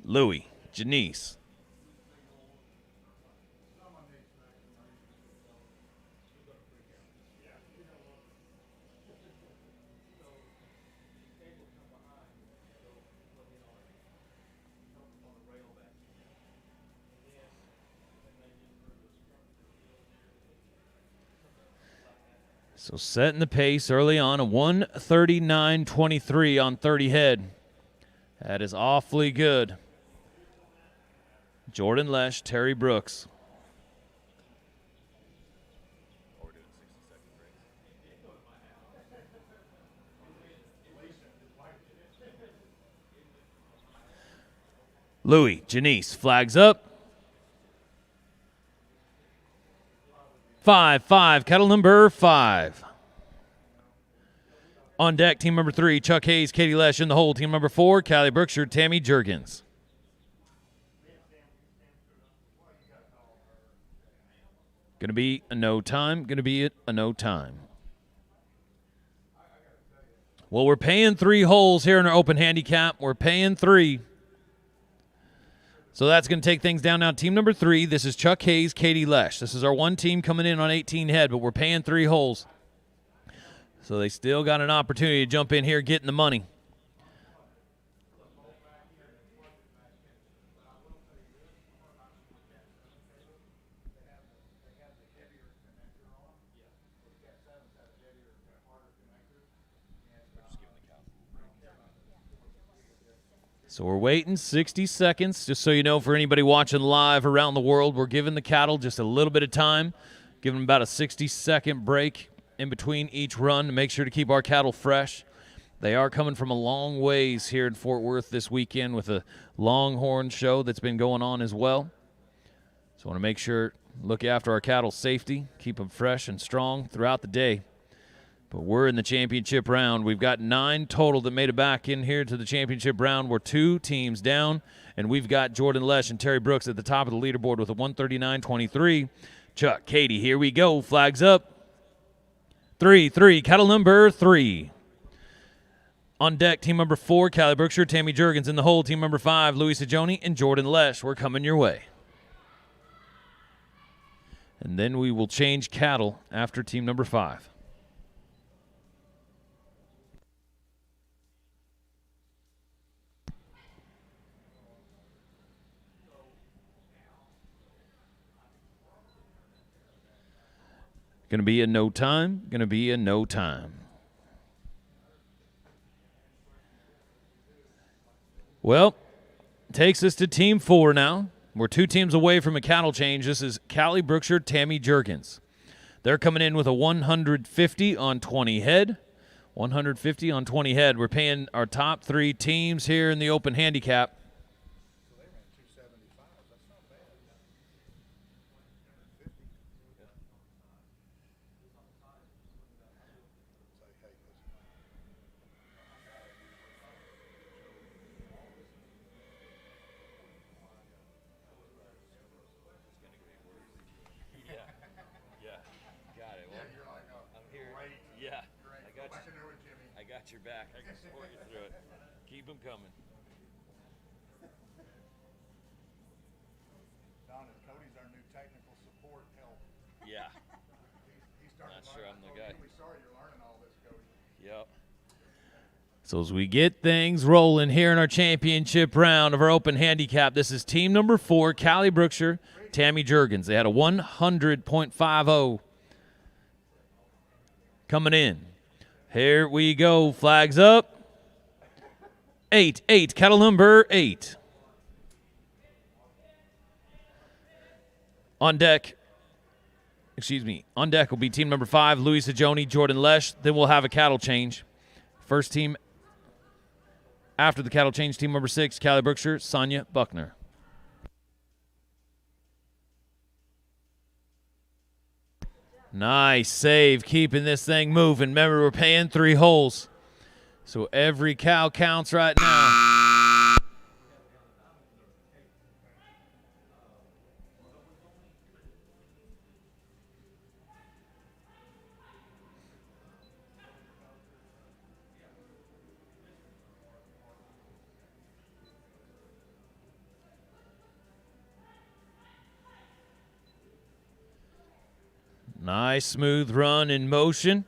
Louie, Janice. So setting the pace early on, a 139.23 on 30 head. That is awfully good. Jordan Lesh, Terry Brooks. Louie, Janice, flags up. 5-5, kettle number 5. On deck, team number 3, Chuck Hayes, Katie Lesh in the hole. Team number 4, Callie Brookshire, Tammy Jurgens. Going to be a no time, going to be a no time. Well, we're paying 3 holes here in our open handicap. We're paying 3. So that's going to take things down now. Team number 3, this is Chuck Hayes, Katie Lesh. This is our one team coming in on 18 head, but we're paying 3 holes. So they still got an opportunity to jump in here getting the money. So we're waiting 60 seconds. Just so you know, for anybody watching live around the world, we're giving the cattle just a little bit of time, giving them about a 60-second break in between each run to make sure to keep our cattle fresh. They are coming from a long ways here in Fort Worth this weekend with a Longhorn show that's been going on as well. So I want to make sure, look after our cattle's safety, keep them fresh and strong throughout the day. But we're in the championship round. We've got 9 total that made it back in here to the championship round. We're 2 teams down, and we've got Jordan Lesh and Terry Brooks at the top of the leaderboard with a 139.23. Chuck, Katie, here we go. Flags up. 3-3, cattle number 3. On deck, team number 4, Callie Brookshire, Tammy Jurgens in the hole. Team number 5, Louis Sajoni and Jordan Lesh. We're coming your way. And then we will change cattle after team number 5. Going to be a no time. Going to be a no time. Well, takes us to team 4 now. We're 2 teams away from a cattle change. This is Callie Brookshire, Tammy Jurgens. They're coming in with a 150 on 20 head. 150 on 20 head. We're paying our top 3 teams here in the open handicap. Your back. I can support you through it. Keep them coming. Don, Cody's our new technical support help. Yeah. He's starting Not sure I'm the guy. Really sorry you're learning all this, Cody. Yep. So as we get things rolling here in our championship round of our open handicap, this is team number 4, Callie Brookshire, Tammy Jurgens. They had a 100.50 coming in. Here we go. Flags up. 8, cattle number 8. On deck will be team number 5, Louis Sajoni, Jordan Lesh. Then we'll have a cattle change. First team after the cattle change, team number 6, Callie Brookshire, Sonia Buckner. Nice save, keeping this thing moving. Remember, we're paying 3 holes. So every cow counts right now. Nice smooth run in motion.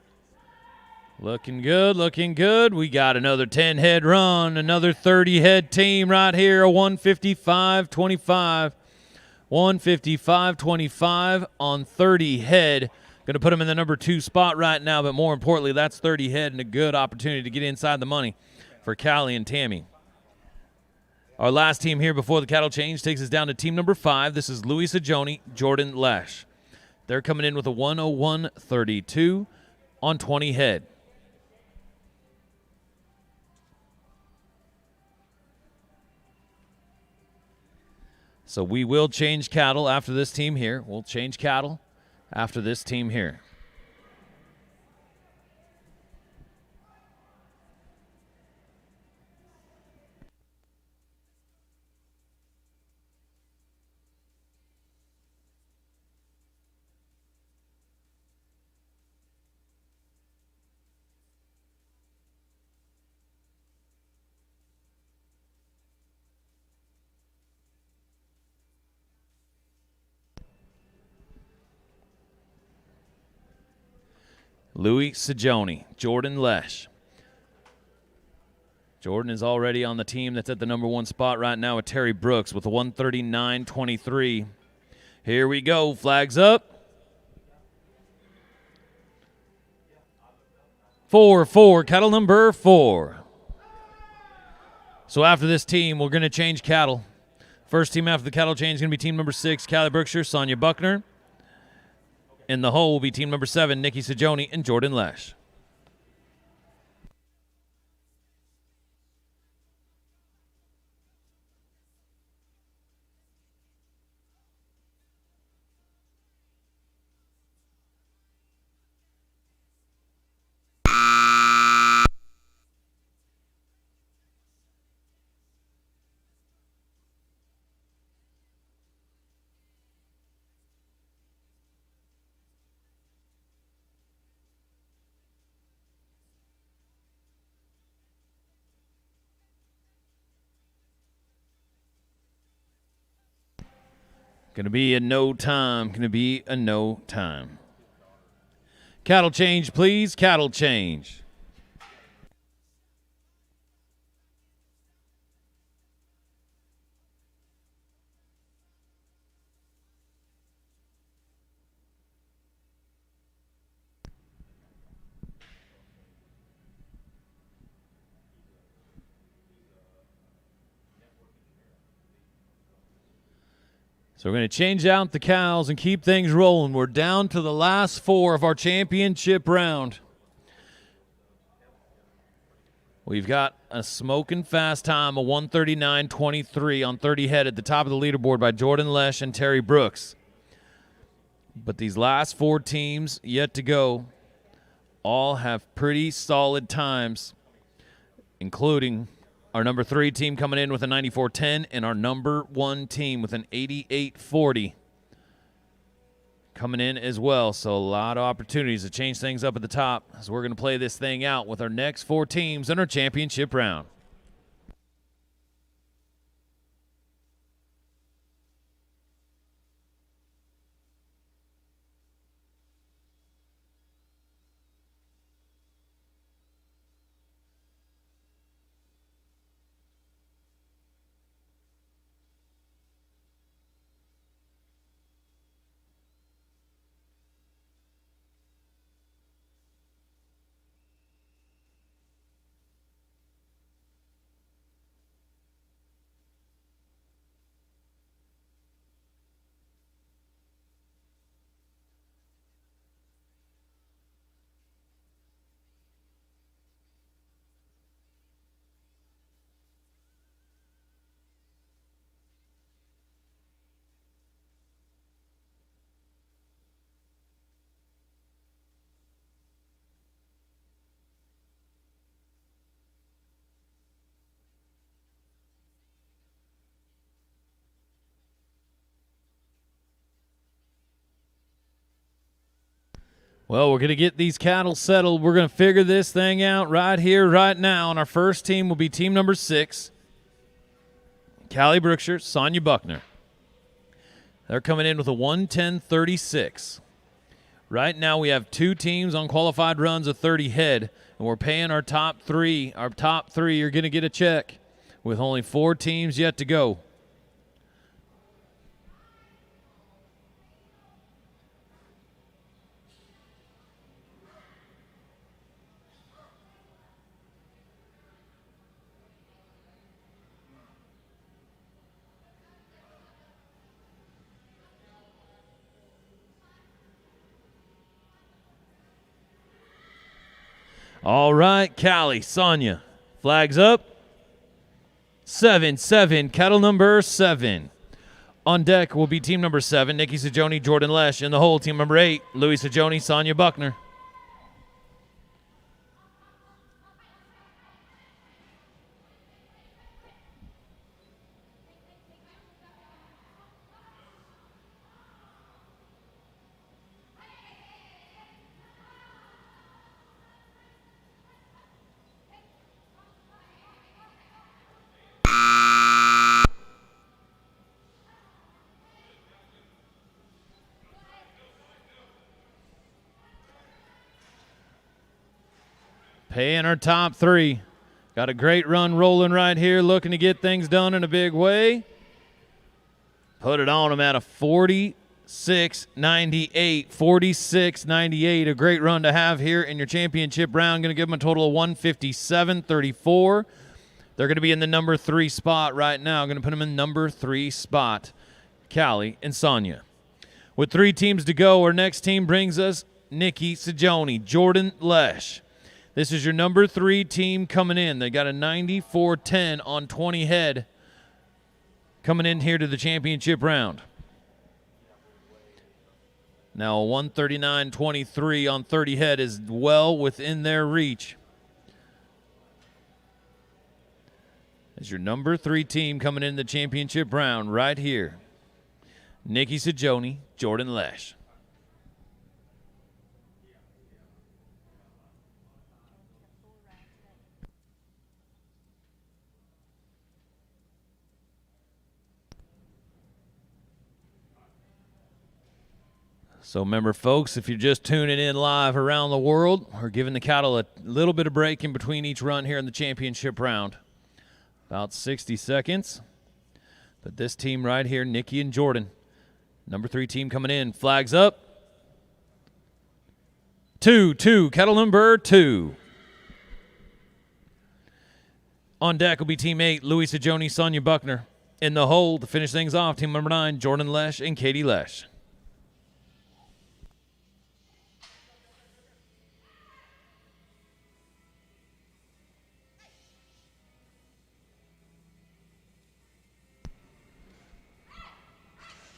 Looking good, looking good. We got another 10-head run, another 30-head team right here, a 155-25. 155-25 on 30 head. Going to put him in the number 2 spot right now, but more importantly, that's 30 head and a good opportunity to get inside the money for Callie and Tammy. Our last team here before the cattle change takes us down to team number 5. This is Louis Sajoni, Jordan Lesh. They're coming in with a 101.32 on 20 head. So we will change cattle after this team here. We'll change cattle after this team here. Louis Sajoni, Jordan Lesh. Jordan is already on the team that's at the number 1 spot right now with Terry Brooks with a 139.23. Here we go. Flags up. 4-4, cattle number 4. So after this team, we're going to change cattle. First team after the cattle change is going to be team number 6, Callie Brookshire, Sonia Buckner. In the hole will be team number 7, Nikki Sajoni and Jordan Lesh. Going to be a no time. Going to be a no time. Cattle change, please. Cattle change. So we're going to change out the cows and keep things rolling. We're down to the last 4 of our championship round. We've got a smoking fast time, a 139.23 on 30 head at the top of the leaderboard by Jordan Lesh and Terry Brooks. But these last 4 teams yet to go all have pretty solid times, including our number 3 team coming in with a 94.10 and our number 1 team with an 88.40 coming in as well. So a lot of opportunities to change things up at the top as we're going to play this thing out with our next 4 teams in our championship round. Well, we're going to get these cattle settled. We're going to figure this thing out right here, right now. And our first team will be team number 6, Callie Brookshire, Sonia Buckner. They're coming in with a 110.36. Right now we have 2 teams on qualified runs of 30 head, and we're paying our top 3. Our top 3 are going to get a check with only 4 teams yet to go. All right, Callie, Sonia, flags up. 7-7, cattle number 7. On deck will be team number 7, Nikki Sajoni, Jordan Lesh. In the hole, team number 8, Louis Sajoni, Sonia Buckner. Paying our top 3. Got a great run rolling right here, looking to get things done in a big way. Put it on them at a 46.98. 46.98, a great run to have here in your championship round. Going to give them a total of 157.34. They're going to be in the number 3 spot right now. Going to put them in number 3 spot, Callie and Sonia. With 3 teams to go, our next team brings us Nikki Sajoni, Jordan Lesh. This is your number 3 team coming in. They got a 94.10 on 20 head coming in here to the championship round. Now a 139.23 on 30 head is well within their reach. As your number 3 team coming in the championship round right here. Nikki Sajoni, Jordan Lesh. So remember, folks, if you're just tuning in live around the world, we're giving the cattle a little bit of break in between each run here in the championship round. About 60 seconds. But this team right here, Nikki and Jordan, number 3 team coming in, flags up. 2-2, cattle number 2. On deck will be team 8, Louis Sajoni, Sonia Buckner. In the hole to finish things off, team number 9, Jordan Lesh and Katie Lesh.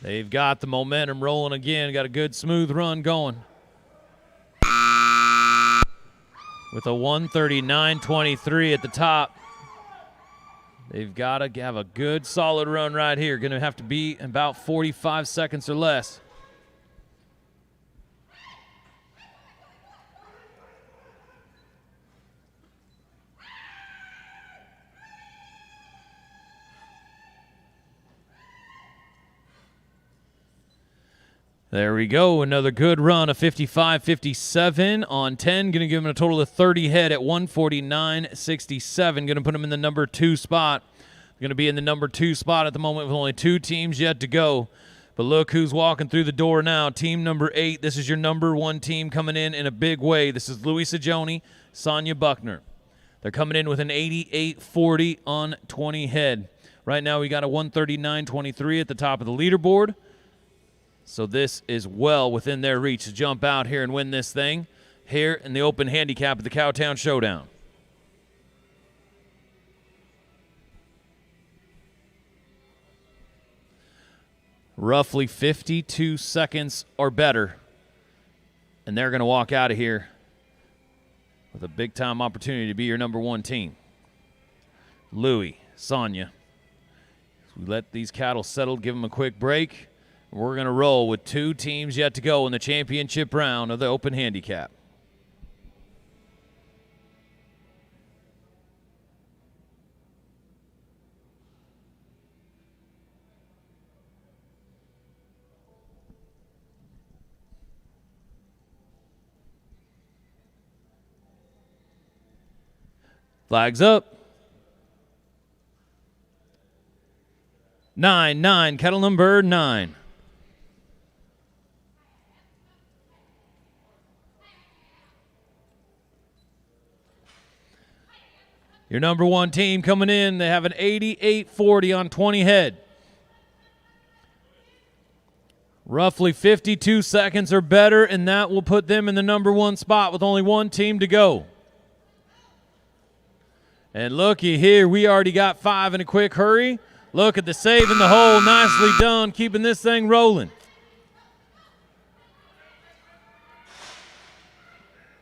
They've got the momentum rolling again. Got a good smooth run going. With a 139.23 at the top. They've got to have a good solid run right here. Going to have to be about 45 seconds or less. There we go. Another good run, a 55.57 on 10. Going to give him a total of 30 head at 149.67. Going to put him in the number 2 spot. Going to be in the number 2 spot at the moment with only 2 teams yet to go. But look who's walking through the door now. Team number 8. This is your number 1 team coming in a big way. This is Louis Sajoni, Sonia Buckner. They're coming in with an 88.40 on 20 head. Right now we got a 139.23 at the top of the leaderboard. So this is well within their reach to jump out here and win this thing here in the open handicap of the Cowtown Showdown. Roughly 52 seconds or better, and they're going to walk out of here with a big-time opportunity to be your number 1 team. Louis, Sonia. We let these cattle settle, give them a quick break. We're going to roll with 2 teams yet to go in the championship round of the open handicap. Flags up. 9, cattle number 9. Your number 1 team coming in, they have an 88-40 on 20 head. Roughly 52 seconds or better, and that will put them in the number 1 spot with only 1 team to go. And looky here, we already got 5 in a quick hurry. Look at the save in the hole. Nicely done, keeping this thing rolling.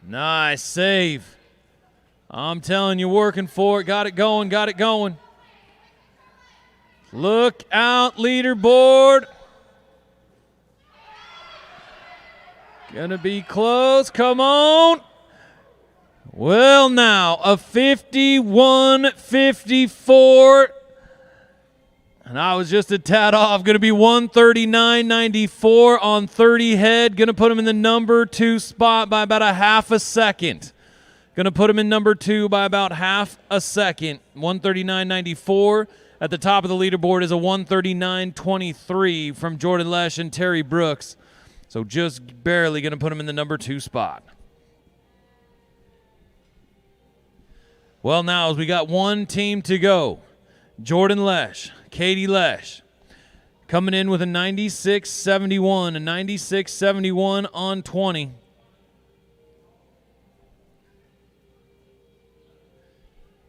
Nice save. I'm telling you, working for it. Got it going, got it going. Look out, leaderboard. Gonna be close. Come on. Well, now, a 51-54. And I was just a tad off. Going to be 139.94 on 30 head. Going to put him in the number 2 spot by about a half a second. Going to put him in number 2 by about half a second. 139.94. At the top of the leaderboard is a 139.23 from Jordan Lesh and Terry Brooks. So just barely going to put him in the number 2 spot. Well, now as we got 1 team to go. Jordan Lesh, Katie Lesh, coming in with a 96.71, a 96.71 on 20.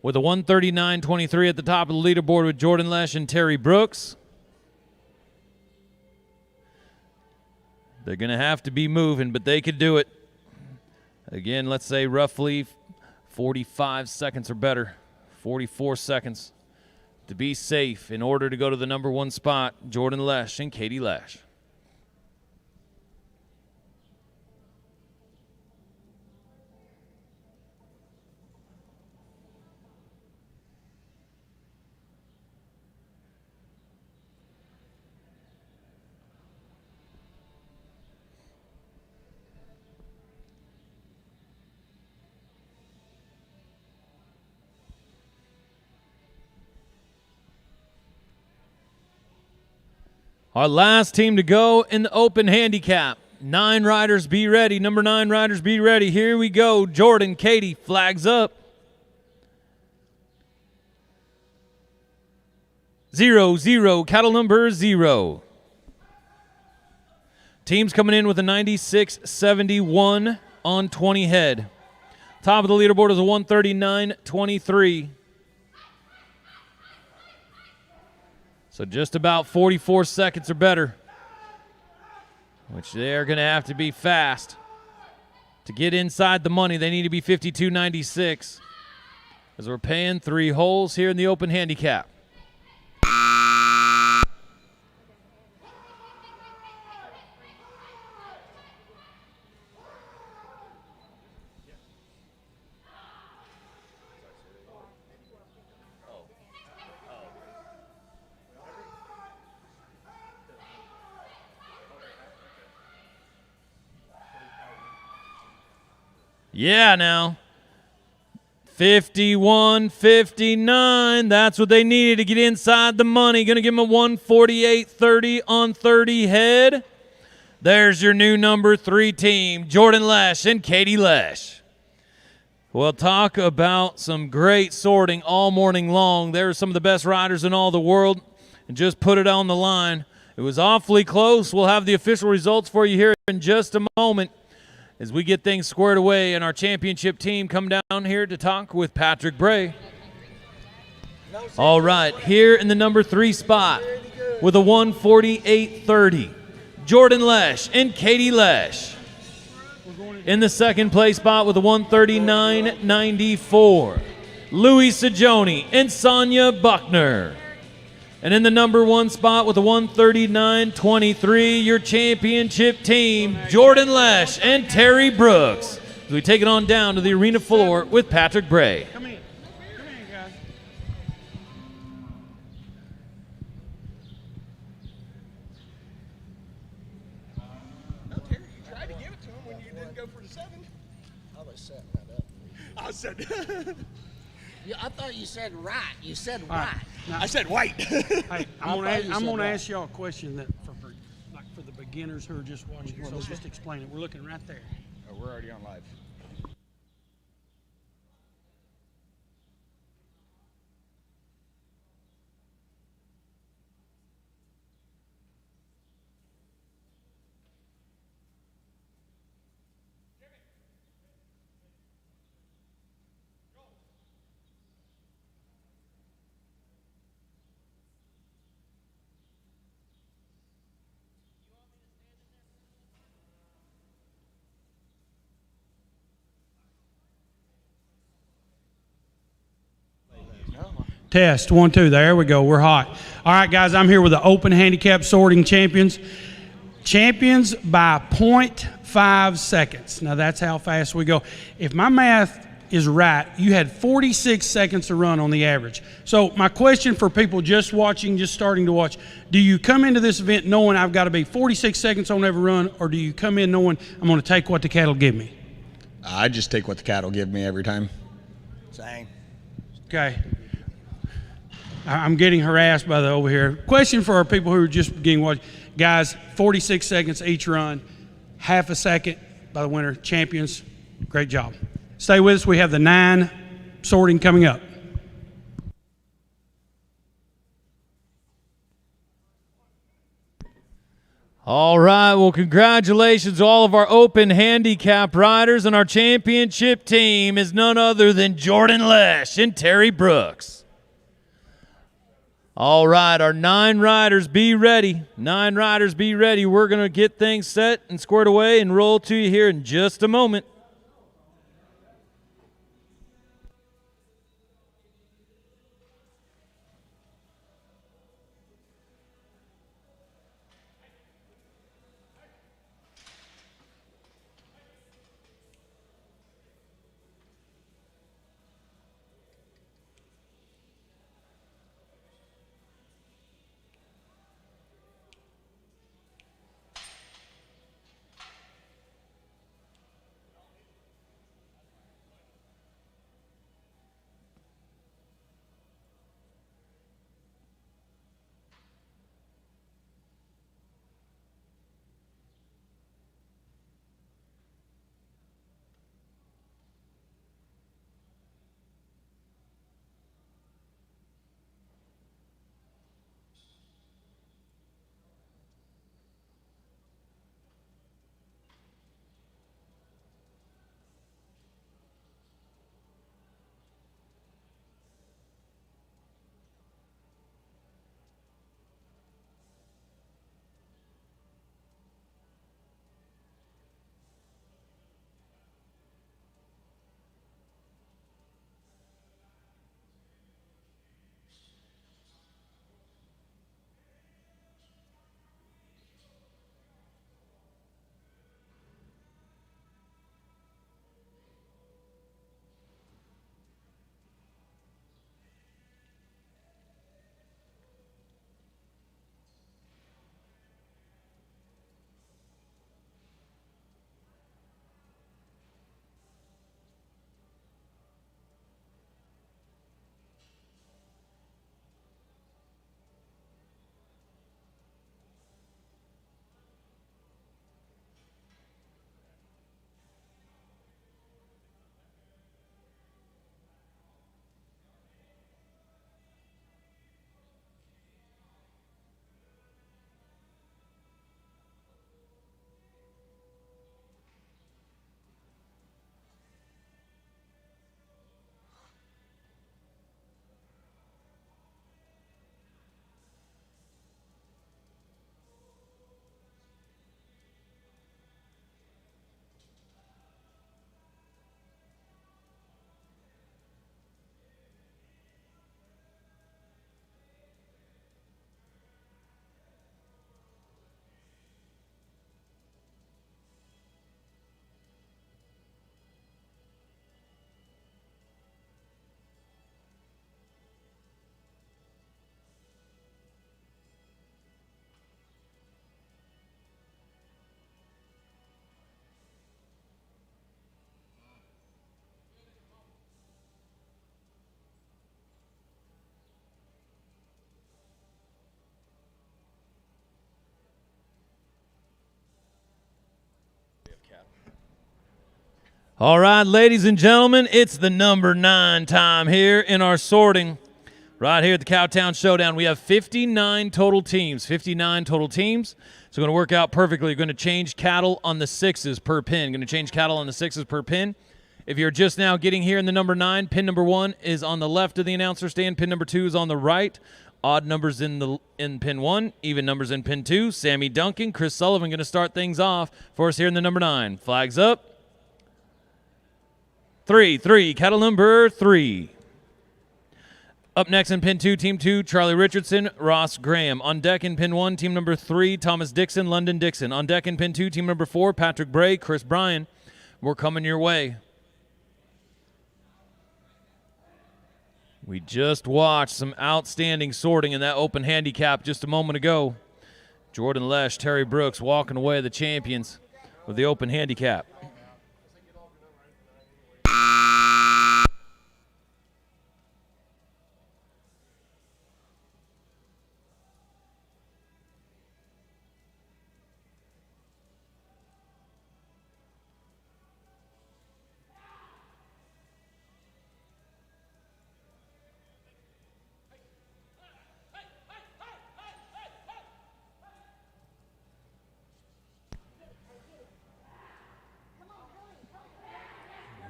With a 139.23 at the top of the leaderboard with Jordan Lesh and Terry Brooks. They're going to have to be moving, but they could do it. Again, let's say roughly 45 seconds or better, 44 seconds. To be safe in order to go to the number 1 spot, Jordan Lesh and Katie Lesh. Our last team to go in the open handicap. 9 riders, be ready. Number 9 riders, be ready. Here we go. Jordan, Katie, flags up. 0, cattle number 0. Teams coming in with a 96.71 on 20 head. Top of the leaderboard is a 139.23. So just about 44 seconds or better, which they're going to have to be fast. To get inside the money, they need to be 52.96, as we're paying 3 holes here in the open handicap. Yeah, now. 51.59. That's what they needed to get inside the money. Going to give them a 148.30 on 30 head. There's your new number 3 team, Jordan Lesh and Katie Lesh. We'll talk about some great sorting all morning long. They're some of the best riders in all the world, and just put it on the line. It was awfully close. We'll have the official results for you here in just a moment, as we get things squared away and our championship team come down here to talk with Patrick Bray. All right, here in the number 3 spot with a 148.30, Jordan Lesh and Katie Lesh. In the second place spot with a 139.94, Louis Sajoni and Sonia Buckner. And in the number 1 spot with a 139.23, your championship team, Jordan Lesh and Terry Brooks. As we take it on down to the arena floor with Patrick Bray. Come in. Come in, guys. No, Terry, you tried to give it to him when you didn't go for the 7. I was setting that up. I said, I thought you said right. You said All right. right. Now, I said white. hey, I'm thought you said gonna that. ask y'all a question that for the beginners who are just watching. So just explain it. We're looking right there. Oh, we're already on live. Test 1, 2. There we go. We're hot. All right, guys. I'm here with the Open Handicap Sorting Champions. Champions by 0.5 seconds. Now that's how fast we go. If my math is right, you had 46 seconds to run on the average. So my question for people just watching, just starting to watch, do you come into this event knowing I've got to be 46 seconds on every run, or do you come in knowing I'm going to take what the cattle give me? I just take what the cattle give me every time. Same. Okay. I'm getting harassed by the over here. Question for our people who are just beginning watching. Guys, 46 seconds each run, half a second by the winner. Champions, great job. Stay with us. We have the 9 sorting coming up. All right, well, congratulations to all of our open handicap riders, and our championship team is none other than Jordan Lesh and Terry Brooks. All right, our 9 riders, be ready. 9 riders, be ready. We're going to get things set and squared away and roll to you here in just a moment. All right, ladies and gentlemen, it's the number 9 time here in our sorting. Right here at the Cowtown Showdown, we have 59 total teams. 59 total teams. So going to work out perfectly. You're going to change cattle on the 6s per pin. Going to change cattle on the 6s per pin. If you're just now getting here in the number 9, pin number 1 is on the left of the announcer stand. Pin number 2 is on the right. Odd numbers in pin 1, even numbers in pin 2. Sammy Duncan, Chris Sullivan going to start things off for us here in the number 9. Flags up. 3, cattle number 3. Up next in pin 2, team 2, Charlie Richardson, Ross Graham. On deck in pin 1, team number 3, Thomas Dixon, London Dixon. On deck in pin 2, team number 4, Patrick Bray, Chris Bryan. We're coming your way. We just watched some outstanding sorting in that open handicap just a moment ago. Jordan Lesh, Terry Brooks walking away the champions with the open handicap.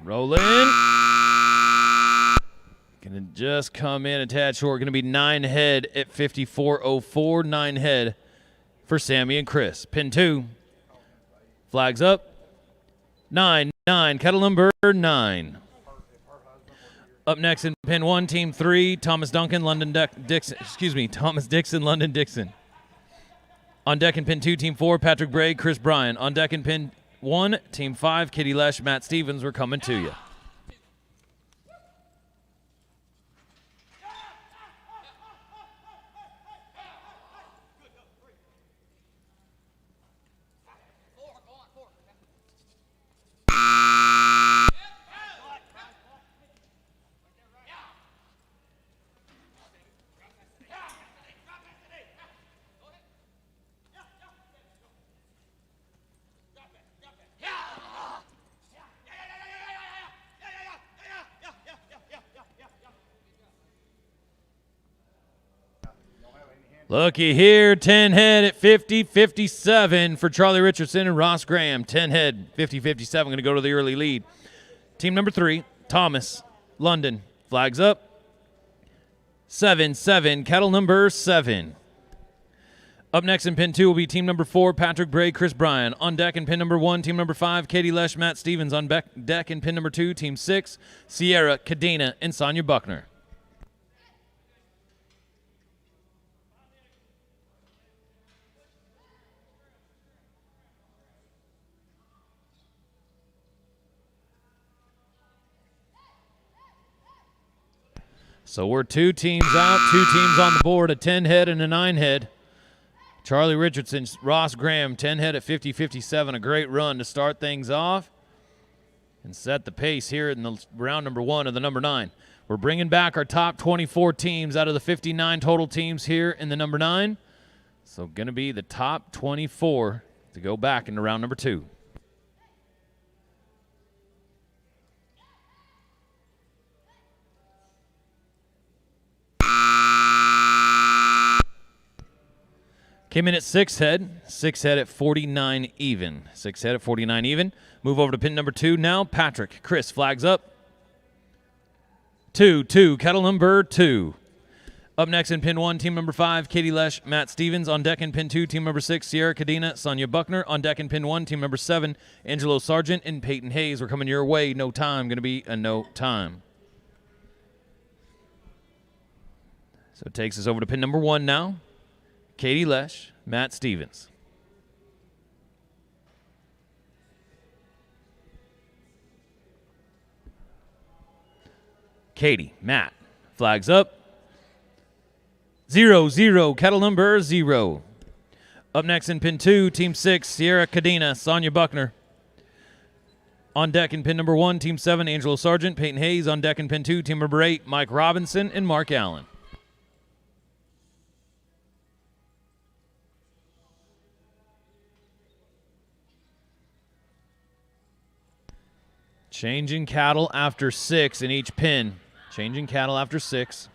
Roll in. Gonna just come in a tad short. Gonna be 9 head at 54.04. 9 head for Sammy and Chris. Pin 2. Flags up. 9, cattle number 9. Up next in pin 1, team 3, Thomas Duncan, Thomas Dixon, London Dixon. On deck in pin 2, team 4, Patrick Bray, Chris Bryan. On deck in pin 1, team 5, Kitty Lesh, Matt Stevens. We're coming to you. Looky here, 10 head at 50-57 for Charlie Richardson and Ross Graham. 10 head, 50-57, going to go to the early lead. Team number 3, Thomas, London. Flags up. 7, cattle number 7. Up next in pin 2 will be team number 4, Patrick Bray, Chris Bryan. On deck in pin number 1, team number 5, Katie Lesh, Matt Stevens. On deck in pin number 2, team 6, Sierra, Cadena, and Sonia Buckner. So we're 2 teams out, 2 teams on the board, a 10 head and a 9 head. Charlie Richardson, Ross Graham, 10 head at 50-57, a great run to start things off and set the pace here in the round number 1 of the number 9. We're bringing back our top 24 teams out of the 59 total teams here in the number 9. So going to be the top 24 to go back into round number 2. Came in at 6 head. 6 head at 49 even. 6 head at 49 even. Move over to pin number 2 now. Patrick, Chris, flags up. 2, cattle number 2. Up next in pin 1, team number 5, Katie Lesh, Matt Stevens. On deck in pin 2, team number 6, Sierra Cadena, Sonia Buckner. On deck in pin 1, team number 7, Angelo Sargent and Peyton Hayes. We're coming your way. No time. Going to be a no time. So it takes us over to pin number 1 now. Katie Lesh, Matt Stevens. Katie, Matt, flags up. 0, cattle number 0. Up next in pin 2, team 6, Sierra Cadena, Sonia Buckner. On deck in pin number 1, team 7, Angelo Sargent, Peyton Hayes. On deck in pin 2, team number 8, Mike Robinson and Mark Allen. Changing cattle after 6 in each pin. Changing cattle after 6.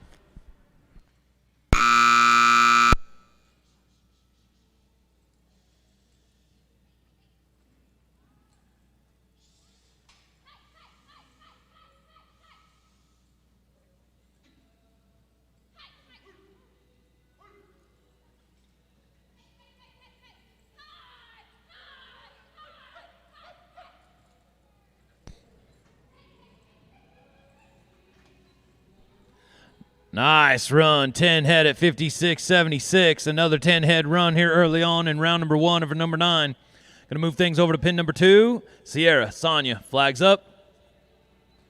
Nice run. 10 head at 56.76. Another 10 head run here early on in round number 1 of number 9. Going to move things over to pin number 2. Sierra, Sonia, flags up.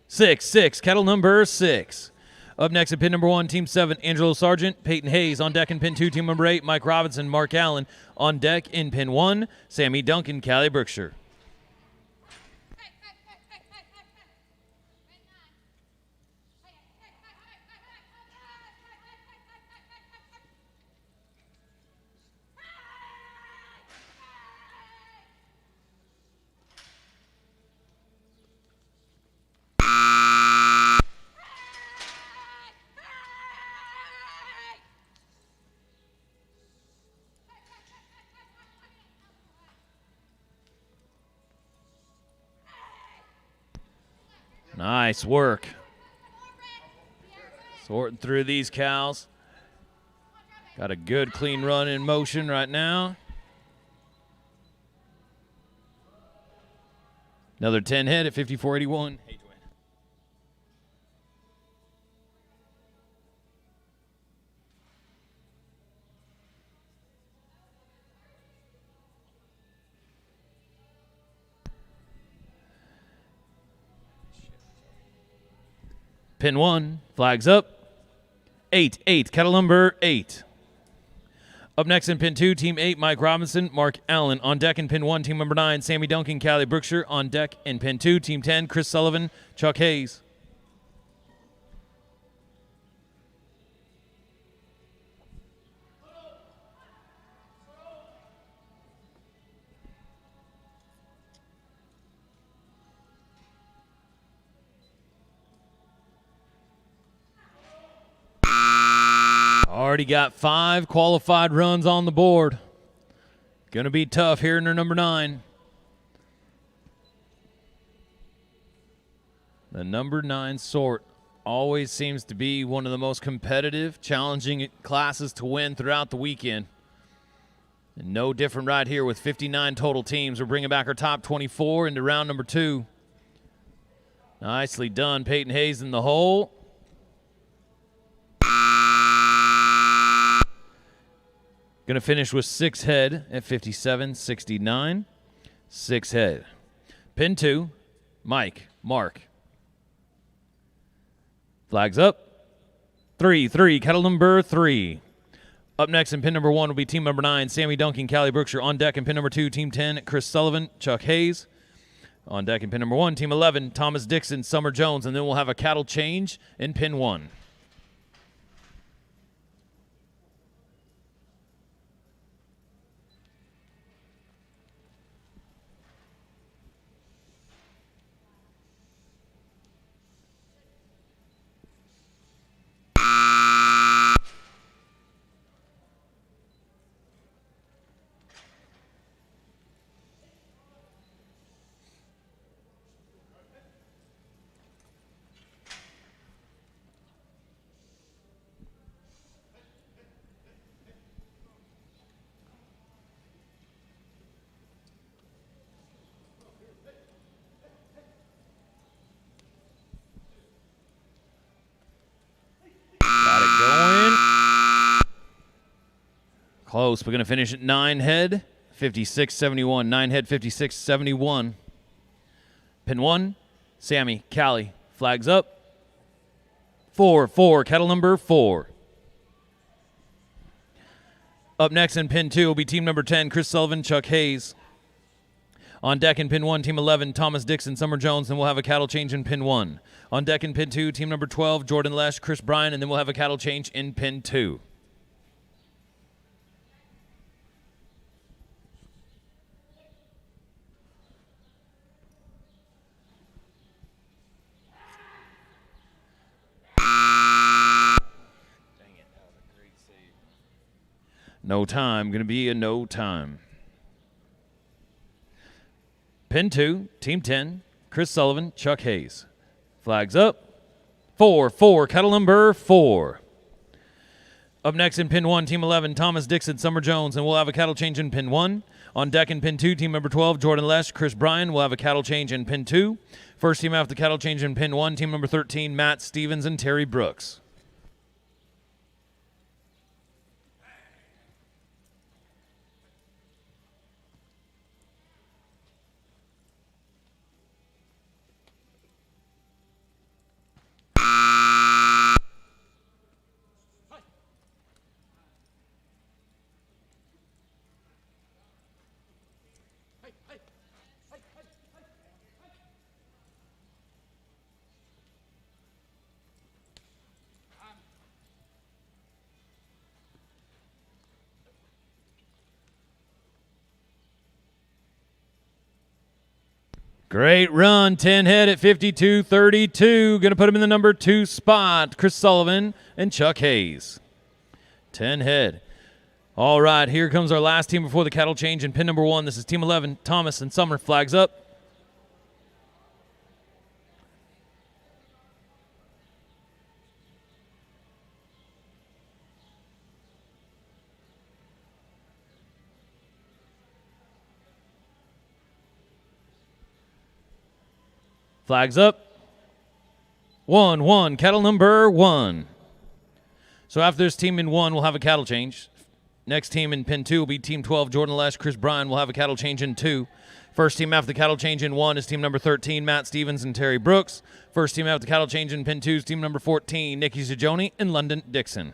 6, cattle number 6. Up next at pin number 1, Team 7, Angelo Sargent, Peyton Hayes. On deck in pin 2, Team number 8, Mike Robinson, Mark Allen. On deck in pin 1, Sammy Duncan, Callie Brookshire. Nice work. Sorting through these cows. Got a good clean run in motion right now. Another 10 head at 54.81. Pin 1, flags up. 8, cattle number 8. Up next in pin 2, Team 8, Mike Robinson, Mark Allen. On deck in pin 1, Team number 9, Sammy Duncan, Callie Brookshire. On deck in pin 2, Team 10, Chris Sullivan, Chuck Hayes. Already got 5 qualified runs on the board. Going to be tough here in their number 9. The number 9 sort always seems to be one of the most competitive, challenging classes to win throughout the weekend. And no different right here with 59 total teams. We're bringing back our top 24 into round number 2. Nicely done, Peyton Hayes in the hole. Going to finish with 6 head at 57.69. 6 head. Pin 2, Mike, Mark. Flags up. 3, cattle number 3. Up next in pin number 1 will be team number 9, Sammy Duncan, Callie Brookshire. On deck in pin number 2, team 10, Chris Sullivan, Chuck Hayes. On deck in pin number 1, team 11, Thomas Dixon, Summer Jones. And then we'll have a cattle change in pin 1. Close. We're going to finish at 9 head, 56.71. 9 head, 56.71. Pin 1, Sammy, Callie. Flags up. 4, cattle number 4. Up next in pin 2 will be team number 10, Chris Sullivan, Chuck Hayes. On deck in pin 1, team 11, Thomas Dixon, Summer Jones, and we'll have a cattle change in pin 1. On deck in pin 2, team number 12, Jordan Lesh, Chris Bryan, and then we'll have a cattle change in pin 2. No time. Going to be a no time. Pin 2, Team 10, Chris Sullivan, Chuck Hayes. Flags up. 4-4, cattle number 4. Up next in Pin 1, Team 11, Thomas Dixon, Summer Jones, and we'll have a cattle change in Pin 1. On deck in Pin 2, Team number 12, Jordan Lesh, Chris Bryan. We'll have a cattle change in Pin 2. First team after the cattle change in Pin 1, Team number 13, Matt Stevens and Terry Brooks. Great run, 10 head at 52-32. Going to put him in the number 2 spot, Chris Sullivan and Chuck Hayes. 10 head. All right, here comes our last team before the cattle change in Pin number 1. This is Team 11, Thomas and Summer. Flags up. Flags up. 1-1, cattle number 1. So after this team in 1, we'll have a cattle change. Next team in Pin 2 will be Team 12, Jordan Lesh, Chris Bryan. We'll have a cattle change in 2. First team after the cattle change in 1 is Team number 13, Matt Stevens and Terry Brooks. First team after the cattle change in Pin 2 is Team number 14, Nikki Zagioni and London Dixon.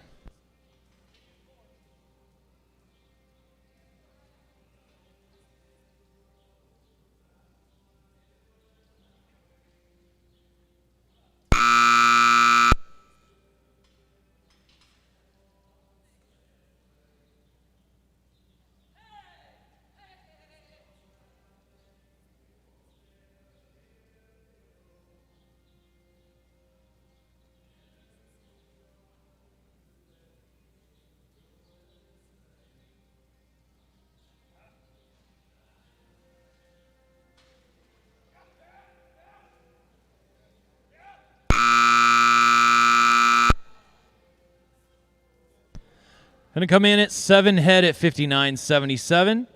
Going to come in at 7 head at 59.77.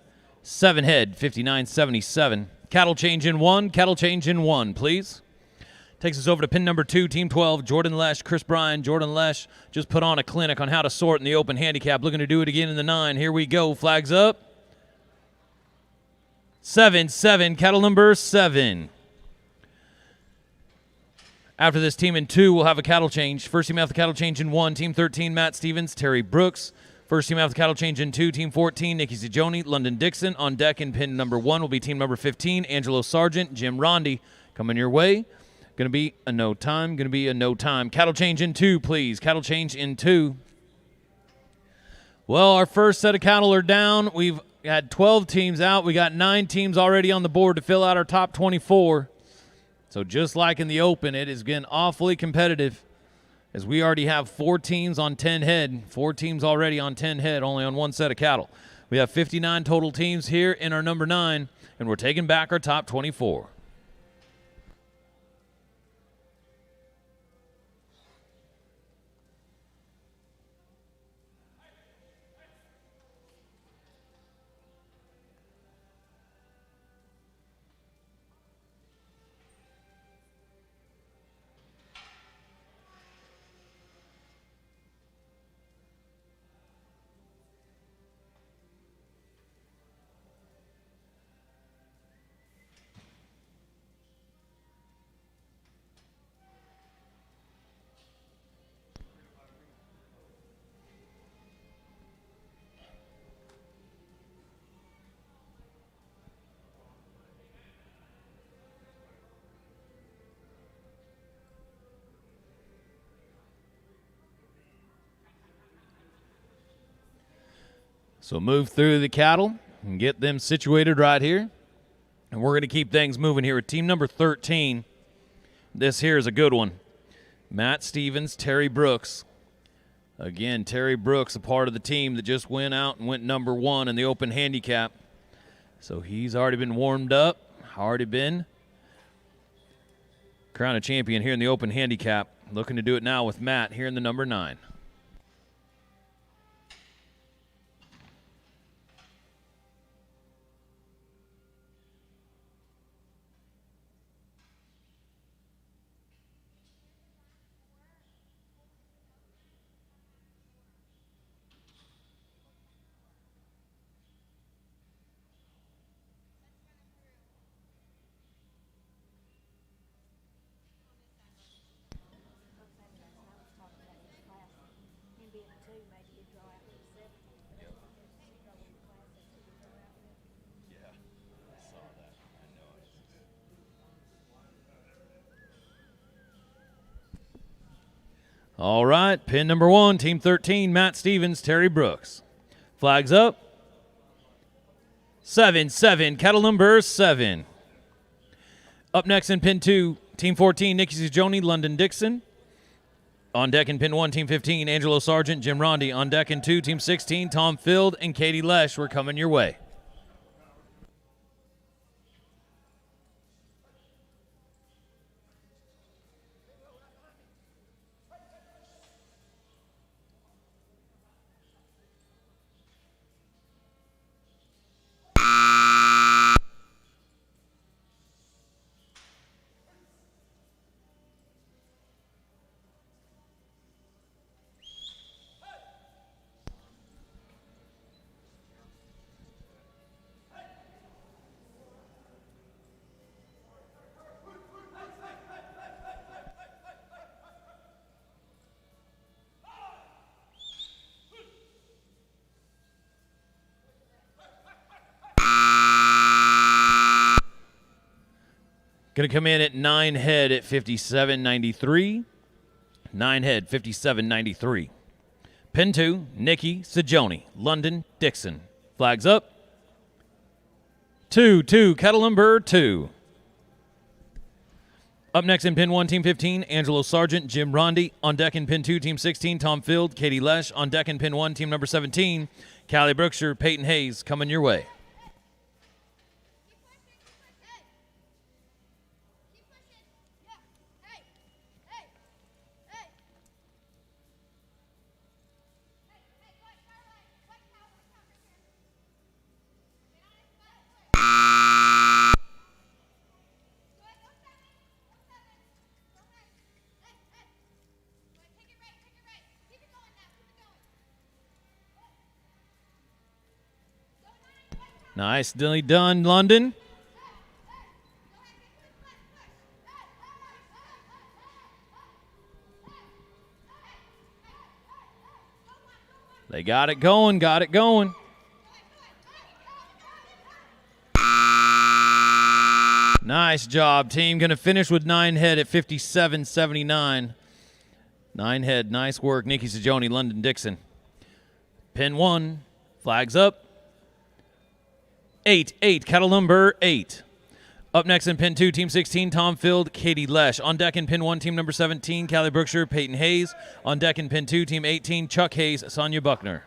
7 head, 59.77. Cattle change in 1. Cattle change in 1, please. Takes us over to Pin number 2, Team 12, Jordan Lesh, Chris Bryan. Jordan Lesh just put on a clinic on how to sort in the open handicap. Looking to do it again in the 9. Here we go. Flags up. 7-7, cattle number 7. After this team in 2, we'll have a cattle change. First team after the cattle change in 1, Team 13, Matt Stevens, Terry Brooks. First team after the cattle change in 2, Team 14, Nikki Zagioni, London Dixon. On deck in Pin number 1 will be Team number 15, Angelo Sargent, Jim Rondi. Coming your way. Going to be a no time. Going to be a no time. Cattle change in 2, please. Cattle change in 2. Well, our first set of cattle are down. We've had 12 teams out. We got 9 teams already on the board to fill out our top 24. So just like in the Open, it has been awfully competitive as we already have 4 teams on 10 head. 4 teams already on 10 head, only on 1 set of cattle. We have 59 total teams here in our number 9, and we're taking back our top 24. So move through the cattle and get them situated right here. And we're going to keep things moving here with team number 13. This here is a good one. Matt Stevens, Terry Brooks. Again, Terry Brooks, a part of the team that just went out and went number 1 in the open handicap. So he's already been warmed up, already been crowned a champion here in the open handicap. Looking to do it now with Matt here in the number 9. All right, pin number 1, Team 13, Matt Stevens, Terry Brooks. Flags up. 7-7, cattle number 7. Up next in pin 2, Team 14, Nikki Sajoni, London Dixon. On deck in pin 1, Team 15, Angelo Sargent, Jim Rondi. On deck in 2, Team 16, Tom Field and Katie Lesh. We're coming your way. Going to come in at 9 head at 57.93. 9 head, 57.93. Pin 2, Nikki Sajoni, London Dixon. Flags up. 2-2, cattle number 2. Up next in pin 1, Team 15, Angelo Sargent, Jim Rondi. On deck in pin 2, Team 16, Tom Field, Katie Lesh. On deck in pin 1, Team number 17, Callie Brookshire, Peyton Hayes, coming your way. Nicely done, London. They got it going, got it going. Nice job, team. Going to finish with 9 head at 57.79. 9 head, nice work. Nikki Sajoni, London Dixon. Pin 1, flags up. 8-8, cattle number 8. Up next in pin 2, Team 16, Tom Field, Katie Lesh. On deck in pin 1, Team number 17, Callie Brookshire, Peyton Hayes. On deck in pin 2, Team 18, Chuck Hayes, Sonia Buckner.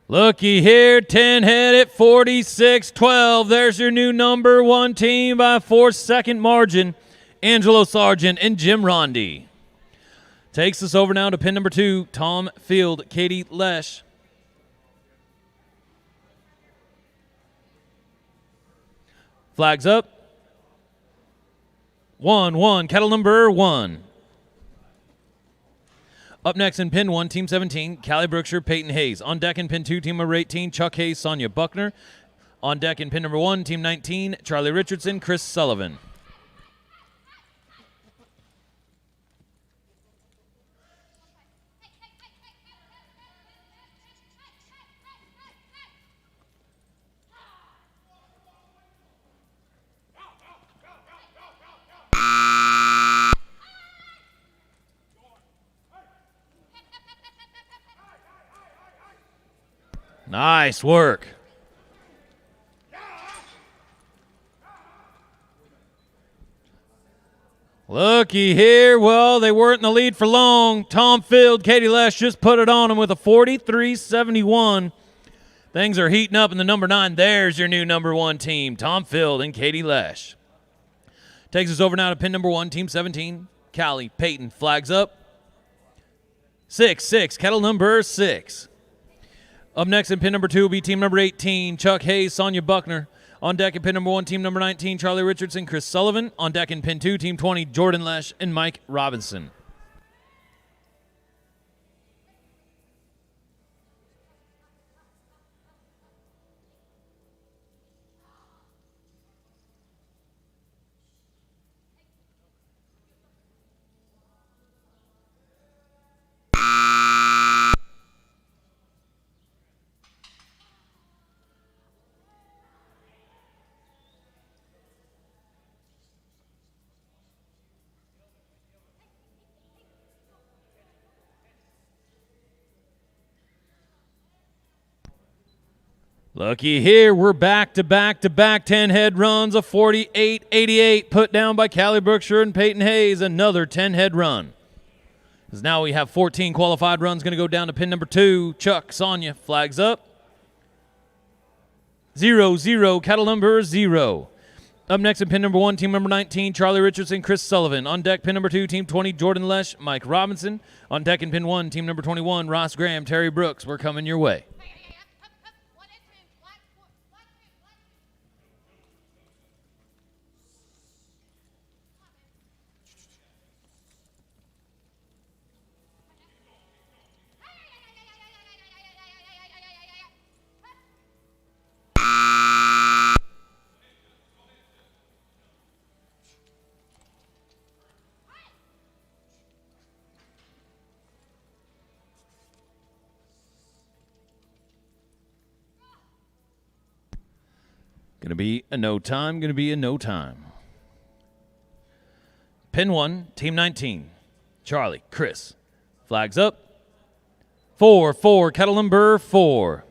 Looky here, 10 head at 46-12. There's your new number 1 team by a 4-second margin. Angelo Sargent and Jim Rondi. Takes us over now to pin number 2, Tom Field, Katie Lesh. Flags up. 1-1, cattle number 1. Up next in pin 1, Team 17, Callie Brookshire, Peyton Hayes. On deck in pin 2, Team number 18, Chuck Hayes, Sonia Buckner. On deck in pin number 1, Team 19, Charlie Richardson, Chris Sullivan. Nice work. Looky here. Well, they weren't in the lead for long. Tom Field, Katie Lesh just put it on him with a 43-71. Things are heating up in the number 9. There's your new number 1 team, Tom Field and Katie Lesh. Takes us over now to pin number 1, team 17. Callie Payton flags up. 6-6, kettle number 6. Up next in pin number 2 will be team number 18, Chuck Hayes, Sonia Buckner. On deck in pin number 1, team number 19, Charlie Richardson, Chris Sullivan. On deck in pin 2, team 20, Jordan Lesh and Mike Robinson. Looky here, we're back-to-back-to-back 10-head runs of 48-88 put down by Callie Brookshire and Peyton Hayes, another 10-head run. As now we have 14 qualified runs going to go down to pin number 2. Chuck, Sonia, flags up. 0-0, kettle number 0. Up next in pin number 1, team number 19, Charlie Richardson, Chris Sullivan. On deck, pin number 2, team 20, Jordan Lesh, Mike Robinson. On deck in pin 1, team number 21, Ross Graham, Terry Brooks. We're coming your way. Going to be a no time. Pin 1, team 19. Charlie, Chris. Flags up. 4-4, kettle number 4.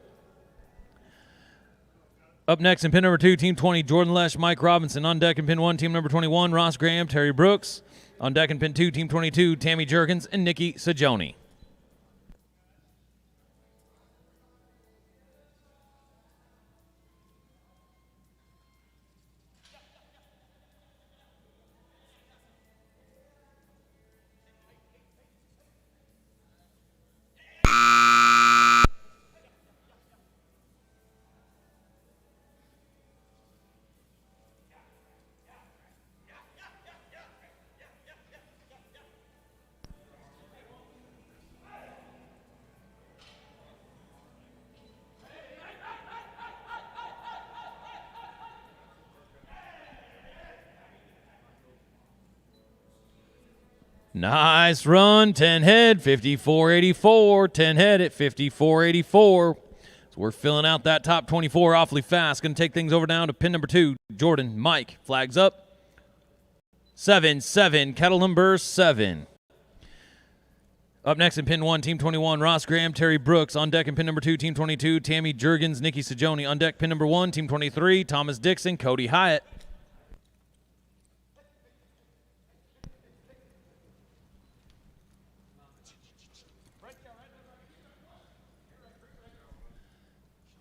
Up next in pin number 2, team 20, Jordan Lesh, Mike Robinson. On deck in pin 1, team number 21, Ross Graham, Terry Brooks. On deck in pin 2, team 22, Tammy Jergens and Nikki Sajoni. Nice run, 10 head, 54-84. 10 head at 54-84. So we're filling out that top 24 awfully fast. Going to take things over down to pin number 2, Jordan, Mike, flags up. 7-7, kettle number 7. Up next in pin 1, team 21, Ross Graham, Terry Brooks. On deck in pin number 2, team 22, Tammy Jergens, Nikki Sajoni. On deck pin number 1, team 23, Thomas Dixon, Cody Hyatt.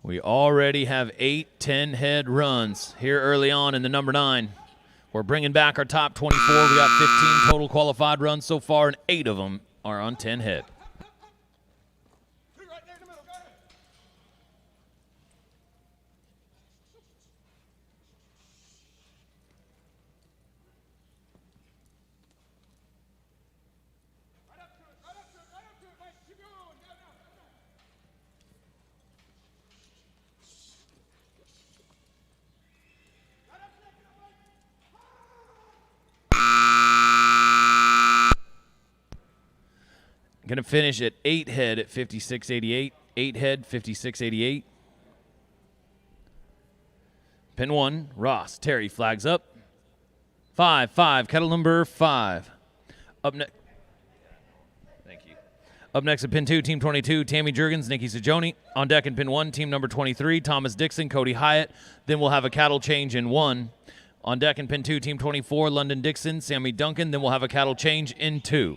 We already have 8 10-head runs here early on in the number 9. We're bringing back our top 24. We got 15 total qualified runs so far, and 8 of them are on 10 head. Going to finish at 8 head at 56-88. 8 head, 56-88. Pin 1, Ross. Terry flags up. 5-5, kettle number 5. Up next. Thank you. Up next at pin 2, Team 22, Tammy Jurgens, Nikki Sajoni. On deck in pin 1, Team number 23, Thomas Dixon, Cody Hyatt. Then we'll have a cattle change in 1. On deck in pin 2, Team 24, London Dixon, Sammy Duncan. Then we'll have a cattle change in 2.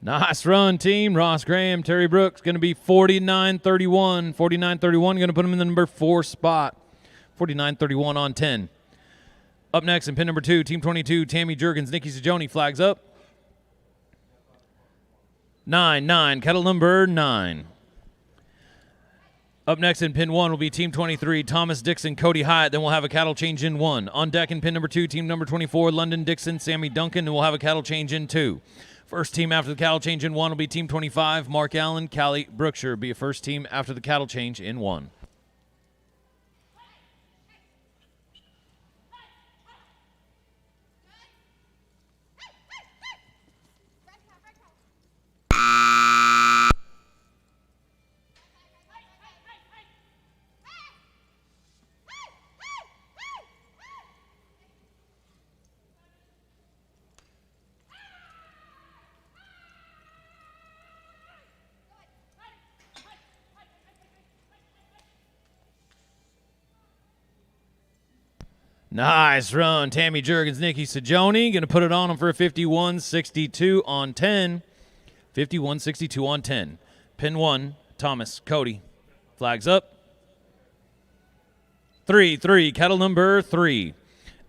Nice run, team. Ross Graham, Terry Brooks, going to be 49-31. 49-31, going to put him in the number 4 spot. 49-31 on 10. Up next in pin number 2, Team 22, Tammy Jurgens, Nikki Sajoni, flags up. 9-9, cattle number 9. Up next in pin 1 will be Team 23, Thomas Dixon, Cody Hyatt. Then we'll have a cattle change in 1. On deck in pin number 2, Team number 24, London Dixon, Sammy Duncan. And we'll have a cattle change in 2. First team after the cattle change in 1 will be Team 25, Mark Allen, Callie Brookshire. Be a first team after the cattle change in 1. Nice run, Tammy Jurgens, Nikki Sajoni. Going to put it on him for a 51-62 on 10. 51-62 on 10. Pin 1, Thomas, Cody. Flags up. 3-3, cattle number 3.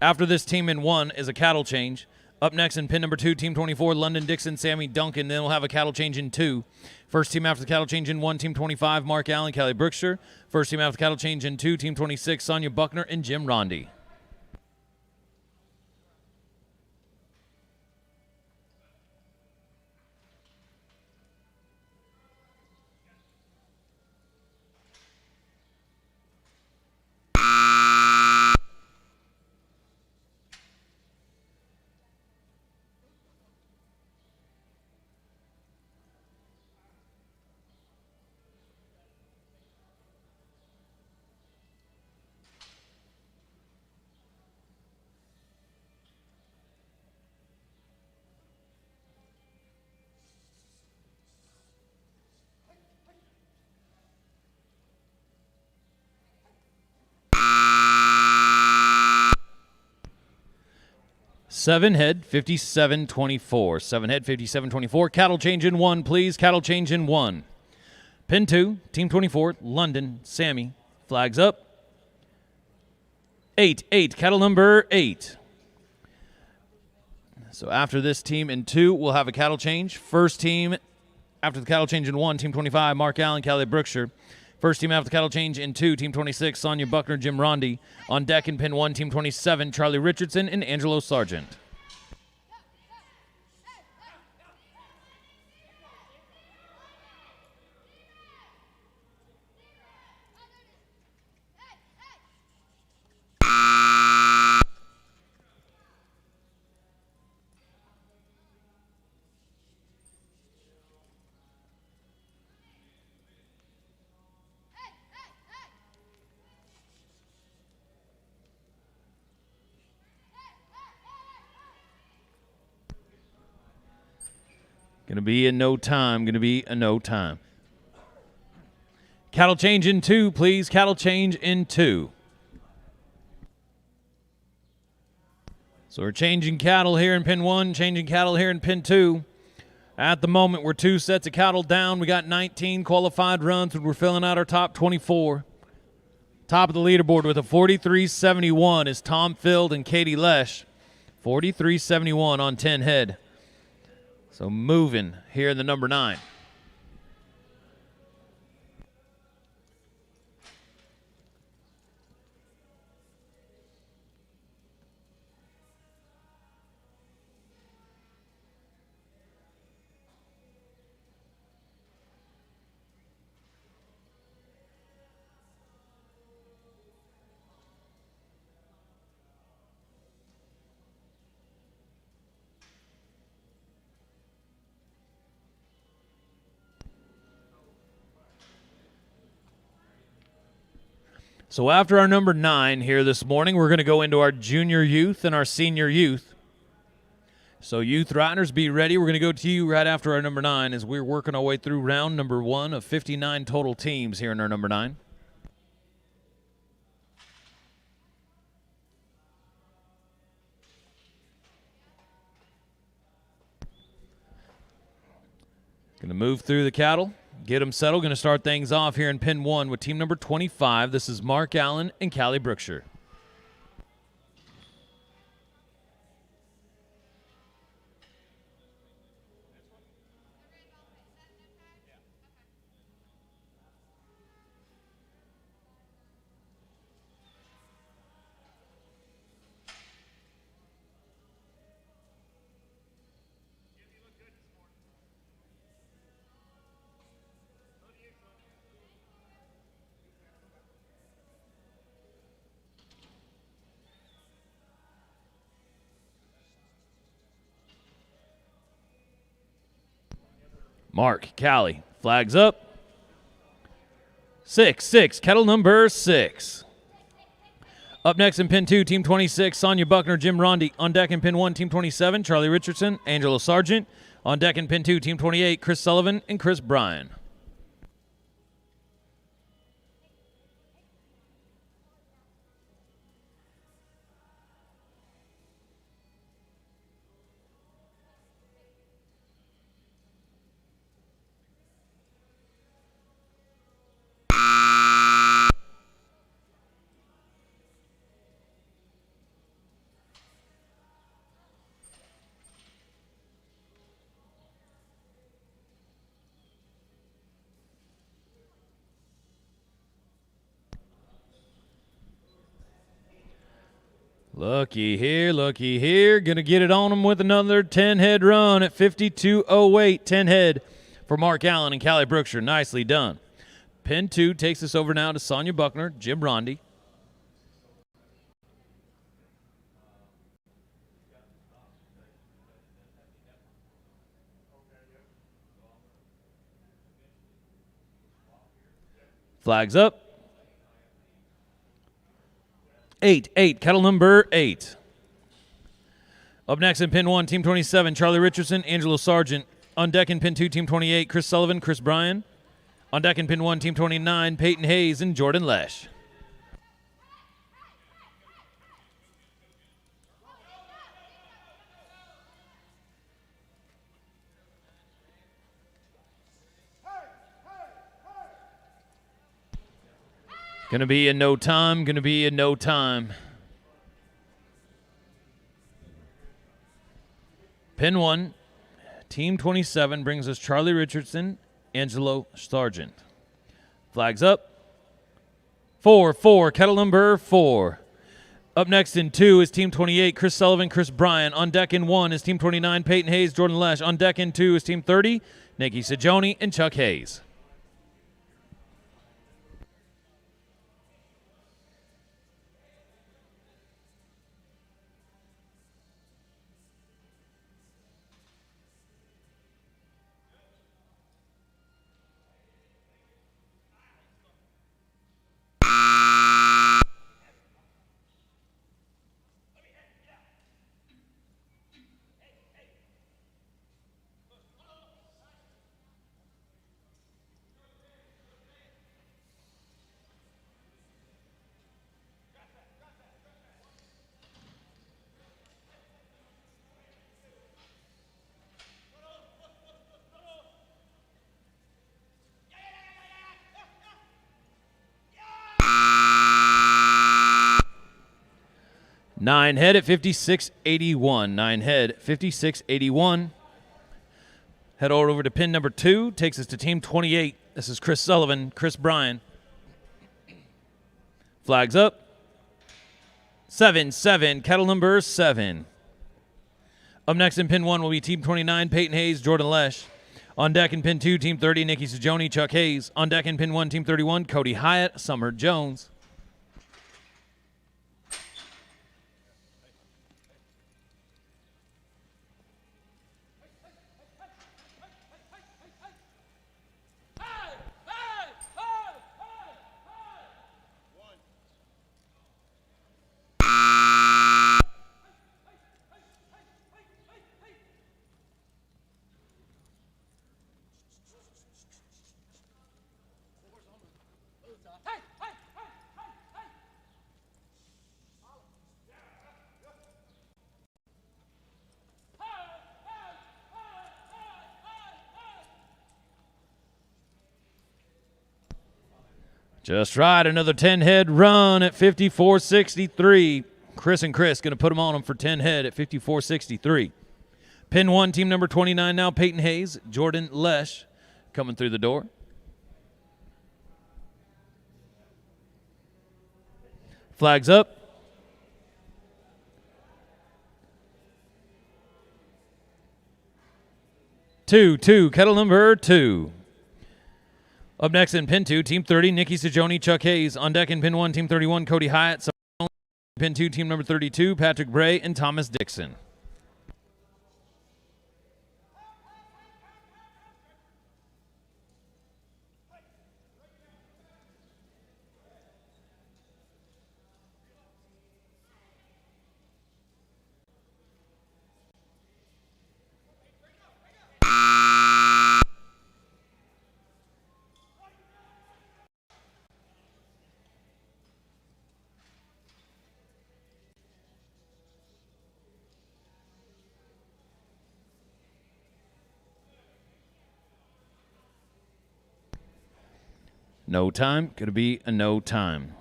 After this team in 1 is a cattle change. Up next in pin number 2, Team 24, London Dixon, Sammy Duncan. Then we'll have a cattle change in 2. First team after the cattle change in 1, Team 25, Mark Allen, Callie Brookshire. First team after the cattle change in 2, Team 26, Sonia Buckner and Jim Rondi. Seven head, 57-24. 7 head, 57-24. Cattle change in 1, please. Cattle change in 1. Pin 2, Team 24, London, Sammy. Flags up. 8-8, cattle number 8. So after this team in 2, we'll have a cattle change. First team after the cattle change in 1, Team 25, Mark Allen, Callie Brookshire. First team after the cattle change in 2, Team 26, Sonia Buckner, Jim Rondi. On deck in pin 1, Team 27, Charlie Richardson and Angelo Sargent. Gonna be in no time. Gonna be a no time. Cattle change in 2, please. Cattle change in 2. So we're changing cattle here in pin 1, changing cattle here in pin 2. At the moment, we're 2 sets of cattle down. We got 19 qualified runs, and we're filling out our top 24. Top of the leaderboard with a 43.71 is Tom Field and Katie Lesh. 43.71 on 10 head. So moving here in the number 9. So after our number 9 here this morning, we're going to go into our junior youth and our senior youth. So youth riders, be ready. We're going to go to you right after our number 9 as we're working our way through round number 1 of 59 total teams here in our number 9. Going to move through the cattle, get them settled. Going to start things off here in pin 1 with team number 25. This is Mark Allen and Callie Brookshire. Mark, Callie, flags up. 6-6, kettle number 6. Up next in pin 2, team 26, Sonia Buckner, Jim Rondi. On deck in pin 1, team 27, Charlie Richardson, Angelo Sargent. On deck in pin 2, team 28, Chris Sullivan and Chris Bryan. Looky here. Gonna get it on them with another 10-head run at 52.08. 10 head for Mark Allen and Callie Brookshire. Nicely done. Pin 2 takes us over now to Sonia Buckner, Jim Rondi. Flags up. 8-8, kettle number 8. Up next in pin 1, team 27, Charlie Richardson, Angelo Sargent. On deck in pin 2, team 28, Chris Sullivan, Chris Bryan. On deck in pin 1, team 29, Peyton Hayes and Jordan Lesh. Gonna be in no time. Pin 1, team 27 brings us Charlie Richardson, Angelo Sargent. Flags up. 4-4, kettle number 4. Up next in 2 is team 28, Chris Sullivan, Chris Bryan. On deck in 1 is team 29, Peyton Hayes, Jordan Lesh. On deck in 2 is team 30, Nikki Sajoni and Chuck Hayes. Nine head at 56.81. 9 head, 56.81. Head over to pin number 2. Takes us to team 28. This is Chris Sullivan, Chris Bryan. Flags up. 7-7, kettle number 7. Up next in pin 1 will be team 29, Peyton Hayes, Jordan Lesh. On deck in pin 2, team 30, Nikki Sajoni, Chuck Hayes. On deck in pin 1, team 31, Cody Hyatt, Summer Jones. Just right. Another 10-head run at 54.63. Chris and Chris going to put them on them for 10 head at 54.63. Pin 1, team number 29 now, Peyton Hayes, Jordan Lesh coming through the door. Flags up. Two, kettle number 2. Up next in pin 2, team 30, Nikki Sajoni, Chuck Hayes. On deck in pin 1, team 31, Cody Hyatt. Pin 2, team number 32, Patrick Bray and Thomas Dixon. No time. Going to be a no time.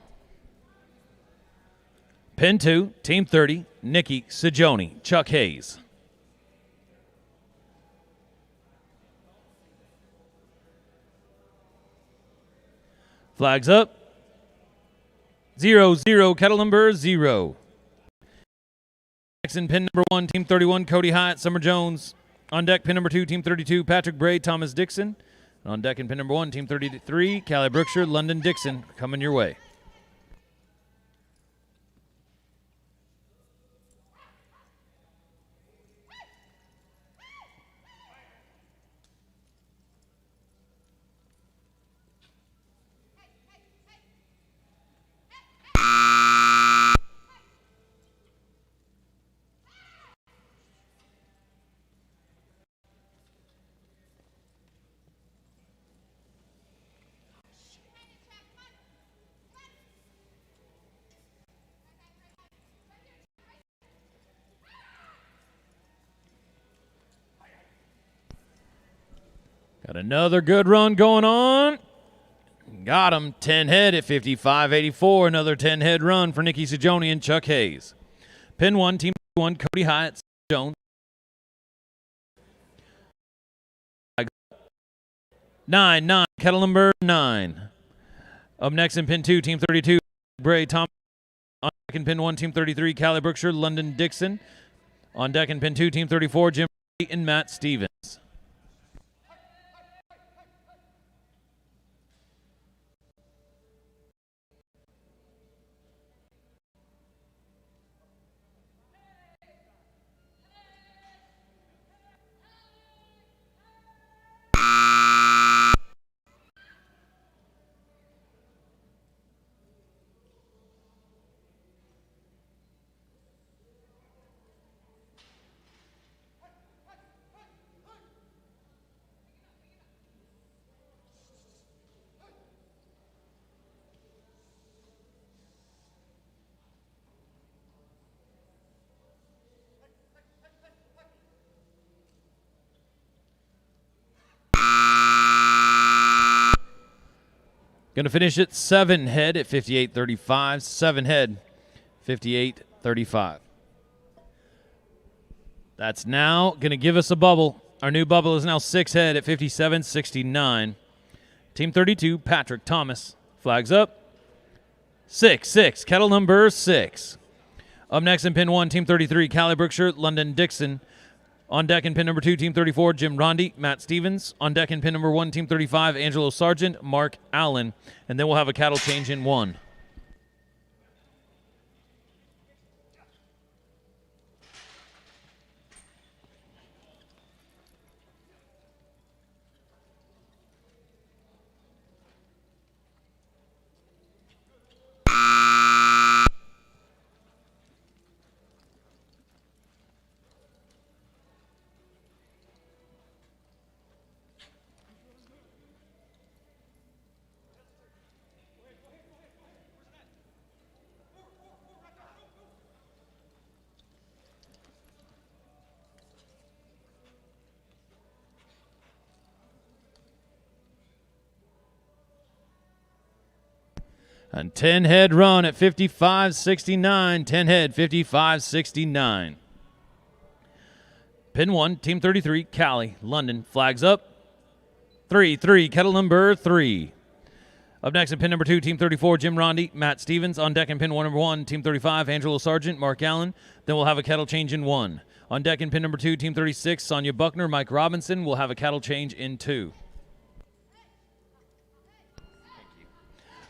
Pin 2, team 30, Nikki Sajoni, Chuck Hayes. Flags up. 0-0, kettle number 0. Next in pin number 1, team 31, Cody Hyatt, Summer Jones. On deck, pin number 2, team 32, Patrick Bray, Thomas Dixon. On deck in pin number 1, team 33, Callie Brookshire, London Dixon, coming your way. Got another good run going on. Got him. 10 head at 55.84. Another 10 head run for Nikki Sajoni and Chuck Hayes. Pin 1, team 1, Cody Hyatt, Jones. 9, kettle number 9. Up next in pin 2, team 32, Bray Thomas. On deck in pin 1, team 33, Callie Brookshire, London Dixon. On deck in pin 2, team 34, Jim Ray and Matt Stevens. Going to finish it 7 head at 58.35. 7 head, 58.35. That's now going to give us a bubble. Our new bubble is now 6 head at 57.69. Team 32, Patrick Thomas. Flags up. 6, kettle number 6. Up next in pin 1, team 33, Callie Brookshire, London Dixon. On deck in pin number 2, team 34, Jim Rondi, Matt Stevens. On deck in pin number 1, team 35, Angelo Sargent, Mark Allen. And then we'll have a cattle change in 1. A 10-head run at 55.69. 10 head, 55.69. Pin 1, Team 33, Cali, London. Flags up. 3-3, kettle number 3. Up next in pin number 2, Team 34, Jim Rondi, Matt Stevens. On deck in pin number 1, Team 35, Angelo Sargent, Mark Allen. Then we'll have a kettle change in 1. On deck in pin number 2, Team 36, Sonia Buckner, Mike Robinson. We'll have a kettle change in 2.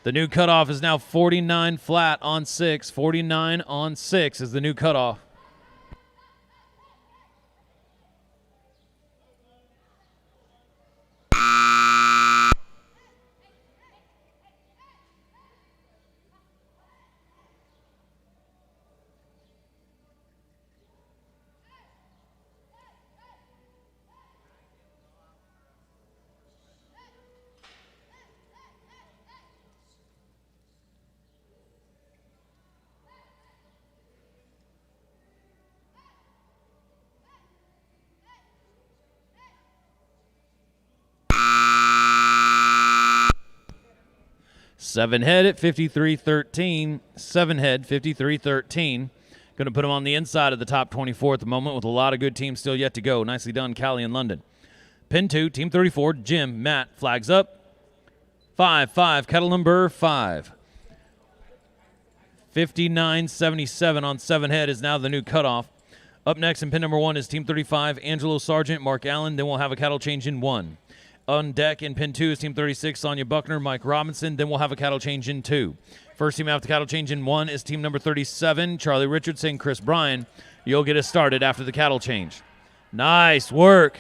The new cutoff is now 49 flat on 6. 49 on 6 is the new cutoff. Seven head at 53.13. 7 head, 53.13. Going to put them on the inside of the top 24 at the moment with a lot of good teams still yet to go. Nicely done, Cali and London. Pin 2, Team 34, Jim, Matt, flags up. 5-5, kettle number 5. 59.77 on 7 head is now the new cutoff. Up next in pin number 1 is Team 35, Angelo Sargent, Mark Allen. Then we'll have a kettle change in 1. On deck in pin 2 is Team 36, Sonia Buckner, Mike Robinson. Then we'll have a cattle change in 2. First team after the cattle change in 1 is team number 37, Charlie Richardson, Chris Bryan. You'll get us started after the cattle change. Nice work.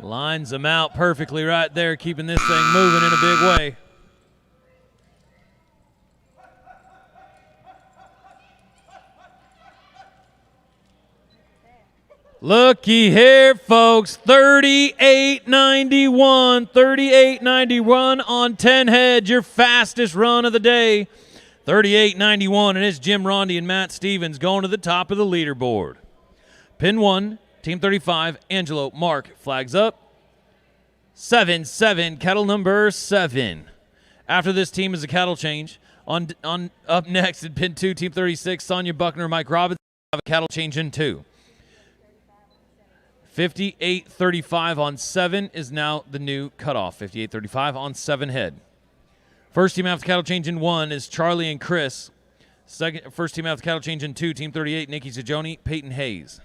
Lines them out perfectly right there, keeping this thing moving in a big way. Looky here, folks. 38.91. 38.91 on 10 head. Your fastest run of the day. 38.91. And it's Jim Rondi and Matt Stevens going to the top of the leaderboard. Pin 1, Team 35, Angelo, Mark, flags up. 7-7, cattle number 7. After this team is a cattle change. On up next in pin 2, Team 36, Sonia Buckner, Mike Robinson have a cattle change in 2. 58.35 on 7 is now the new cutoff. 58.35 on 7 head. First team after cattle change in 1 is Charlie and Chris. First team after cattle change in 2, Team 38, Nikki Sajoni, Peyton Hayes.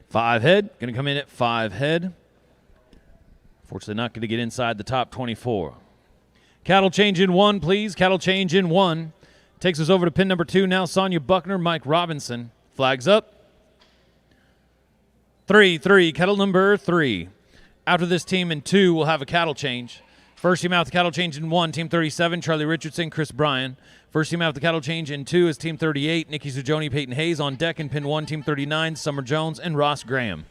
Five head, going to come in at 5 head. Fortunately, not going to get inside the top 24. Cattle change in 1, please. Cattle change in 1. Takes us over to pin number 2 now. Sonia Buckner, Mike Robinson. Flags up. 3-3, cattle number 3. After this team in 2, we'll have a cattle change. First team out the cattle change in 1, Team 37, Charlie Richardson, Chris Bryan. First team out the cattle change in 2 is Team 38, Nikki Sajoni, Peyton Hayes. On deck in pin 1, Team 39, Summer Jones and Ross Graham.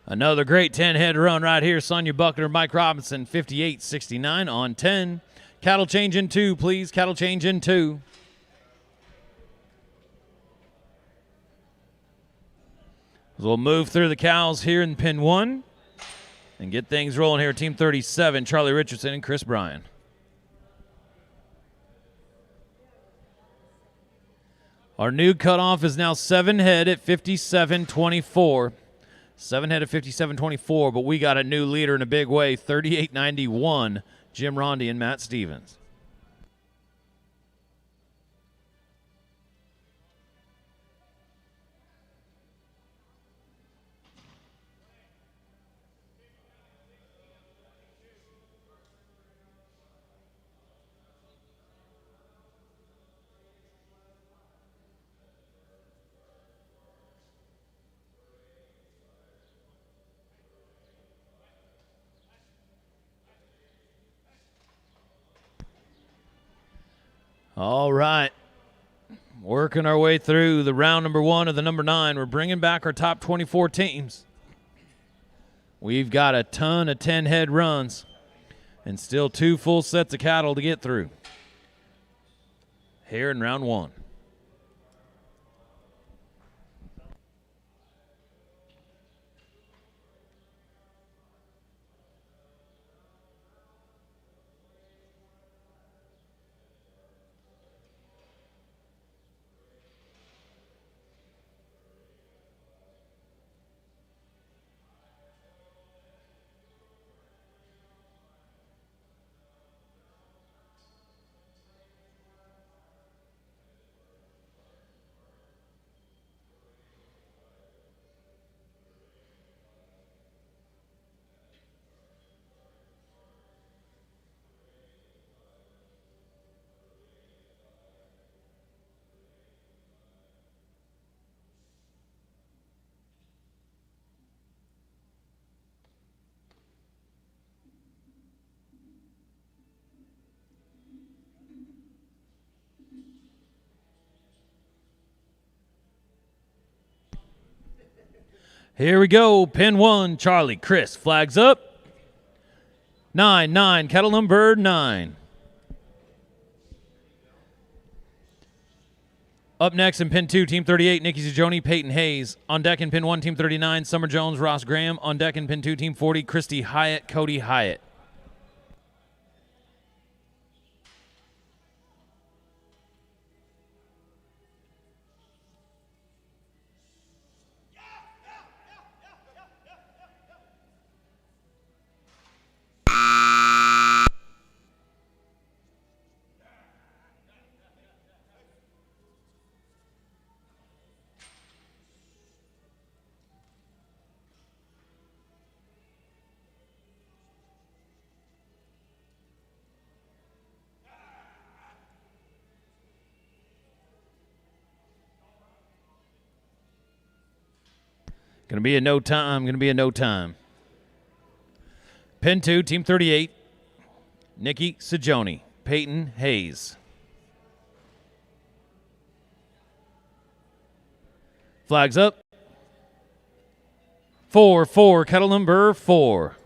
Another great 10-head run right here. Sonia Buckner, Mike Robinson, 58.69 on 10. Cattle change in 2, please. Cattle change in 2. We'll move through the cows here in pin 1 and get things rolling here. Team 37, Charlie Richardson and Chris Bryan. Our new cutoff is now 7 head at 57.24. 7 head at 57.24, but we got a new leader in a big way, 38.91, Jim Rondi and Matt Stevens. All right. Working our way through the round number 1 of the number 9. We're bringing back our top 24 teams. We've got a ton of 10-head runs and still 2 full sets of cattle to get through here in round 1. Here we go. Pin 1, Charlie. Chris, flags up. 9, cattle number 9. Up next in pin 2, Team 38, Nikki Sajoni, Peyton Hayes. On deck in pin 1, Team 39, Summer Jones, Ross Graham. On deck in pin 2, Team 40, Christy Hyatt, Cody Hyatt. Going to be a no time. Pin 2, Team 38, Nikki Sajoni, Peyton Hayes. Flags up. 4, cattle number 4.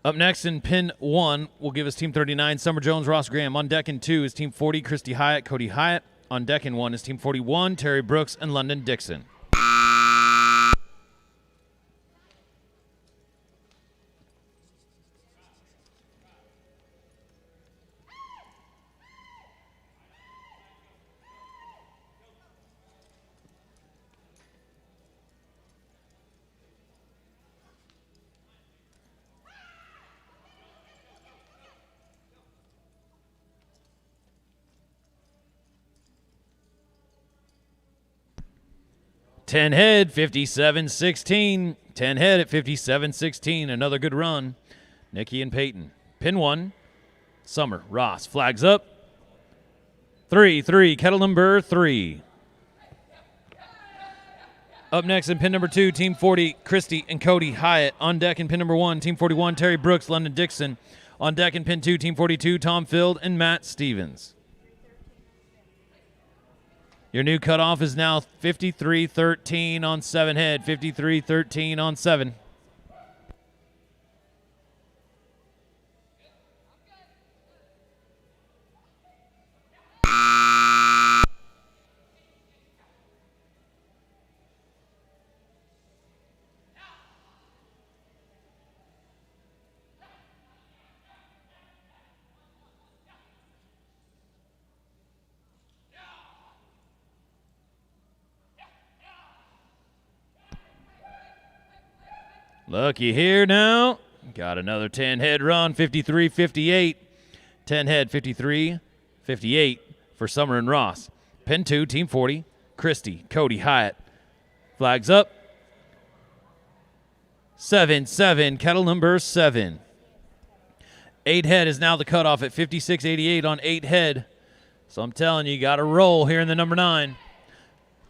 Up next in pin 1 will give us Team 39, Summer Jones, Ross Graham. On deck in 2 is Team 40, Christy Hyatt, Cody Hyatt. On deck in 1 is Team 41, Terry Brooks and London Dixon. Ten head, 57-16. 10 head at 57-16. Another good run. Nikki and Peyton. Pin 1, Summer, Ross. Flags up. 3, cattle number 3. Up next in pin number 2, Team 40, Christy and Cody Hyatt. On deck in pin number 1, Team 41, Terry Brooks, London Dixon. On deck in pin 2, Team 42, Tom Field and Matt Stevens. Your new cutoff is now 53-13 on 7 head. 53-13 on 7. Looky here now. Got another 10-head run, 53-58. 10-head, 53-58 for Summer and Ross. Pin 2, Team 40, Christie, Cody, Hyatt. Flags up. 7-7, kettle number 7. 8 head is now the cutoff at 56-88 on 8 head. So I'm telling you, got to roll here in the number 9.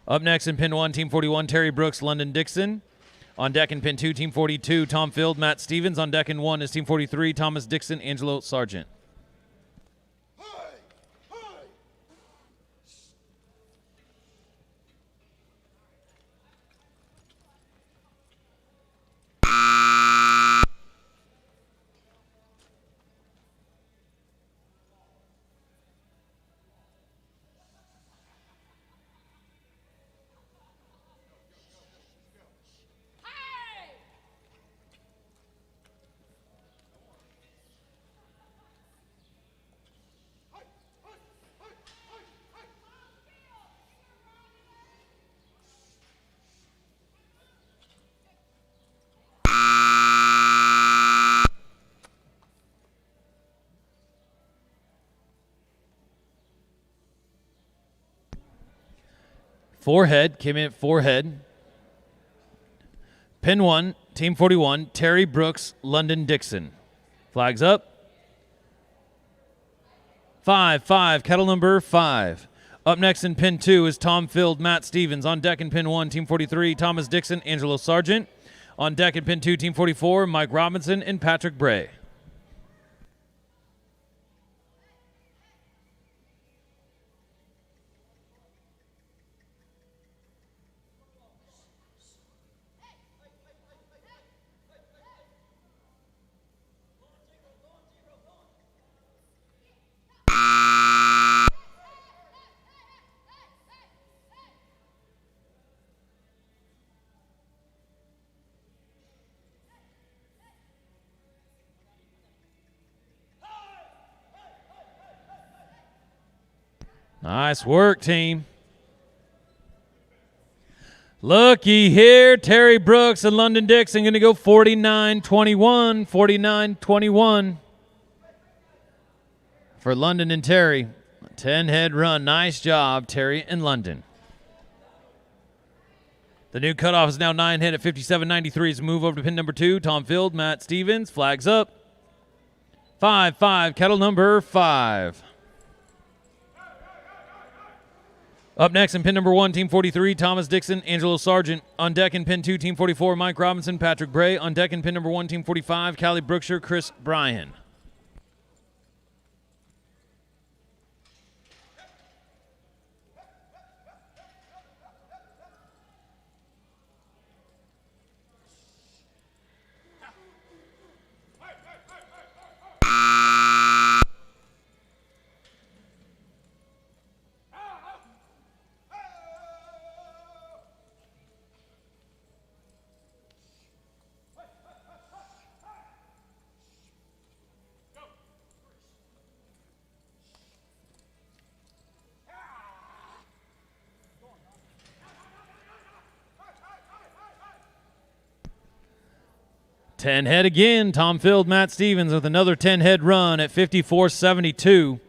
Up next in pin 1, Team 41, Terry Brooks, London Dixon. On deck in pin 2, Team 42, Tom Field, Matt Stevens. On deck in 1 is Team 43, Thomas Dixon, Angelo Sargent. Forehead came in at 4 head. Pin 1, Team 41, Terry Brooks, London Dixon. Flags up. 5-5, kettle number 5. Up next in pin 2 is Tom Field, Matt Stevens. On deck in pin 1, Team 43, Thomas Dixon, Angelo Sargent. On deck in pin 2, Team 44, Mike Robinson and Patrick Bray. Nice work, team. Looky here, Terry Brooks and London Dixon going to go 49-21, 49-21 for London and Terry. 10-head run. Nice job, Terry and London. The new cutoff is now 9 head at 57.93. As we move over to pin number 2, Tom Field, Matt Stevens. Flags up. 5-5, kettle number 5. Up next in pin number 1, Team 43, Thomas Dixon, Angelo Sargent. On deck in pin 2, Team 44, Mike Robinson, Patrick Bray. On deck in pin number 1, Team 45, Callie Brookshire, Chris Bryan. Ten head again. Tom Field, Matt Stevens with another 10-head run at 54.72.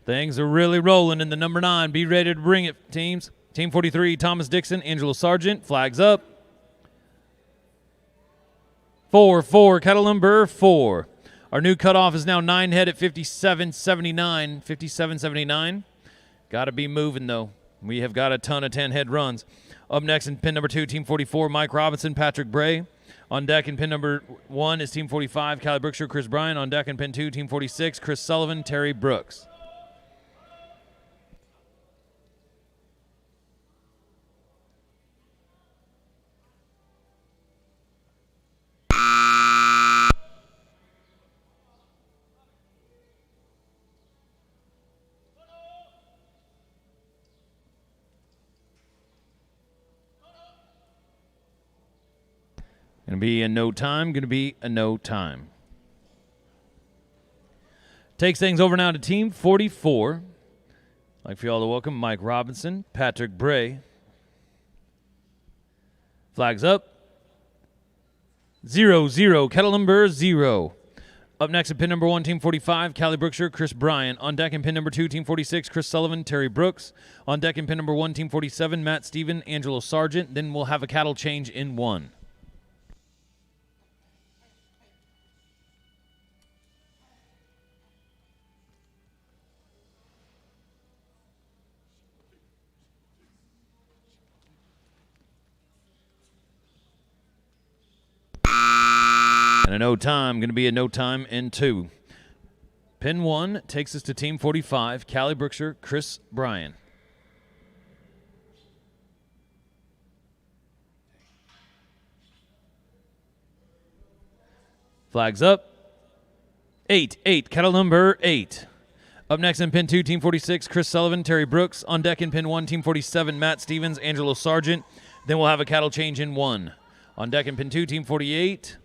Things are really rolling in the number 9. Be ready to bring it, teams. Team 43, Thomas Dixon, Angelo Sargent. Flags up. 4-4, kettle number 4. Our new cutoff is now 9 head at 57.79. 57.79. Got to be moving, though. We have got a ton of 10-head runs. Up next in pin number 2, Team 44, Mike Robinson, Patrick Bray. On deck in pin number 1 is Team 45, Callie Brookshire, Chris Bryan. On deck in pin 2, Team 46, Chris Sullivan, Terry Brooks. Going to be a no time. Going to be a no time. Takes things over now to Team 44. I'd like for you all to welcome Mike Robinson, Patrick Bray. Flags up. 0-0, kettle number 0. Up next at pin number 1, Team 45, Callie Brookshire, Chris Bryan. On deck in pin number 2, Team 46, Chris Sullivan, Terry Brooks. On deck in pin number 1, Team 47, Matt Steven, Angelo Sargent. Then we'll have a cattle change in 1. And a no time, going to be a no time in 2. Pin 1 takes us to Team 45, Callie Brookshire, Chris Bryan. Flags up. 8, kettle number 8. Up next in pin 2, Team 46, Chris Sullivan, Terry Brooks. On deck in pin 1, Team 47, Matt Stevens, Angelo Sargent. Then we'll have a cattle change in 1. On deck in pin 2, Team 48,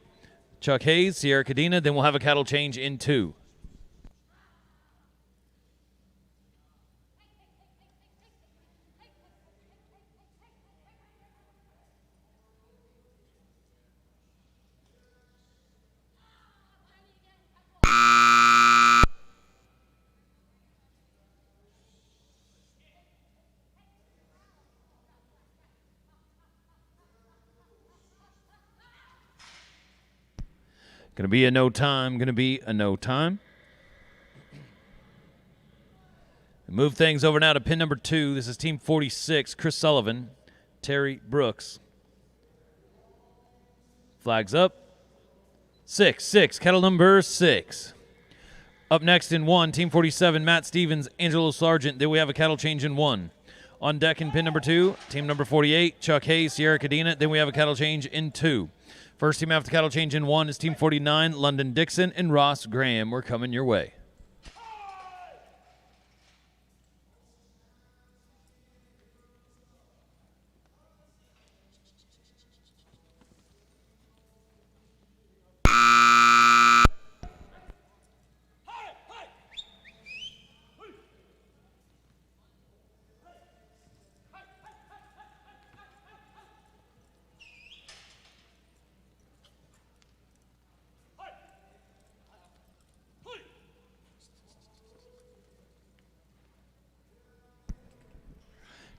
Chuck Hayes, Sierra Cadena. Then we'll have a cattle change in 2. Going to be a no time. Going to be a no time. Move things over now to pin number 2. This is Team 46, Chris Sullivan, Terry Brooks. Flags up. 6, kettle number 6. Up next in 1, Team 47, Matt Stevens, Angelo Sargent. Then we have a cattle change in 1. On deck in pin number 2, Team number 48, Chuck Hayes, Sierra Cadena. Then we have a cattle change in 2. First team after cattle change in 1 is Team 49, London Dixon and Ross Graham. We're coming your way.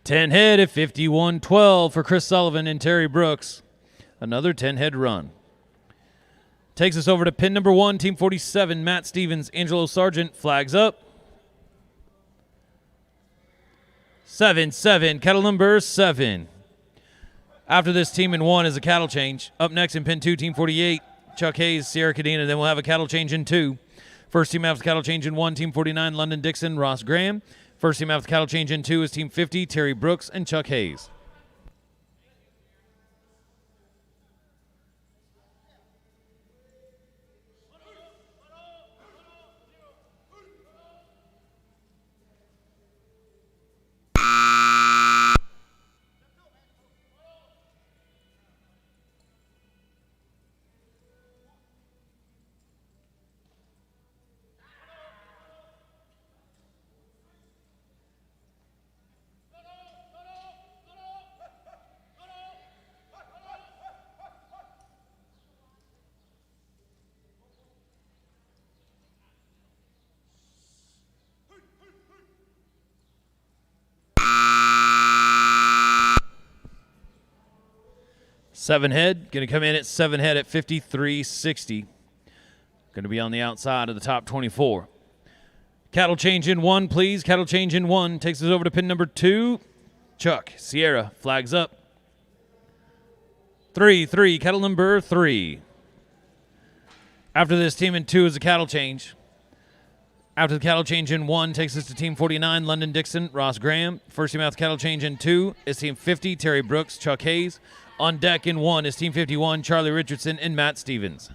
Ten head at 51-12 for Chris Sullivan and Terry Brooks. Another 10-head run. Takes us over to pin number 1, Team 47, Matt Stevens, Angelo Sargent. Flags up. 7, cattle number 7. After this, team in 1 is a cattle change. Up next in pin 2, Team 48, Chuck Hayes, Sierra Cadena. Then we'll have a cattle change in 2. First team after cattle change in 1, Team 49, London Dixon, Ross Graham. First team after cattle change in 2 is Team 50, Terry Brooks and Chuck Hayes. Seven head, going to come in at 7 head at 53.60. Going to be on the outside of the top 24. Cattle change in 1, please. Cattle change in 1. Takes us over to pin number 2. Chuck, Sierra, flags up. 3, cattle number 3. After this, team in 2 is a cattle change. After the cattle change in 1 takes us to Team 49, London Dixon, Ross Graham. First team after cattle change in 2 is Team 50, Terry Brooks, Chuck Hayes. On deck in 1 is Team 51, Charlie Richardson and Matt Stevens.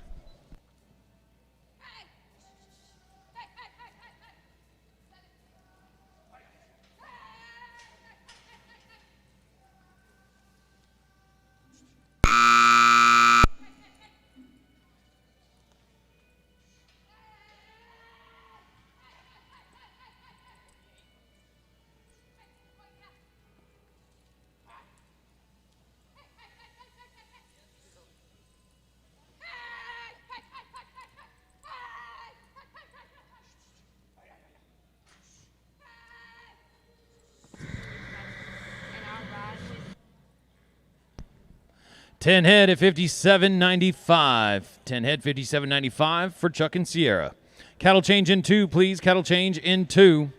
10 head at 57.95. 10 head, 57.95 for Chuck and Sierra. Cattle change in 2, please. Cattle change in 2.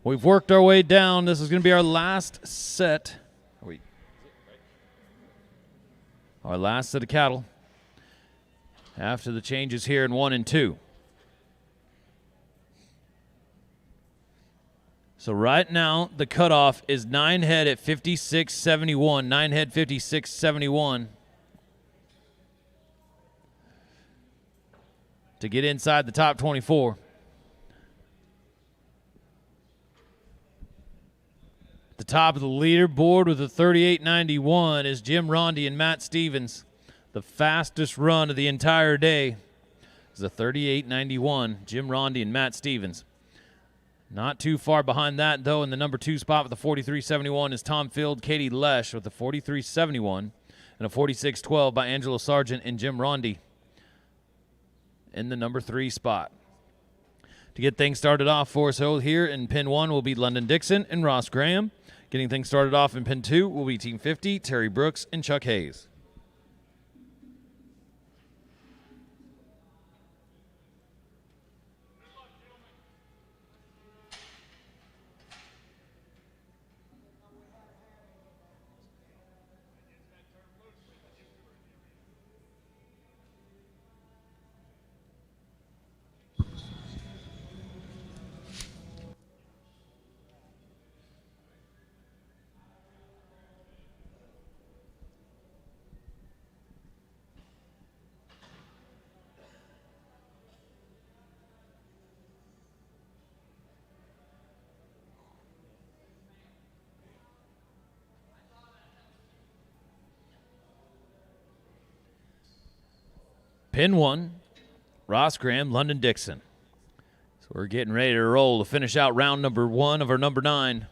We've worked our way down. This is going to be our last set. Our last set of cattle after the changes here in 1 and 2. So right now, the cutoff is 9 head at 56.71. 9 head, 56.71. To get inside the top 24. The top of the leaderboard with a 38.91 is Jim Rondi and Matt Stevens. The fastest run of the entire day is a 38.91. Jim Rondi and Matt Stevens. Not too far behind that, though, in the number 2 spot with a 43.71 is Tom Field, Katie Lesh with a 43.71 and a 46.12 by Angelo Sargent and Jim Rondi in the number 3 spot. To get things started off for us here in Pin 1 will be London Dixon and Ross Graham. Getting things started off in Pin 2 will be Team 50, Terry Brooks and Chuck Hayes. Pin 1, Ross Graham, London Dixon. So we're getting ready to roll to finish out round number 1 of our number 9.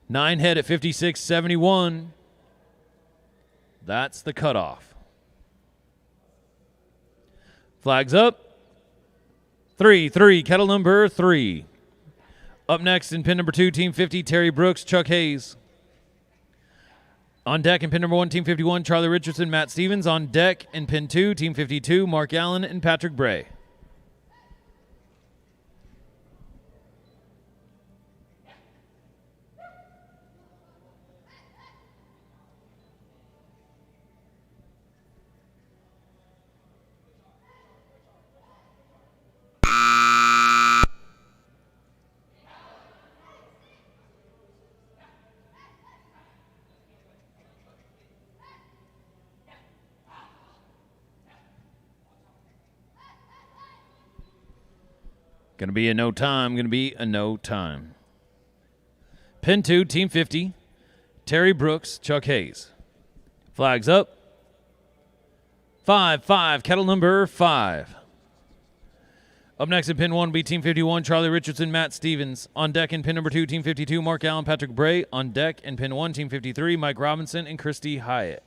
9 head at 56.71. That's the cutoff. Flags up. 3, kettle number 3. Up next in pin number 2, Team 50, Terry Brooks, Chuck Hayes. On deck in pin number 1, Team 51, Charlie Richardson, Matt Stevens. On deck in pin 2, Team 52, Mark Allen and Patrick Bray. Going to be a no time. Pin 2, Team 50, Terry Brooks, Chuck Hayes. Flags up. 5, kettle number 5. Up next in pin 1 will be Team 51, Charlie Richardson, Matt Stevens. On deck in pin number 2, Team 52, Mark Allen, Patrick Bray. On deck in pin 1, Team 53, Mike Robinson and Christy Hyatt.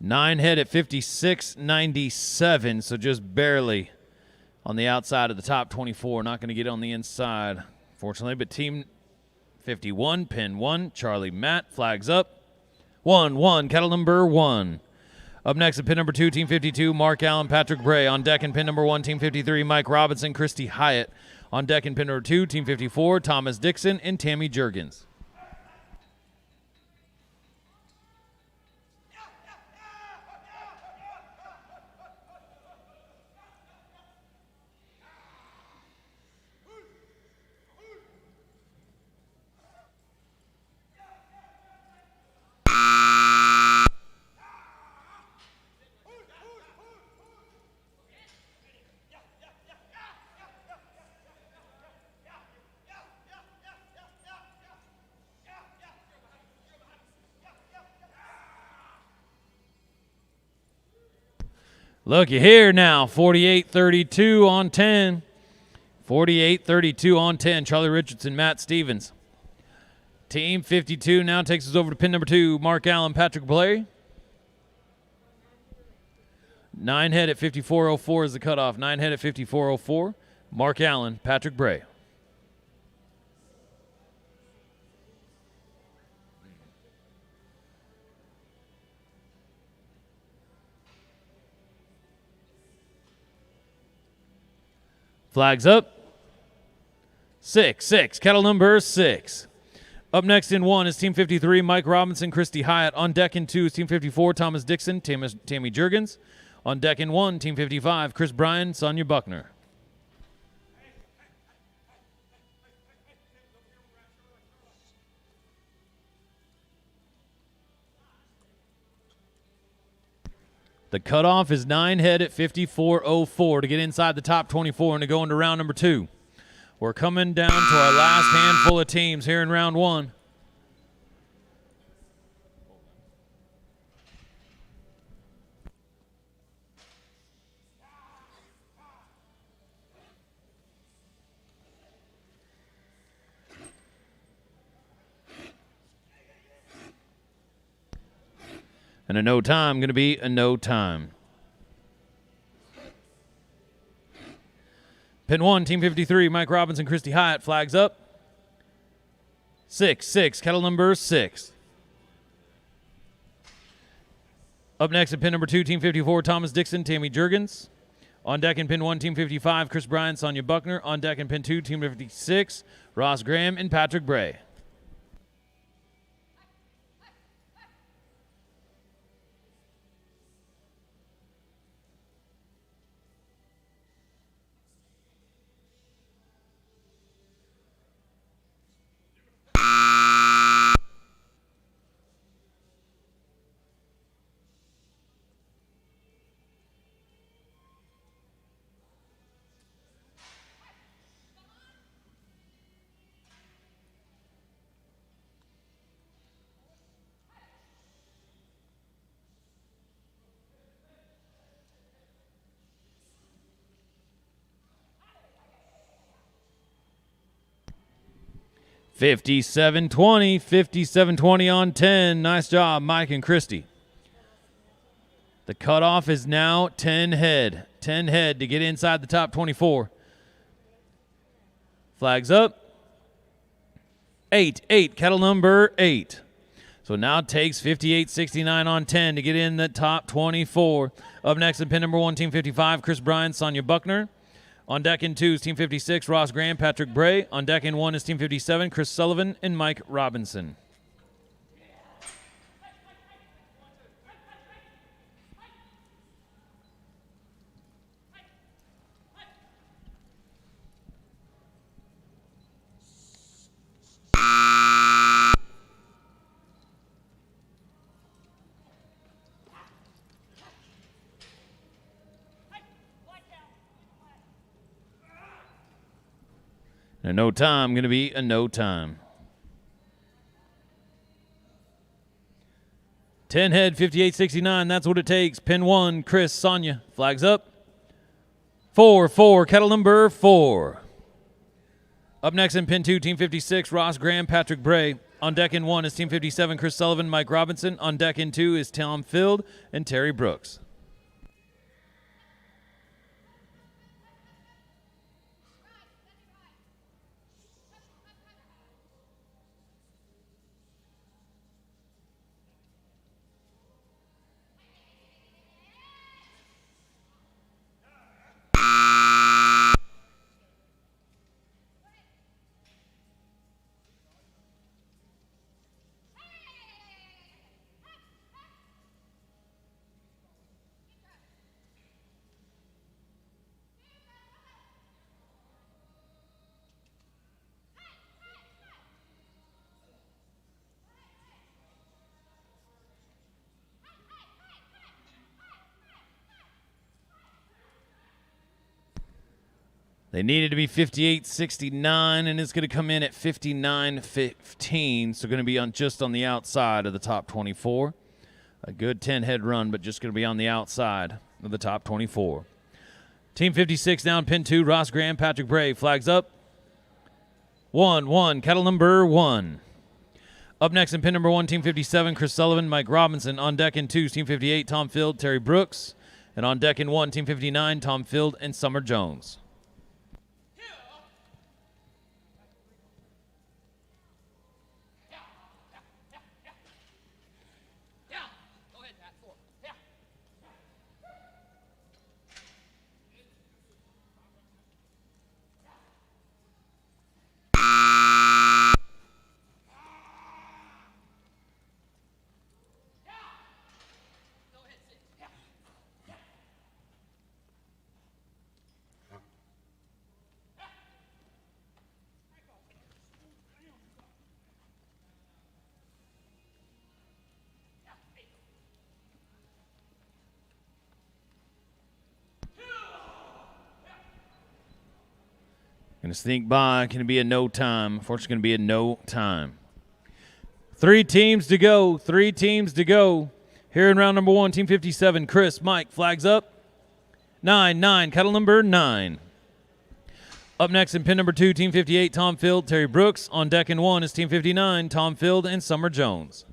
Nine head at 56.97, so just barely on the outside of the top 24. Not going to get on the inside, fortunately. But Team 51, pin 1, Charlie Matt, flags up. 1, cattle number 1. Up next at pin number 2, Team 52, Mark Allen, Patrick Bray. On deck in pin number 1, Team 53, Mike Robinson, Christy Hyatt. On deck in pin number 2, Team 54, Thomas Dixon and Tammy Jurgens. Looky here now, 48-32 on 10. 48-32 on 10. Charlie Richardson, Matt Stevens. Team 52 now takes us over to pin number 2. Mark Allen, Patrick Blay. 9 head at 54.04 is the cutoff. 9 head at 54.04. Mark Allen, Patrick Bray. Flags up. 6. Kettle number 6. Up next in 1 is Team 53, Mike Robinson, Christy Hyatt. On deck in 2 is Team 54, Thomas Dixon, Tammy Jurgens. On deck in 1, Team 55, Chris Bryan, Sonia Buckner. The cutoff is 9 head at 54.04 to get inside the top 24 and to go into round number 2. We're coming down to our last handful of teams here in round 1. And a no time, going to be a no time. Pin 1, Team 53, Mike Robinson, Christy Hyatt. Flags up. 6, kettle number 6. Up next at pin number 2, Team 54, Thomas Dixon, Tammy Jurgens. On deck in pin 1, Team 55, Chris Bryan, Sonia Buckner. On deck in pin 2, Team 56, Ross Graham and Patrick Bray. $57.20 on 10. Nice job, Mike and Christy. The cutoff is now 10 head. 10 head to get inside the top 24. Flags up. 8, kettle number 8. So now it takes 58.69 on 10 to get in the top 24. Up next in pin number 1, Team 55, Chris Bryan, Sonia Buckner. On deck in 2 is Team 56, Ross Graham, Patrick Bray. On deck in 1 is Team 57, Chris Sullivan and Mike Robinson. A no time, going to be a no time. 10 head, 58.69, that's what it takes. Pin 1, Chris, Sonia, flags up. 4, kettle number 4. Up next in pin 2, Team 56, Ross Graham, Patrick Bray. On deck in 1 is Team 57, Chris Sullivan, Mike Robinson. On deck in 2 is Tom Field and Terry Brooks. They needed to be 58.69, and it's going to come in at 59.15, so going to be just on the outside of the top 24. A good 10-head run, but just going to be on the outside. of the top 24. Team 56 now in pin 2, Ross Graham, Patrick Bray. Flags up. 1-1, cattle number 1. Up next in pin number 1, Team 57, Chris Sullivan, Mike Robinson. On deck in 2, Team 58, Tom Field, Terry Brooks. And on deck in 1, Team 59, Tom Field and Summer Jones. Going to sneak by. Going to be a no time. Unfortunately, going to be a no time. 3 teams to go. 3 teams to go. Here in round number 1, Team 57, Chris, Mike, flags up. 9-9, cattle number 9. Up next in pin number 2, Team 58, Tom Field, Terry Brooks. On deck in 1 is Team 59, Tom Field and Summer Jones.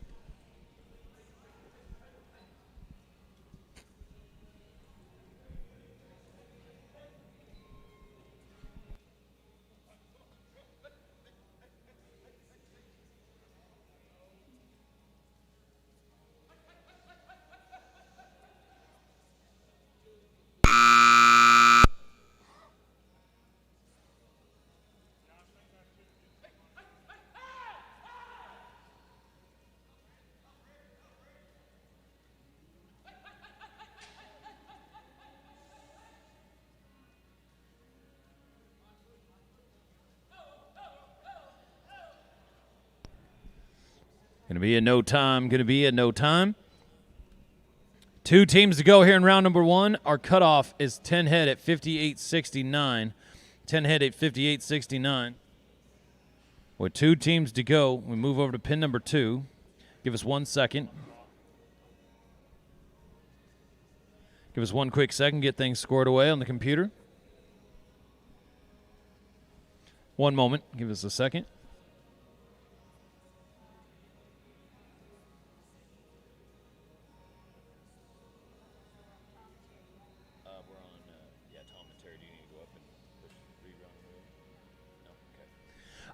Going to be a no time. Going to be a no time. 2 teams to go here in round number 1. Our cutoff is 10 head at 58.69. 10 head at 58.69. With 2 teams to go, we move over to pin number 2. Give us 1 second. Give us 1 quick second. Get things scored away on the computer. 1 moment. Give us a second.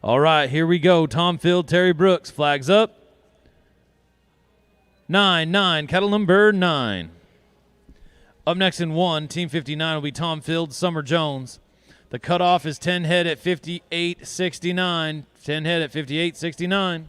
All right, here we go. Tom Field, Terry Brooks, flags up. 9-9, cattle number 9. Up next in 1, Team 59 will be Tom Field, Summer Jones. The cutoff is 10 head at 58.69. 10 head at 58.69.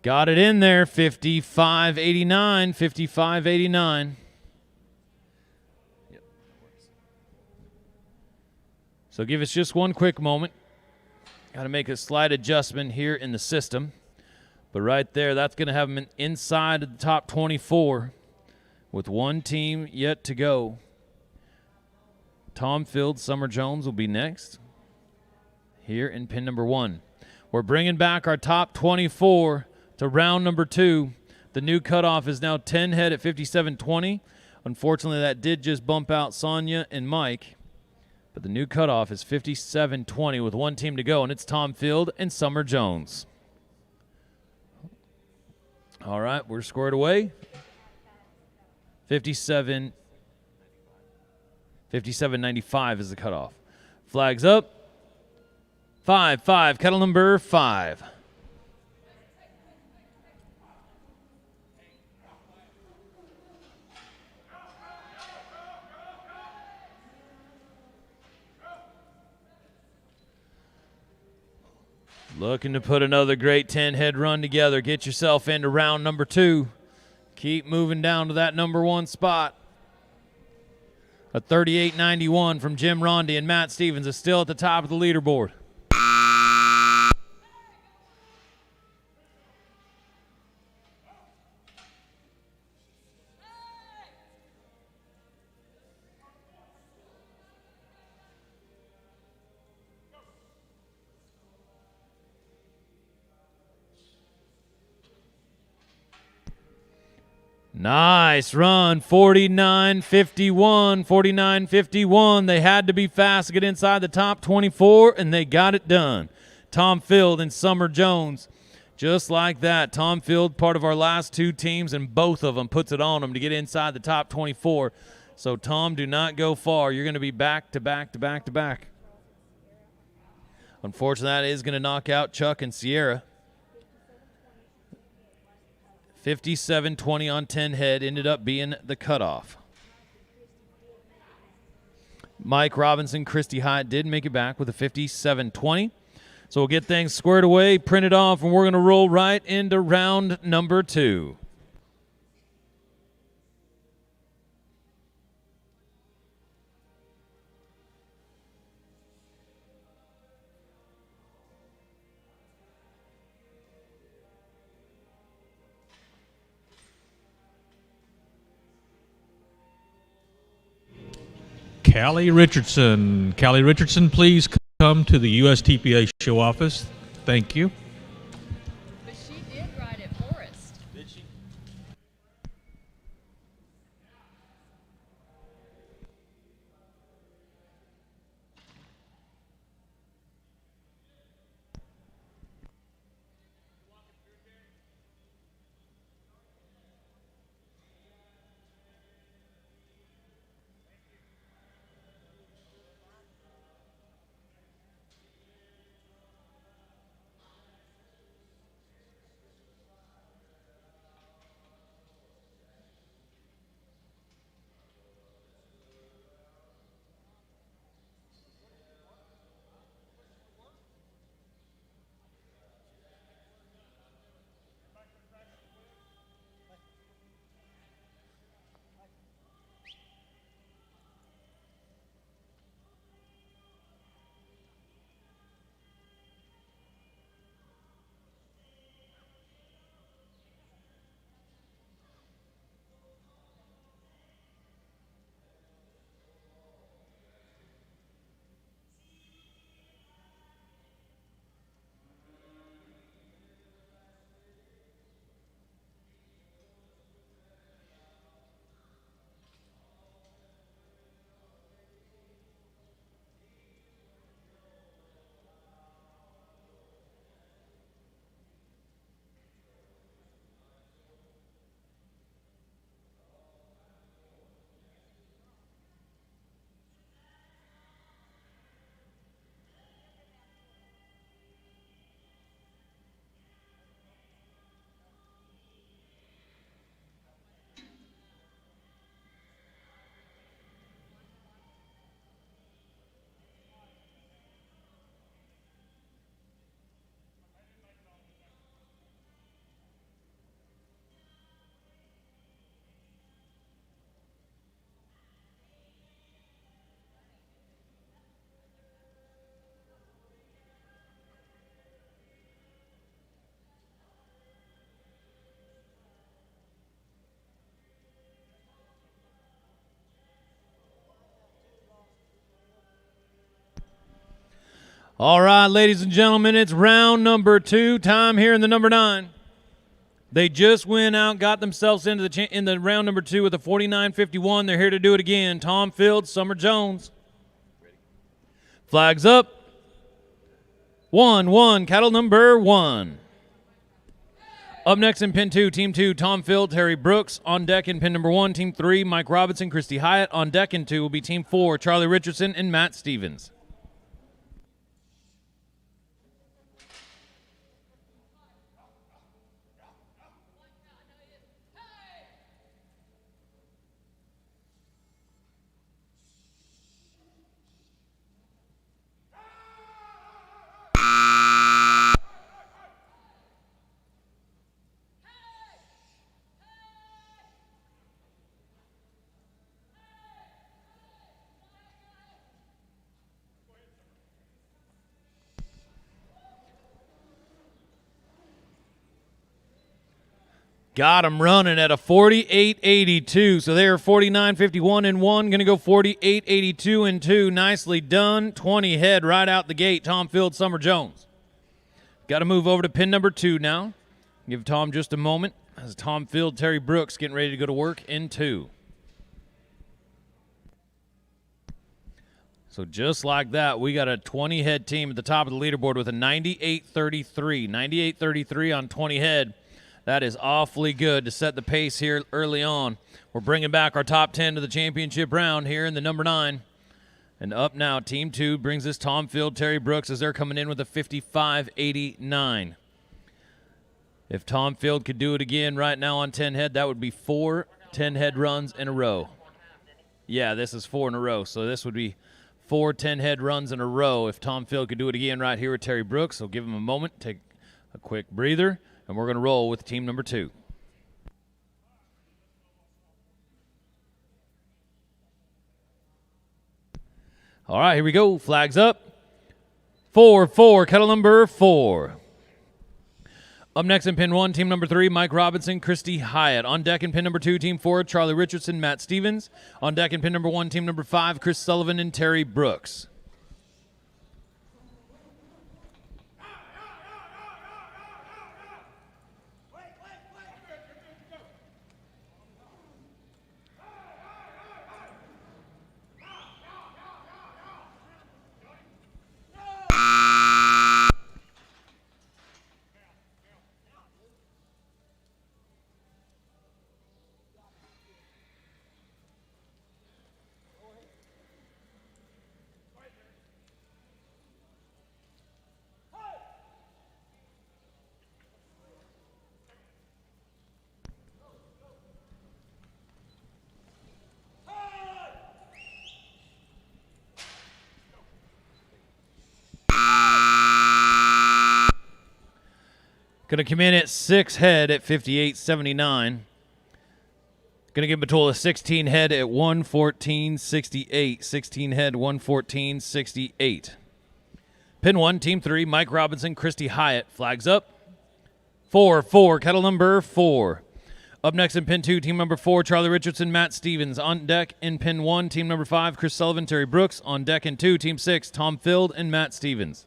Got it in there, 55.89, 55.89. Yep. So give us just 1 quick moment. Got to make a slight adjustment here in the system. But right there, that's going to have them inside of the top 24 with 1 team yet to go. Tom Field, Summer Jones will be next here in pin number 1. We're bringing back our top 24 to round number 2. The new cutoff is now 10 head at 57.20. Unfortunately, that did just bump out Sonia and Mike. But the new cutoff is 57.20 with 1 team to go, and it's Tom Field and Summer Jones. All right, we're squared away. 57.95 is the cutoff. Flags up. 5-5, cattle number 5. Looking to put another great 10-head run together. Get yourself into round number 2. Keep moving down to that number 1 spot. A 38.91 from Jim Rondi and Matt Stevens is still at the top of the leaderboard. Nice run, 49.51, 49.51. They had to be fast to get inside the top 24, and they got it done. Tom Field and Summer Jones, just like that. Tom Field, part of our last 2 teams, and both of them puts it on them to get inside the top 24. So, Tom, do not go far. You're going to be back to back to back to back. Unfortunately, that is going to knock out Chuck and Sierra. 57.20 on 10 head ended up being the cutoff. Mike Robinson, Christy Hyatt did make it back with a 57.20. So we'll get things squared away, printed off, and we're going to roll right into round number 2. Callie Richardson. Callie Richardson, please come to the USTPA show office. Thank you. But she did ride at Forest. Did she? All right, ladies and gentlemen, it's round number 2. Time here in the number 9. They just went out, got themselves into the round number 2 with a 49.51. They're here to do it again. Tom Field, Summer Jones. Flags up. 1-1, cattle number 1. Up next in pin 2, Team 2, Tom Field, Terry Brooks. On deck in pin number 1, Team 3, Mike Robinson, Christy Hyatt. On deck in 2 will be Team 4, Charlie Richardson and Matt Stevens. Got them running at a 48.82. So they are 49.51 and 1. Going to go 48.82 and 2. Nicely done. 20 head right out the gate. Tom Field, Summer Jones. Got to move over to pin number 2 now. Give Tom just a moment. As Tom Field, Terry Brooks getting ready to go to work in 2. So just like that, we got a 20-head team at the top of the leaderboard with a 98.33. 98.33 on 20 head. That is awfully good to set the pace here early on. We're bringing back our top 10 to the championship round here in the number 9. And up now, Team 2 brings us Tom Field, Terry Brooks as they're coming in with a 55.89. If Tom Field could do it again right now on 10 head, that would be 4 10-head runs in a row. Yeah, this is 4 in a row, so this would be 4 10-head runs in a row if Tom Field could do it again right here with Terry Brooks. So give him a moment, take a quick breather, and we're going to roll with team number 2. All right, here we go. Flags up. 4-4, kettle number 4. Up next in pin 1, team number 3, Mike Robinson, Christy Hyatt. On deck in pin number 2, team 4, Charlie Richardson, Matt Stevens. On deck in pin number 1, team number 5, Chris Sullivan and Terry Brooks. Going to come in at 6 head at 58.79. Going to give him a total of 16 head at 114.68. 16 head, 114.68. Pin 1, team 3, Mike Robinson, Christy Hyatt. Flags up. 4-4, kettle number 4. Up next in pin 2, team number 4, Charlie Richardson, Matt Stevens. On deck in pin 1, team number 5, Chris Sullivan, Terry Brooks. On deck in 2, team 6, Tom Field and Matt Stevens.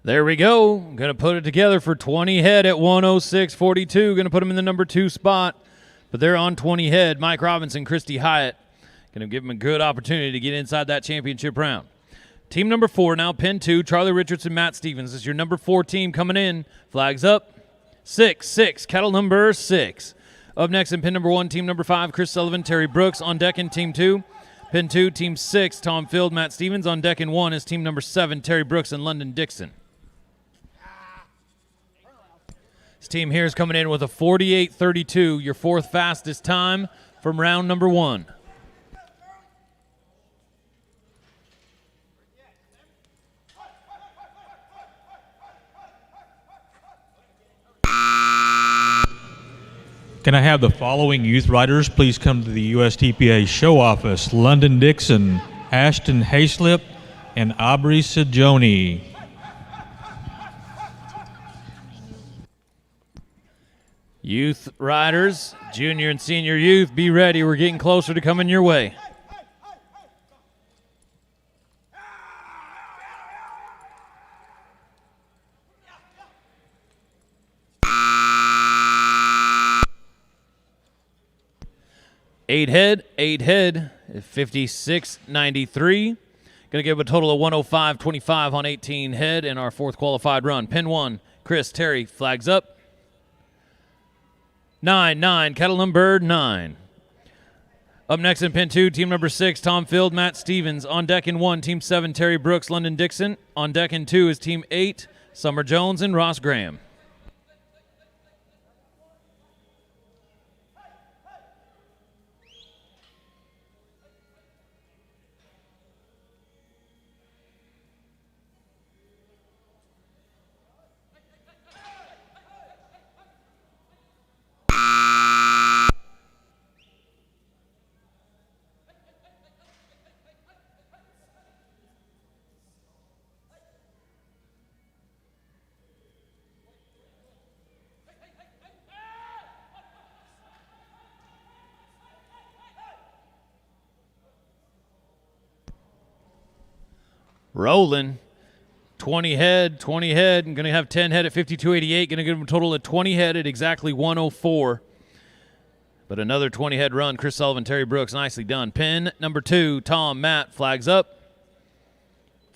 There we go. Going to put it together for 20 head at 106.42. Going to put them in the number 2 spot. But they're on 20 head. Mike Robinson, Christy Hyatt. Going to give them a good opportunity to get inside that championship round. Team number 4 now, pin 2, Charlie Richardson, Matt Stevens. This is your number 4 team coming in. Flags up. 6-6, kettle number 6. Up next in pin number 1, team number 5, Chris Sullivan, Terry Brooks. On deck in team 2. Pin 2, team 6, Tom Field, Matt Stevens. On deck in 1 is team number 7, Terry Brooks and London Dixon. This team here is coming in with a 48.32, your 4th fastest time from round number 1. Can I have the following youth riders please come to the USTPA show office? London Dixon, Ashton Hayslip, and Aubrey Sajoni. Youth riders, junior and senior youth, be ready. We're getting closer to coming your way. Eight head, 56.93. Going to give a total of 105.25 on 18 head in our 4th qualified run. Pin 1, Chris, Terry, flags up. 9-9, kettle number 9. Up next in pin 2, team number 6, Tom Field, Matt Stevens. On deck in 1, team 7, Terry Brooks, London Dixon. On deck in 2 is team 8, Summer Jones and Ross Graham. Rolling. 20 head. I'm going to have 10 head at 52.88. Going to give them a total of 20 head at exactly 104. But another 20 head run. Chris Sullivan, Terry Brooks, nicely done. Pin number 2, Tom, Matt, flags up.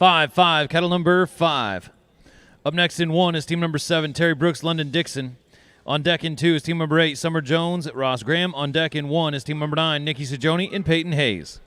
5-5, cattle number 5. Up next in 1 is team number 7, Terry Brooks, London Dixon. On deck in 2 is team number 8, Summer Jones, Ross Graham. On deck in 1 is team number 9, Nikki Sajoni and Peyton Hayes.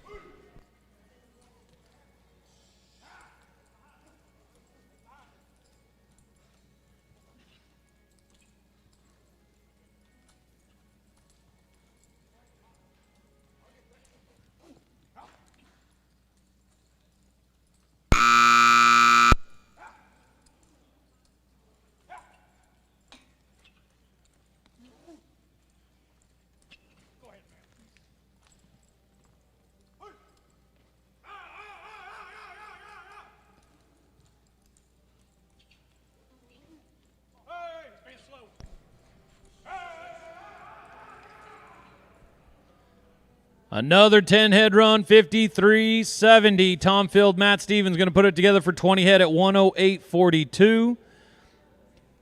Another 10-head run, 53.70. Tom Field, Matt Stevens going to put it together for 20 head at 108.42.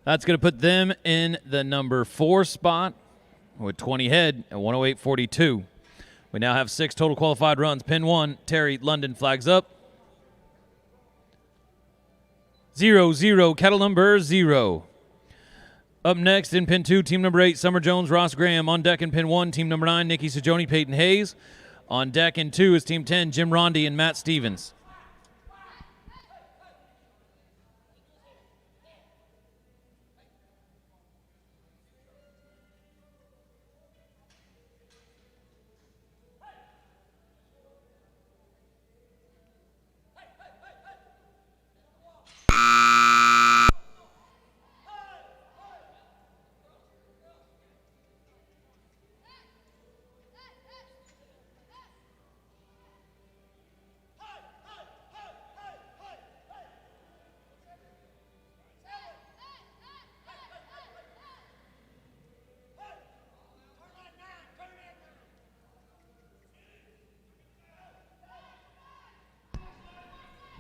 That's going to put them in the number 4 spot with 20 head at 108.42. We now have 6 total qualified runs. Pin 1, Terry London flags up. 0-0, cattle number 0. Up next in pin 2, team number 8, Summer Jones, Ross Graham. On deck in pin 1, team number 9, Nikki Sajoni, Peyton Hayes. On deck in 2 is team 10, Jim Rondi and Matt Stevens.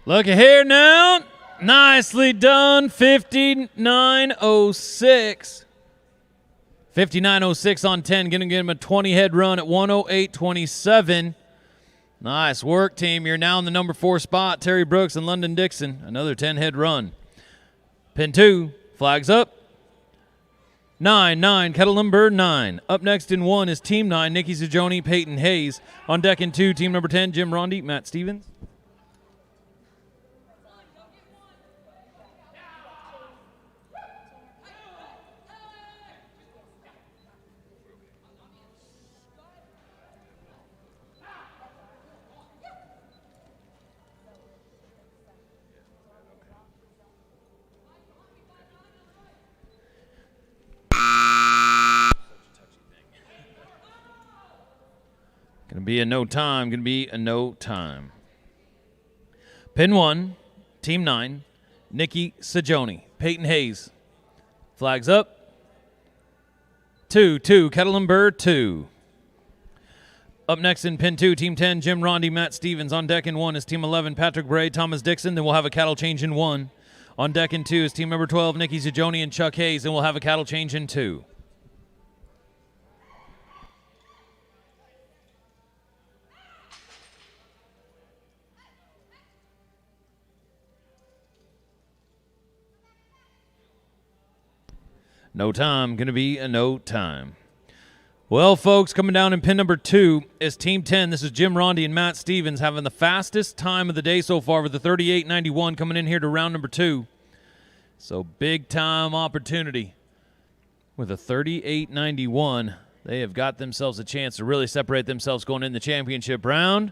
Look at here now. Nicely done. 59.06. 59.06 on 10. Going to give him a 20-head run at 108.27. Nice work, team. You're now in the number 4 spot. Terry Brooks and London Dixon. Another 10-head run. Pin 2. Flags up. 9-9. Kettle number 9. Up next in 1 is Team 9. Nikki Sajoni, Peyton Hayes. On deck in 2, Team number 10. Jim Rondi, Matt Stevens. Going to be a no time. Pin 1, Team 9, Nikki Sajoni, Peyton Hayes. Flags up. 2-2, kettle number 2. Up next in pin 2, Team 10, Jim Rondi, Matt Stevens. On deck in 1 is Team 11, Patrick Bray, Thomas Dixon. Then we'll have a cattle change in 1. On deck in 2 is Team number 12, Nikki Sajoni and Chuck Hayes. And we'll have a cattle change in 2. No time, going to be a no time. Well, folks, coming down in pin number 2 is Team 10. This is Jim Rondi and Matt Stevens having the fastest time of the day so far with the 38.91 coming in here to round number 2. So big time opportunity with a 38.91. They have got themselves a chance to really separate themselves going in the championship round.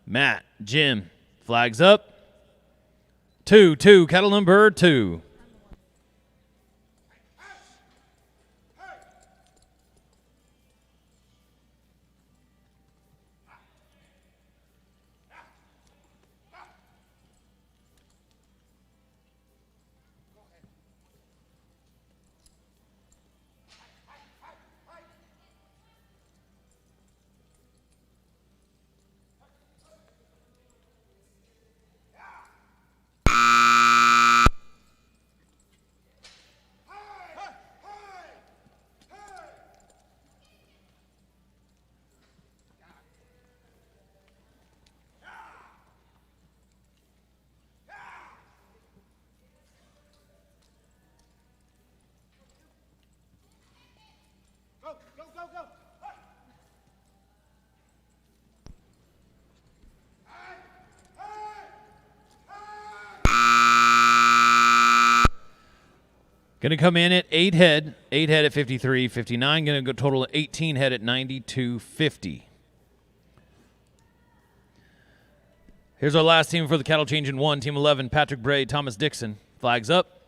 Matt, Jim, flags up. 2-2, cattle number 2. Going to come in at 8 head. 8 head at 53.59. Going to go total of 18 head at 92.50. Here's our last team for the cattle change in 1. Team 11, Patrick Bray, Thomas Dixon. Flags up.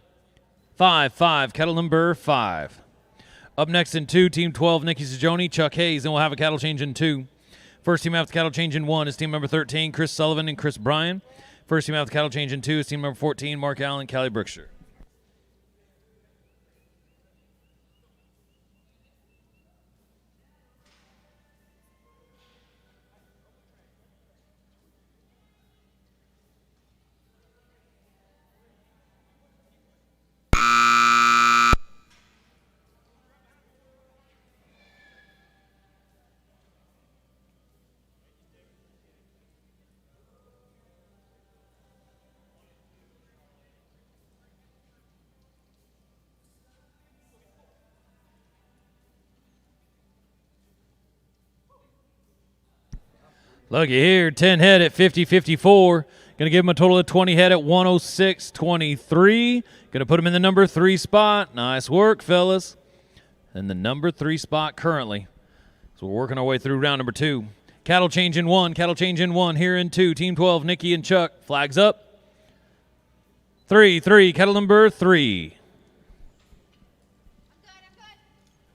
5-5, cattle number 5. Up next in 2, Team 12, Nikki Sajoni, Chuck Hayes. Then we'll have a cattle change in 2. First team out the cattle change in 1 is team number 13, Chris Sullivan and Chris Bryan. First team out the cattle change in 2 is team number 14, Mark Allen, Callie Brookshire. Looky here, 10 head at 50.54. Going to give him a total of 20 head at 106.23. Going to put him in the number 3 spot. Nice work, fellas. And the number 3 spot currently. So we're working our way through round number 2. Cattle change in 1. Cattle change in 1. Here in 2. Team 12, Nikki and Chuck. Flags up. 3-3. Cattle number 3.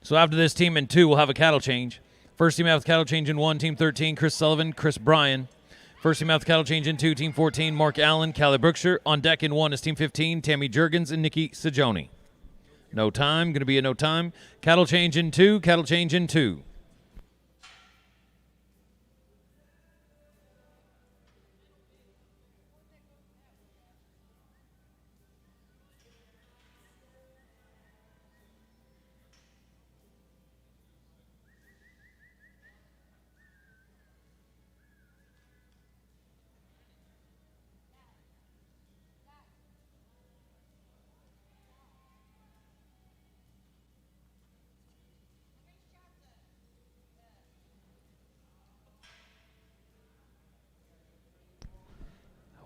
So after this team in 2, we'll have a cattle change. First team out with cattle change in 1, Team 13, Chris Sullivan, Chris Bryan. First team out with cattle change in 2, Team 14, Mark Allen, Callie Brookshire. On deck in 1 is Team 15, Tammy Jurgens and Nikki Sajoni. No time, going to be a no time. Cattle change in 2, cattle change in 2.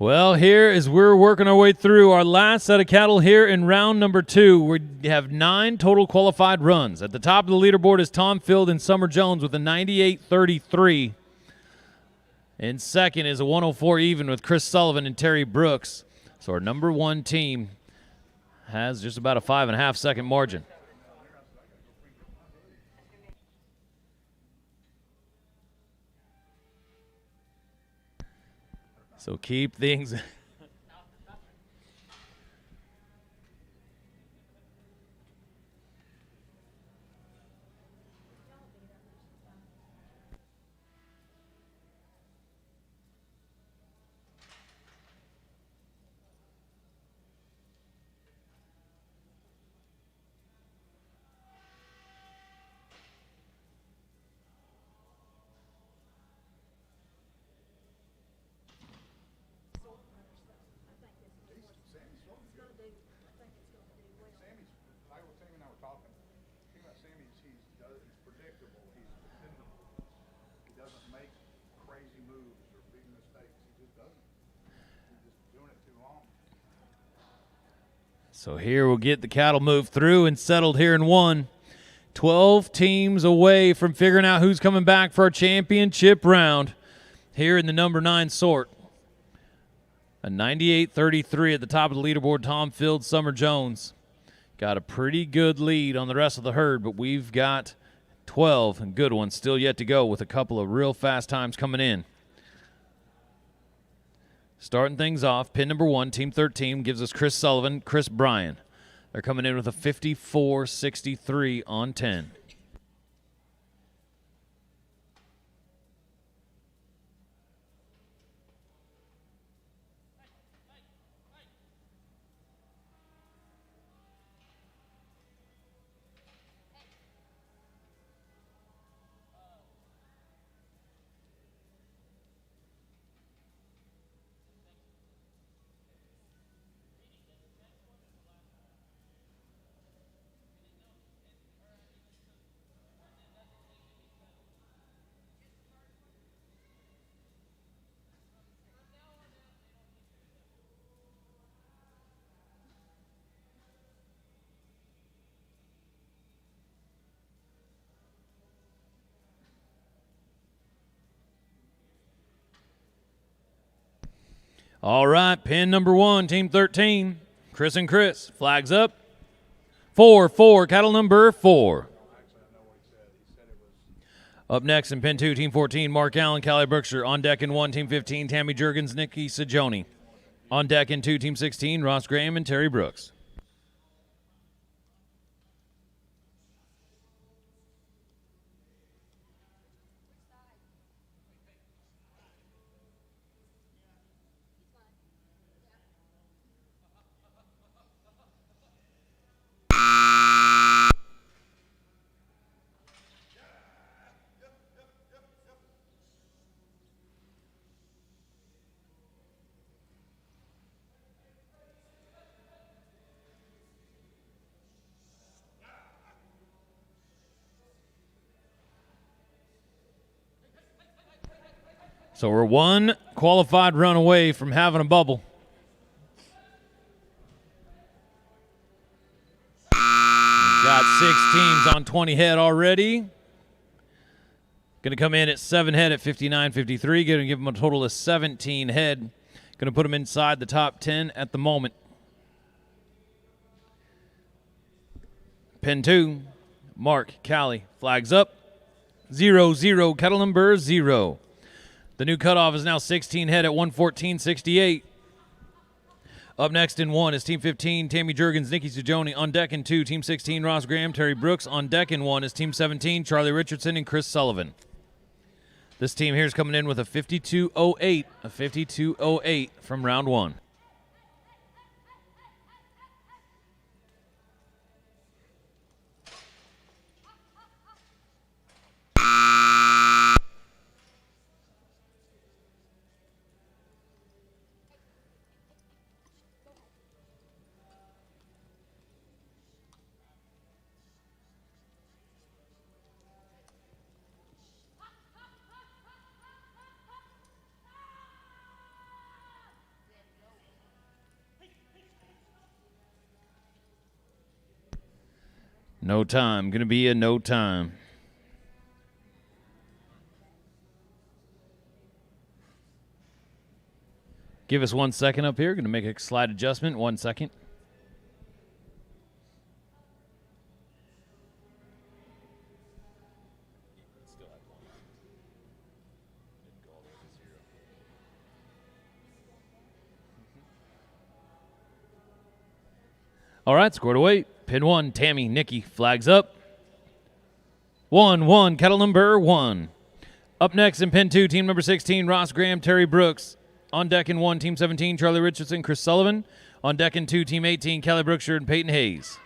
Well, here as we're working our way through our last set of cattle here in round number 2, we have 9 total qualified runs. At the top of the leaderboard is Tom Field and Summer Jones with a 98.33. In second is a 104 even with Chris Sullivan and Terry Brooks. So our number 1 team has just about a 5.5 second margin. So keep things. So here we'll get the cattle moved through and settled here in one. 12 teams away from figuring out who's coming back for our championship round here in the number 9 sort. A 98-33 at the top of the leaderboard. Tom Field, Summer Jones got a pretty good lead on the rest of the herd, but we've got 12 and good ones still yet to go with a couple of real fast times coming in. Starting things off, pin number 1, team 13, gives us Chris Sullivan, Chris Bryan. They're coming in with a 54-63 on 10. All right, pin number 1, team 13, Chris and Chris. Flags up. 4-4, cattle number 4. Up next in pin 2, team 14, Mark Allen, Callie Brookshire. On deck in 1, team 15, Tammy Jurgens, Nikki Sajoni. On deck in 2, team 16, Ross Graham and Terry Brooks. So we're one qualified run away from having a bubble. We've got 6 teams on 20 head already. Going to come in at 7 head at 59-53. Going to give them a total of 17 head. Going to put them inside the top 10 at the moment. Pin 2, Mark, Callie, flags up. 0-0, cattle number 0. The new cutoff is now 16 head at 114.68. Up next in 1 is Team 15, Tammy Jurgens, Nikki Sajoni. On deck in 2, Team 16, Ross Graham, Terry Brooks. On deck in 1 is Team 17, Charlie Richardson and Chris Sullivan. This team here is coming in with a 52.08, a 52.08 from round 1. No time. Going to be a no time. Give us 1 second up here. Going to make a slight adjustment. 1 second. All right, scored away. Pin 1, Tammy, Nikki, flags up. 1-1, cattle number 1. Up next in pin 2, team number 16, Ross Graham, Terry Brooks. On deck in 1, team 17, Charlie Richardson, Chris Sullivan. On deck in 2, team 18, Callie Brookshire and Peyton Hayes.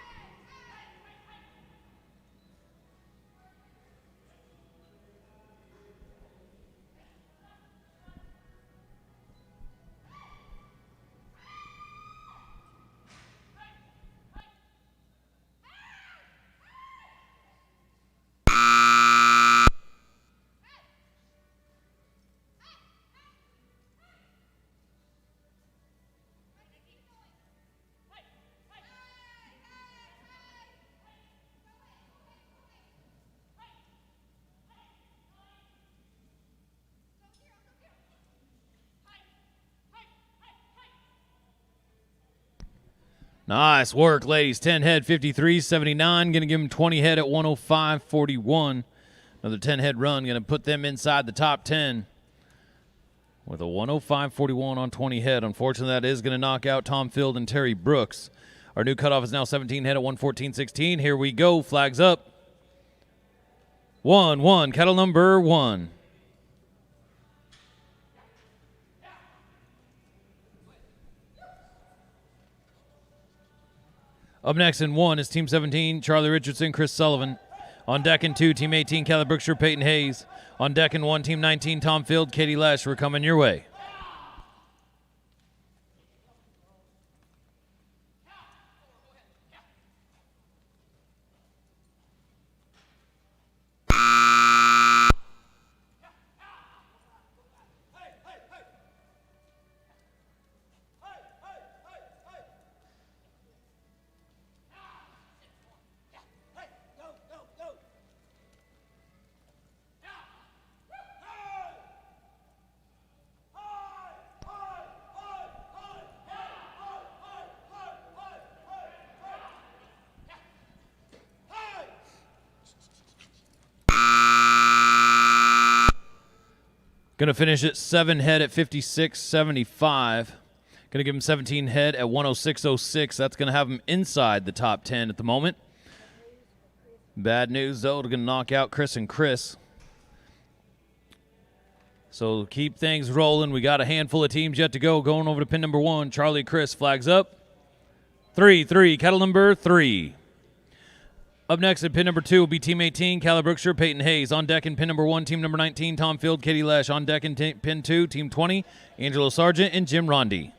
Nice work, ladies. 10 head, 53.79. Going to give them 20 head at 105.41. Another 10 head run. Going to put them inside the top 10 with a 105.41 on 20 head. Unfortunately, that is going to knock out Tom Field and Terry Brooks. Our new cutoff is now 17 head at 114.16. Here we go. Flags up. 1-1. Cattle number 1. Up next in 1 is Team 17, Charlie Richardson, Chris Sullivan. On deck in 2, Team 18, Caleb Brookshire, Peyton Hayes. On deck in 1, Team 19, Tom Field, Katie Lesh. We're coming your way. Going to finish it 7 head at 56.75. Going to give him 17 head at 106.06. That's going to have him inside the top 10 at the moment. Bad news, though. They're going to knock out Chris and Chris. So keep things rolling. We got a handful of teams yet to go. Going over to pin number 1. Charlie Chris flags up. 3-3. Cattle number 3. Up next at pin number 2 will be Team 18, Caleb Brookshire, Peyton Hayes. On deck in pin number 1, Team number 19, Tom Field, Katie Lesh. On deck in pin 2, Team 20, Angelo Sargent and Jim Rondi.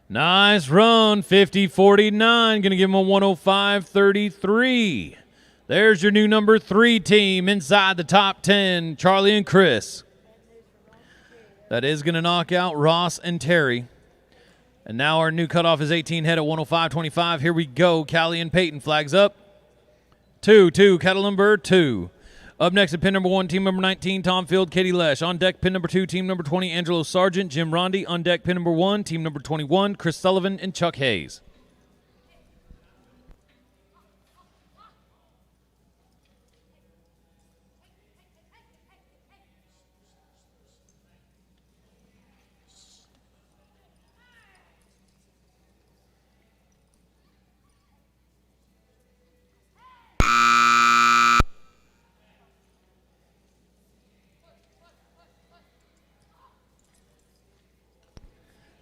Nice run, 50-49. Going to give him a 105.33. There's your new number 3 team inside the top 10, Charlie and Chris. That is going to knock out Ross and Terry. And now our new cutoff is 18 head at 105.25. Here we go. Callie and Peyton flags up. 2-2, cattle number 2. Up next at pin number 1, team number 19, Tom Field, Katie Lesh. On deck, pin number 2, team number 20, Angelo Sargent, Jim Rondi. On deck, pin number 1, team number 21, Chris Sullivan and Chuck Hayes.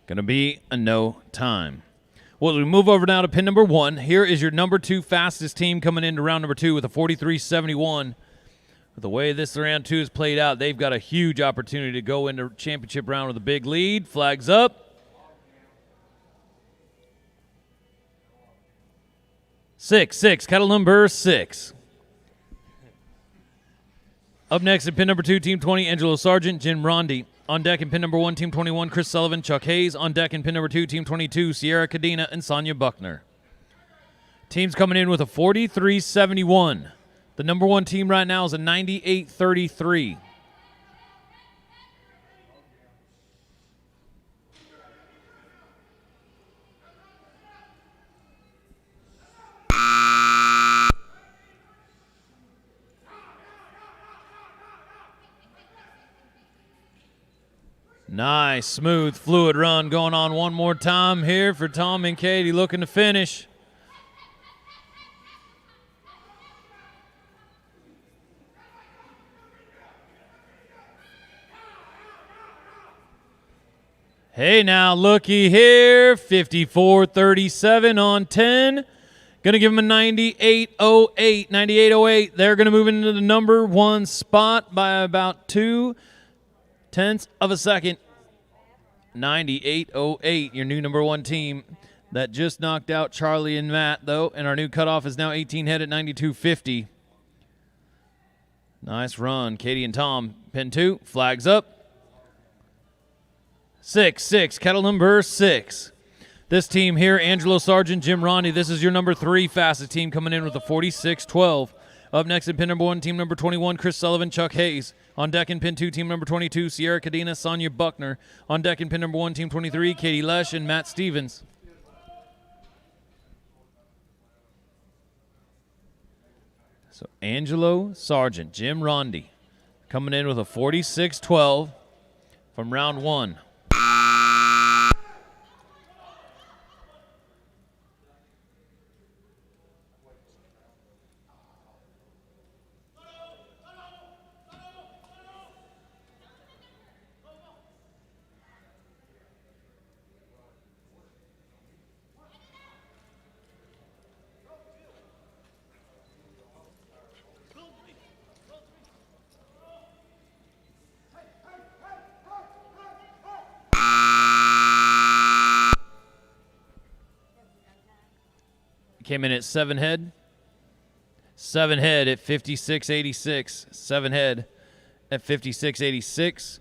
Going to be a no time. Well, we move over now to pin number 1. Here is your number 2 fastest team coming into round number 2 with a 43.71. With the way this round 2 is played out, they've got a huge opportunity to go into championship round with a big lead. Flags up. 6-6, cattle number 6. Up next at pin number 2, team 20, Angelo Sargent, Jim Rondi. On deck in pin number 1, team 21, Chris Sullivan, Chuck Hayes. On deck in pin number 2, team 22, Sierra Cadena and Sonia Buckner. Teams coming in with a 43.71. The number 1 team right now is a 98.33. Nice, smooth, fluid run going on one more time here for Tom and Katie looking to finish. Hey now, looky here, 54.37 on 10. Going to give them a 98.08. 98.08. They're going to move into the number 1 spot by about 0.2 of a second. 98.08, your new number 1 team. That just knocked out Charlie and Matt, though, and our new cutoff is now 18 head at 92.50. Nice run. Katie and Tom, pin 2, flags up. 6, kettle number 6. This team here, Angelo Sargent, Jim Ronde, this is your number 3 fastest team coming in with a 46.12. Up next in pin number 1, team number 21, Chris Sullivan, Chuck Hayes. On deck in pin 2, team number 22, Sierra Cadena, Sonia Buckner. On deck in pin number 1, team 23, Katie Lesh and Matt Stevens. So Angelo Sargent, Jim Ronde, coming in with a 46.12 from round 1. Came in at 7 head. 7 head at 56.86. 7 head at 56.86.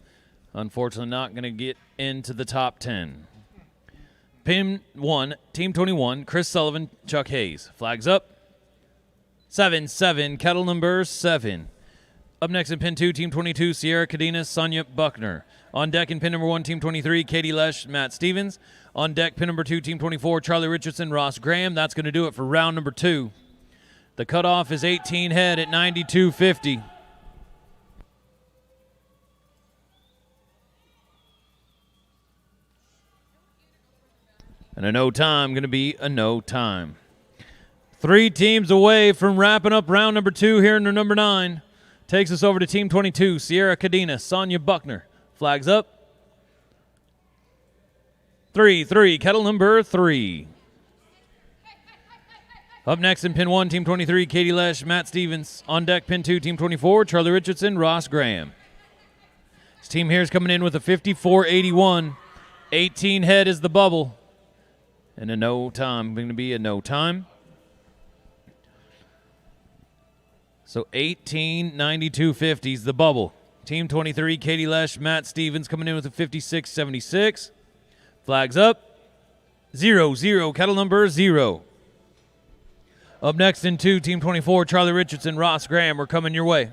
Unfortunately, not going to get into the top 10. Pin 1, team 21, Chris Sullivan, Chuck Hayes. Flags up. 7, kettle number 7. Up next in pin 2, team 22, Sierra Cadena, Sonia Buckner. On deck in pin number 1, team 23, Katie Lesh, Matt Stevens. On deck, pin number 2, team 24, Charlie Richardson, Ross Graham. That's going to do it for round number 2. The cutoff is 18 head at 92.50. And a no time, going to be a no time. 3 teams away from wrapping up round number 2 here in the number 9. Takes us over to team 22, Sierra Cadena, Sonia Buckner. Flags up. 3, kettle number 3. Up next in pin 1, team 23, Katie Lesh, Matt Stevens. On deck, pin 2, team 24, Charlie Richardson, Ross Graham. This team here is coming in with a 54.81. 18 head is the bubble. And a no time, going to be a no time. So 18.92.50 is the bubble. Team 23, Katie Lesh, Matt Stevens coming in with a 56.76. Flags up. 0, kettle number 0. Up next in 2, team 24, Charlie Richardson, Ross Graham. We're coming your way.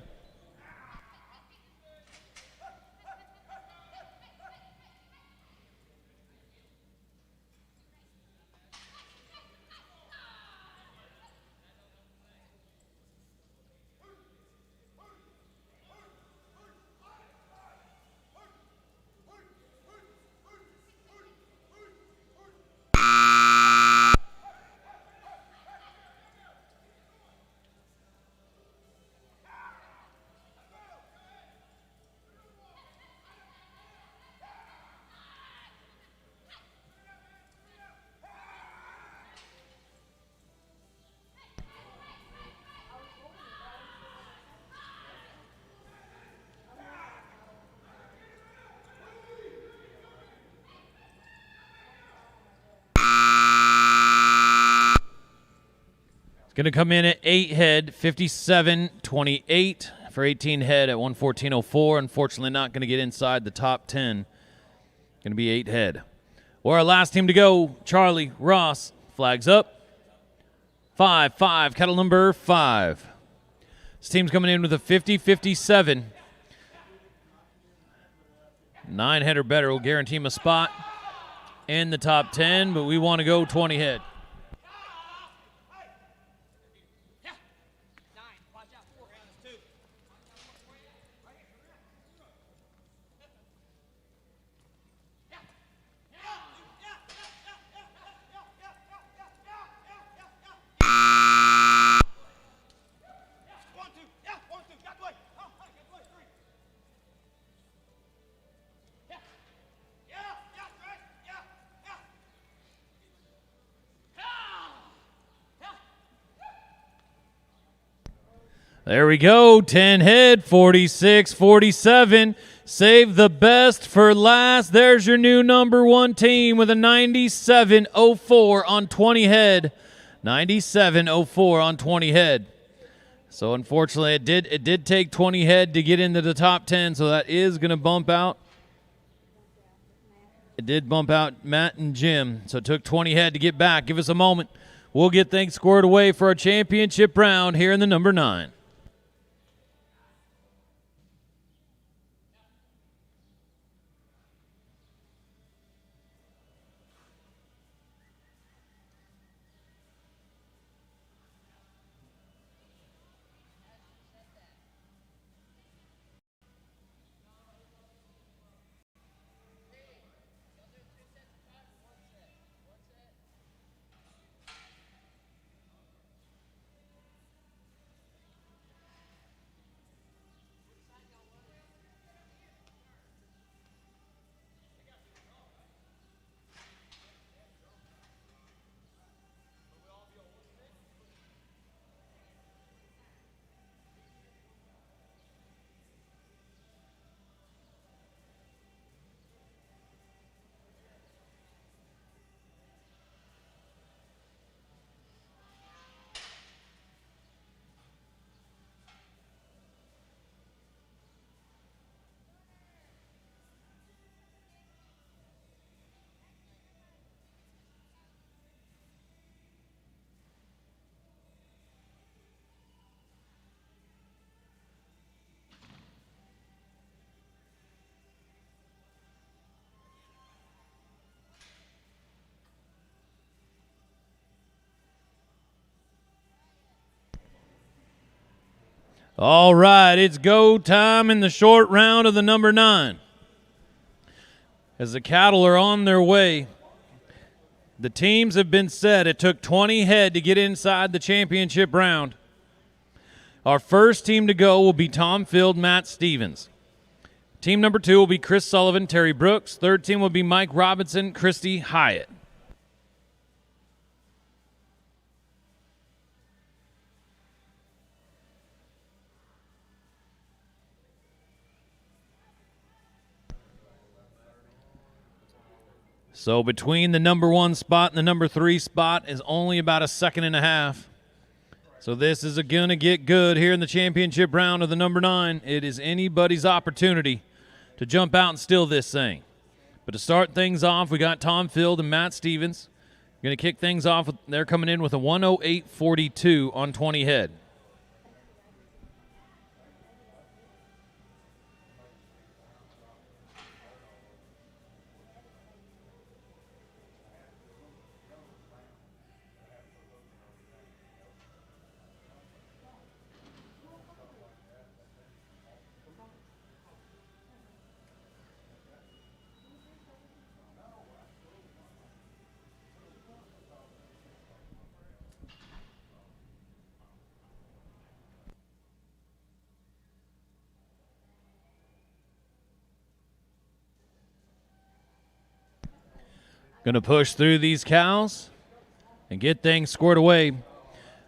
Going to come in at 8 head, 57.28 for 18 head at 114.04. Unfortunately, not going to get inside the top 10. Going to be 8 head. Or our last team to go, Charlie, Ross, flags up. 5, kettle number 5. This team's coming in with a 50.57. 9 head or better will guarantee him a spot in the top 10, but we want to go 20 head. There we go. 10 head, 46, 47. Save the best for last. There's your new number one team with a 97.04 on 20 head. 97.04 on 20 head. So unfortunately, it did take 20 head to get into the top 10, so that is going to bump out. It did bump out Matt and Jim, so it took 20 head to get back. Give us a moment. We'll get things squared away for our championship round here in the number 9. All right, it's go time in the short round of the number 9. As the cattle are on their way, the teams have been set. It took 20 head to get inside the championship round. Our first team to go will be Tom Field, Matt Stevens. Team number 2 will be Chris Sullivan, Terry Brooks. Third team will be Mike Robinson, Christy Hyatt. So between the number 1 spot and the number 3 spot is only about a second and a half. So this is going to get good here in the championship round of the number 9. It is anybody's opportunity to jump out and steal this thing. But to start things off, we got Tom Field and Matt Stevens. Going to kick things off. They're coming in with a 108.42 on 20 head. Going to push through these cows and get things squared away.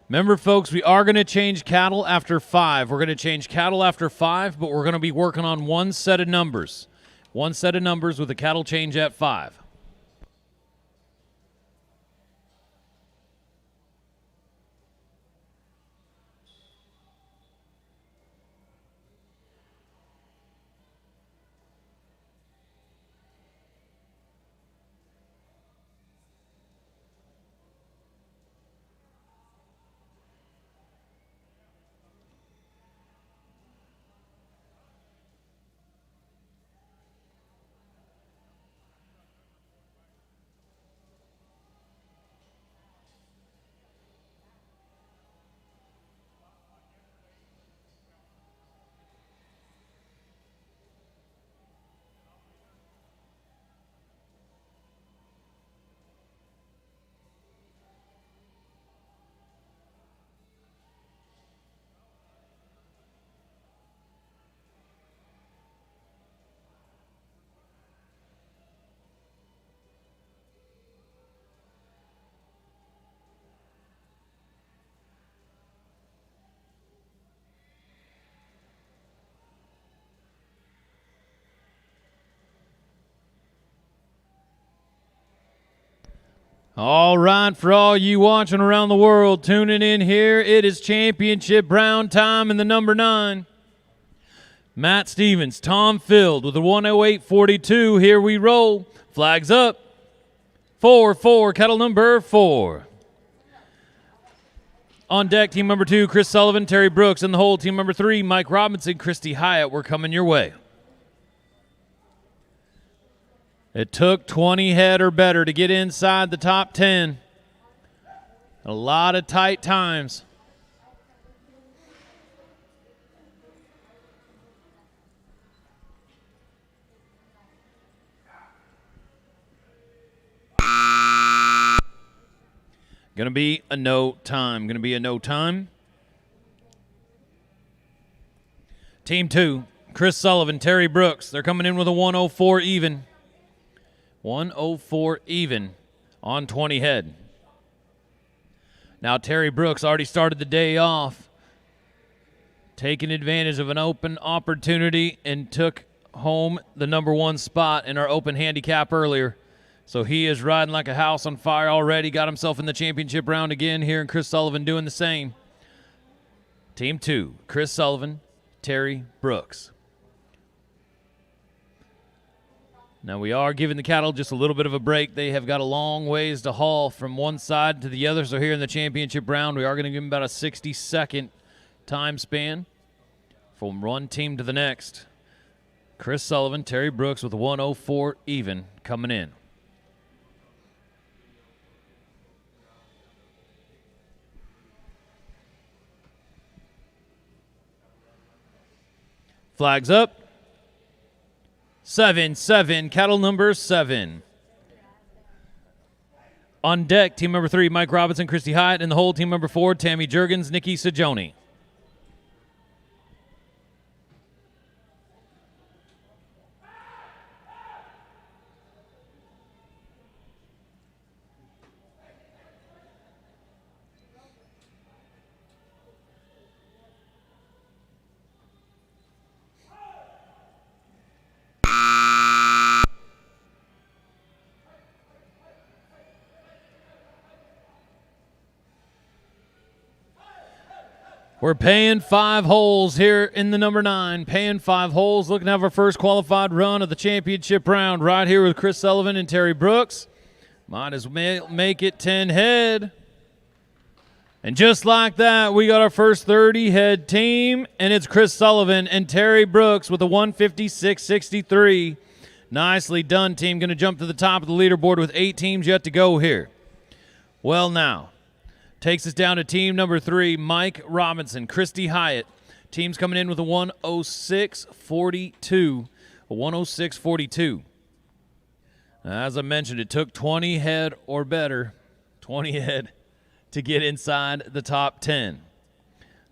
Remember, folks, we are going to change cattle after 5. We're going to change cattle after 5, but we're going to be working on one set of numbers. One set of numbers with a cattle change at 5. All right, for all you watching around the world, tuning in here, it is championship round time in the number 9. Matt Stevens, Tom Field with a 108.42. Here we roll. Flags up. 4-4, kettle number 4. On deck, team number 2, Chris Sullivan, Terry Brooks, and the whole team number 3, Mike Robinson, Christy Hyatt. We're coming your way. It took 20 head or better to get inside the top 10. A lot of tight times. Going to be a no time. Going to be a no time. Team 2, Chris Sullivan, Terry Brooks. They're coming in with a 104 even. 104 even on 20 head. Now Terry Brooks already started the day off, taking advantage of an open opportunity and took home the number 1 spot in our open handicap earlier. So he is riding like a house on fire already. Got himself in the championship round again here, and Chris Sullivan doing the same. Team 2, Chris Sullivan, Terry Brooks. Now we are giving the cattle just a little bit of a break. They have got a long ways to haul from one side to the other. So here in the championship round, we are going to give them about a 60-second time span from one team to the next. Chris Sullivan, Terry Brooks with a 104 even coming in. Flags up. 7-7, cattle number 7. On deck, team number 3, Mike Robinson, Christy Hyatt, and the whole team number 4, Tammy Jurgens, Nikki Sajoni. We're paying 5 holes here in the number 9. Paying 5 holes. Looking to have our first qualified run of the championship round right here with Chris Sullivan and Terry Brooks. Might as well make it 10 head. And just like that, we got our first 30 head team, and it's Chris Sullivan and Terry Brooks with a 156.63. Nicely done, team. Going to jump to the top of the leaderboard with 8 teams yet to go here. Well, now. Takes us down to team number 3, Mike Robinson, Christy Hyatt. Team's coming in with a 106.42. A 106.42. As I mentioned, it took 20 head or better, 20 head, to get inside the top 10.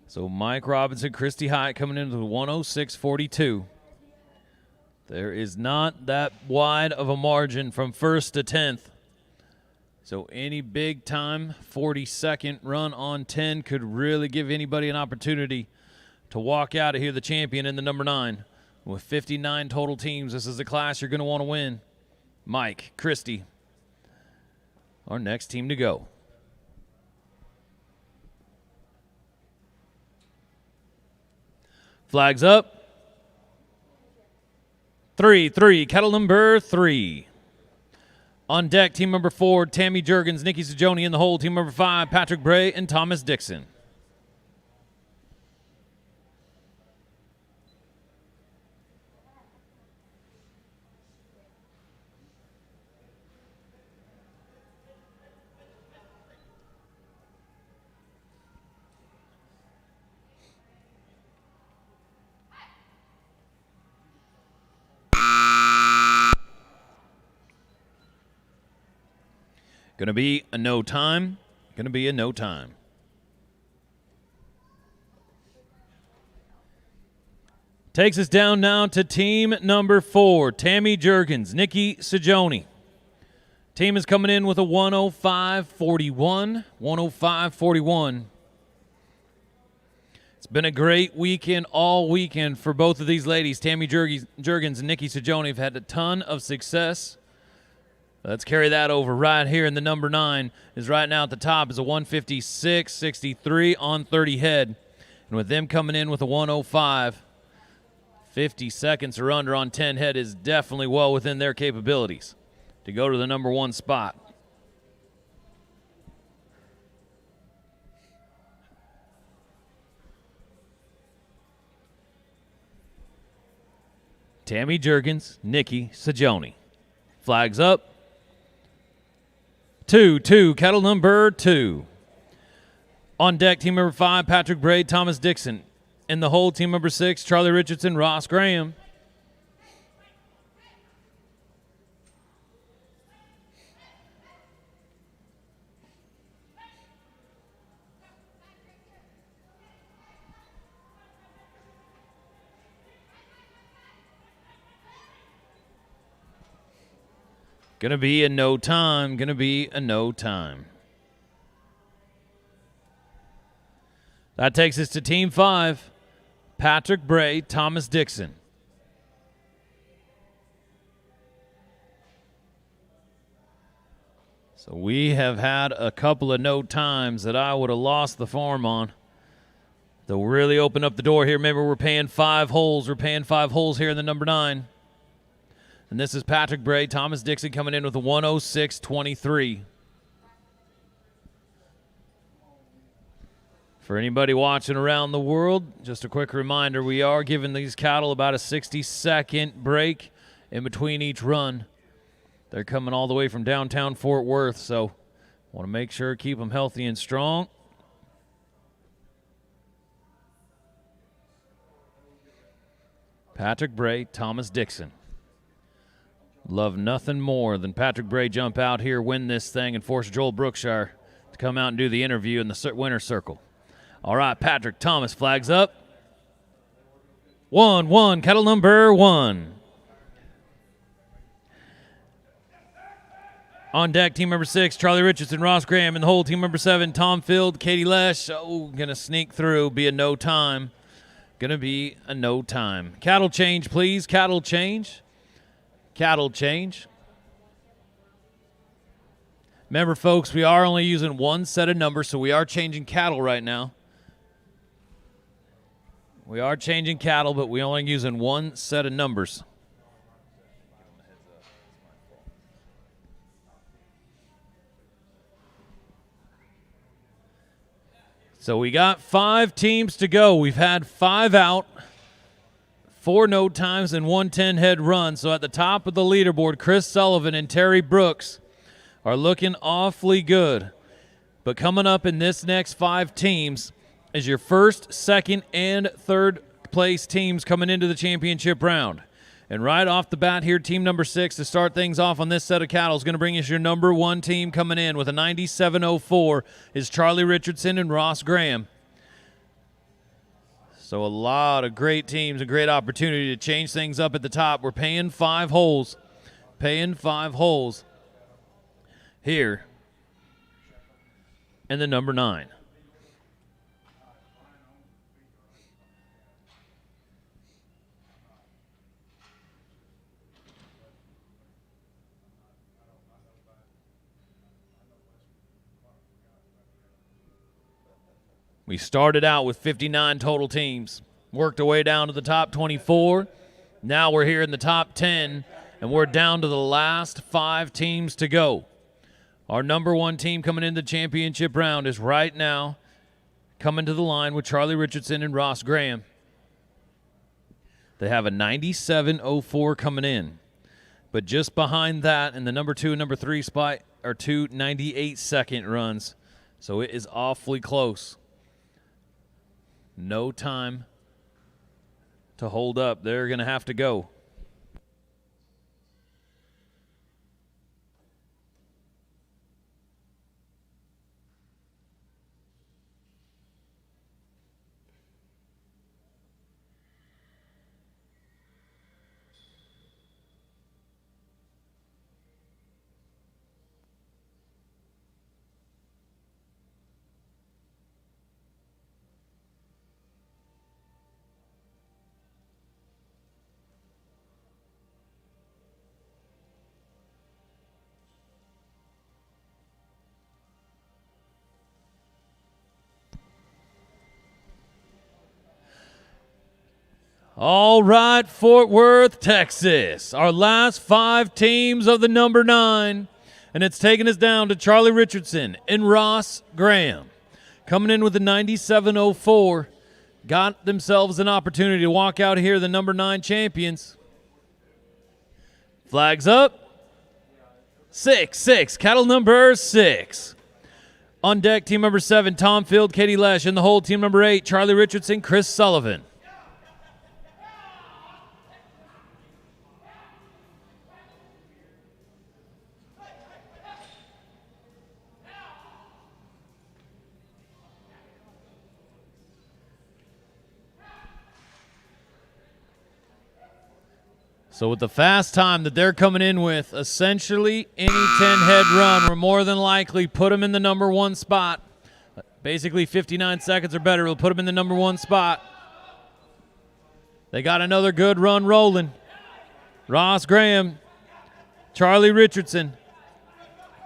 So Mike Robinson, Christy Hyatt coming in with a 106.42. There is not that wide of a margin from 1st to 10th. So any big time 40-second run on 10 could really give anybody an opportunity to walk out of here the champion in the number 9. With 59 total teams, this is the class you're going to want to win. Mike, Christy, our next team to go. Flags up. 3-3, cattle number 3. On deck, team number 4, Tammy Jurgens, Nikki Sajoni, and the whole team number 5, Patrick Bray and Thomas Dixon. Going to be a no time. Going to be a no time. Takes us down now to team number 4, Tammy Jurgens, Nikki Sajoni. Team is coming in with a 105.41. 105.41. It's been a great weekend all weekend for both of these ladies. Tammy Jurgens and Nikki Sajoni have had a ton of success Let's carry that over right here in the number 9 is right now at the top is a 156.63 on 30 head. And with them coming in with a 105, 50 seconds or under on 10 head is definitely well within their capabilities to go to the number 1 spot. Tammy Jurgens, Nikki Sajoni. Flags up. 2-2, cattle number 2. On deck, team number 5, Patrick Bray, Thomas Dixon. In the hole, team number 6, Charlie Richardson, Ross Graham. Gonna be a no time. Gonna be a no time. That takes us to Team 5. Patrick Bray, Thomas Dixon. So we have had a couple of no times that I would have lost the farm on. They'll really open up the door here. Remember, we're paying 5 holes. We're paying 5 holes here in the number 9. And this is Patrick Bray, Thomas Dixon coming in with a 106.23. For anybody watching around the world, just a quick reminder, we are giving these cattle about a 60-second break in between each run. They're coming all the way from downtown Fort Worth, so want to make sure keep them healthy and strong. Patrick Bray, Thomas Dixon. Love nothing more than Patrick Bray jump out here, win this thing, and force Joel Brookshire to come out and do the interview in the winner's circle. All right, Patrick Thomas flags up. 1-1, cattle number 1. On deck, team number 6, Charlie Richardson, Ross Graham. In the hole, team number 7, Tom Field, Katie Lesh. Oh, gonna sneak through, be a no time. Gonna be a no time. Cattle change, please. Cattle change. Cattle change. Remember, folks, we are only using one set of numbers, so we are changing cattle right now. We are changing cattle, but we only using one set of numbers. So we got 5 teams to go. We've had 5 out. 4 no times and 1 10-head run. So at the top of the leaderboard, Chris Sullivan and Terry Brooks are looking awfully good. But coming up in this next 5 teams is your first, second, and third place teams coming into the championship round. And right off the bat here, team number 6 to start things off on this set of cattle is going to bring us your number 1 team coming in with a 97.04 is Charlie Richardson and Ross Graham. So a lot of great teams, a great opportunity to change things up at the top. We're paying 5 holes. Paying 5 holes here in the number 9. We started out with 59 total teams, worked our way down to the top 24. Now we're here in the top 10, and we're down to the last 5 teams to go. Our number 1 team coming into the championship round is right now coming to the line with Charlie Richardson and Ross Graham. They have a 97.04 coming in. But just behind that in the number 2 and number 3 spot are 2 98-second runs. So it is awfully close. No time to hold up. They're going to have to go. All right, Fort Worth, Texas. Our last 5 teams of the number 9. And it's taking us down to Charlie Richardson and Ross Graham. Coming in with a 97.04. Got themselves an opportunity to walk out here, the number 9 champions. Flags up. 6. Cattle number 6. On deck, team number 7, Tom Field, Katie Lesh. In the hole, team number 8, Charlie Richardson, Chris Sullivan. So with the fast time that they're coming in with, essentially any 10-head run will more than likely put them in the number 1 spot. Basically 59 seconds or better will put them in the number 1 spot. They got another good run rolling. Ross Graham, Charlie Richardson,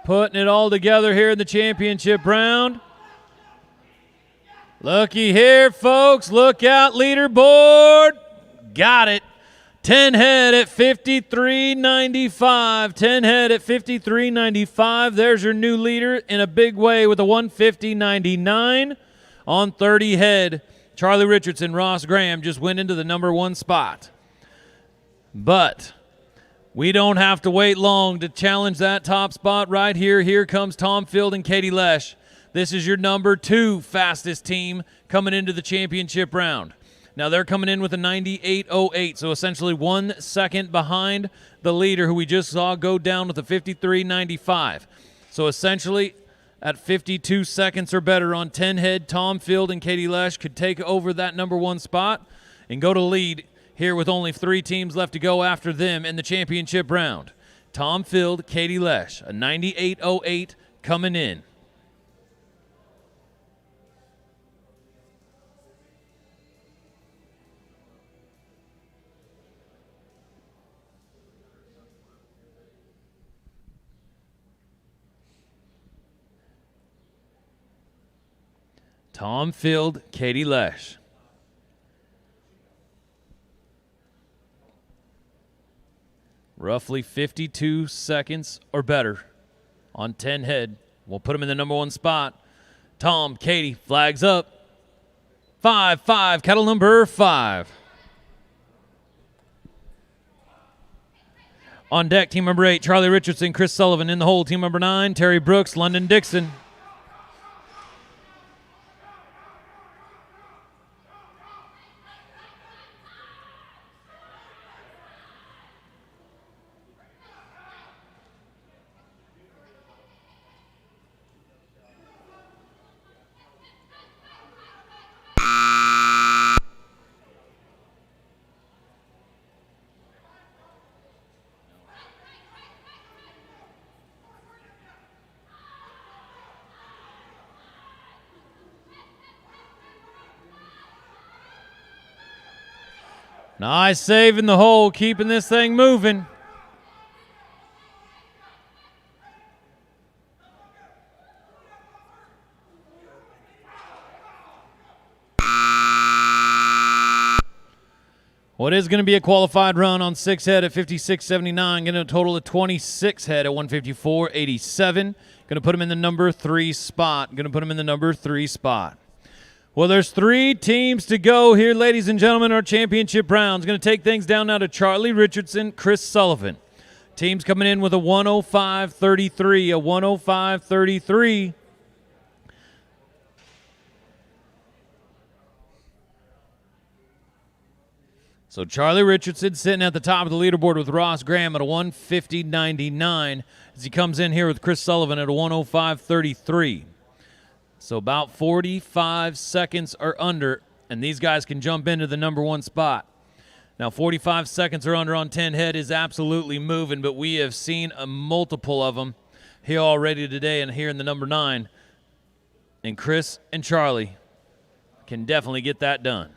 putting it all together here in the championship round. Looky here, folks. Look out, leaderboard. Got it. 10 head at 53.95. 10 head at 53.95. There's your new leader in a big way with a 150.99 on 30 head. Charlie Richardson, Ross Graham just went into the number 1 spot. But we don't have to wait long to challenge that top spot right here. Here comes Tom Field and Katie Lesh. This is your number 2 fastest team coming into the championship round. Now they're coming in with a 98.08, so essentially 1 second behind the leader who we just saw go down with a 53.95. So essentially at 52 seconds or better on 10 head, Tom Field and Katie Lesh could take over that number 1 spot and go to lead here with only 3 teams left to go after them in the championship round. Tom Field, Katie Lesh, a 98.08 coming in. Tom Field, Katie Lesh. Roughly 52 seconds or better on 10 head. We'll put him in the number 1 spot. Tom, Katie, flags up. 5, cattle number 5. On deck, team number 8, Charlie Richardson, Chris Sullivan. In the hole, team number 9, Terry Brooks, London Dixon. Nice save in the hole, keeping this thing moving. What is going to be a qualified run on 6 head at 56.79, getting a total of 26 head at 154.87. Going to put him in the number 3 spot. Well, there's 3 teams to go here, ladies and gentlemen. Our championship round is going to take things down now to Charlie Richardson, Chris Sullivan. Teams coming in with a 105.33, a 105.33. So Charlie Richardson sitting at the top of the leaderboard with Ross Graham at a 150.99 as he comes in here with Chris Sullivan at a 105.33. So about 45 seconds or under, and these guys can jump into the number 1 spot. Now, 45 seconds or under on 10 head is absolutely moving, but we have seen a multiple of them here already today and here in the number 9. And Chris and Charlie can definitely get that done.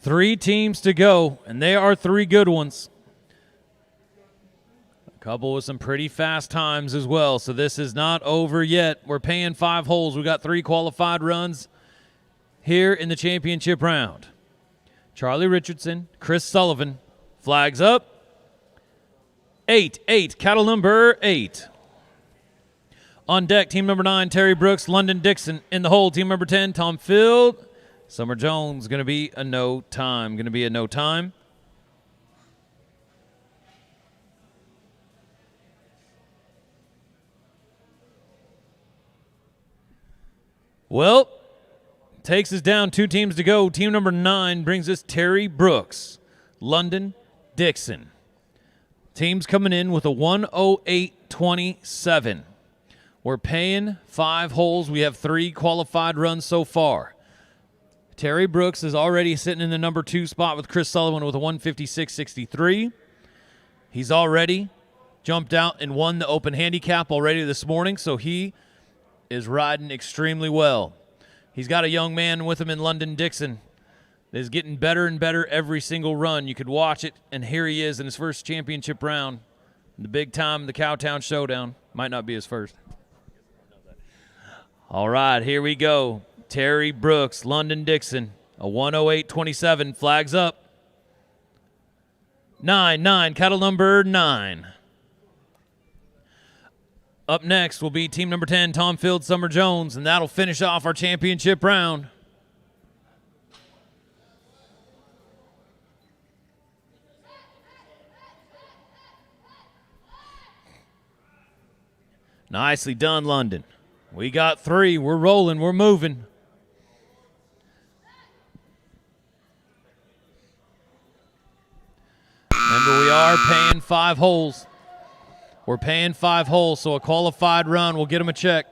Three teams to go, and they are 3 good ones. Couple with some pretty fast times as well, so this is not over yet. We're paying 5 holes. We got 3 qualified runs here in the championship round. Charlie Richardson, Chris Sullivan, flags up. 8, cattle number 8. On deck, team number 9, Terry Brooks, London Dixon. In the hole, team number 10, Tom Field. Summer Jones, going to be a no time. Well, takes us down 2 teams to go. Team number 9 brings us Terry Brooks, London Dixon. Teams coming in with a 108.27. We're paying 5 holes. We have 3 qualified runs so far. Terry Brooks is already sitting in the number 2 spot with Chris Sullivan with a 156.63. He's already jumped out and won the open handicap already this morning, so he is riding extremely well. He's got a young man with him in London Dixon that is getting better and better every single run. You could watch it, and here he is in his first championship round. The big time, the Cowtown Showdown. Might not be his first. All right, here we go. Terry Brooks, London Dixon, a 108.27, flags up. 9, cattle number 9. Up next will be team number 10, Tom Field, Summer Jones, and that'll finish off our championship round. Nicely done, London. We got 3. We're rolling. We're moving. Remember, we are paying 5 holes. We're paying 5 holes, so a qualified run will get them a check.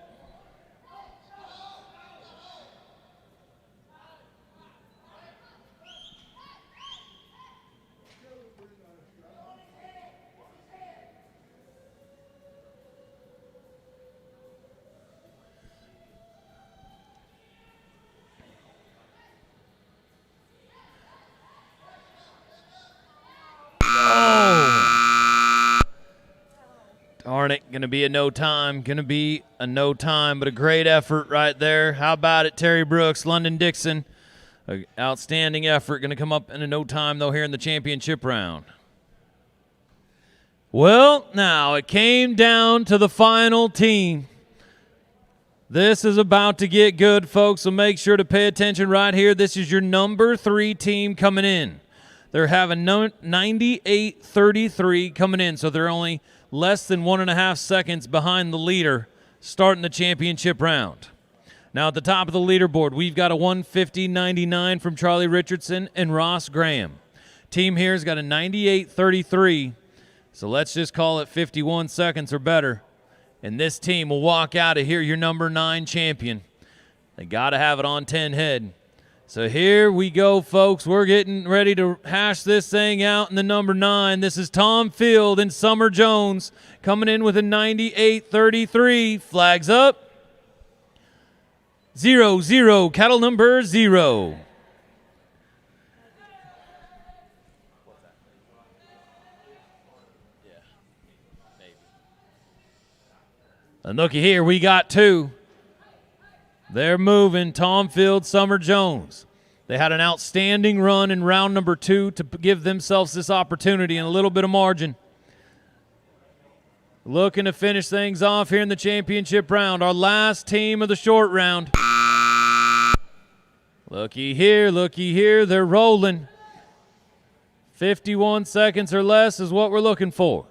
Darn it, going to be a no time, but a great effort right there. How about it, Terry Brooks, London Dixon? An outstanding effort, going to come up in a no time, though, here in the championship round. Well, now it came down to the final team. This is about to get good, folks, so make sure to pay attention right here. This is your number 3 team coming in. They're having 98.33 coming in, so they're only less than 1.5 seconds behind the leader starting the championship round. Now at the top of the leaderboard, we've got a 150.99 from Charlie Richardson and Ross Graham. Team here's got a 98.33, so let's just call it 51 seconds or better. And this team will walk out of here your number 9 champion. They got to have it on 10 head. So here we go, folks. We're getting ready to hash this thing out in the number 9. This is Tom Field and Summer Jones coming in with a 98.33. Flags up. 0, cattle number 0. And looky here, we got 2. They're moving. Tom Field, Summer Jones. They had an outstanding run in round number 2 to give themselves this opportunity and a little bit of margin. Looking to finish things off here in the championship round. Our last team of the short round. Looky here. They're rolling. 51 seconds or less is what we're looking for.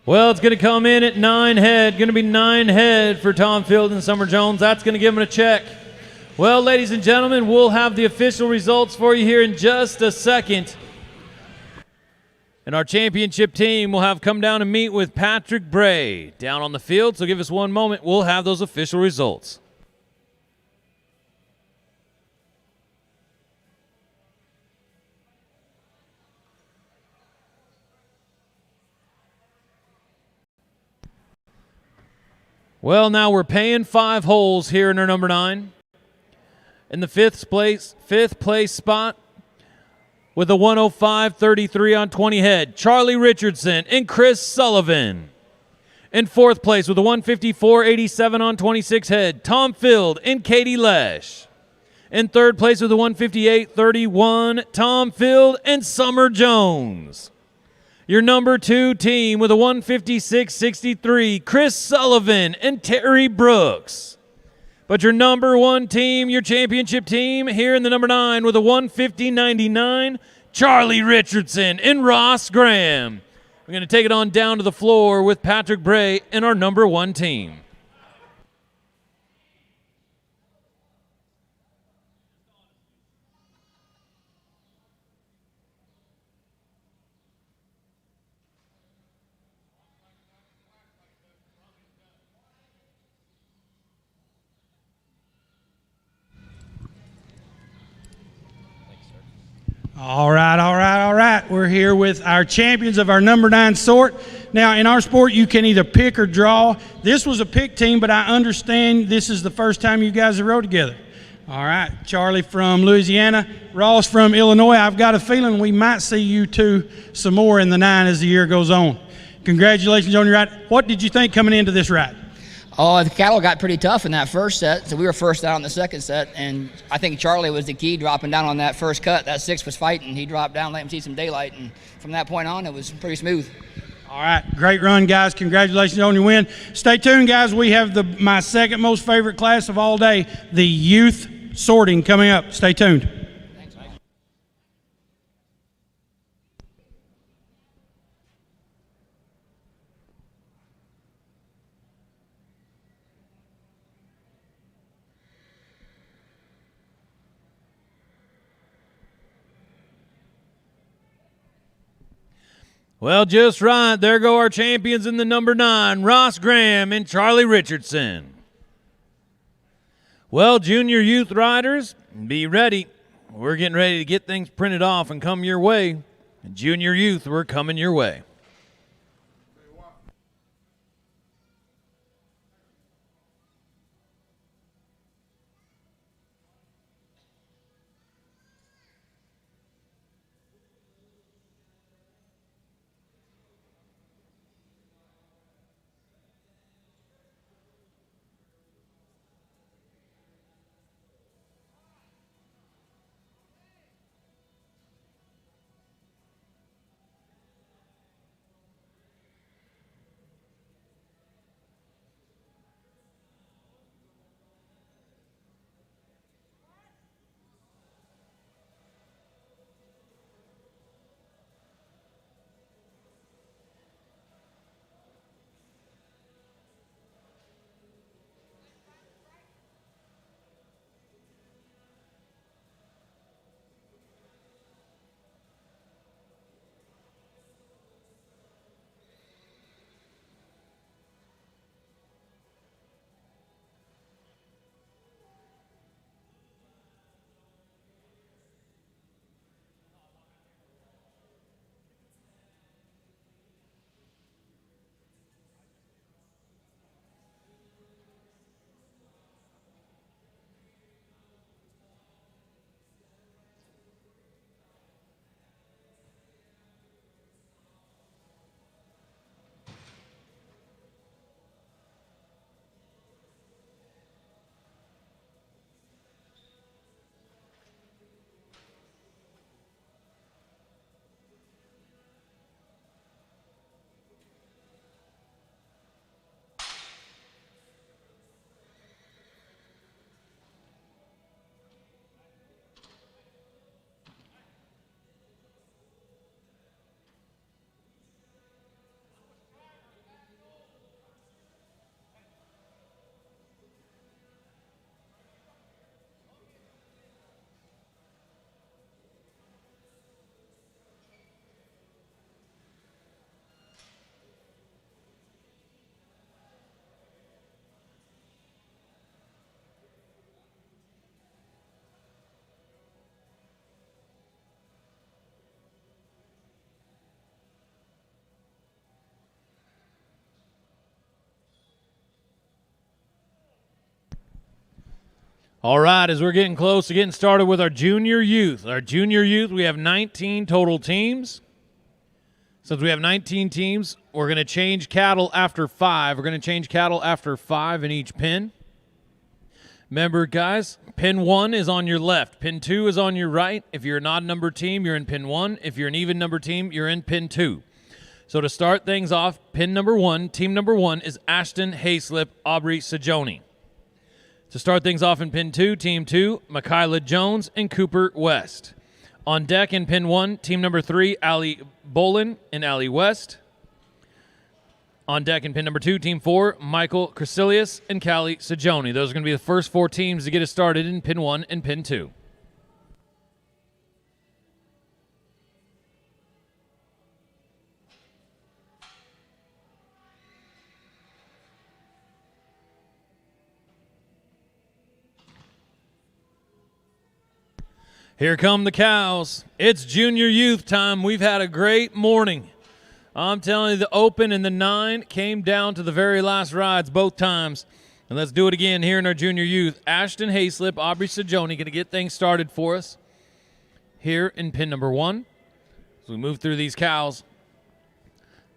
Well, it's going to come in at 9 head. Going to be 9 head for Tom Field and Summer Jones. That's going to give them a check. Well, ladies and gentlemen, we'll have the official results for you here in just a second. And our championship team will have come down and meet with Patrick Bray down on the field. So give us one moment. We'll have those official results. Well, now we're paying 5 holes here in our number 9. In the fifth place spot with a 105.33 on 20 head, Charlie Richardson and Chris Sullivan. In fourth place with a 154.87 on 26 head, Tom Field and Katie Lesh. In third place with a 158.31, Tom Field and Summer Jones. Your number 2 team with a 156.63, Chris Sullivan and Terry Brooks. But your number 1 team, your championship team, here in the number 9 with a 150.99, Charlie Richardson and Ross Graham. We're going to take it on down to the floor with Patrick Bray and our number 1 team. All right. We're here with our champions of our number 9 sort. Now, in our sport, you can either pick or draw. This was a pick team, but I understand this is the first time you guys have rode together. All right, Charlie from Louisiana, Ross from Illinois. I've got a feeling we might see you two some more in the 9 as the year goes on. Congratulations on your ride. What did you think coming into this ride? Oh, the cattle got pretty tough in that first set, so we were first out in the second set, and I think Charlie was the key dropping down on that first cut. That 6 was fighting. He dropped down, let him see some daylight, and from that point on, it was pretty smooth. All right, great run, guys. Congratulations on your win. Stay tuned, guys. We have my second most favorite class of all day, the youth sorting, coming up. Stay tuned. Well, just right. There go our champions in the number 9, Ross Graham and Charlie Richardson. Well, junior youth riders, be ready. We're getting ready to get things printed off and come your way. Junior youth, we're coming your way. All right, as we're getting close to getting started with our junior youth. Our junior youth, we have 19 total teams. Since we have 19 teams, we're going to change cattle after 5. We're going to change cattle after 5 in each pin. Remember, guys, pin 1 is on your left. Pin 2 is on your right. If you're an odd number team, you're in pin 1. If you're an even number team, you're in pin 2. So to start things off, pin number 1, team number 1 is Ashton Hayslip, Aubrey Sajoni. To start things off in pin 2, team 2, Michaela Jones and Cooper West. On deck in pin 1, team number 3, Allie Bolin and Allie West. On deck in pin number 2, team 4, Michael Cresilius and Callie Sajoni. Those are going to be the first 4 teams to get us started in pin 1 and pin 2. Here come the cows. It's junior youth time. We've had a great morning. I'm telling you, the open and the 9 came down to the very last rides both times. And let's do it again here in our junior youth. Ashton Hayslip, Aubrey Sajoni going to get things started for us here in pin number 1. As we move through these cows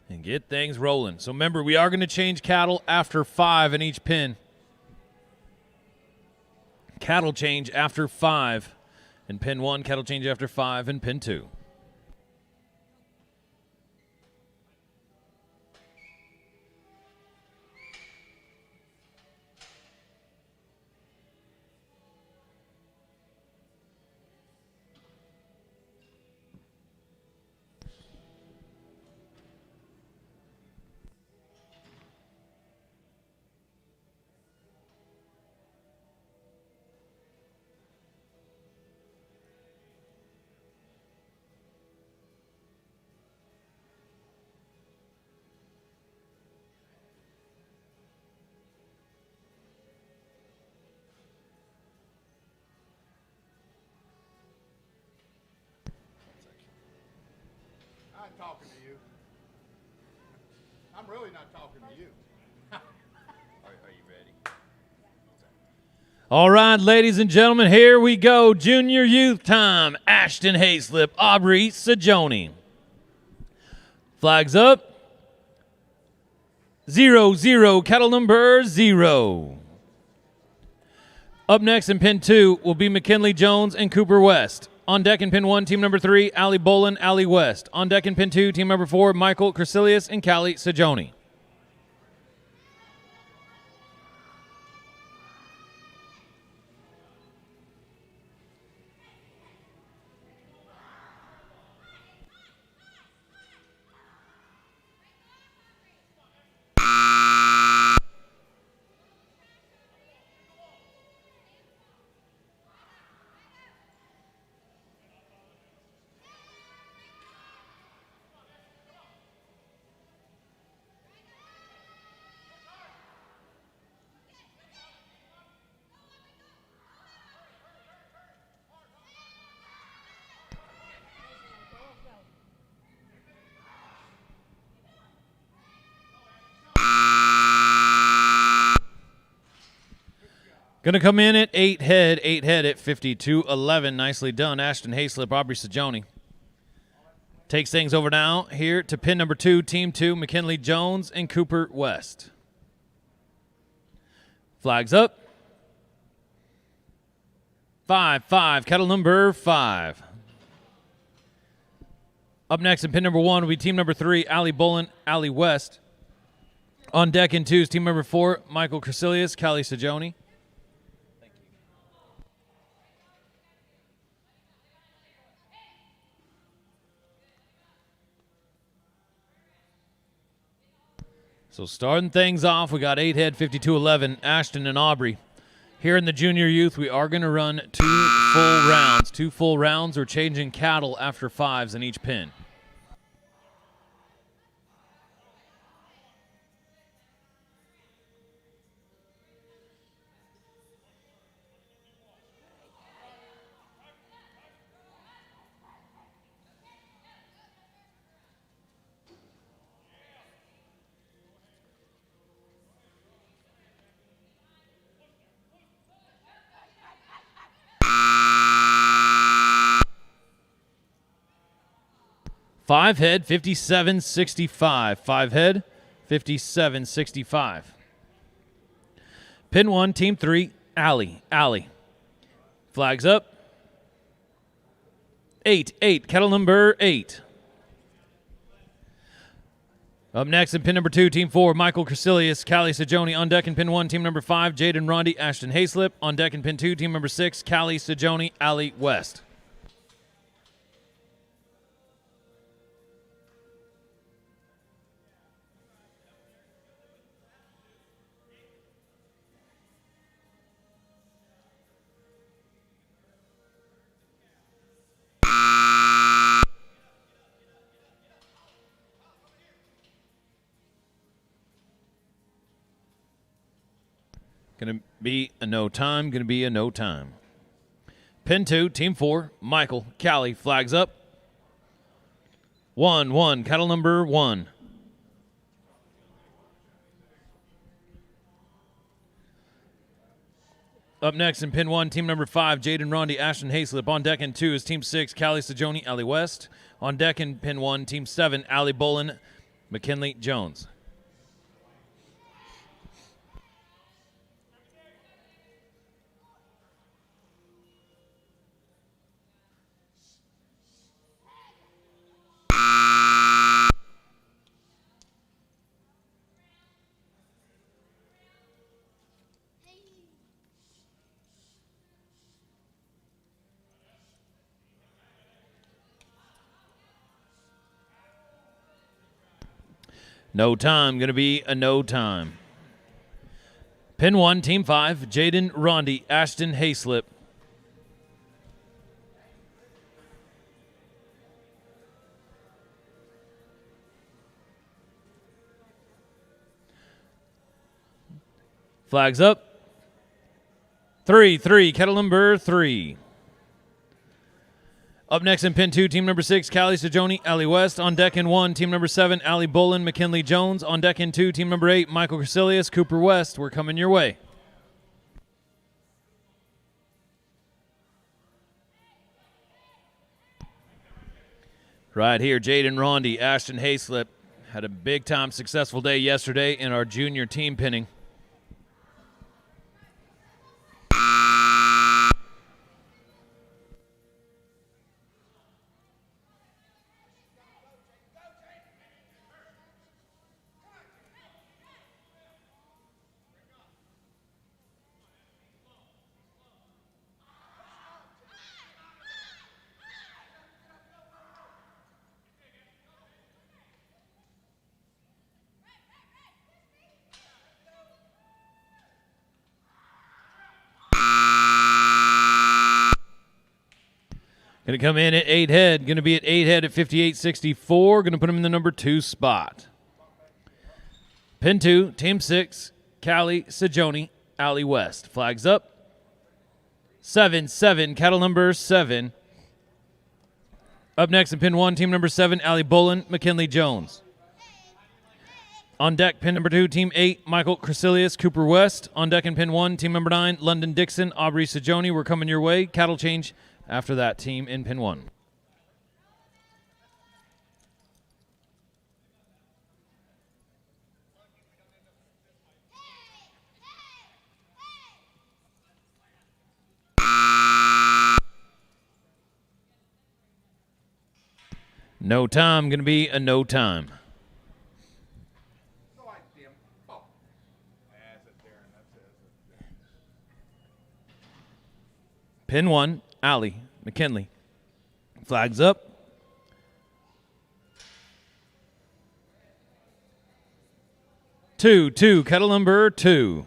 and get things rolling. So remember, we are going to change cattle after 5 in each pin. Cattle change after 5. In pin 1, cattle change after 5 in pin 2. I ain't talking to you. I'm really not talking to you. All right, ladies and gentlemen, here we go. Junior youth time. Ashton Hayslip, Aubrey Sajoni. Flags up. 0-0, cattle number 0. Up next in pin 2 will be McKinley Jones and Cooper West. On deck in pin 1, team number 3, Allie Bolin, Allie West. On deck in pin 2, team number 4, Michael Cresilius and Callie Sajoni. Going to come in at 8 head at 52-11. Nicely done, Ashton Hayslip, Aubrey Sajoni. Takes things over now here to pin number 2, team 2, McKinley Jones and Cooper West. Flags up. 5-5, cattle number 5. Up next in pin number 1 will be team number 3, Allie Bolin, Allie West. On deck in 2 is team number 4, Michael Cresilius, Callie Sajoni. So starting things off, we got 8 head, 52-11, Ashton and Aubrey. Here in the junior youth, we are going to run 2 full rounds. 2 full rounds. We're changing cattle after 5s in each pin. 5 head, 57-65. 5 head, 57-65. Pin 1, Team 3, Allie. Flags up. 8, kettle number 8. Up next in pin number 2, Team 4, Michael Crecilius, Callie Sajoni. On deck in pin 1, Team number 5, Jaden Rondi, Ashton Hayslip. On deck in pin 2, Team number 6, Callie Sajoni, Allie West. Going to be a no time. Pin 2, Team 4, Michael, Callie, flags up. 1, cattle number 1. Up next in pin 1, Team number 5, Jaden Rondi, Ashton Hayslip. On deck in 2 is Team 6, Callie Sajoni, Allie West. On deck in pin 1, Team 7, Allie Bolin, McKinley Jones. No time, going to be a no time. Pin 1, Team 5, Jaden Rondi, Ashton Hayslip. Flags up. 3, kettle number 3. Up next in pin 2, Team number 6, Callie Sajoni, Allie West. On deck in 1, Team number 7, Allie Bolin, McKinley Jones. On deck in 2, Team number 8, Michael Crecilius, Cooper West. We're coming your way. Right here, Jaden Rondi, Ashton Hayslip. Had a big-time successful day yesterday in our junior team pinning. Going to come in at 8 head. Going to be at 8 head at 58-64. Going to put him in the number 2 spot. Pin 2, Team 6, Callie Sajoni, Allie West. Flags up. 7, cattle number 7. Up next in pin 1, Team number 7, Allie Bolin, McKinley Jones. On deck, pin number 2, Team 8, Michael Crecilius, Cooper West. On deck in pin 1, Team number 9, London Dixon, Aubrey Sajoni. We're coming your way. Cattle change after that team in pin 1. No time, going to be a no time. Pin 1, Allie McKinley. Flags up. 2, kettle number 2.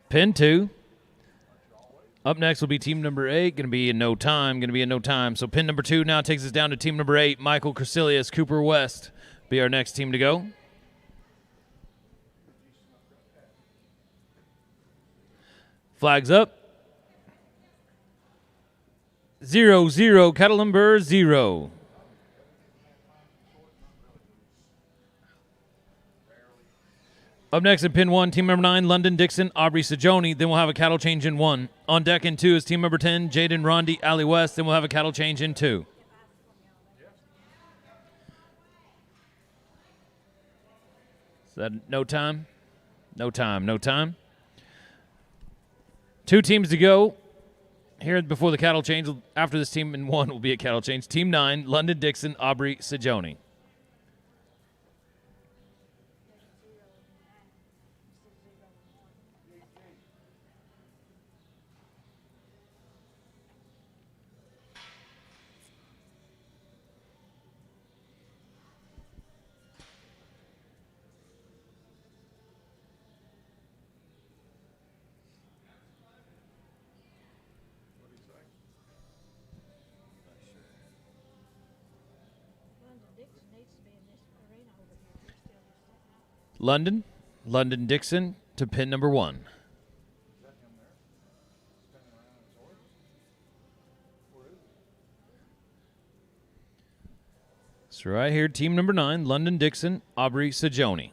Pin 2. Up next will be team number 8. Going to be in no time. So pin number 2 now takes us down to team number 8. Michael Crecilius, Cooper West be our next team to go. Flags up. 0-0, cattle number 0. Up next in pin 1, team member 9, London Dixon, Aubrey Sajoni. Then we'll have a cattle change in 1. On deck in 2 is team member 10, Jaden Rondi, Ali West. Then we'll have a cattle change in 2. Is that no time? No time. 2 teams to go. Here before the cattle change. After this team in 1 will be a cattle change. Team 9, London Dixon, Aubrey Sajoni. London Dixon to pin number 1. So right here, team number 9, London Dixon, Aubrey Sajoni.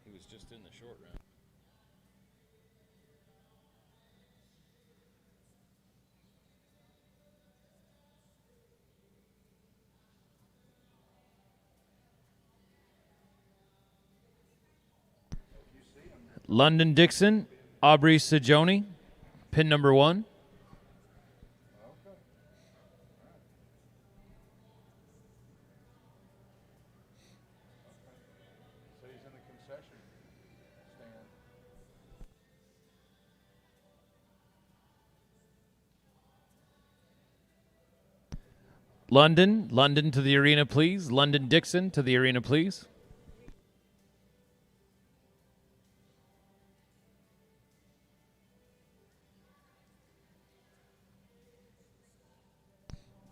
He was just in the short round. London Dixon, Aubrey Sajoni, pin number 1. So he's in the concession stand. London to the arena, please. London Dixon to the arena, please.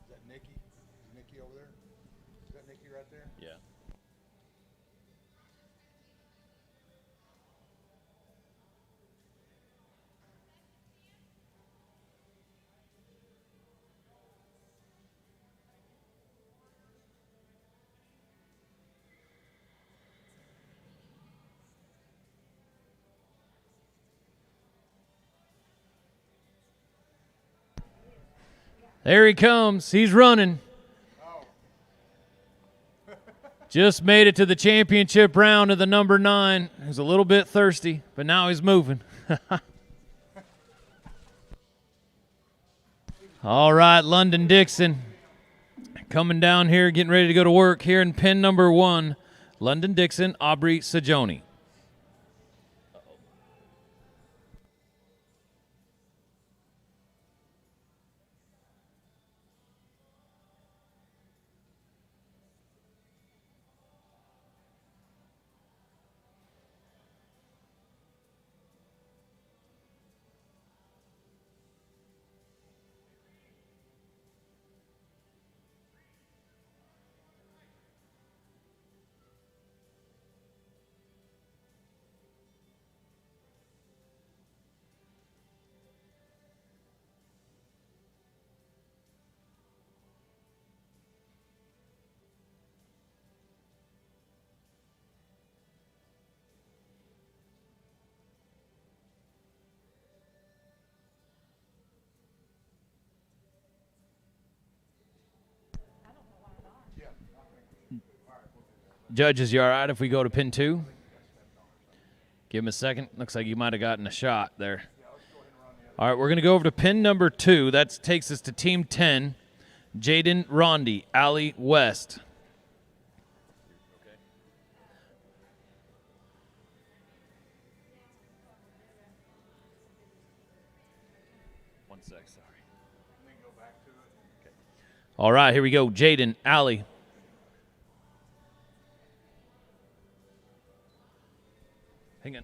Is that Nikki? Is Nikki over there? Is that Nikki right there? Yeah. There he comes. He's running. Just made it to the championship round of the number 9. He was a little bit thirsty, but now he's moving. All right, London Dixon coming down here, getting ready to go to work here in pin number 1. London Dixon, Aubrey Sajoni. Judges, you all right if we go to pin 2? Give him a second. Looks like you might have gotten a shot there. All right, we're going to go over to pin number 2. That takes us to team 10, Jaden Rondi, Ali West. One sec, sorry. Okay. All right, here we go. Jaden, Ali. Hang on.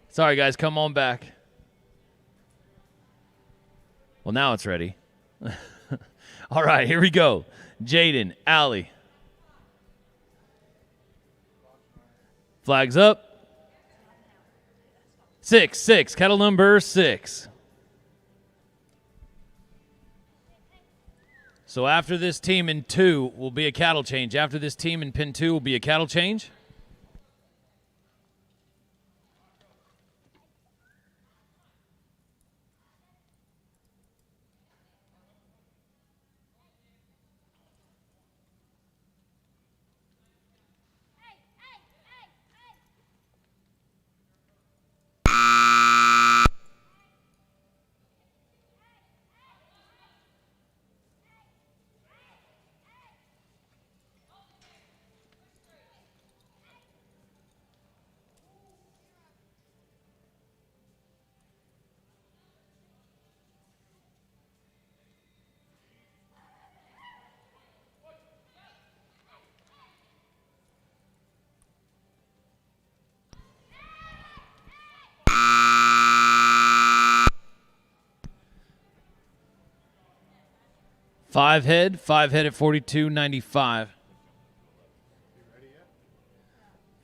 Sorry, guys. Come on back. Well, now it's ready. All right, here we go. Jaden, Ali. Flags up. 6. Cattle number 6. So after this team in 2 will be a cattle change. After this team in pin 2 will be a cattle change. Five head at 42.95.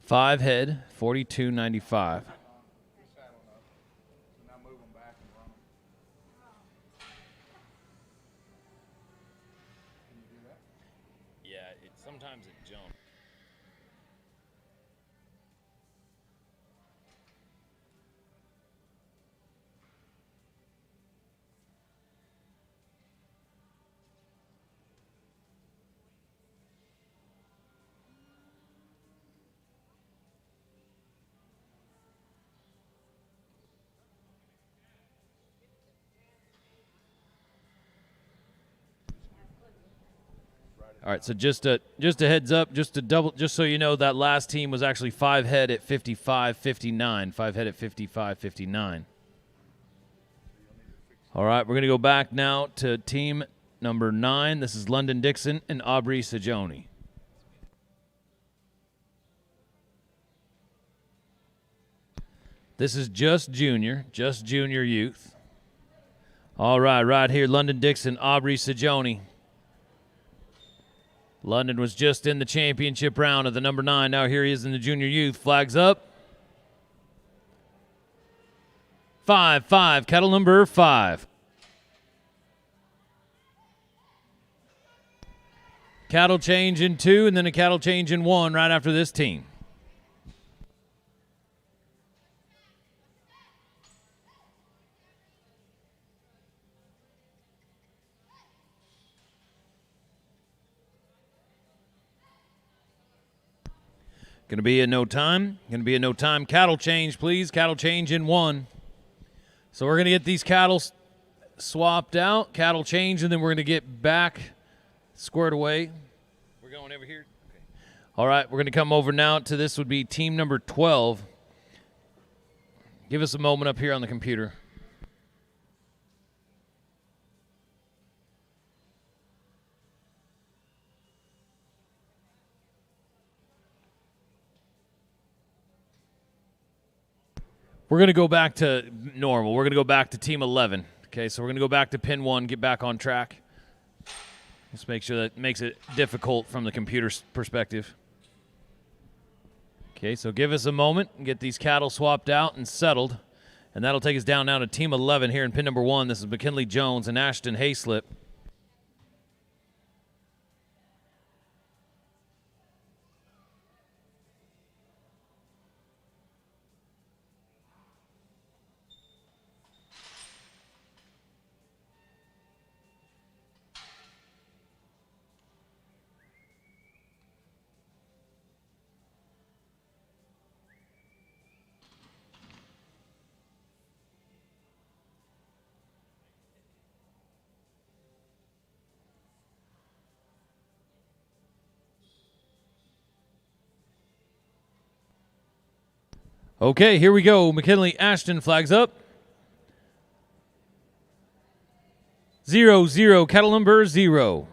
5 head, 42.95. Yeah, sometimes it jumps. All right, so just a heads up, just so you know, that last team was actually 5 head at 55.59. 5 head at 55.59. All right, we're gonna go back now to team number 9. This is London Dixon and Aubrey Sajoni. This is just junior youth. All right, right here, London Dixon, Aubrey Sajoni. London was just in the championship round of the number 9. Now here he is in the junior youth. Flags up. 5, cattle number 5. Cattle change in 2 and then a cattle change in 1 right after this team. Going to be a no time. Cattle change, please. Cattle change in 1. So we're going to get these cattle swapped out. Cattle change, and then we're going to get back squared away. We're going over here. Okay. All right, we're going to come over now to this would be team number 12. Give us a moment up here on the computer. We're going to go back to normal. We're going to go back to team 11. Okay, so we're going to go back to pin 1, get back on track. Just make sure that makes it difficult from the computer's perspective. Okay, so give us a moment and get these cattle swapped out and settled. And that'll take us down now to team 11 here in pin number 1. This is McKinley Jones and Ashton Hayslip. Okay, here we go. McKinley Ashton flags up. 0, cattle number 0.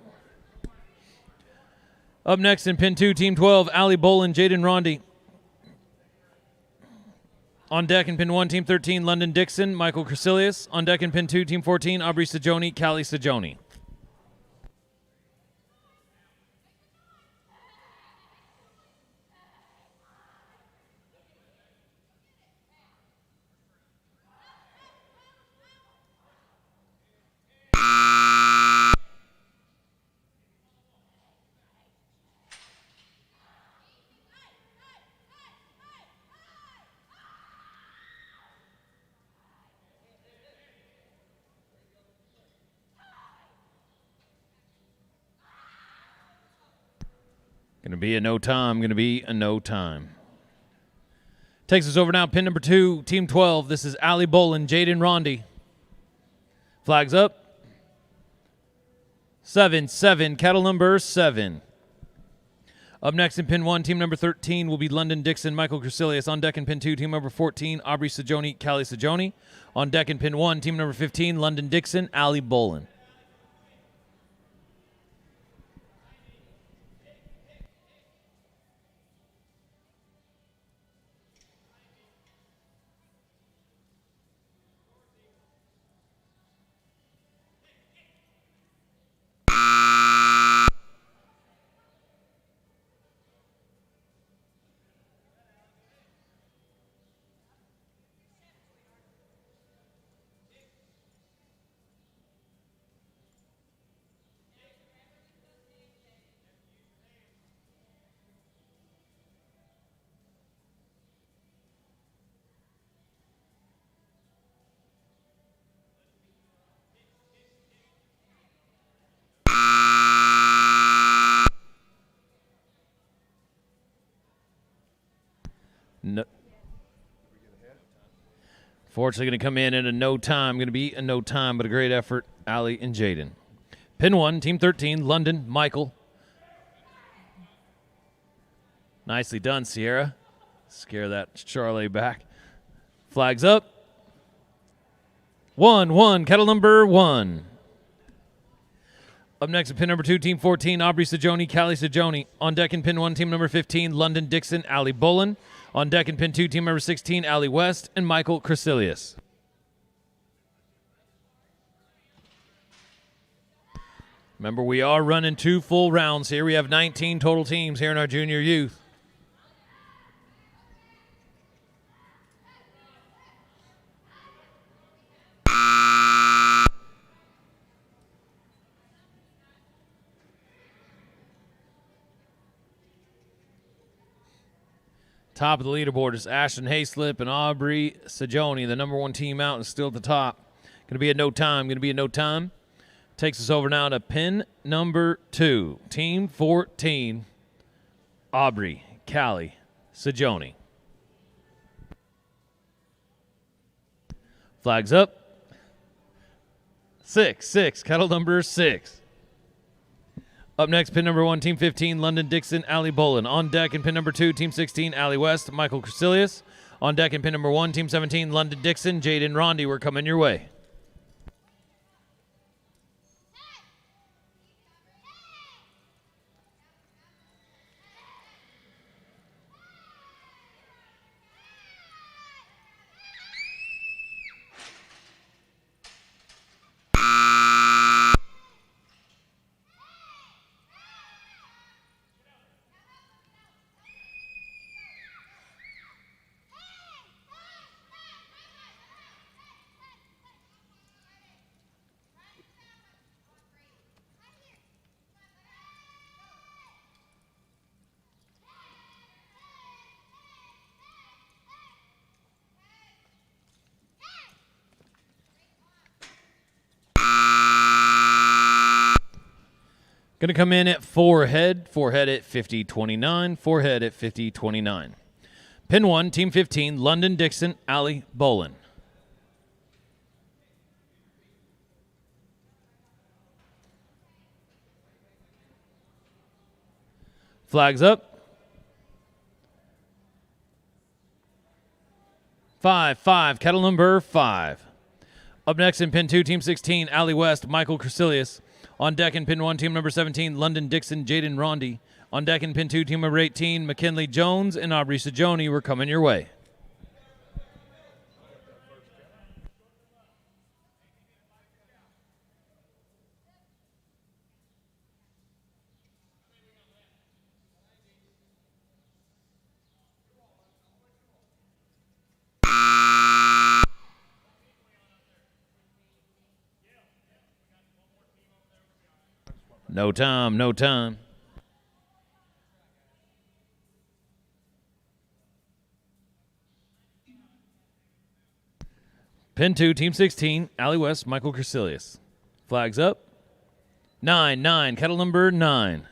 Up next in pin 2, team 12, Ali Bolin, Jaden Rondi. On deck in pin 1, team 13, London Dixon, Michael Cresilius. On deck in pin 2, team 14, Aubrey Sajoni, Callie Sajoni. Gonna be a no time. Gonna be a no time. Takes us over now. Pin number 2, Team 12. This is Ali Bolin, Jaden Rondi. Flags up. 7-7. Cattle number 7. Up next in pin 1, team number 13 will be London Dixon, Michael Crecilius. On deck in pin 2, team number 14, Aubrey Sajoni, Callie Sajoni. On deck in pin 1, team number 15, London Dixon, Ali Bolin. No. Fortunately, going to come in at a no time. Going to be a no time, but a great effort, Ali and Jaden. Pin 1, Team 13, London, Michael. Nicely done, Sierra. Scare that Charlie back. Flags up. 1-1, kettle number 1. Up next in pin number 2, Team 14, Aubrey Sajoni, Callie Sajoni. On deck in pin 1, team number 15, London Dixon, Ali Bolin. On deck in pin 2, team number 16, Ali West and Michael Crecilius. Remember, we are running 2 full rounds here. We have 19 total teams here in our junior youth. Top of the leaderboard is Ashton Hayslip and Aubrey Sajoni. The number 1 team out is still at the top. Going to be a no time. Going to be a no time. Takes us over now to pin number 2. Team 14, Aubrey, Callie, Sajoni. Flags up. 6-6, kettle number 6. Up next, pin number 1, Team 15, London Dixon, Ali Bolin. On deck in pin number 2, Team 16, Ali West, Michael Crecilius. On deck in pin number 1, Team 17, London Dixon, Jaden Rondi. We're coming your way. Going to come in at 4 head at 50-29, 4 head at 50-29. Pin 1, Team 15, London Dixon, Ali Bolin. Flags up. 5-5, kettle number 5. Up next in pin 2, Team 16, Ali West, Michael Crecilius. On deck in pin 1, team number 17, London Dixon, Jaden Rondi. On deck in pin 2, team number 18, McKinley Jones and Aubrey Sajoni. We're coming your way. No time, no time. Pin 2, Team 16, Ali West, Michael Crecilius. Flags up. 9-9, kettle number 9.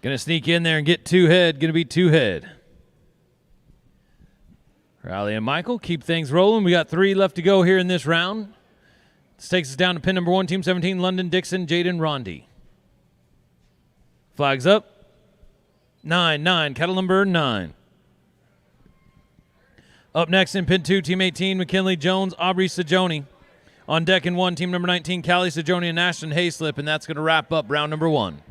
Gonna sneak in there and get 2 head. Gonna be 2 head. Riley and Michael keep things rolling. We got 3 left to go here in this round. This takes us down to pin number 1, Team 17, London Dixon, Jaden Rondi. Flags up. 9, cattle number 9. Up next in pin 2, Team 18, McKinley Jones, Aubrey Sajoni. On deck in 1, Team number 19, Callie Sajoni and Ashton Hayslip, and that's going to wrap up round number 1.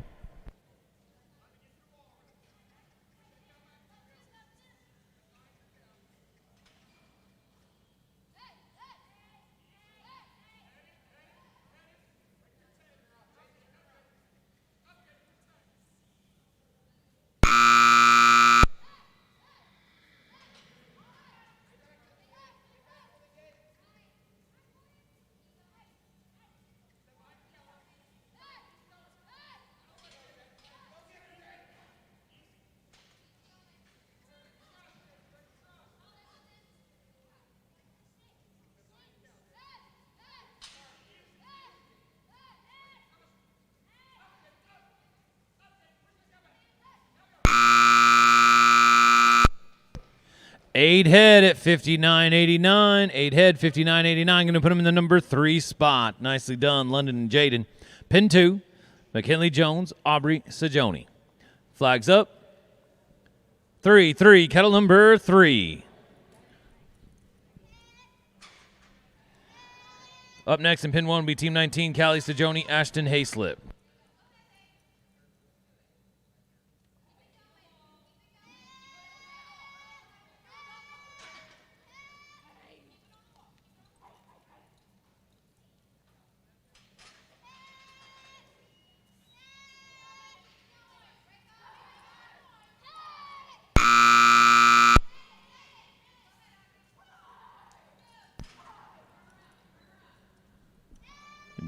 Eight head at 59.89. 8 head, 59.89. Going to put him in the number 3 spot. Nicely done, London and Jaden. Pin 2, McKinley Jones, Aubrey Sajoni. Flags up. 3, cattle number 3. Up next in pin 1 will be Team 19, Callie Sajoni, Ashton Hayslip.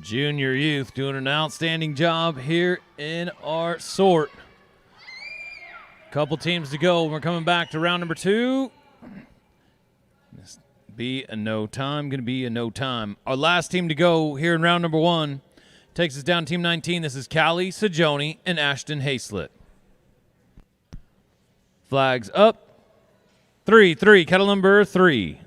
Junior youth doing an outstanding job here in our sort. Couple teams to go. We're coming back to round number 2. This be a no time. Going to be a no time. Our last team to go here in round number 1 takes us down Team 19. This is Callie Sajoni and Ashton Hayslip. Flags up. 3, cattle number 3.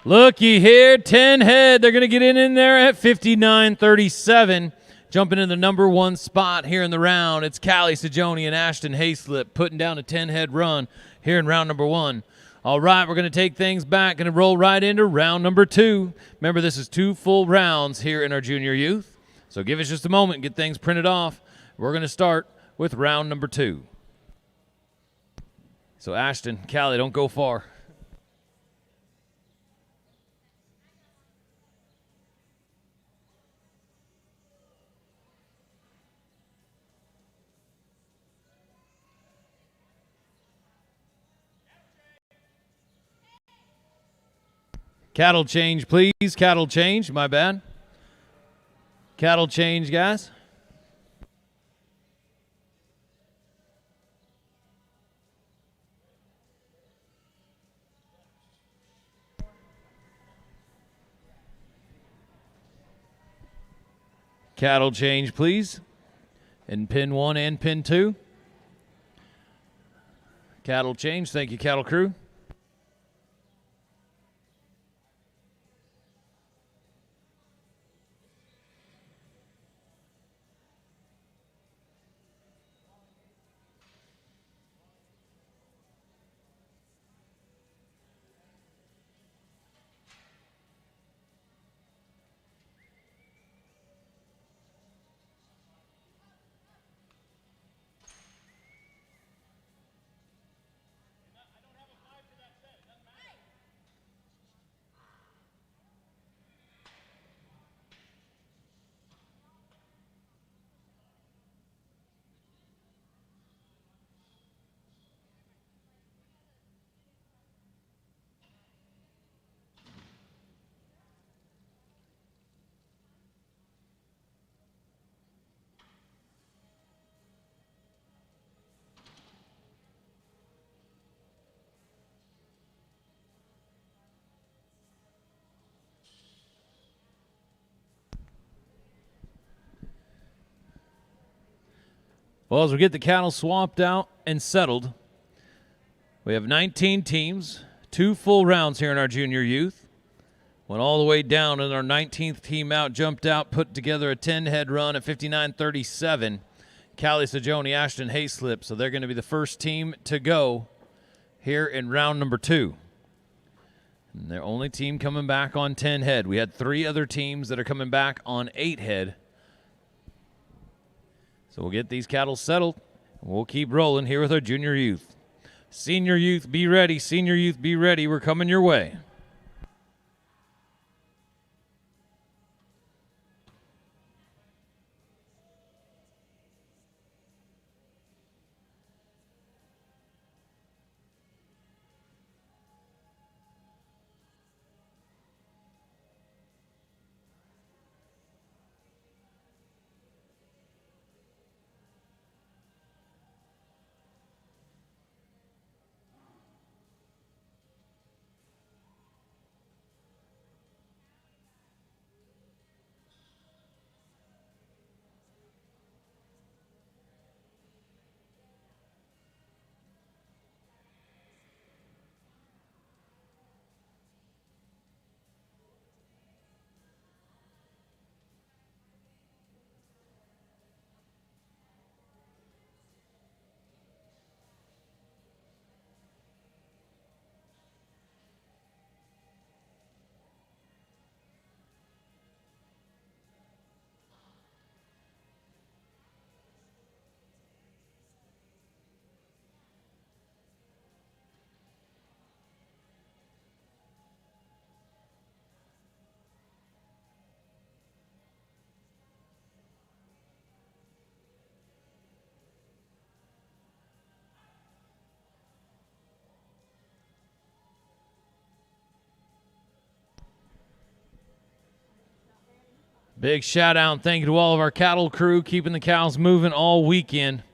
Looky here, 10 head. They're going to get in there at 59.37. Jumping in the number 1 spot here in the round. It's Callie Sajoni and Ashton Hayslip putting down a 10-head run here in round number 1. All right, we're going to take things back. Going to roll right into round number 2. Remember, this is 2 full rounds here in our junior youth. So give us just a moment and get things printed off. We're going to start with round number 2. So Ashton, Callie, don't go far. Cattle change, please. Cattle change. My bad. Cattle change, guys. Cattle change, please. In pin 1 and pin 2. Cattle change. Thank you, cattle crew. Well, as we get the cattle swapped out and settled, we have 19 teams, 2 full rounds here in our junior youth. Went all the way down, and our 19th team out jumped out, put together a 10-head run at 59:37. Callie Sajoni, Ashton Hayslip, so they're going to be the first team to go here in round number 2. And their only team coming back on 10 head. We had 3 other teams that are coming back on 8 head. So we'll get these cattle settled, and we'll keep rolling here with our junior youth. Senior youth, be ready. Senior youth, be ready. We're coming your way. Big shout out and thank you to all of our cattle crew keeping the cows moving all weekend.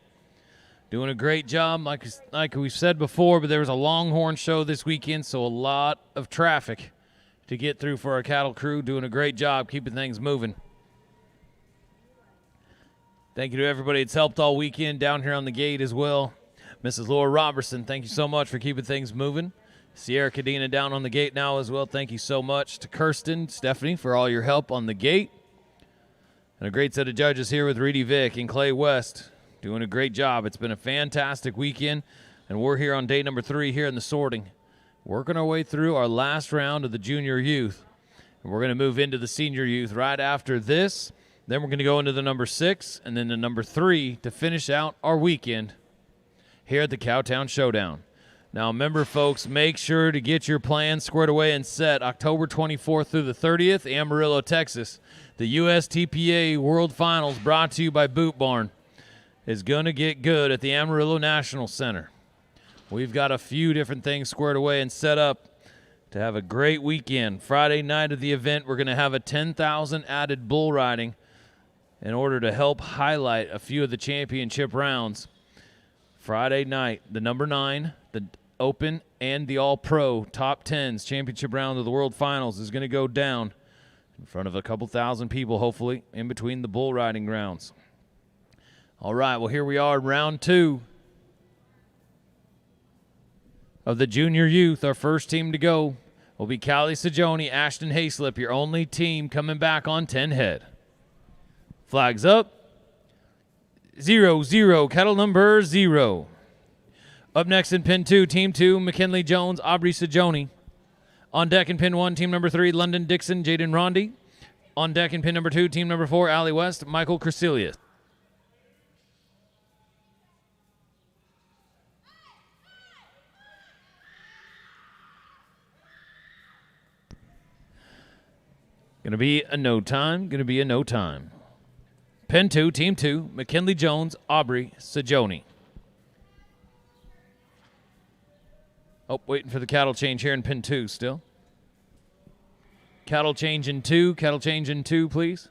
Doing a great job, like we've said before, but there was a Longhorn show this weekend, so a lot of traffic to get through for our cattle crew. Doing a great job keeping things moving. Thank you to everybody that's helped all weekend down here on the gate as well. Mrs. Laura Robertson, thank you so much for keeping things moving. Sierra Cadena down on the gate now as well. Thank you so much to Kirsten, Stephanie, for all your help on the gate. And a great set of judges here with Reedy Vick and Clay West doing a great job. It's been a fantastic weekend, and we're here on day number 3 here in the sorting. Working our way through our last round of the junior youth. And we're going to move into the senior youth right after this. Then we're going to go into the number 6 and then the number 3 to finish out our weekend here at the Cowtown Showdown. Now, remember, folks, make sure to get your plans squared away and set. October 24th through the 30th, Amarillo, Texas. The USTPA World Finals, brought to you by Boot Barn, is going to get good at the Amarillo National Center. We've got a few different things squared away and set up to have a great weekend. Friday night of the event, we're going to have a 10,000 added bull riding in order to help highlight a few of the championship rounds. Friday night, the number 9, the Open, and the All-Pro Top 10s championship round of the World Finals is going to go down in front of a couple thousand people, hopefully, in between the bull riding grounds. All right, well, here we are in round 2 of the junior youth. Our first team to go will be Callie Sajoni, Ashton Hayslip, your only team coming back on 10 head. Flags up. 0-0, cattle number 0. Up next in pin 2, team 2, McKinley Jones, Aubrey Sajoni. On deck in pin 1, team number 3, London Dixon, Jaden Rondi. On deck in pin number 2, team number 4, Allie West, Michael Cresilius. Going to be a no time. Pin 2, team 2, McKinley Jones, Aubrey Sajoni. Oh, waiting for the cattle change here in pin 2 still. Cattle change in 2, please.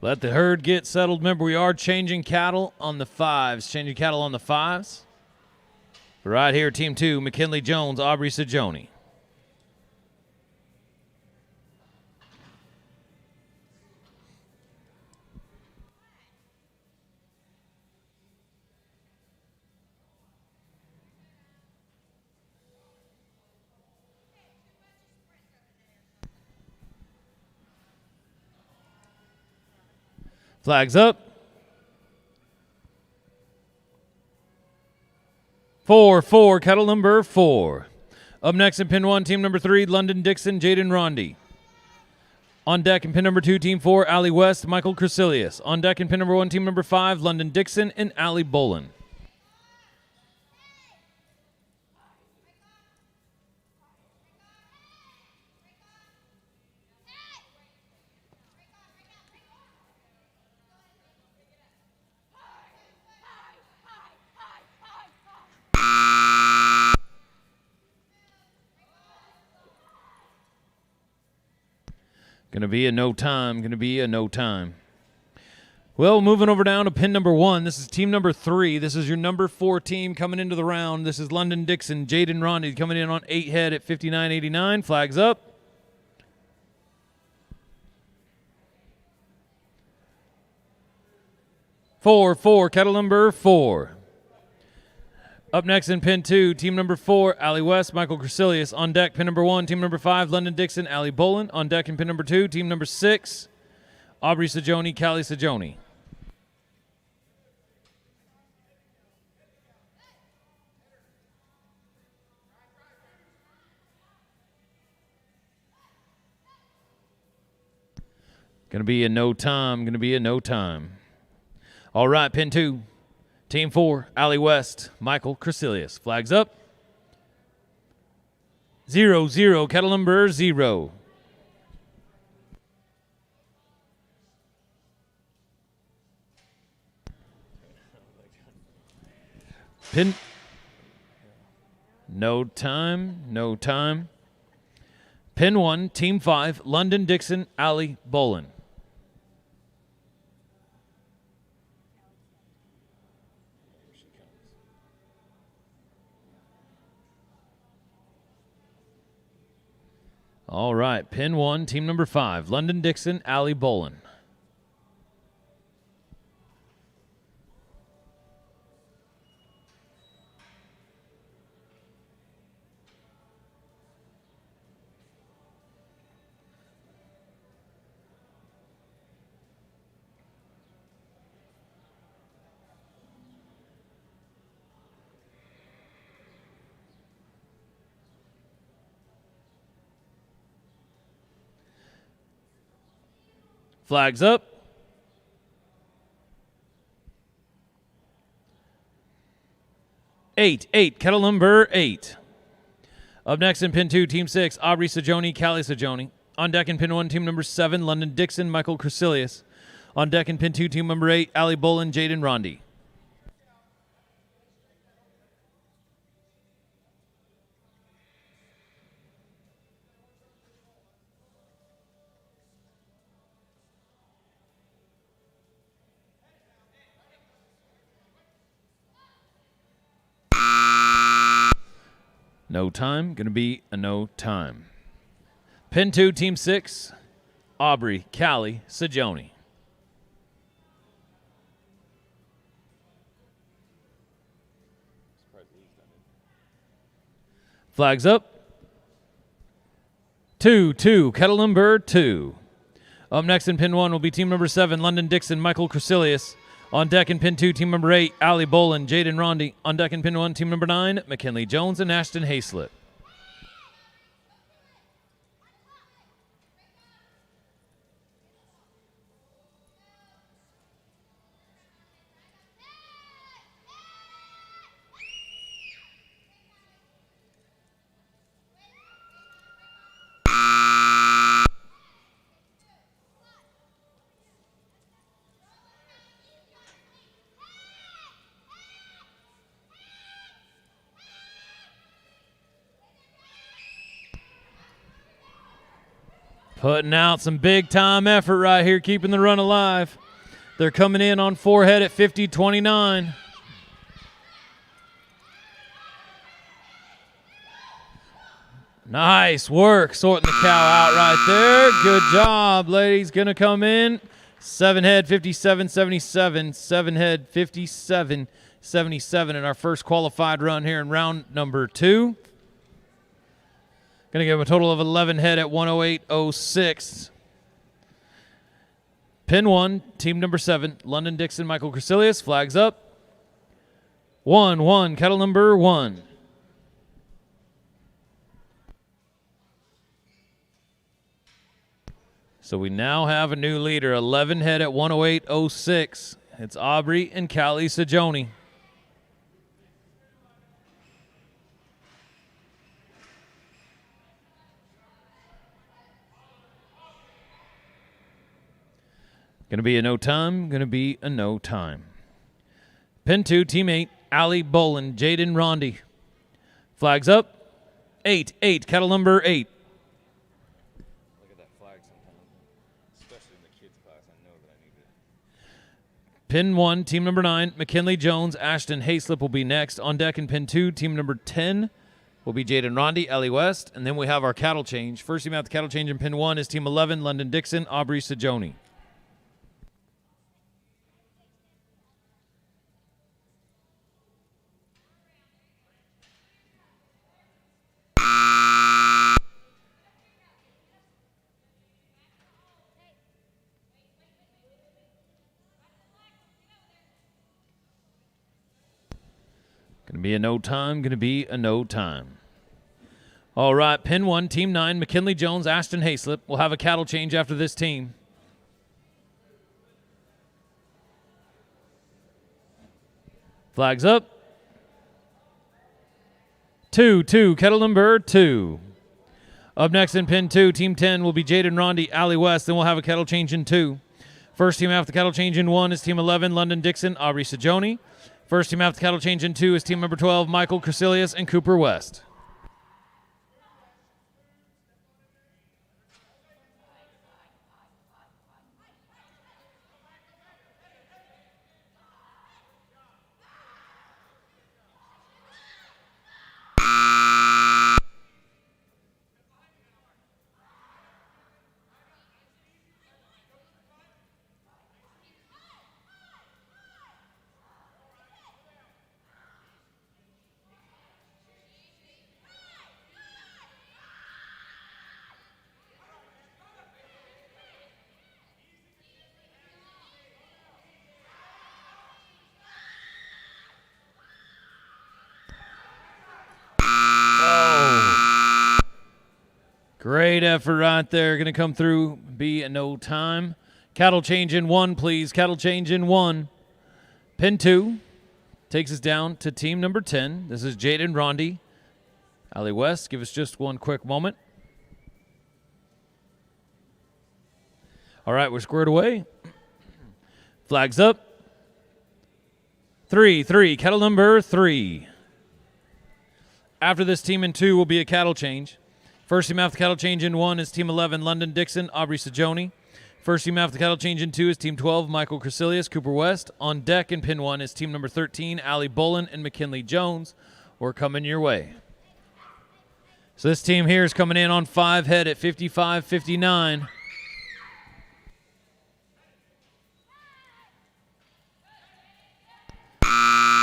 Let the herd get settled. Remember, we are changing cattle on the fives. Changing cattle on the fives. Right here, Team 2, McKinley Jones, Aubrey Sajoni. Flags up. 4-4, cattle number 4. Up next in pin 1, team number 3, London Dixon, Jaden Rondi. On deck in pin number 2, team 4, Allie West, Michael Cresilius. On deck in pin number 1, team number 5, London Dixon and Allie Bolin. Gonna be a no time. Well, moving over down to pin number 1. This is team number 3. This is your number 4 team coming into the round. This is London Dixon, Jaden Rondi coming in on 8 head at 59.89. Flags up. Four, cattle number 4. Up next in pin 2, team number 4, Allie West, Michael Cresilius. On deck, pin number 1, team number 5, London Dixon, Allie Bolin. On deck in pin number 2, team number 6, Aubrey Sajoni, Callie Sajoni. Gonna be a no time. All right, pin 2. Team 4, Allie West, Michael Cresilius. Flags up. 0-0, cattle number 0. Pin. No time. Pin 1, Team 5, London Dixon, Allie Bolin. All right, pin 1, team number 5, London Dixon, Allie Bolin. Flags up. Eight, kettle number 8. Up next in pin 2, team 6, Aubrey Sajoni, Callie Sajoni. On deck in pin 1, team number 7, London Dixon, Michael Cresilius. On deck in pin 2, team number 8, Allie Bolin, Jaden Rondi. No time, gonna be a no time. Pin 2, team 6, Aubrey, Callie, Sajoni. Flags up. 2, kettle number 2. Up next in pin 1 will be team number 7, London Dixon, Michael Cresilius. On deck in pin 2, team number 8, Allie Bolin, Jaden Rondi. On deck in pin 1, team number 9, McKinley Jones and Ashton Hayslip. Putting out some big-time effort right here, keeping the run alive. They're coming in on 4 head at 50-29. Nice work sorting the cow out right there. Good job, ladies. Going to come in. 7 head, 57-77. 7 head, 57-77 in our first qualified run here in round number 2. Going to give a total of 11 head at 108.06. Pin 1, team number 7, London Dixon, Michael Crecilius. Flags up. 1-1, cattle number 1. So we now have a new leader, 11 head at 108.06. It's Aubrey and Callie Sajoni. Going to be a no time, going to be a no time. Pin 2, team 8, Allie Bolin, Jaden Rondi. Flags up. 8, cattle number 8. Look at that flag sometimes, especially in the kids class. I know that I need it. Pin 1, team number 9, McKinley Jones, Ashton Hayslip will be next. On deck in pin 2, team number 10 will be Jaden Rondi, Ellie West. And then we have our cattle change. First team out the cattle change in pin 1 is team 11, London Dixon, Aubrey Sajoni. Going to be a no time, going to be a no time. All right, pin 1, team 9, McKinley Jones, Ashton Hayslip. We'll have a cattle change after this team. Flags up. 2, cattle number 2. Up next in pin 2, team 10 will be Jaden Rondi, Allie West. Then we'll have a cattle change in 2. First team after the cattle change in 1 is team 11, London Dixon, Aubrey Sajoni. First team after the cattle change in 2 is team number 12, Michael Crecilius and Cooper West. Great effort right there. Going to come through, be a no time. Cattle change in 1, please. Cattle change in 1. Pin 2 takes us down to team number 10. This is Jaden Rondi. Allie West, give us just one quick moment. All right, we're squared away. Flags up. 3, cattle number 3. After this team in 2 will be a cattle change. First team after cattle change in 1 is team 11, London Dixon, Aubrey Sajoni. First team after cattle change in 2 is team 12, Michael Crecilius, Cooper West. On deck in pin 1 is team number 13, Allie Bolin and McKinley Jones. We're coming your way. So this team here is coming in on 5 head at 55-59.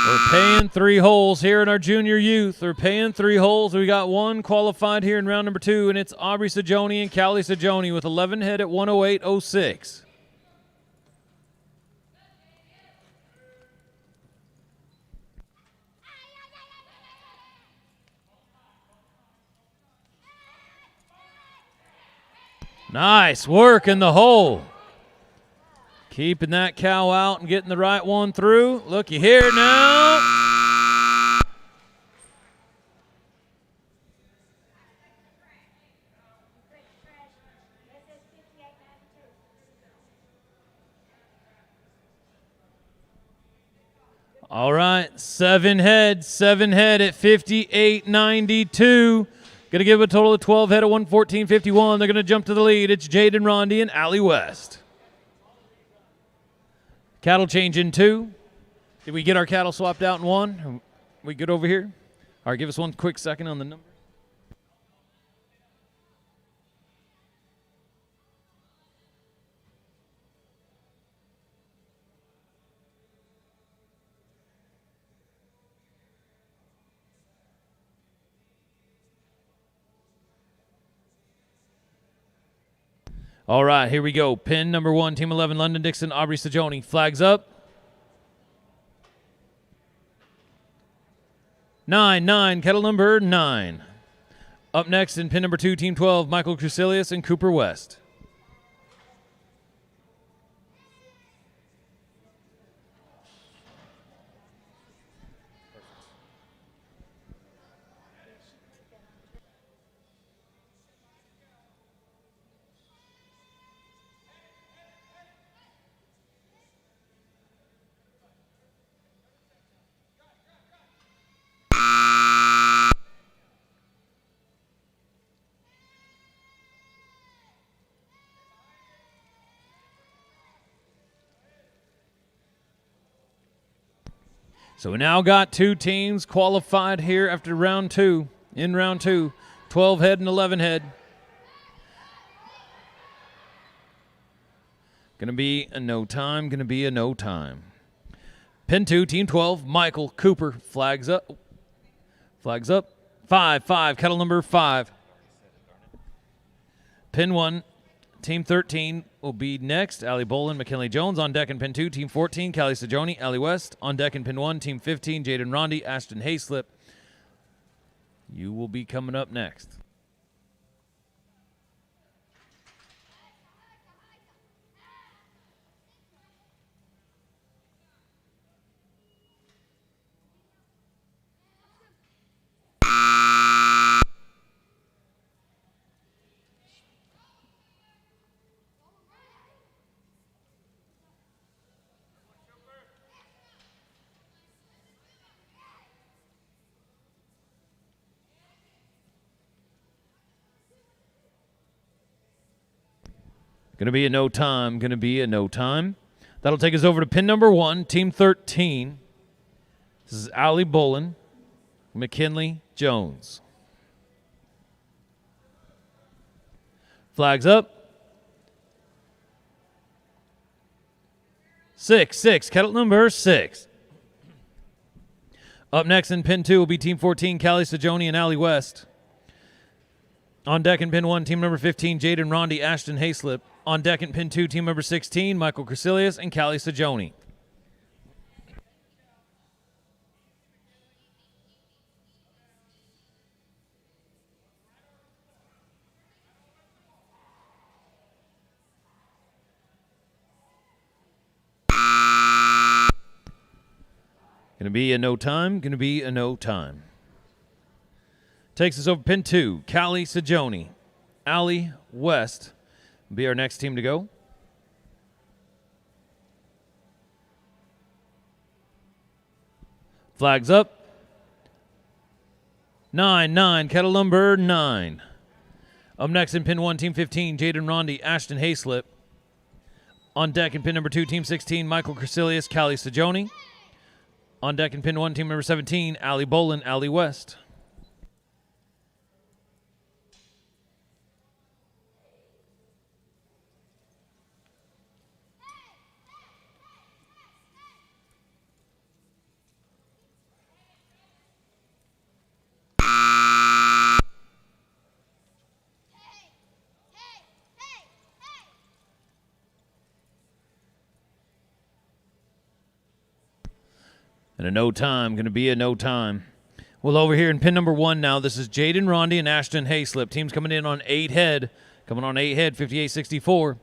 We're paying 3 holes here in our junior youth. We're paying 3 holes. We got 1 qualified here in round number 2, and it's Aubrey Sajoni and Callie Sajoni with 11 head at 108.06. Nice work in the hole. Keeping that cow out and getting the right one through. Looky here now. All right, 7 head at 58.92. Going to give a total of 12 head at 114.51. They're going to jump to the lead. It's Jaden Rondi and Allie West. Cattle change in 2. Did we get our cattle swapped out in 1? Are we good over here? All right, give us one quick second on the number. All right, here we go. Pin number 1, Team 11, London Dixon, Aubrey Sajoni. Flags up. 9, kettle number 9. Up next in pin number 2, Team 12, Michael Crusilius and Cooper West. So we now got 2 teams qualified here after round 2. In round 2, 12 head and 11 head. Going to be a no time, going to be a no time. Pin 2, Team 12, Michael Cooper. Flags up. Flags up. 5, kettle number 5. Pin 1, Team 13 will be next. Allie Bolin, McKinley Jones. On deck in pin 2, Team 14, Callie Sajoni, Allie West. On deck in pin 1, Team 15, Jaden Rondi, Ashton Hayslip. You will be coming up next. Going to be a no time, going to be a no time. That'll take us over to pin number 1, Team 13. This is Allie Bolin, McKinley Jones. Flags up. 6, kettle number 6. Up next in pin 2 will be Team 14, Callie Sajoni and Allie West. On deck in pin 1, Team number 15, Jaden Rondi, Ashton Hayslip. On deck in pin 2, Team number 16, Michael Crusilius and Callie Sajoni. Going to be a no time, going to be a no time. Takes us over pin 2, Callie Sajoni, Allie West will be our next team to go. Flags up. 9, kettle number 9. Up next in pin 1, Team 15, Jaden Rondi, Ashton Hayslip. On deck in pin number 2, Team 16, Michael Crusilius, Callie Sajoni. On deck in pin 1, Team number 17, Allie Bolin, Allie West. And a no time, going to be a no time. Well, over here in pin number 1 now, this is Jaden Rondi and Ashton Hayslip. Teams coming in on 8 head. Coming on 8 head, 58-64.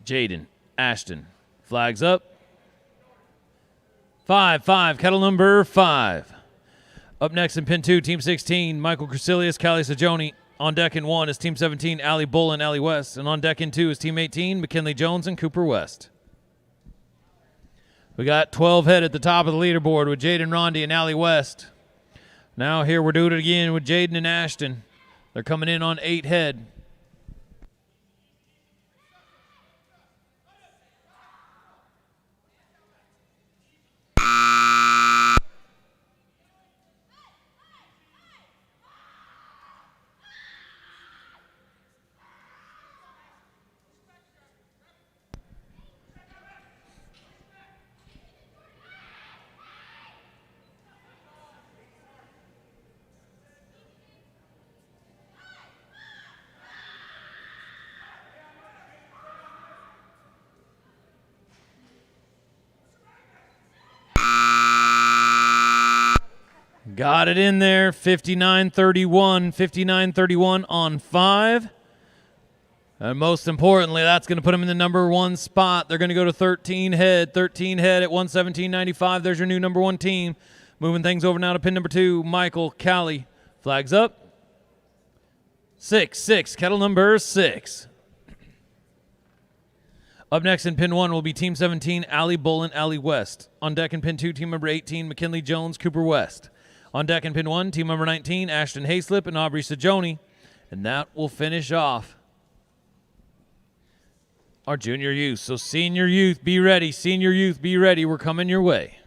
Jaden, Ashton, flags up. 5, kettle number 5. Up next in pin 2, Team 16, Michael Crusilius, Callie Sajoni. On deck in 1 is Team 17, Allie Bolin, Allie West. And on deck in 2 is Team 18, McKinley Jones and Cooper West. We got 12 head at the top of the leaderboard with Jaden Rondi and Allie West. Now here we're doing it again with Jaden and Ashton. They're coming in on 8 head. Got it in there, 59-31, 59-31 on 5. And most importantly, that's going to put them in the number 1 spot. They're going to go to 13 head at 117.95. There's your new number 1 team. Moving things over now to pin number 2, Michael Callie. Flags up. 6, kettle number 6. Up next in pin 1 will be Team 17, Allie Bolin, Allie West. On deck in pin 2, Team number 18, McKinley Jones, Cooper West. On deck in pin 1, Team number 19, Ashton Hayslip and Aubrey Sajoni. And that will finish off our junior youth. So senior youth, be ready. Senior youth, be ready. We're coming your way.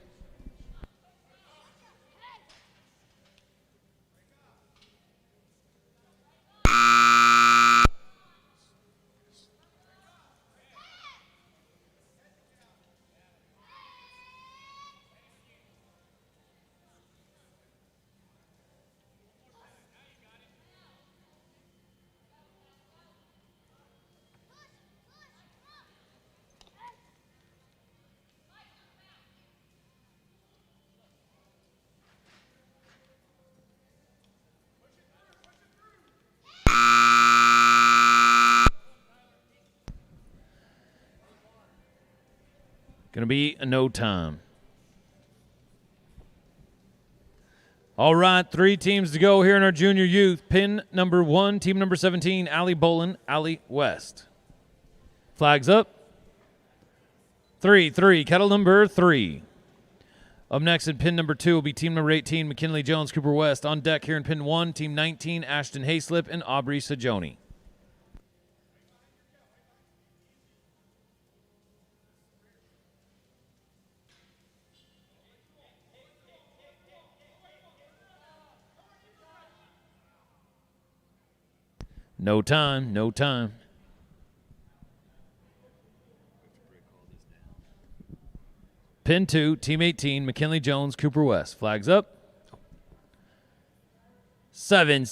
Going to be a no time. All right, 3 teams to go here in our junior youth. Pin number 1, Team number 17, Allie Bolin, Allie West. Flags up. 3, kettle number 3. Up next in pin number 2 will be Team number 18, McKinley Jones, Cooper West. On deck here in pin 1, Team 19, Ashton Hayslip and Aubrey Sajoni. No time, no time. Pin 2, Team 18, McKinley Jones, Cooper West. Flags up. 7,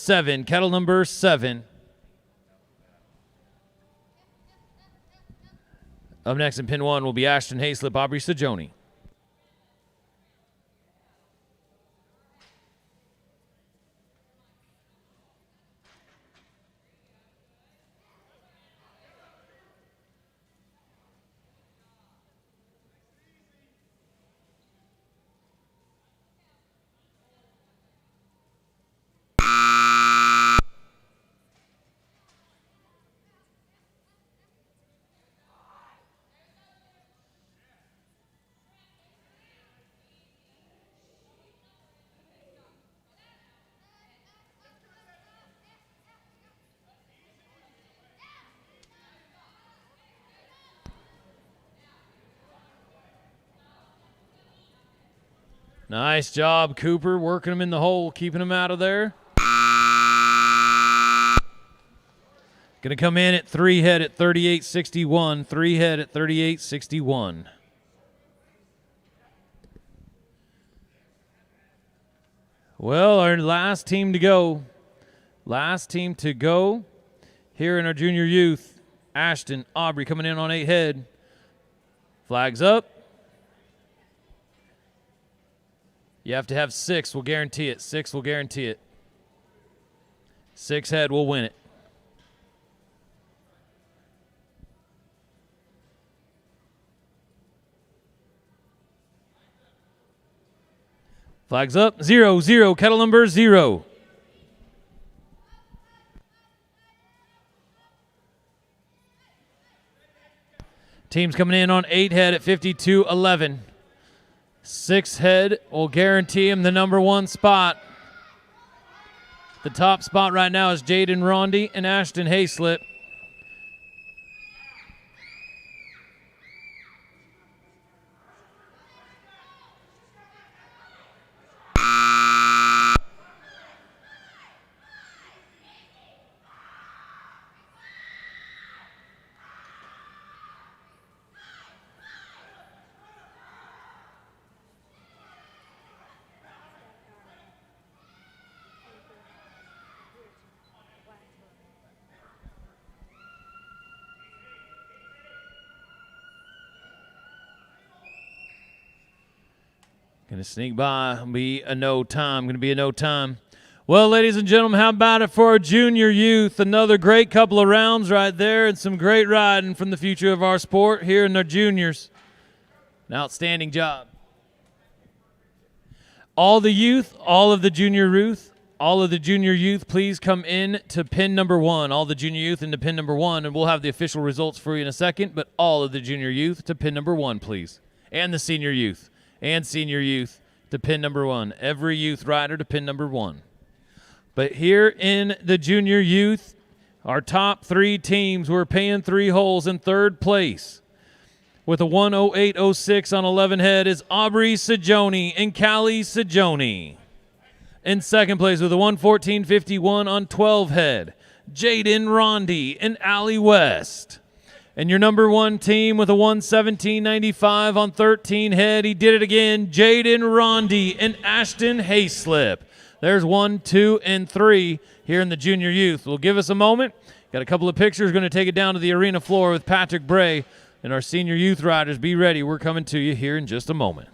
kettle number 7. Up next in pin 1 will be Ashton Hayslip, Aubrey Sajoni. Nice job, Cooper, working him in the hole, keeping him out of there. Going to come in at 3 head at 38.61. 3 head at 38.61. Well, our last team to go. Last team to go here in our junior youth. Ashton, Aubrey coming in on 8 head. Flags up. You have to have 6. We'll guarantee it. 6 will guarantee it. 6 head will win it. Flags up. 0, kettle number 0. Team's coming in on 8 head at 52.11. 6 head will guarantee him the number 1 spot. The top spot right now is Jaden Rondy and Ashton Hayslip. Gonna sneak by, be a no time, gonna be a no time. Well, ladies and gentlemen, how about it for our junior youth? Another great couple of rounds right there and some great riding from the future of our sport here in the juniors. An outstanding job. All the youth, all of the junior youth, please come in to pin number 1. All the junior youth into pin number 1, and we'll have the official results for you in a second, but all of the junior youth to pin number 1, please. And the senior youth to pin number 1. Every youth rider to pin number 1. But here in the junior youth, our top 3 teams, we're paying 3 holes in 3rd place. With a 1:08.06 on 11 head is Aubrey Sajoni and Callie Sajoni. In 2nd place with a 1:14.51 on 12 head, Jaden Rondy and Allie West. And your number 1 team with a 1:17.95 on 13 head, he did it again, Jaden Rondy and Ashton Hayslip. There's 1, 2, and 3 here in the junior youth. We'll give us a moment. Got a couple of pictures. Going to take it down to the arena floor with Patrick Bray and our senior youth riders. Be ready. We're coming to you here in just a moment.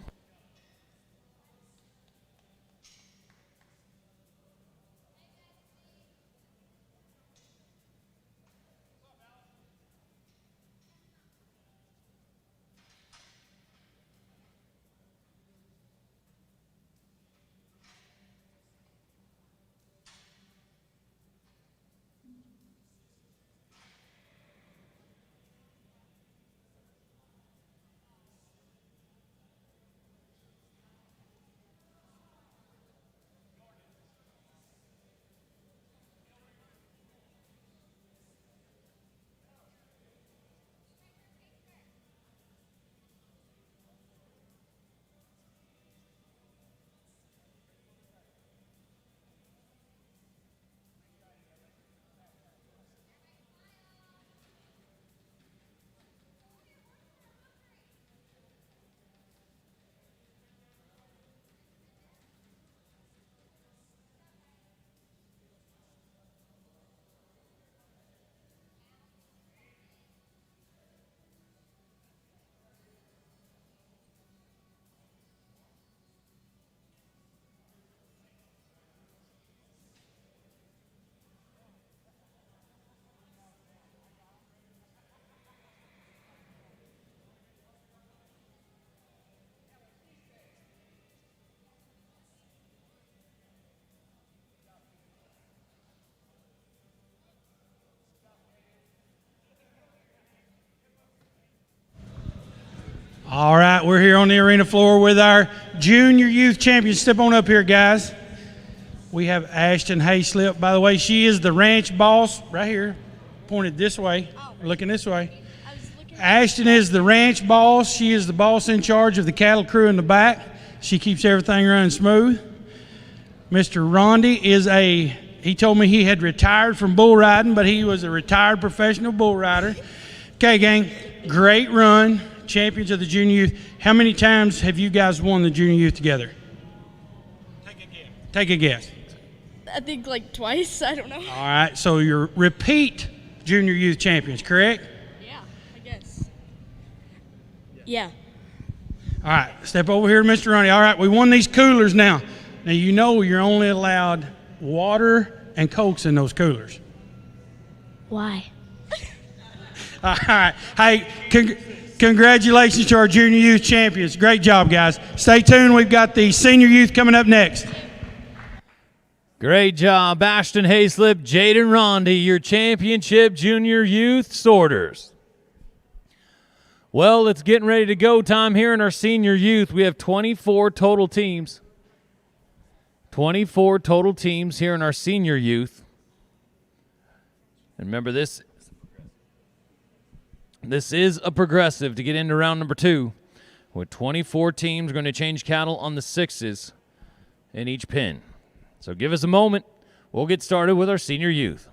All right, we're here on the arena floor with our junior youth champions. Step on up here, guys. We have Ashton Hayslip. By the way, she is the ranch boss right here, pointed this way, looking this way. Ashton is the ranch boss. She is the boss in charge of the cattle crew in the back. She keeps everything running smooth. Mr. Rondy he told me he had retired from bull riding, but he was a retired professional bull rider. Okay, gang, great run. Champions of the junior youth. How many times have you guys won the junior youth together? Take a guess. I think like twice. I don't know. All right, so you're repeat junior youth champions, correct? Yeah, I guess. Yeah. All right, step over here, Mr. Ronnie. All right, we won these coolers now. Now, you know you're only allowed water and Cokes in those coolers. Why? All right. Hey, congratulations to our junior youth champions. Great job, guys. Stay tuned. We've got the senior youth coming up next. Great job, Ashton Hayslip, Jaden Rondy, your championship junior youth sorters. Well, it's getting ready to go time here in our senior youth. We have 24 total teams. 24 total teams here in our senior youth. And remember, this is a progressive to get into round number 2. With 24 teams, we're going to change cattle on the 6s in each pin. So give us a moment. We'll get started with our senior youth.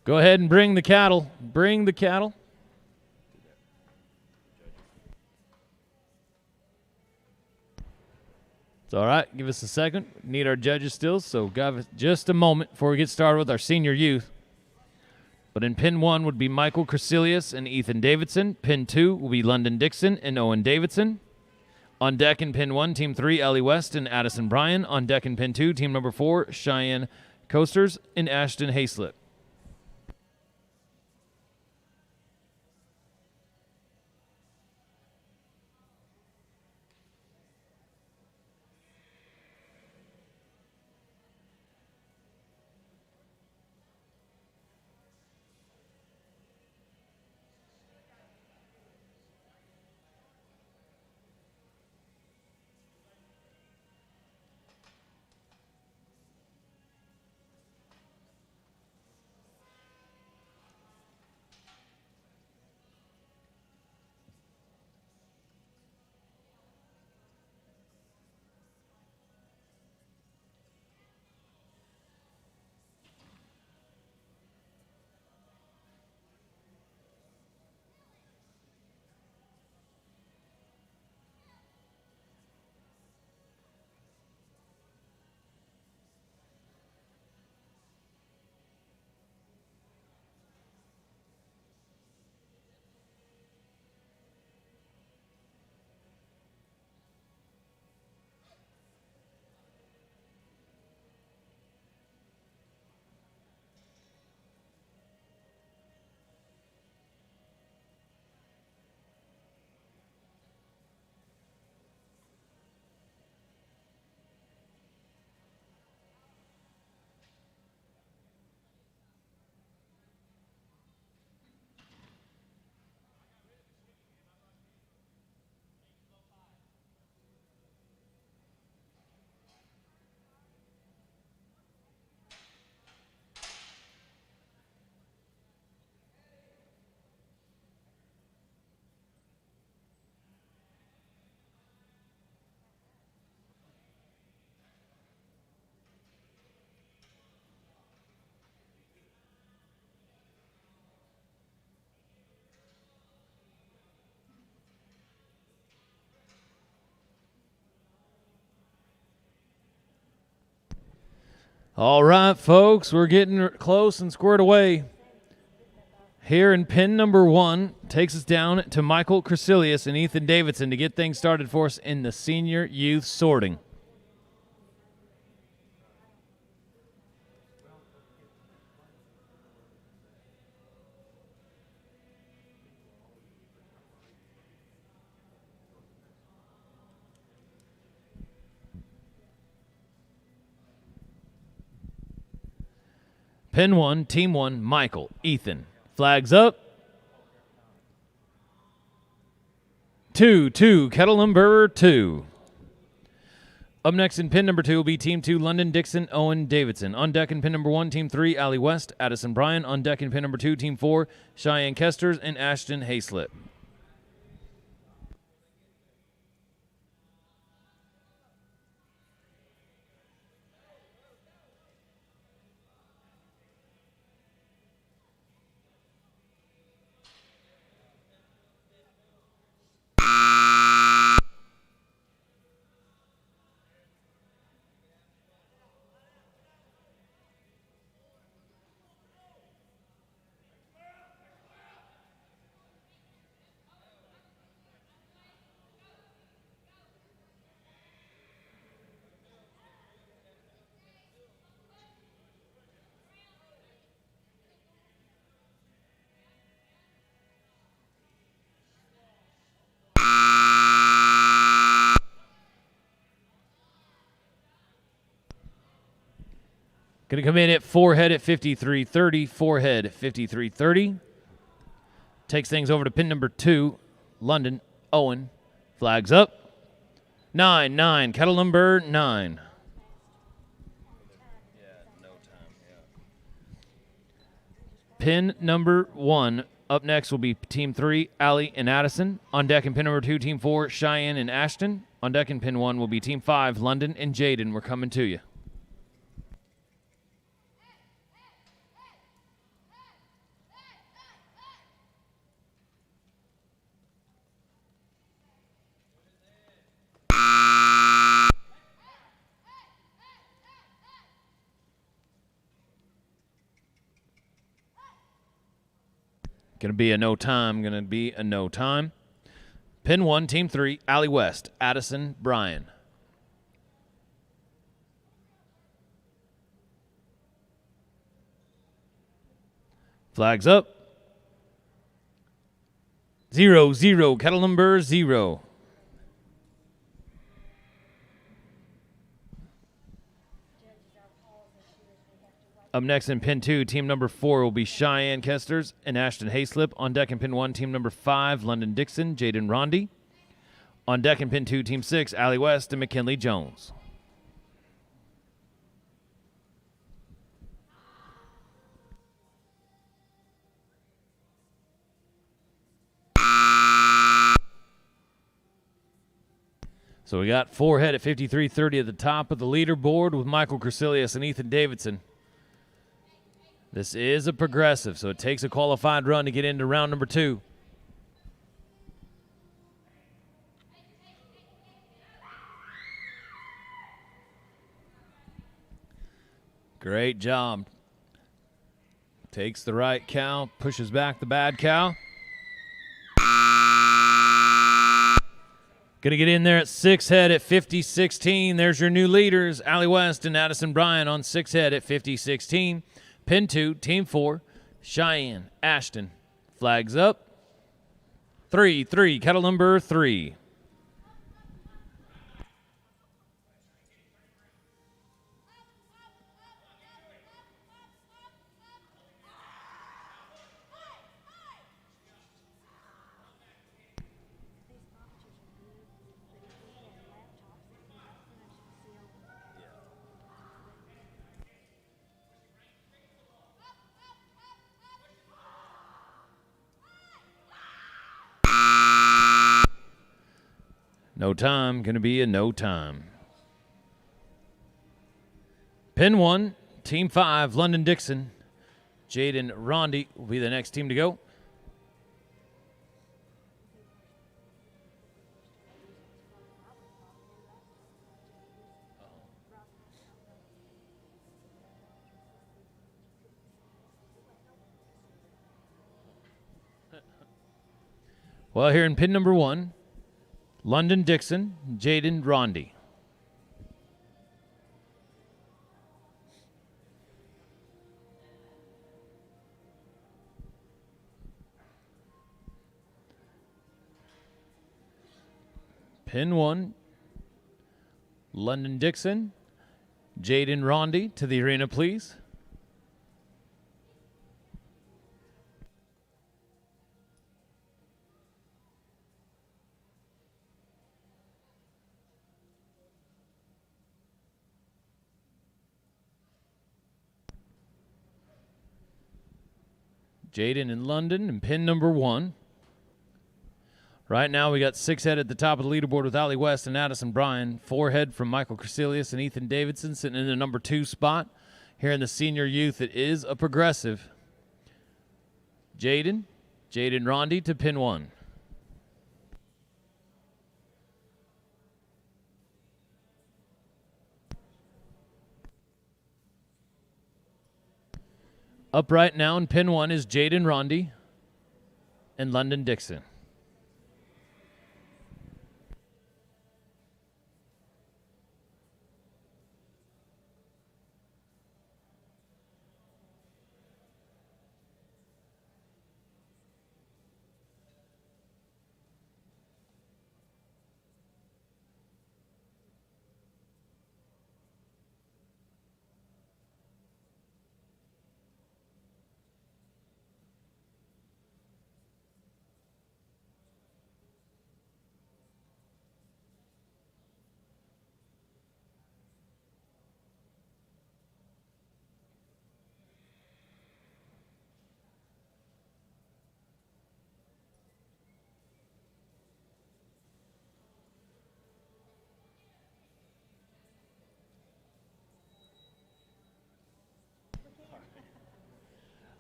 Go ahead and bring the cattle. Bring the cattle. It's all right. Give us a second. Need our judges still, so give us just a moment before we get started with our senior youth. But in pin 1 would be Michael Crecilius and Ethan Davidson. Pin 2 will be London Dixon and Owen Davidson. On deck in pin 1, team 3, Ellie West and Addison Bryan. On deck in pin 2, team number 4, Cheyenne Coasters and Ashton Hayslip. All right, folks, we're getting close and squared away. Here in pin number 1 takes us down to Michael Crecilius and Ethan Davidson to get things started for us in the senior youth sorting. Pin 1, team 1, Michael, Ethan. Flags up. 2-2, kettle number 2. Up next in pin number 2 will be team 2, London Dixon, Owen Davidson. On deck in pin number 1, team 3, Allie West, Addison Bryan. On deck in pin number 2, team 4, Cheyenne Kesters and Ashton Hayslip. Going to come in at 4 head at 53.30. 4 head at 53.30. Takes things over to pin number 2. London, Owen. Flags up. 9. Kettle number 9. Pin number 1. Up next will be Team 3, Allie and Addison. On deck in pin number 2, Team 4, Cheyenne and Ashton. On deck in pin 1 will be Team 5, London and Jaden. We're coming to you. Going to be a no time. Pin 1, Team 3, Allie West, Addison, Brian. Flags up. 0, kettle number 0. Up next in pin 2, team number 4 will be Cheyenne Kesters and Ashton Hayslip. On deck in pin 1, team number 5, London Dixon, Jaden Rondi. On deck in pin 2, team 6, Allie West and McKinley Jones. So we got 4 head at 53.30 at the top of the leaderboard with Michael Crecilius and Ethan Davidson. This is a progressive, so it takes a qualified run to get into round number 2. Great job. Takes the right cow, pushes back the bad cow. Going to get in there at 6 head at 50.16. There's your new leaders, Allie West and Addison Bryan on 6 head at 50.16. Pin 2, Team 4, Cheyenne, Ashton. Flags up. 3, kettle number 3. No time, going to be a no time. Pin 1, Team 5, London Dixon. Jaden Rondi will be the next team to go. Well, here in pin number 1, London Dixon, Jaden Rondi. Pin 1, London Dixon, Jaden Rondi to the arena, please. Jaden in London and pin number 1. Right now we got 6 head at the top of the leaderboard with Allie West and Addison Bryan. 4 head from Michael Crecilius and Ethan Davidson sitting in the number 2 spot. Here in the senior youth, it is a progressive. Jaden Rondi to pin 1. Up right now in pin 1 is Jaden Rondi and London Dixon.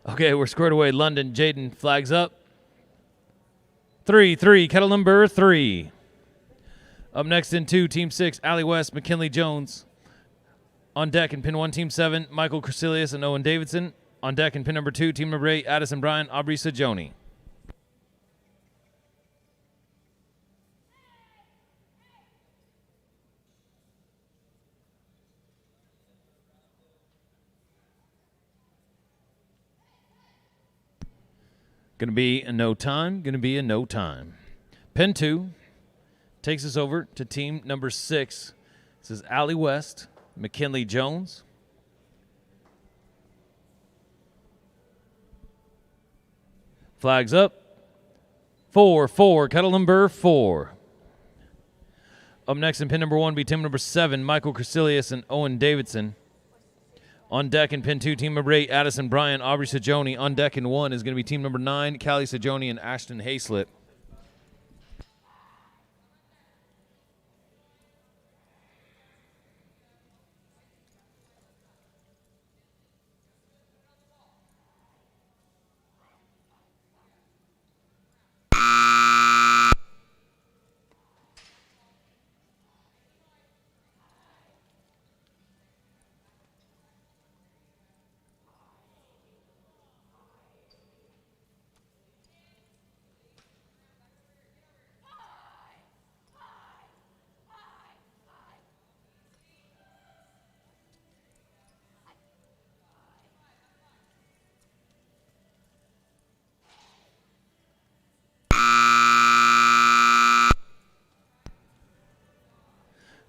Okay, we're squared away. London, Jaden, flags up. 3-3, kettle number 3. Up next in 2, Team 6, Allie West, McKinley Jones. On deck in pin 1, Team 7, Michael Crecilius and Owen Davidson. On deck in pin number 2, Team number 8, Addison Bryan, Aubrey Sajoni. Going to be a no time. Going to be a no time. Pin 2 takes us over to team number 6. This is Allie West, McKinley Jones. Flags up. 4-4, kettle number 4. Up next in pin number 1 be team number 7, Michael Crecilius and Owen Davidson. On deck in pin 2, team number 8, Addison Bryan, Aubrey Sajoni. On deck in 1 is going to be team number 9, Callie Sajoni and Ashton Hayslip.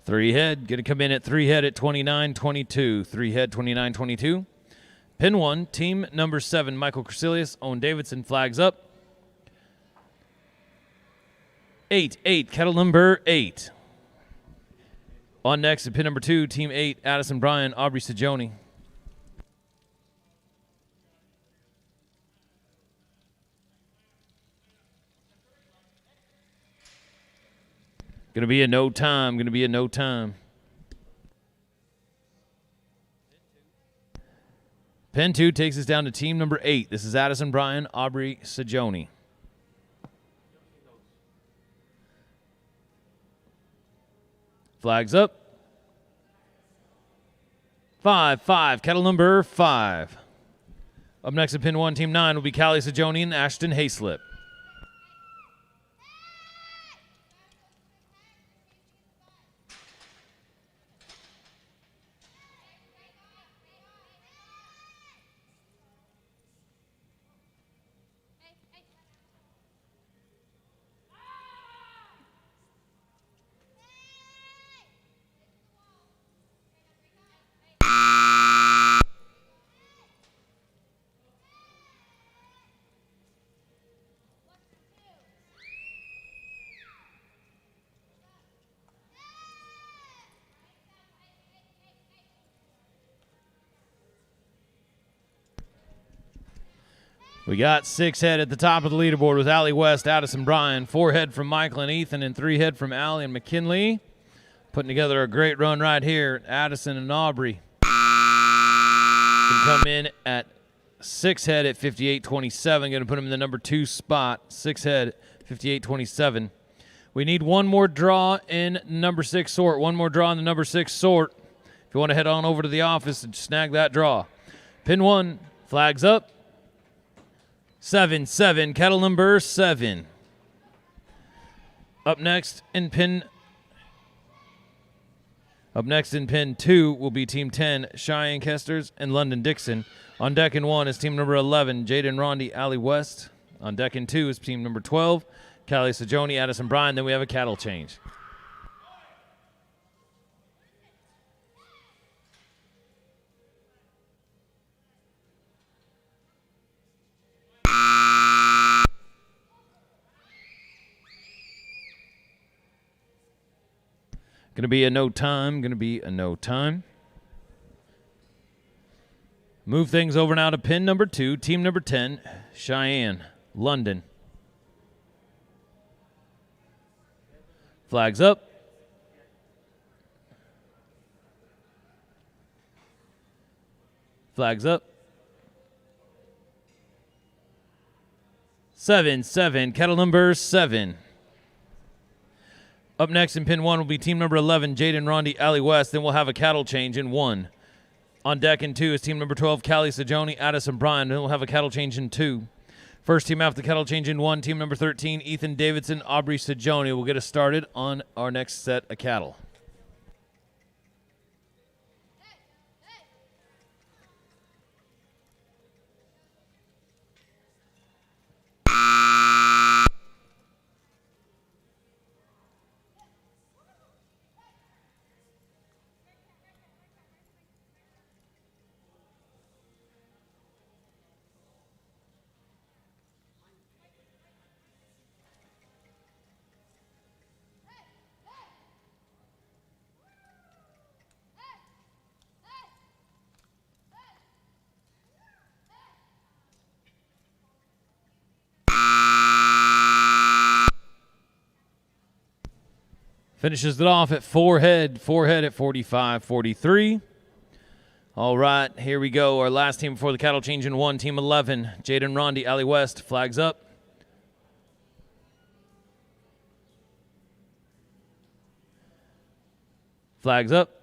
Three head, going to come in at 3 head at 29-22. 3 head, 29-22. Pin 1, team number 7, Michael Crecilius, Owen Davidson, flags up. 8-8, kettle number 8. On next, at pin number 2, team 8, Addison Bryan, Aubrey Sajoni. Going to be a no time. Going to be a no time. Pin 2 takes us down to team number 8. This is Addison Bryan, Aubrey Sajoni. Flags up. 5-5, kettle number 5. Up next at pin 1, team 9 will be Callie Sajoni and Ashton Hayslip. We got 6 head at the top of the leaderboard with Allie West, Addison Bryan, 4 head from Michael and Ethan, and 3 head from Allie and McKinley. Putting together a great run right here. Addison and Aubrey can come in at 6 head at 58.27. Going to put them in the number 2 spot. 6 head, 58.27. We need one more draw in number 6 sort. One more draw in the number 6 sort. If you want to head on over to the office and snag that draw. Pin 1, flags up. 7-7, kettle number 7. Up next in pin 2 will be Team 10, Cheyenne Kesters and London Dixon. On deck in 1 is Team number 11, Jaden Rondi, Allie West. On deck in 2 is Team number 12, Callie Sajoni, Addison Bryan. Then we have a cattle change. Going to be a no time. Going to be a no time. Move things over now to pin number 2, team number 10, Cheyenne, London. Flags up. Flags up. 7, cattle number 7. Up next in pin 1 will be team number 11, Jaden Rondi, Allie West. Then we'll have a cattle change in 1. On deck in 2 is team number 12, Callie Sajoni, Addison Bryan. Then we'll have a cattle change in 2. First team after the cattle change in 1, team number 13, Ethan Davidson, Aubrey Sajoni. Will get us started on our next set of cattle. Finishes it off at 4 head at 45-43. All right, here we go. Our last team before the cattle change in 1, team 11, Jaden Rondi, Allie West. Flags up. Flags up.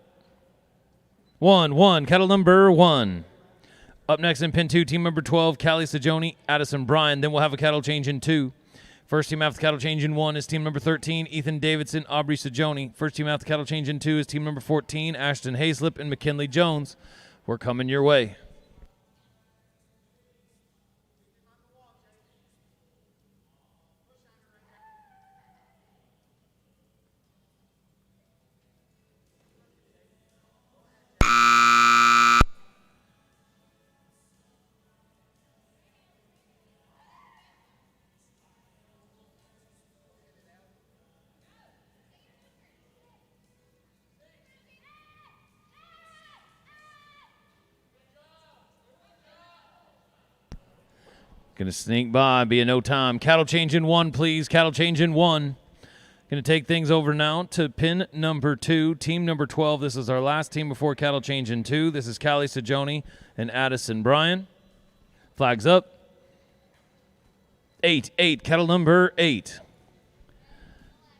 1, cattle number 1. Up next in pin 2, team number 12, Callie Sajoni, Addison Bryan. Then we'll have a cattle change in 2. First team after the cattle change in 1 is team number 13, Ethan Davidson, Aubrey Sajoni. First team after the cattle change in 2 is team number 14, Ashton Hayslip and McKinley Jones. We're coming your way. Going to sneak by, be a no time. Cattle change in 1, please. Cattle change in 1. Going to take things over now to pin number 2, team number 12. This is our last team before cattle change in 2. This is Callie Sajoni and Addison Bryan. Flags up. 8, cattle number 8.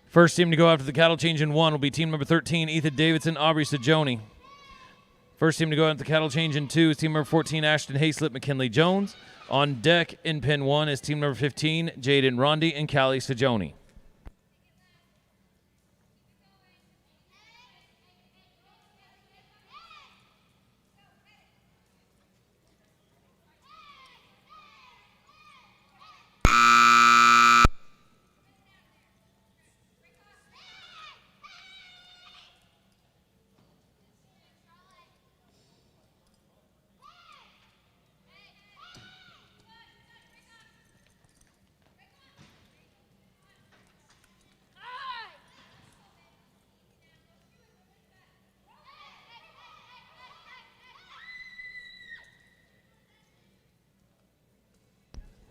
First team to go after the cattle change in 1 will be team number 13, Ethan Davidson, Aubrey Sajoni. First team to go after the cattle change in 2 is team number 14, Ashton Hayslip, McKinley Jones. On deck in pin 1 is team number 15, Jaden Rondi and Callie Sajoni.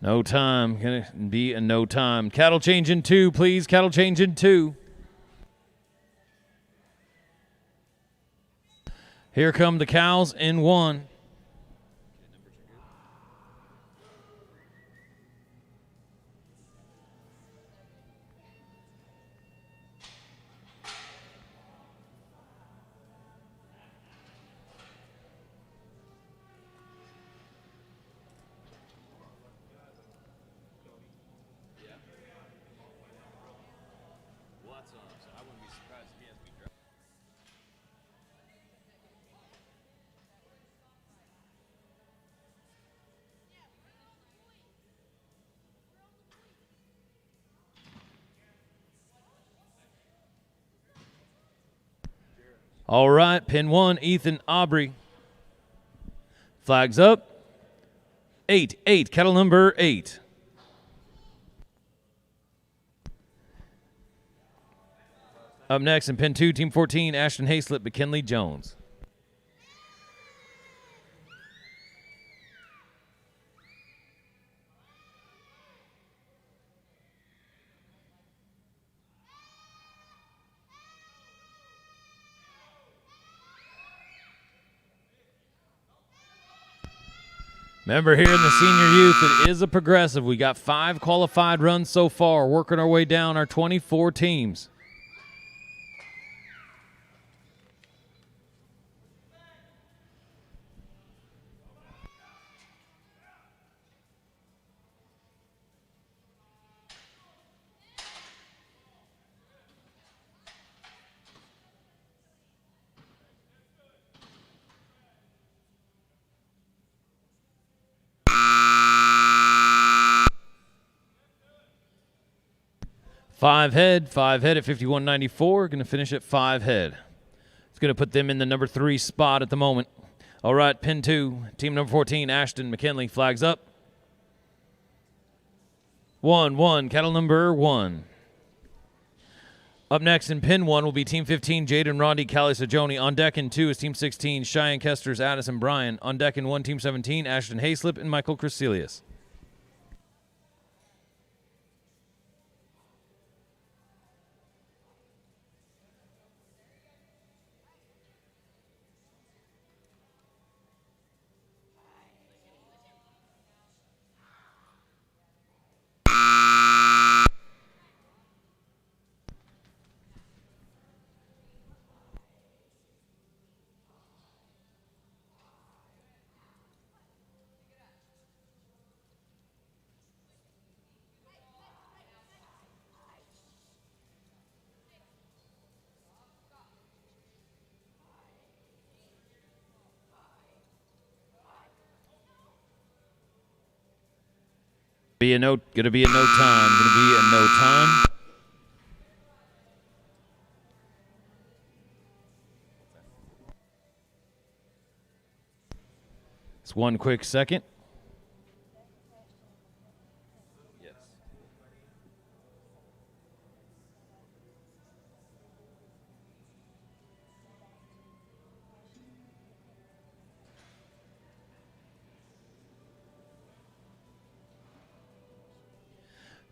No time. Going to be a no time. Cattle change in 2, please. Cattle change in 2. Here come the cows in 1. All right, pin 1, Ethan Aubrey. Flags up. 8, cattle number 8. Up next in pin 2, team 14, Ashton Hayslip, McKinley Jones. Remember, here in the senior youth, it is a progressive. We got 5 qualified runs so far, working our way down our 24 teams. Five head at 51.94. Going to finish at 5 head. It's going to put them in the number 3 spot at the moment. All right, pin 2, team number 14, Ashton McKinley, flags up. 1-1, cattle number 1. Up next in pin 1 will be team 15, Jaden Rondi, Callie Sajoni. On deck in 2 is team 16, Cheyenne Kesters, Addison Bryan. On deck in 1, team 17, Ashton Hayslip and Michael Crecelius. Gonna be a no time. It's 1 quick second. Yes.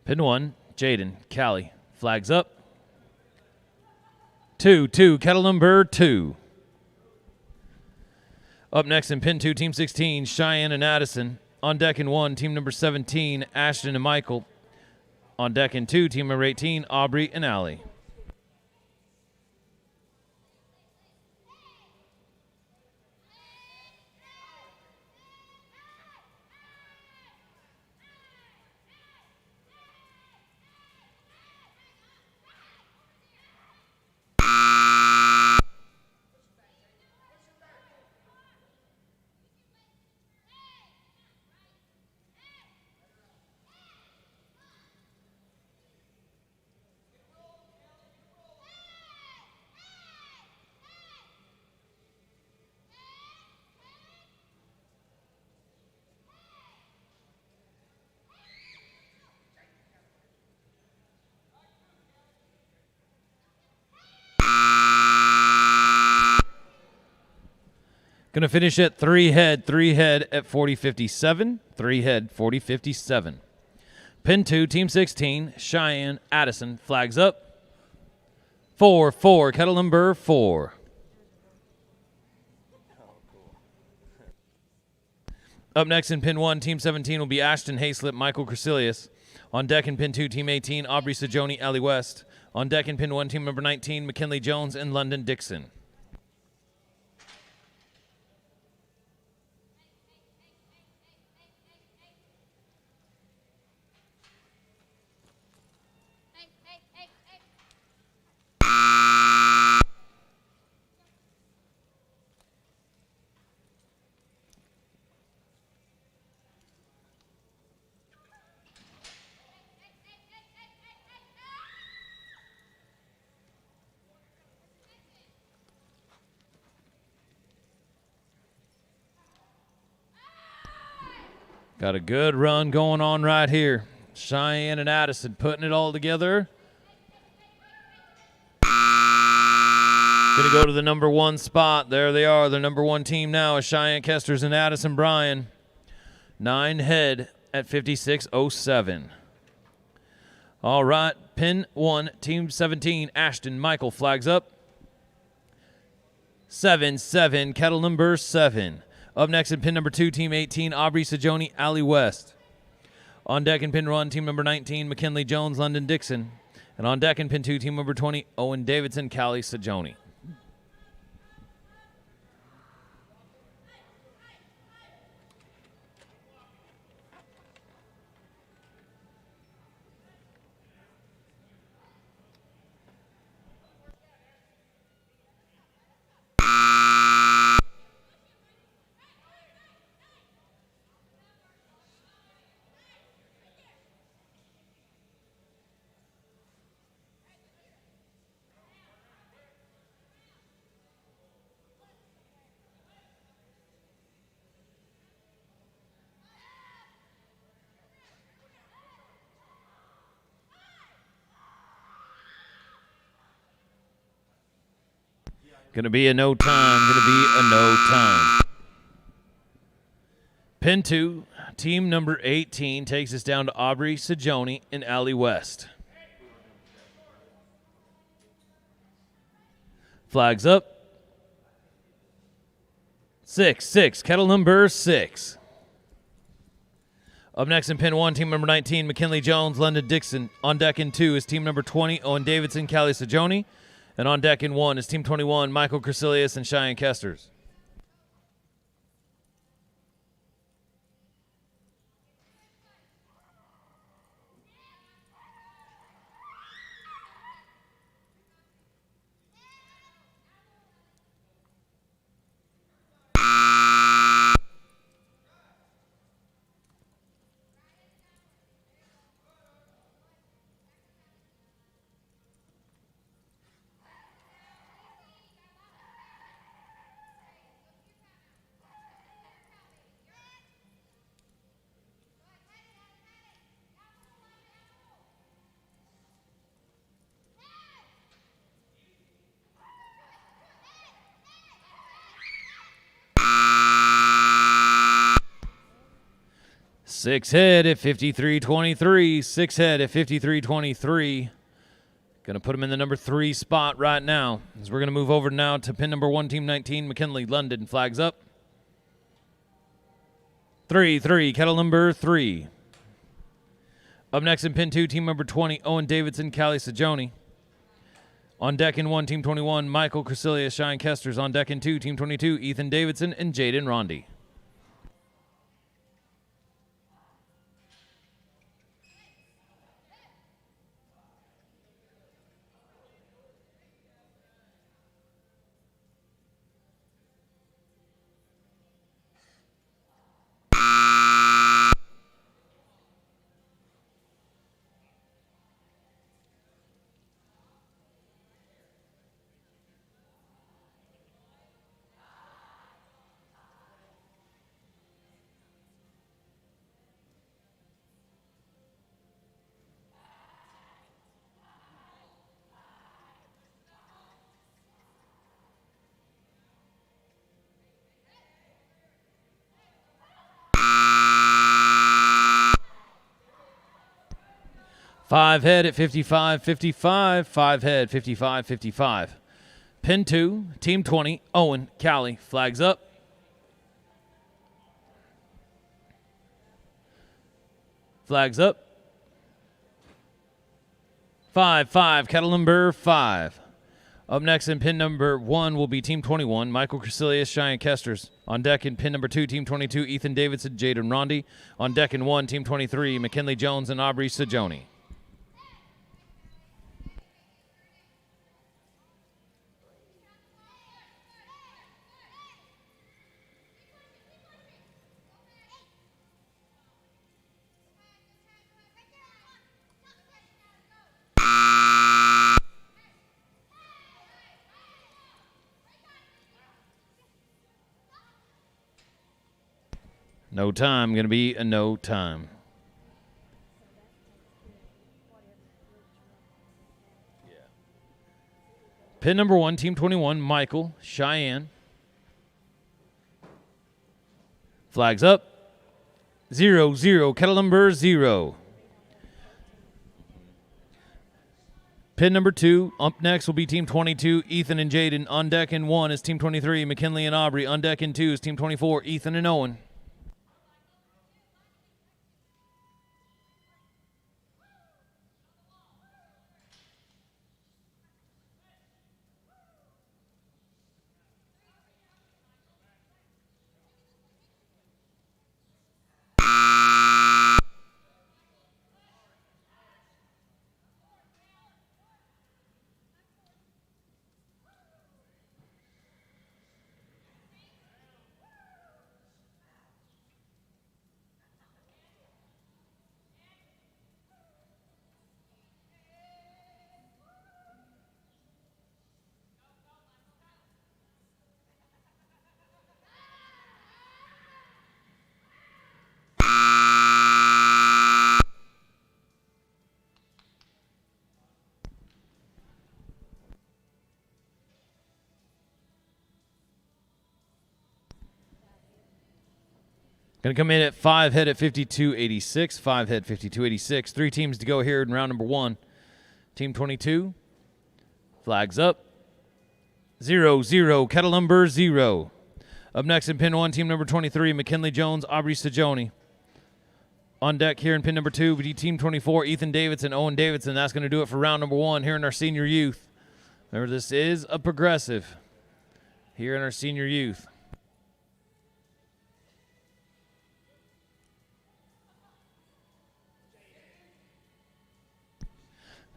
Pin 1, Jaden, Callie, flags up. 2-2, kettle number 2. Up next in pin 2, team 16, Cheyenne and Addison. On deck in 1, team number 17, Ashton and Michael. On deck in 2, team number 18, Aubrey and Allie. Going to finish at 3 head at 40.57. 3 head, 40.57. Pin 2, team 16, Cheyenne, Addison, flags up. 4-4, kettle number 4. Up next in pin 1, team 17 will be Ashton Hayslip, Michael Crecelius. On deck in pin 2, team 18, Aubrey Sajoni, Allie West. On deck in pin 1, team number 19, McKinley Jones and London Dixon. Got a good run going on right here. Cheyenne and Addison putting it all together. Going to go to the number 1 spot. There they are. The number 1 team now is Cheyenne Kesters and Addison Bryan. 9 head at 56.07. All right, pin 1, team 17, Ashton Michael, flags up. 7-7, kettle number 7. Up next in pin number 2, Team 18, Aubrey Sajoni, Allie West. On deck in pin 1, Team number 19, McKinley Jones, London Dixon. And on deck in pin 2, Team number 20, Owen Davidson, Callie Sajoni. Gonna be a no time. Pin 2, team number 18 takes us down to Aubrey Sajoni and Allie West. Flags up. 6, kettle number 6. Up next in pin 1, team number 19, McKinley Jones, London Dixon. On deck in 2 is team number 20, Owen Davidson, Callie Sajoni. And on deck in 1 is Team 21, Michael Cresilius and Cheyenne Kesters. Six head at 53-23. 6 head at 53-23. Going to put him in the number 3 spot right now. As we're going to move over now to pin number 1, Team 19, McKinley London. Flags up. 3, kettle number 3. Up next in pin 2, team number 20, Owen Davidson, Callie Sajoni. On deck in 1, Team 21, Michael Cresilius, Cheyenne Kesters. On deck in 2, Team 22, Ethan Davidson and Jaden Rondi. Five head at 55-55. 5 head, 55-55. Pin 2, Team 20, Owen, Callie. Flags up. Flags up. 5, kettle number 5. Up next in pin number 1 will be Team 21, Michael Cresilius, Cheyenne Kesters. On deck in pin number 2, Team 22, Ethan Davidson, Jaden Rondi. On deck in 1, Team 23, McKinley Jones and Aubrey Sajoni. No time, going to be a no time. Pin number 1, Team 21, Michael, Cheyenne. Flags up. 0, kettle number 0. Pin number 2. Up next will be Team 22, Ethan and Jaden. On deck in 1 is Team 23, McKinley and Aubrey. On deck in 2 is Team 24, Ethan and Owen. Going to come in at 5 head at 52.86. 5 head 52.86. 3 teams to go here in round number 1. Team 22, flags up. 0-0, kettle number 0. Up next in pin 1, team number 23, McKinley Jones, Aubrey Sajoni. On deck here in pin number 2, we team 24, Ethan Davidson, Owen Davidson. That's going to do it for round number 1 here in our senior youth. Remember, this is a progressive here in our senior youth.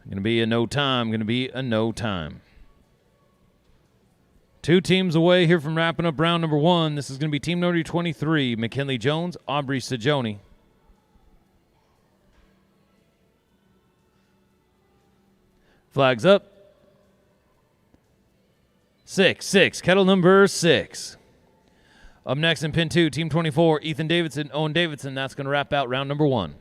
Going to be a no time. Going to be a no time. 2 teams away here from wrapping up round number 1. This is going to be team number 23, McKinley Jones, Aubrey Sajoni. Flags up. 6-6, kettle number 6. Up next in pin 2, team 24, Ethan Davidson, Owen Davidson. That's going to wrap out round number 1.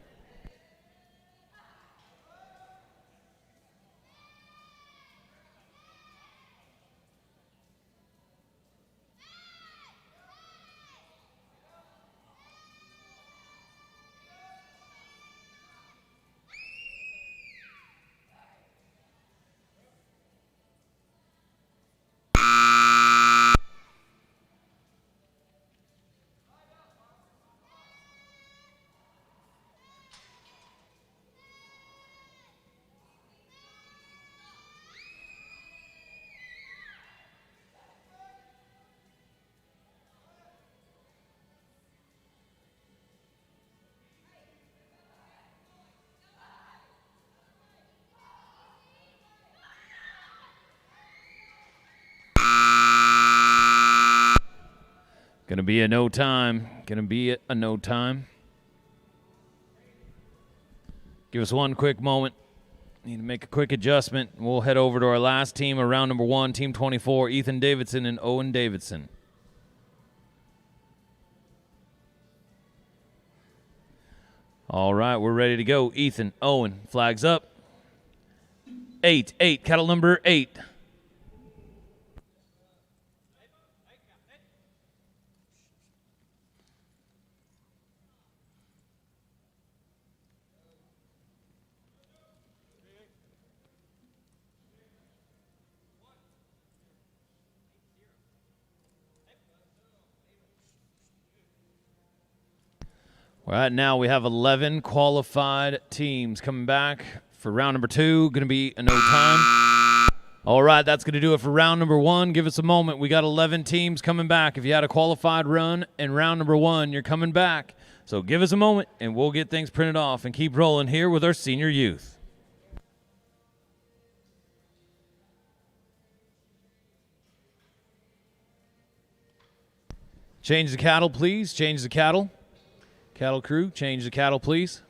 Going to be a no time. Going to be a no time. Give us one quick moment. Need to make a quick adjustment. We'll head over to our last team of round number 1, team 24, Ethan Davidson and Owen Davidson. All right, we're ready to go. Ethan, Owen, flags up. 8, kettle number 8. Right now we have 11 qualified teams coming back for round number 2. Going to be a no time. All right, that's going to do it for round number 1. Give us a moment. We got 11 teams coming back. If you had a qualified run in round number 1, you're coming back. So give us a moment, and we'll get things printed off and keep rolling here with our senior youth. Change the cattle, please. Change the cattle. Cattle crew, change the cattle, please.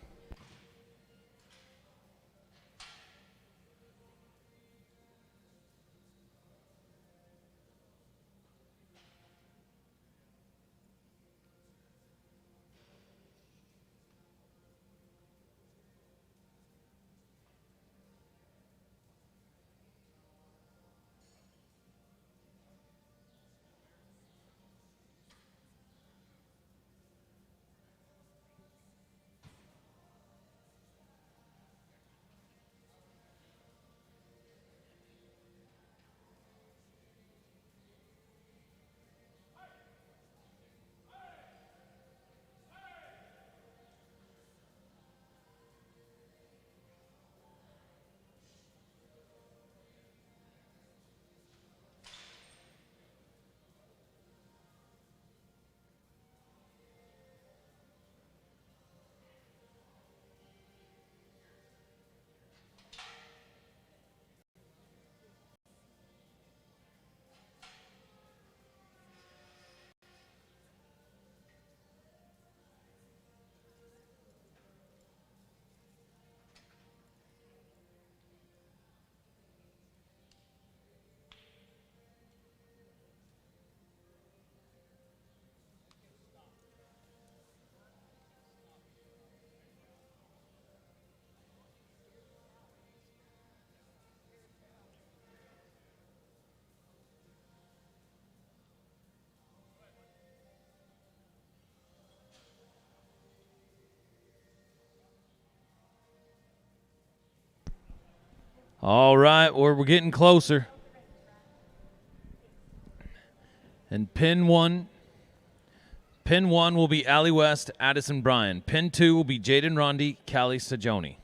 All right, we're getting closer. And pin one will be Allie West, Addison Bryan. Pin 2 will be Jaden Rondi, Callie Sajoni.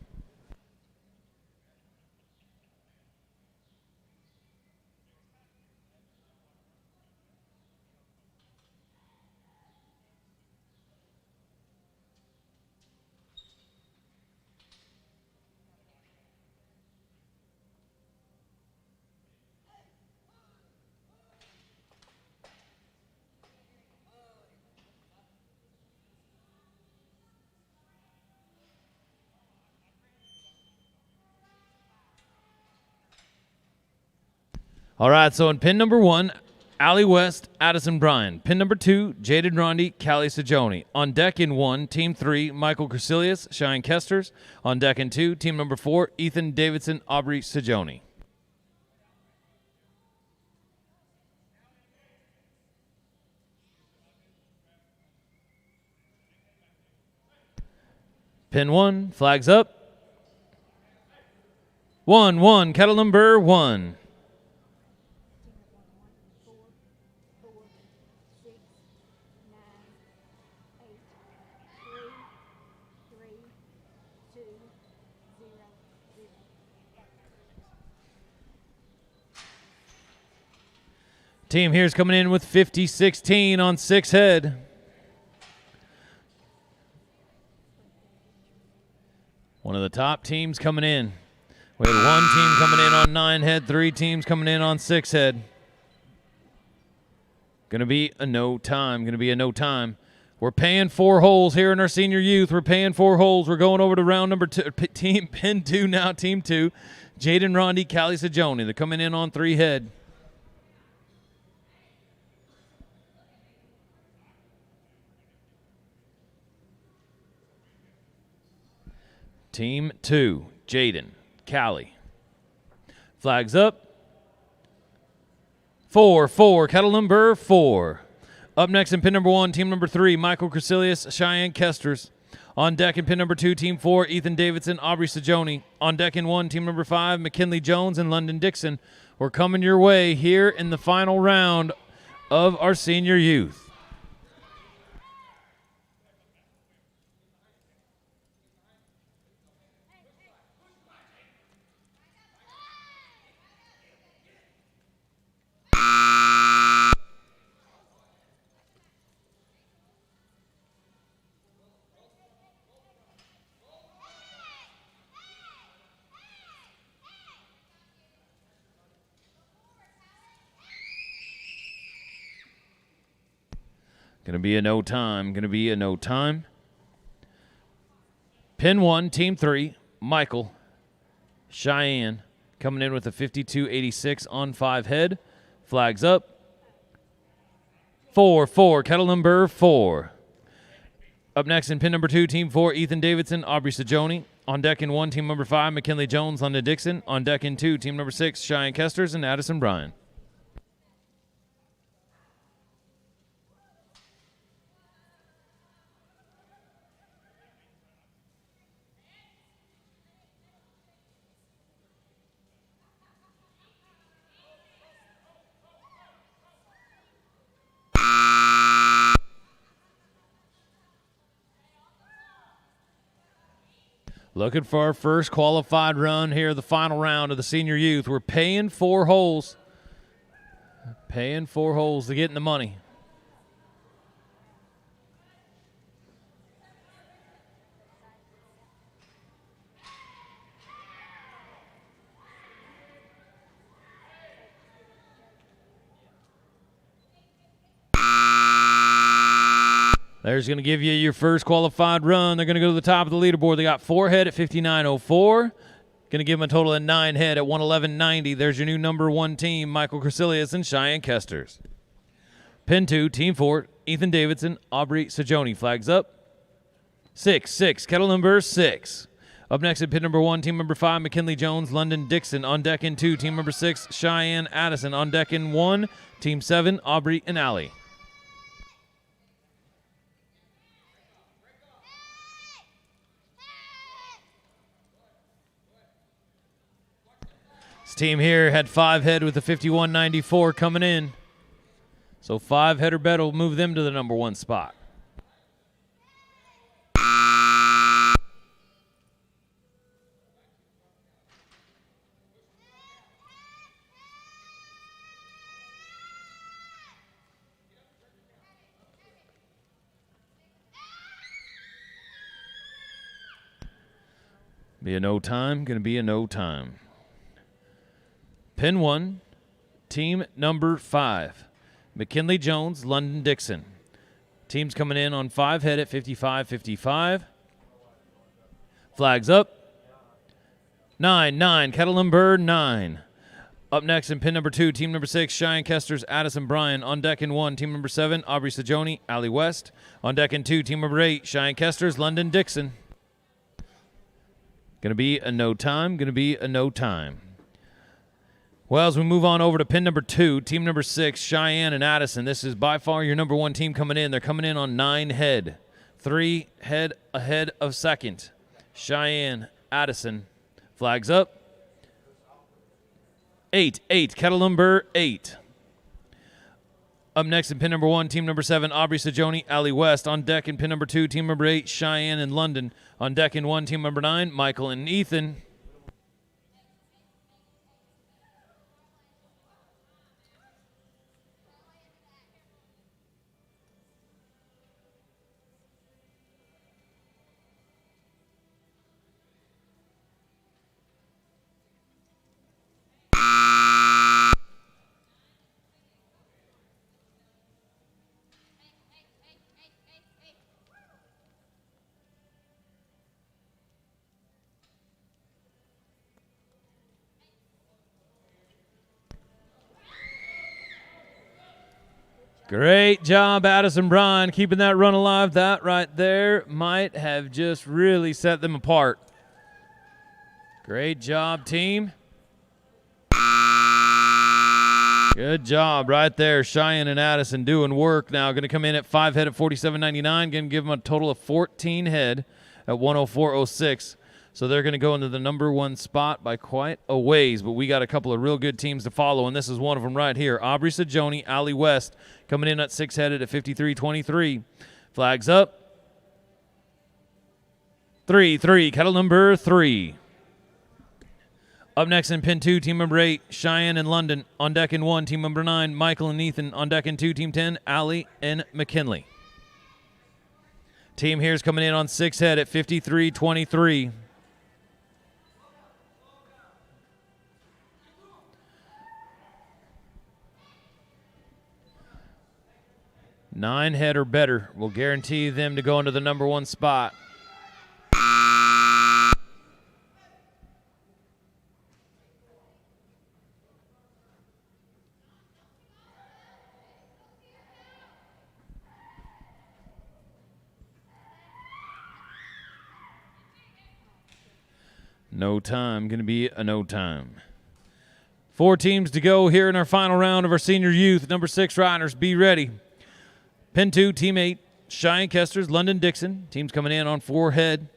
All right, so in pin number 1, Allie West, Addison Bryan. Pin number 2, Jaden Rondi, Callie Sajoni. On deck in 1, Team 3, Michael Crecilius, Cheyenne Kesters. On deck in 2, Team number 4, Ethan Davidson, Aubrey Sajoni. Pin 1, flags up. 1-1, kettle number 1. Team here's coming in with 50-16 on 6 head. One of the top teams coming in. We had 1 team coming in on 9 head, 3 teams coming in on 6 head. Gonna be a no time. We're paying 4 holes here in our senior youth. We're paying 4 holes. We're going over to round number 2. Team pin 2 now, team 2. Jaden Rondi, Callie Sajoni. They're coming in on 3 head. Team 2, Jaden, Callie. Flags up. 4-4, kettle number 4. Up next in pin number 1, team number 3, Michael Crecilius, Cheyenne Kesters. On deck in pin number 2, team 4, Ethan Davidson, Aubrey Sajoni. On deck in 1, team number 5, McKinley Jones and London Dixon. We're coming your way here in the final round of our senior youth. Gonna be a no time. Pin 1, team 3, Michael, Cheyenne, coming in with a 52-86 on 5 head. Flags up. 4-4, kettle number 4. Up next in pin number 2, team 4, Ethan Davidson, Aubrey Sajoni. On deck in 1, team number 5, McKinley Jones, London Dixon. On deck in 2, team number 6, Cheyenne Kesters and Addison Bryan. Looking for our first qualified run here, the final round of the senior youth. We're paying 4 holes. Paying 4 holes to get in the money. There's going to give you your first qualified run. They're going to go to the top of the leaderboard. They got 4 head at 59.04. Going to give them a total of 9 head at 111.90. There's your new number 1 team, Michael Crecilius and Cheyenne Kesters. Pin 2, team 4, Ethan Davidson, Aubrey Sajoni. Flags up. 6-6, kettle number 6. Up next at pin number 1, team number 5, McKinley Jones, London Dixon. On deck in 2, team number 6, Cheyenne Addison. On deck in 1, team 7, Aubrey and Allie. team here had 5 head with the 51.94 coming in. So 5 head or better will move them to the number 1 spot. Be a no time, gonna be a no time. Pin 1, team number 5. McKinley Jones, London Dixon. Team's coming in on 5 head at 55-55. Flags up. 9, kettle number 9. Up next in pin number 2, team number 6, Cheyenne Kester's Addison Bryan. On deck in 1, team number 7, Aubrey Sajoni, Allie West. On deck in 2, team number 8, Cheyenne Kester's London Dixon. Going to be a no time, going to be a no time. Well, as we move on over to pin number 2, team number 6, Cheyenne and Addison. This is by far your number 1 team coming in. They're coming in on 9 head. 3 head ahead of second. Cheyenne, Addison. Flags up. 8, kettle number 8. Up next in pin number 1, team number 7, Aubrey Sajoni, Allie West. On deck in pin number 2, team number 8, Cheyenne and London. On deck in 1, team number 9, Michael and Ethan. Great job, Addison Bryan, keeping that run alive. That right there might have just really set them apart. Great job, team. Good job right there. Cheyenne and Addison doing work now. Going to come in at 5 head at 47.99. Going to give them a total of 14 head at 104.06. So they're going to go into the number 1 spot by quite a ways, but we got a couple of real good teams to follow, and this is one of them right here. Aubrey Sajoni, Allie West, coming in at 6 headed at 53.23. Flags up. 3, kettle number 3. Up next in pin 2, team number 8, Cheyenne and London. On deck in 1, team number 9, Michael and Ethan. On deck in 2, team 10, Allie and McKinley. Team here's coming in on 6 head at 53.23. Nine head or better will guarantee them to go into the number 1 spot. No time, going to be a no time. 4 teams to go here in our final round of our senior youth. Number 6 riders, be ready. Pin 2, team 8, Cheyenne Kester's London Dixon. Team's coming in on 4 head.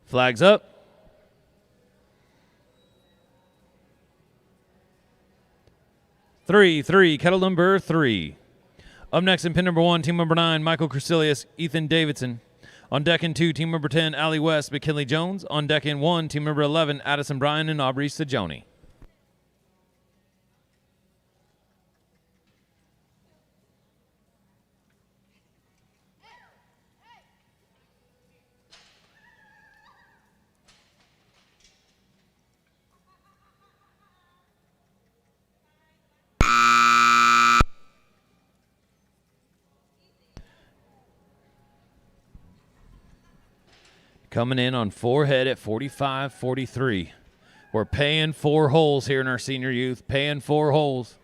Flags up. 3, kettle number 3. Up next in pin number 1, team number 9, Michael Crecilius, Ethan Davidson. On deck in 2, team number 10, Allie West, McKinley Jones. On deck in 1, team number 11, Addison Bryan and Aubrey Sajoni. Coming in on 4 head at 45.43. We're paying 4 holes here in our senior youth, paying 4 holes.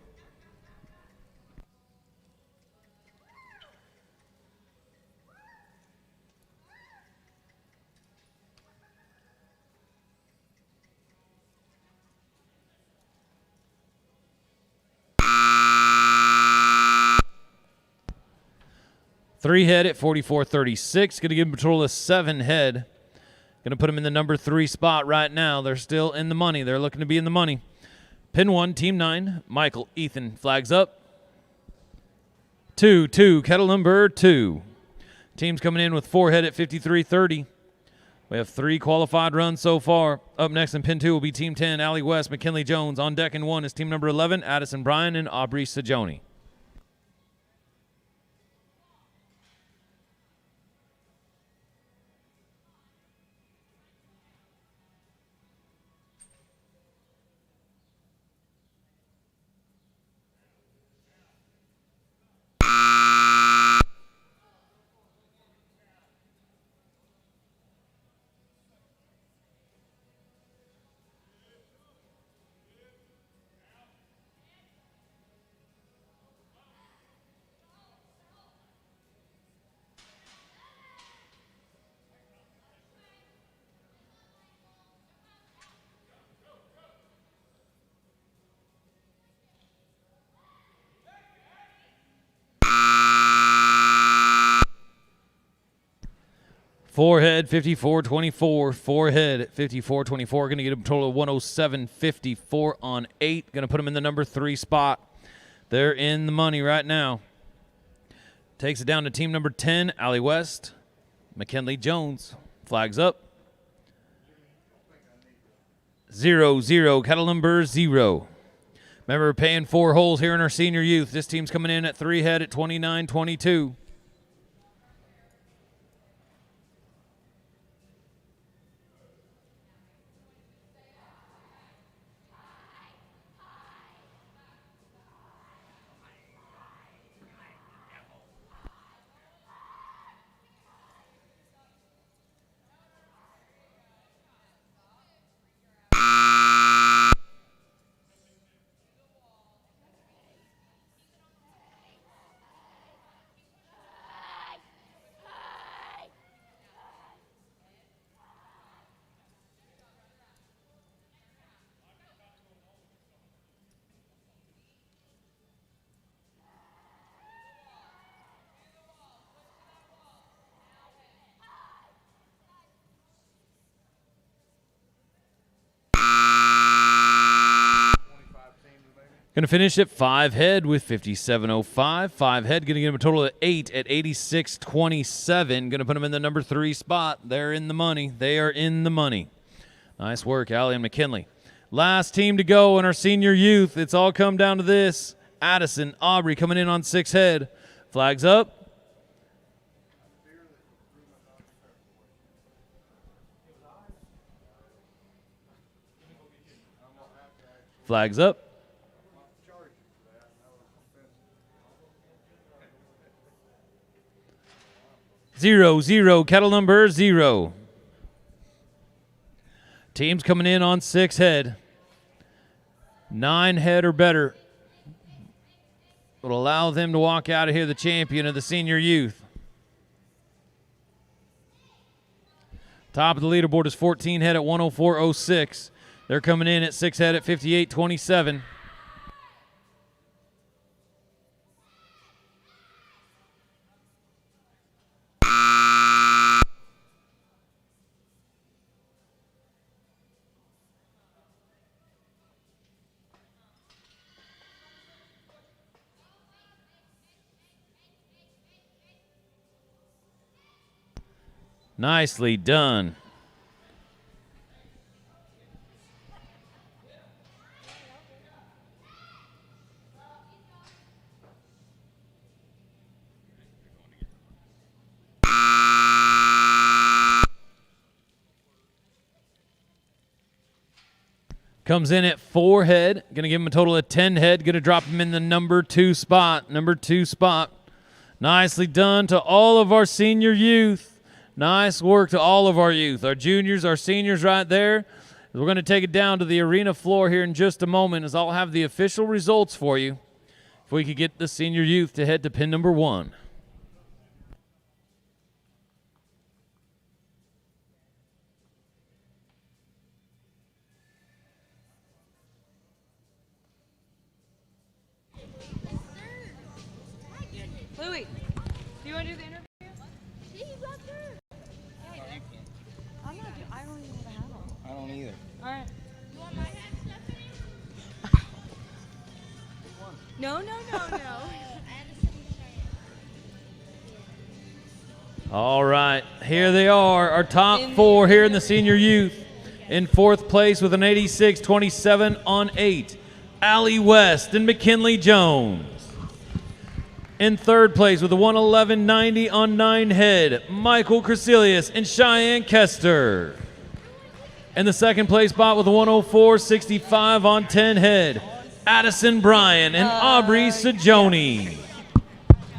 3 head at 44.36. Going to give them a total of 7 head. Going to put them in the number 3 spot right now. They're still in the money. They're looking to be in the money. Pin 1, Team 9, Michael, Ethan, flags up. 2, kettle number 2. Team's coming in with 4 head at 53.30. We have 3 qualified runs so far. Up next in pin 2 will be Team 10, Allie West, McKinley Jones. On deck in 1 is team number 11, Addison Bryan and Aubrey Sajoni. Forehead 54.24. Forehead 54.24. Going to get a total of 107.54 on 8. Going to put them in the number 3 spot. They're in the money right now. Takes it down to team number 10, Allie West, McKinley Jones. Flags up. 0, kettle number 0. Remember, we're paying 4 holes here in our senior youth. This team's coming in at 3 head at 29.22. Going to finish at 5 head with 57.05. 5 head going to get them a total of 8 at 86.27. Going to put them in the number 3 spot. They're in the money. They are in the money. Nice work, Allie and McKinley. Last team to go in our senior youth. It's all come down to this. Addison, Aubrey coming in on 6 head. Flags up. Flags up. 0, kettle number 0. Teams coming in on 6 head. 9 head or better will allow them to walk out of here the champion of the senior youth. Top of the leaderboard is 14 head at 104.06. They're coming in at 6 head at 58.27. Nicely done. Comes in at 4 head. Going to give him a total of 10 head. Going to drop him in the number 2 spot. Number 2 spot. Nicely done to all of our senior youth. Nice work to all of our youth. Our juniors, our seniors right there. We're going to take it down to the arena floor here in just a moment as I'll have the official results for you. If we could get the senior youth to head to pin number 1. Louie, do you want to do the interview? She's up there. I'm not. I don't even have a hat on. I don't either. All right. You want my hat, Stephanie? No. All right, here they are, our top four here in the senior youth. In fourth place with an 86.27 on 8, Allie West and McKinley Jones. In third place with a 111.90 on 9 head, Michael Crecilius and Cheyenne Kester. In the second place spot with a 104.65 on 10 head, Addison Bryan and Aubrey Sajoni.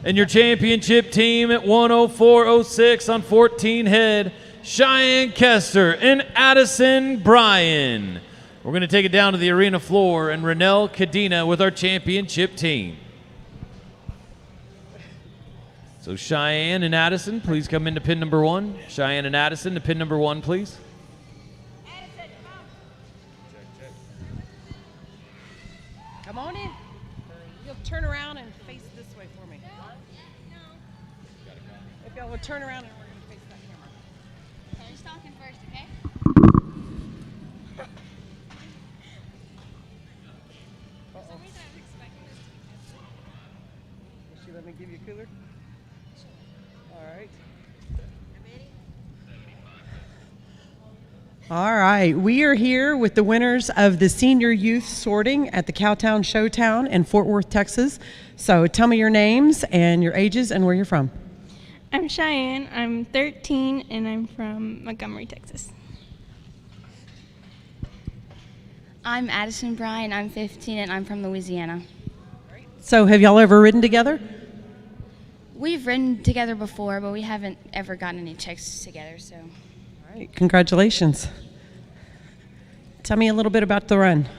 And your championship team at 104.06 on 14 head, Cheyenne Kester and Addison Bryan. We're going to take it down to the arena floor and Renelle Cadena with our championship team. So Cheyenne and Addison, please come into pin number 1. Cheyenne and Addison to pin number 1, please. Come on in. You'll turn around and face this way for me. If y'all would turn around and we're going to face that camera. So who's talking first, okay? For some reason I was expecting this to be Will she let me give you a cooler? All right. All right, we are here with the winners of the senior youth sorting at the Cowtown Showdown in Fort Worth, Texas. So tell me your names and your ages and where you're from. I'm Cheyenne. I'm 13 and I'm from Montgomery, Texas. I'm Addison Bryan. I'm 15 and I'm from Louisiana. So have y'all ever ridden together? We've ridden together before, but we haven't ever gotten any checks together, so. All right, congratulations. Tell me a little bit about the run.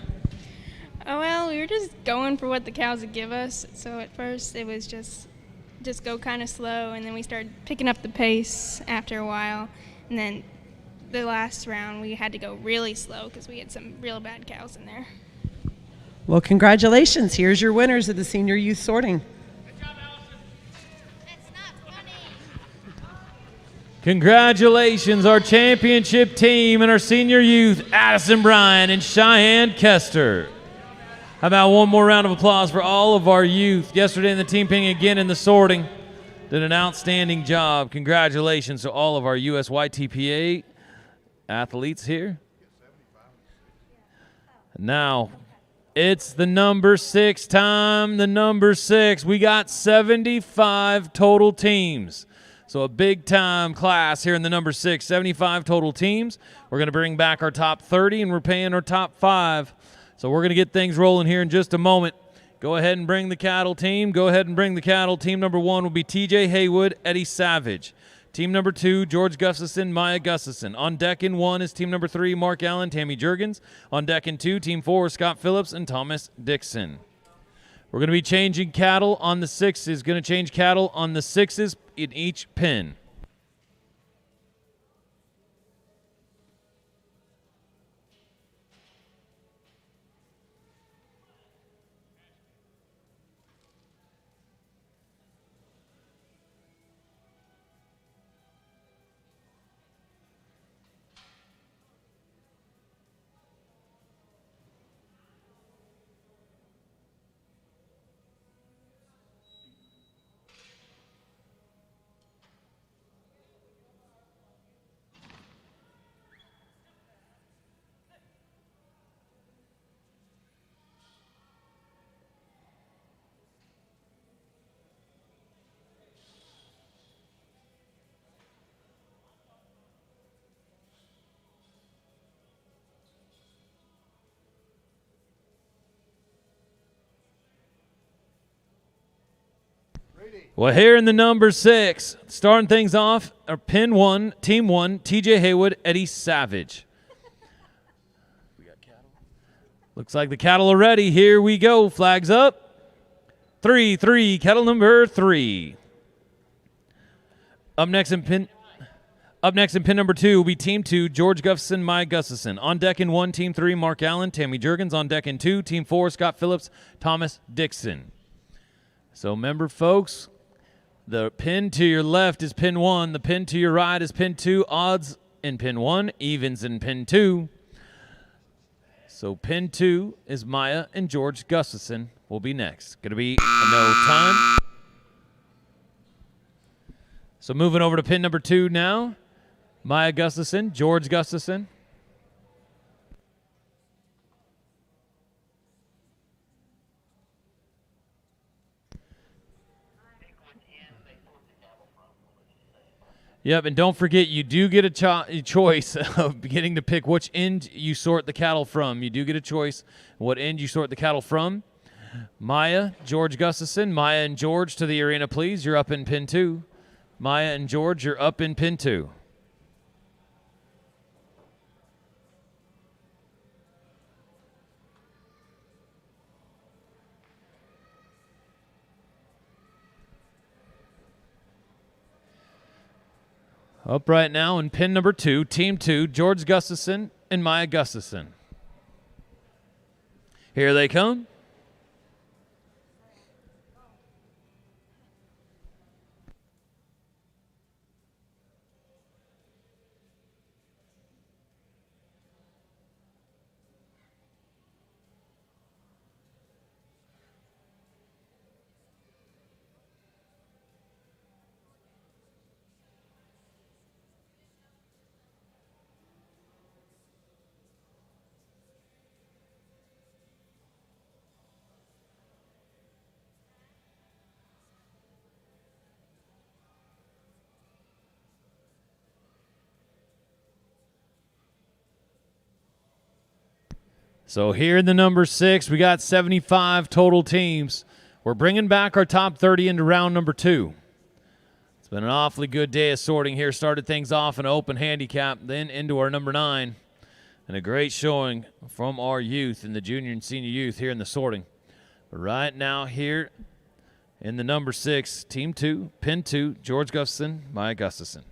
Oh, well, we were just going for what the cows would give us. So at first it was just go kind of slow, and then we started picking up the pace after a while. And then the last round we had to go really slow because we had some real bad cows in there. Well, congratulations. Here's your winners of the senior youth sorting. Congratulations, our championship team and our senior youth, Addison Bryan and Cheyenne Kester. How about one more round of applause for all of our youth? Yesterday in the team ping, again in the sorting, did an outstanding job. Congratulations to all of our USYTPA athletes here. Now, it's the number 6 time, the number 6. We got 75 total teams. So a big-time class here in the number 6, 75 total teams. We're going to bring back our top 30, and we're paying our top 5. So we're going to get things rolling here in just a moment. Go ahead and bring the cattle team. Go ahead and bring the cattle. Team number 1 will be TJ Haywood, Eddie Savage. Team number 2, George Gustafson, Maya Gustafson. On deck in 1 is team number 3, Mark Allen, Tammy Jurgens. On deck in 2, team 4, Scott Phillips and Thomas Dixon. We're going to be changing cattle on the 6s. Going to change cattle on the 6s in each pin. Well, here in the number 6, starting things off, are pin 1, team 1, TJ Haywood, Eddie Savage. We got cattle. Looks like the cattle are ready. Here we go. Flags up. 3-3, cattle number 3. Up next in pin number 2 will be team 2, George Gustafson, Maya Gustafson. On deck in 1, team 3, Mark Allen, Tammy Jurgens. On deck in 2, team 4, Scott Phillips, Thomas Dixon. So remember, folks, The pin to your left is pin 1. The pin to your right is pin 2. Odds in pin 1, evens in pin 2. So pin 2 is Maya and George Gustafson will be next. Going to be a no time. So moving over to pin number 2 now. Maya Gustafson, George Gustafson. Yep, and don't forget, you do get a choice of getting to pick which end you sort the cattle from. You do get a choice what end you sort the cattle from. Maya, George Gustafson, Maya and George to the arena, please. You're up in pin 2. Maya and George, you're up in pin 2. Up right now in pin number 2, team 2, George Gustafson and Maya Gustafson. Here they come. So here in the number 6, we got 75 total teams. We're bringing back our top 30 into round number 2. It's been an awfully good day of sorting here. Started things off in an open handicap, then into our number 9. And a great showing from our youth and the junior and senior youth here in the sorting. But right now here in the number 6, team 2, pin 2, George Gustafson, Maya Gustafson.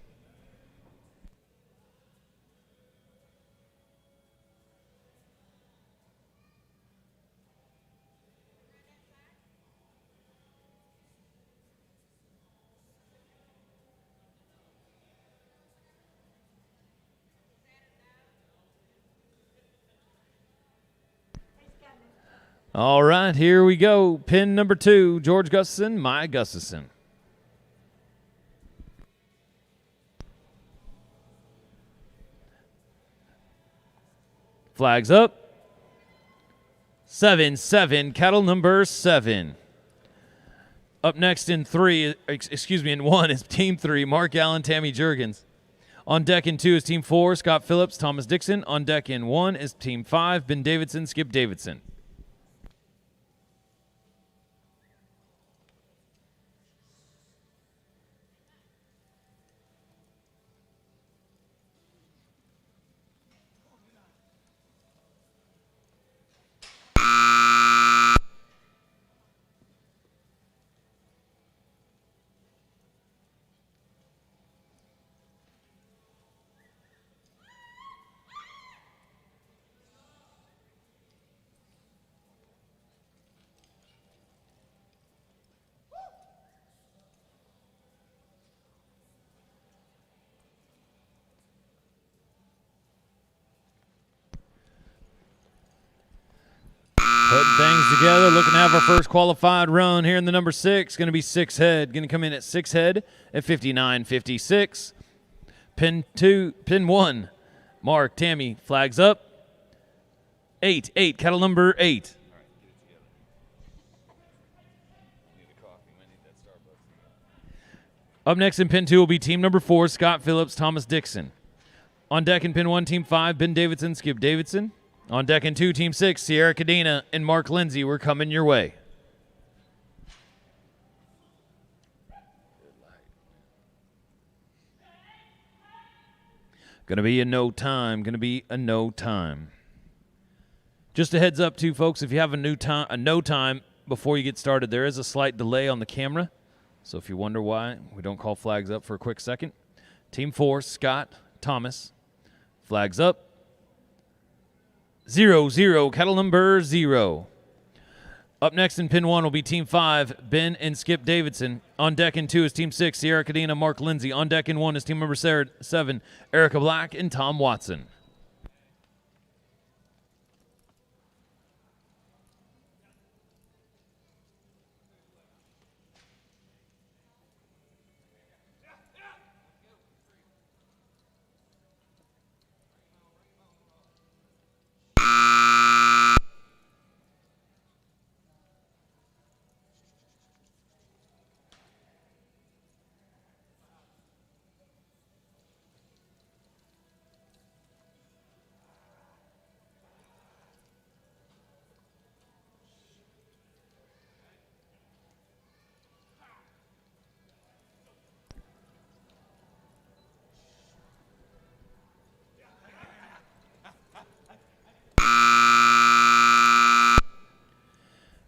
All right, here we go. Pin number 2, George Gustafson, Maya Gustafson. Flags up. 7-7, cattle number 7. Up next in 1 is team 3, Mark Allen, Tammy Jurgens. On deck in 2 is team 4, Scott Phillips, Thomas Dixon. On deck in 1 is team 5, Ben Davidson, Skip Davidson. Putting things together, looking to have our first qualified run here in the number 6. Going to be 6 head. Going to come in at 6 head at 59.56. Pin 1, Mark, Tammy, flags up. 8, cattle number 8. Up next in pin 2 will be team number 4, Scott Phillips, Thomas Dixon. On deck in pin 1, team 5, Ben Davidson, Skip Davidson. On deck in 2, team 6, Sierra Cadena and Mark Lindsay. We're coming your way. Going to be a no time. Just a heads up, too, folks. If you have a no time before you get started, there is a slight delay on the camera. So if you wonder why we don't call flags up for a quick second. Team 4, Scott, Thomas. Flags up. 0-0, cattle number 0. Up next in pin 1 will be Team 5, Ben and Skip Davidson. On deck in 2 is Team 6, Sierra Cadena, Mark Lindsay. On deck in 1 is team member 7, Erica Black and Tom Watson.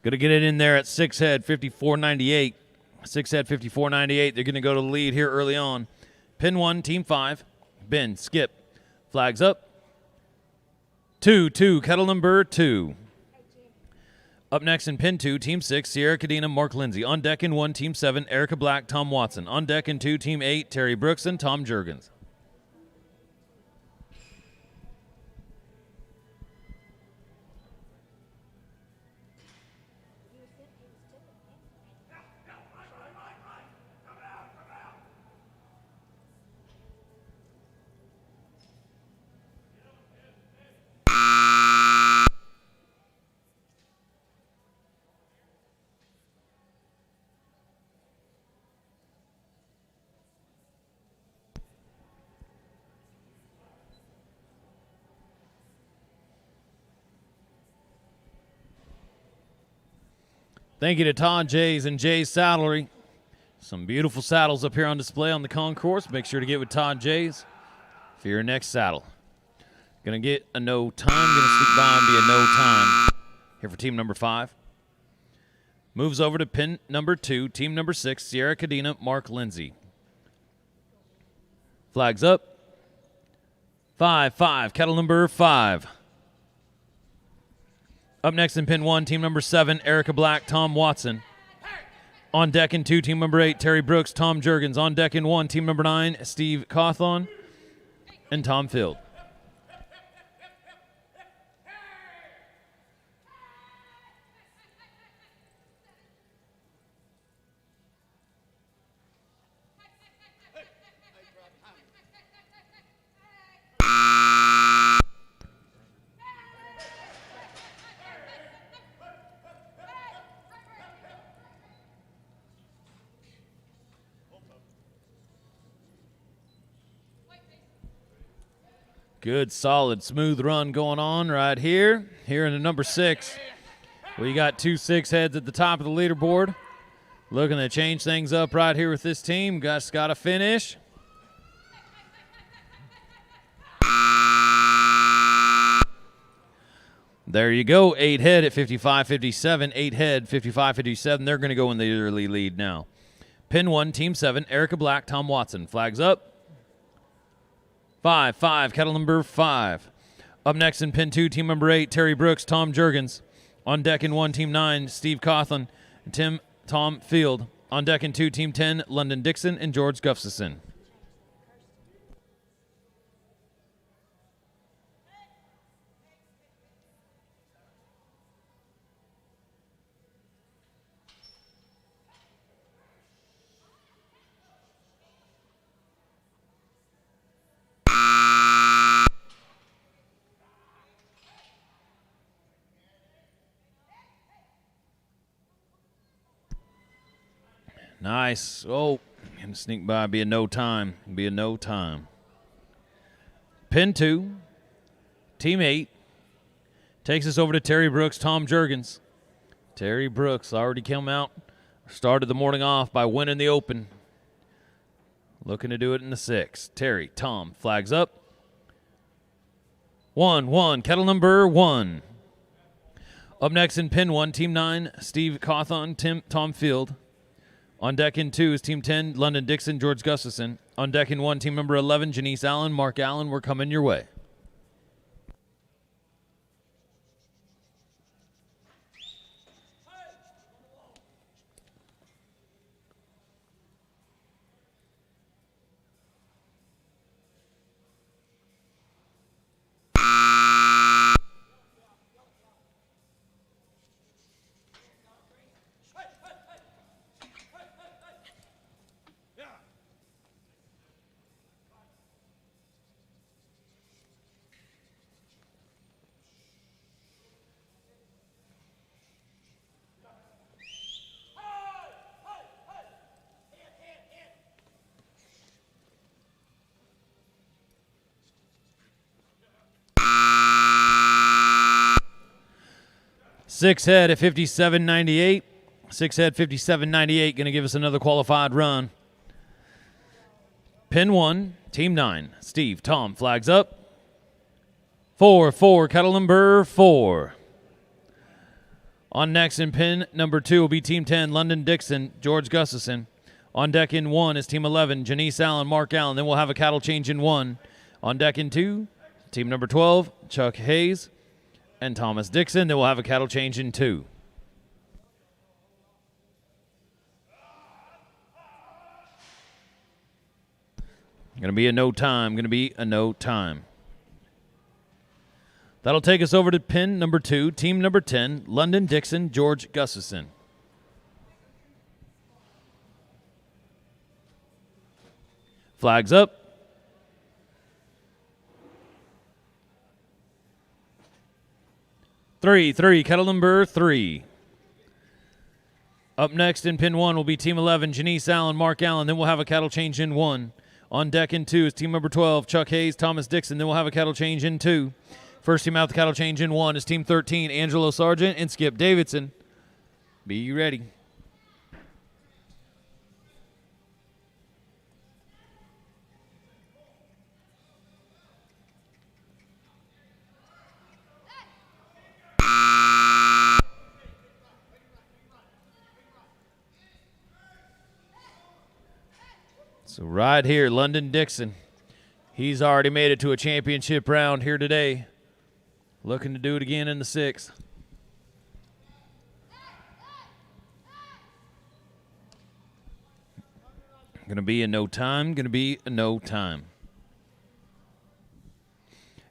Going to get it in there at 6 head, 54.98. 6 head, 54.98. They're going to go to the lead here early on. Pin 1, Team 5. Ben, Skip. Flags up. 2, kettle number 2. Up next in pin 2, Team 6, Sierra Cadena, Mark Lindsay. On deck in 1, Team 7, Erica Black, Tom Watson. On deck in 2, Team 8, Terry Brooks and Tom Jurgens. Thank you to Todd Jays and Jay's Saddlery. Some beautiful saddles up here on display on the concourse. Make sure to get with Todd Jays for your next saddle. Going to get a no time. Going to sneak by and be a no time here for team number 5. Moves over to pin number 2, team number 6, Sierra Cadena, Mark Lindsay. Flags up. 5, kettle number 5. Up next in pin 1, team number 7, Erica Black, Tom Watson. On deck in 2, team number 8, Terry Brooks, Tom Jurgens. On deck in 1, team number 9, Steve Cawthon and Tom Field. Good, solid, smooth run going on right here. Here in the number 6. We got 2 6 heads at the top of the leaderboard. Looking to change things up right here with this team. Just got to finish. There you go. 8 head at 55-57. 8 head, 55-57. They're going to go in the early lead now. Pin 1, team 7, Erica Black, Tom Watson. Flags up. 5, kettle number 5. Up next in pin 2, team number 8, Terry Brooks, Tom Jurgens. On deck in 1, team 9, Steve Cawthon and Tom Field. On deck in 2, team 10, London Dixon and George Gustafson. Nice. Oh, gonna sneak by. Be a no time. Be a no time. Pin 2, team 8. Takes us over to Terry Brooks, Tom Jurgens. Terry Brooks already come out. Started the morning off by winning the Open. Looking to do it in the 6. Terry, Tom, flags up. 1, kettle number 1. Up next in pin 1, team 9, Steve Cawthon, Tom Field. On deck in 2 is team 10, London Dixon, George Gustafson. On deck in 1, team number 11, Janice Allen, Mark Allen. We're coming your way. 6 head at 57.98. 6 head 57.98, going to give us another qualified run. Pin 1, team 9. Steve, Tom, flags up. 4, cattle number 4. On next in pin number 2 will be team 10, London Dixon, George Gustafson. On deck in 1 is team 11, Janice Allen, Mark Allen. Then we'll have a cattle change in 1. On deck in 2, team number 12, Chuck Hayes and Thomas Dixon. Then we'll have a cattle change in 2. Going to be a no time. Going to be a no time. That'll take us over to pin number 2, team number 10, London Dixon, George Gustafson. Flags up. 3, cattle number 3. Up next in pin 1 will be team 11, Janice Allen, Mark Allen. Then we'll have a cattle change in 1. On deck in 2 is team number 12, Chuck Hayes, Thomas Dixon. Then we'll have a cattle change in 2. First team out the cattle change in 1 is team 13, Angelo Sargent and Skip Davidson. Be ready. So right here, London Dixon. He's already made it to a championship round here today. Looking to do it again in the 6th. Going to be a no time. Going to be a no time.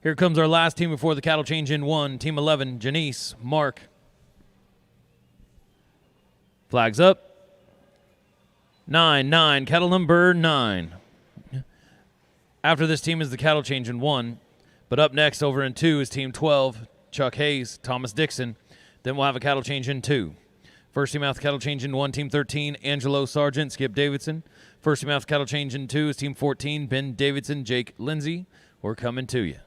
Here comes our last team before the cattle change in 1. Team 11, Janice, Mark. Flags up. 9, cattle number 9. After this team is the cattle change in 1. But up next over in 2 is team 12, Chuck Hayes, Thomas Dixon. Then we'll have a cattle change in 2. First team out the cattle change in 1, team 13, Angelo Sargent, Skip Davidson. First team out the cattle change in 2 is team 14, Ben Davidson, Jake Lindsay. We're coming to you.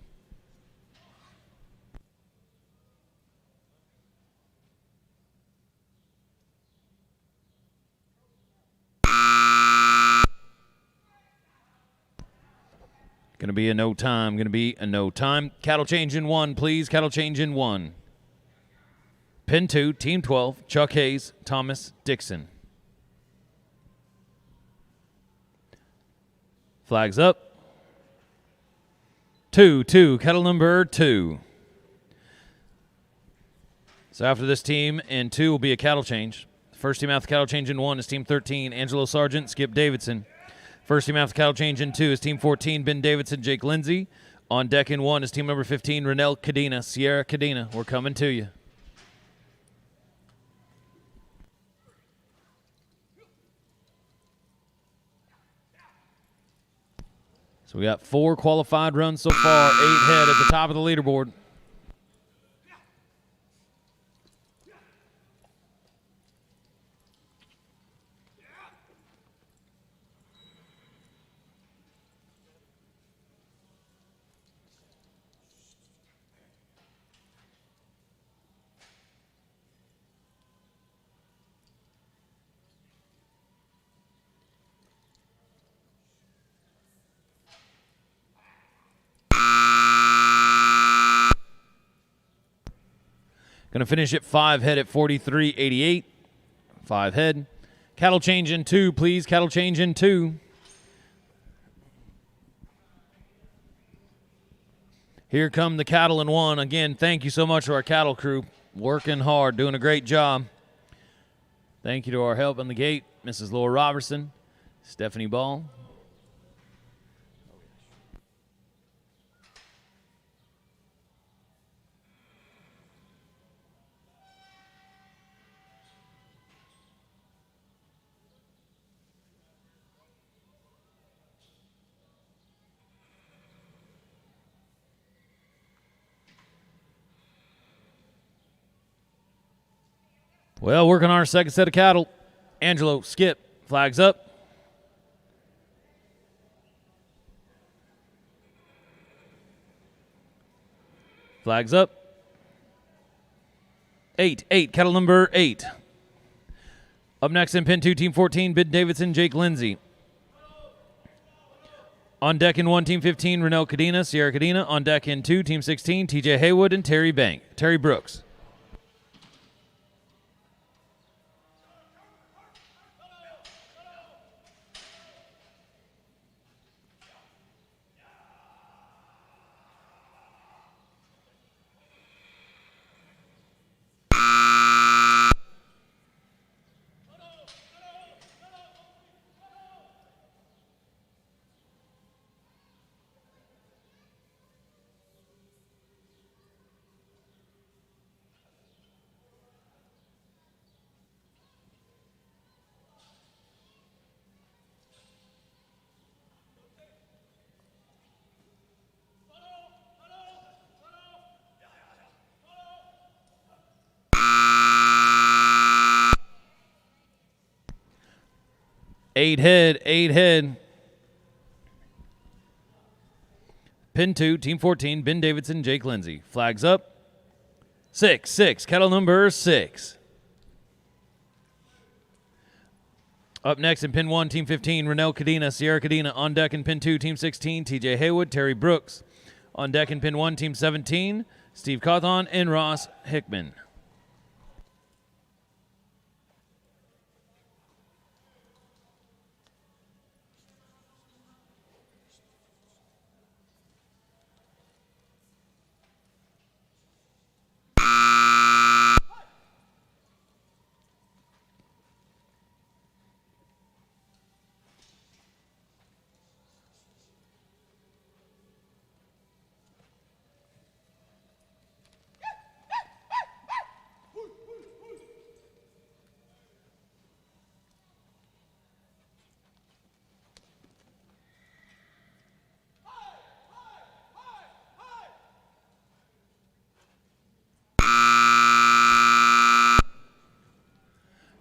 Going to be a no time. Going to be a no time. Cattle change in 1, please. Cattle change in 1. Pin 2, team 12, Chuck Hayes, Thomas Dixon. Flags up. 2, cattle number 2. So after this team in 2 will be a cattle change. First team out the cattle change in 1 is team 13, Angelo Sargent, Skip Davidson. First team out the cattle change in 2 is team 14, Ben Davidson, Jake Lindsay. On deck in 1 is team number 15, Renell Cadena, Sierra Cadena. We're coming to you. So we got 4 qualified runs so far, 8 head at the top of the leaderboard. Going to finish at 5 head at 43.88. 5 head. Cattle change in 2, please. Cattle change in 2. Here come the cattle in 1. Again, thank you so much to our cattle crew. Working hard, doing a great job. Thank you to our help on the gate, Mrs. Laura Robertson, Stephanie Ball. Well, working on our second set of cattle. Angelo, Skip, flags up. Flags up. 8, kettle number 8. Up next in pin 2, Team 14, Ben Davidson, Jake Lindsay. On deck in 1, Team 15, Renell Cadena, Sierra Cadena. On deck in 2, Team 16, TJ Haywood and Terry Brooks. Eight head. Pin 2, Team 14, Ben Davidson, Jake Lindsay. Flags up. 6, kettle number 6. Up next in pin 1, Team 15, Renell Cadena, Sierra Cadena. On deck in pin 2, Team 16, TJ Haywood, Terry Brooks. On deck in pin 1, Team 17, Steve Cawthon and Ross Hickman.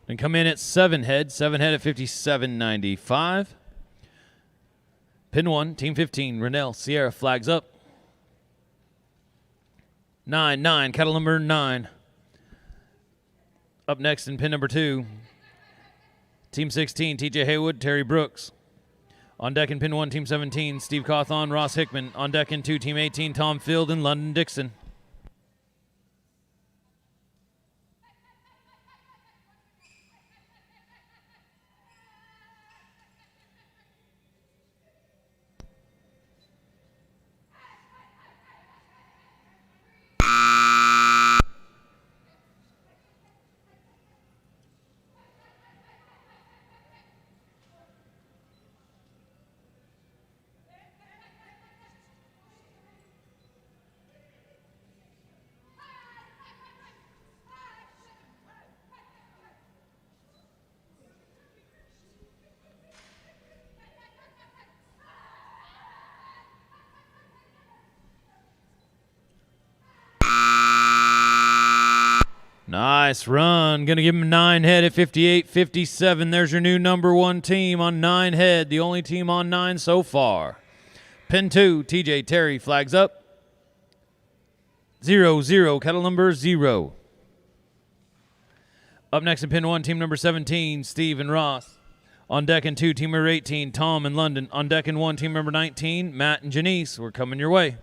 And come in at 7 head at 57.95. Pin 1, Team 15, Renell, Sierra, flags up. 9, kettle number 9. Up next in pin number 2, Team 16, TJ Haywood, Terry Brooks. On deck in pin 1, Team 17, Steve Cawthon, Ross Hickman. On deck in 2, Team 18, Tom Field and London Dixon. Nice run. Going to give him 9 head at 58.57. There's your new number 1 team on 9 head. The only team on 9 so far. Pin 2, TJ Terry, flags up. 0, kettle number 0. Up next in pin 1, team number 17, Steve and Ross. On deck in 2, team number 18, Tom and London. On deck in 1, team number 19, Matt and Janice. We're coming your way.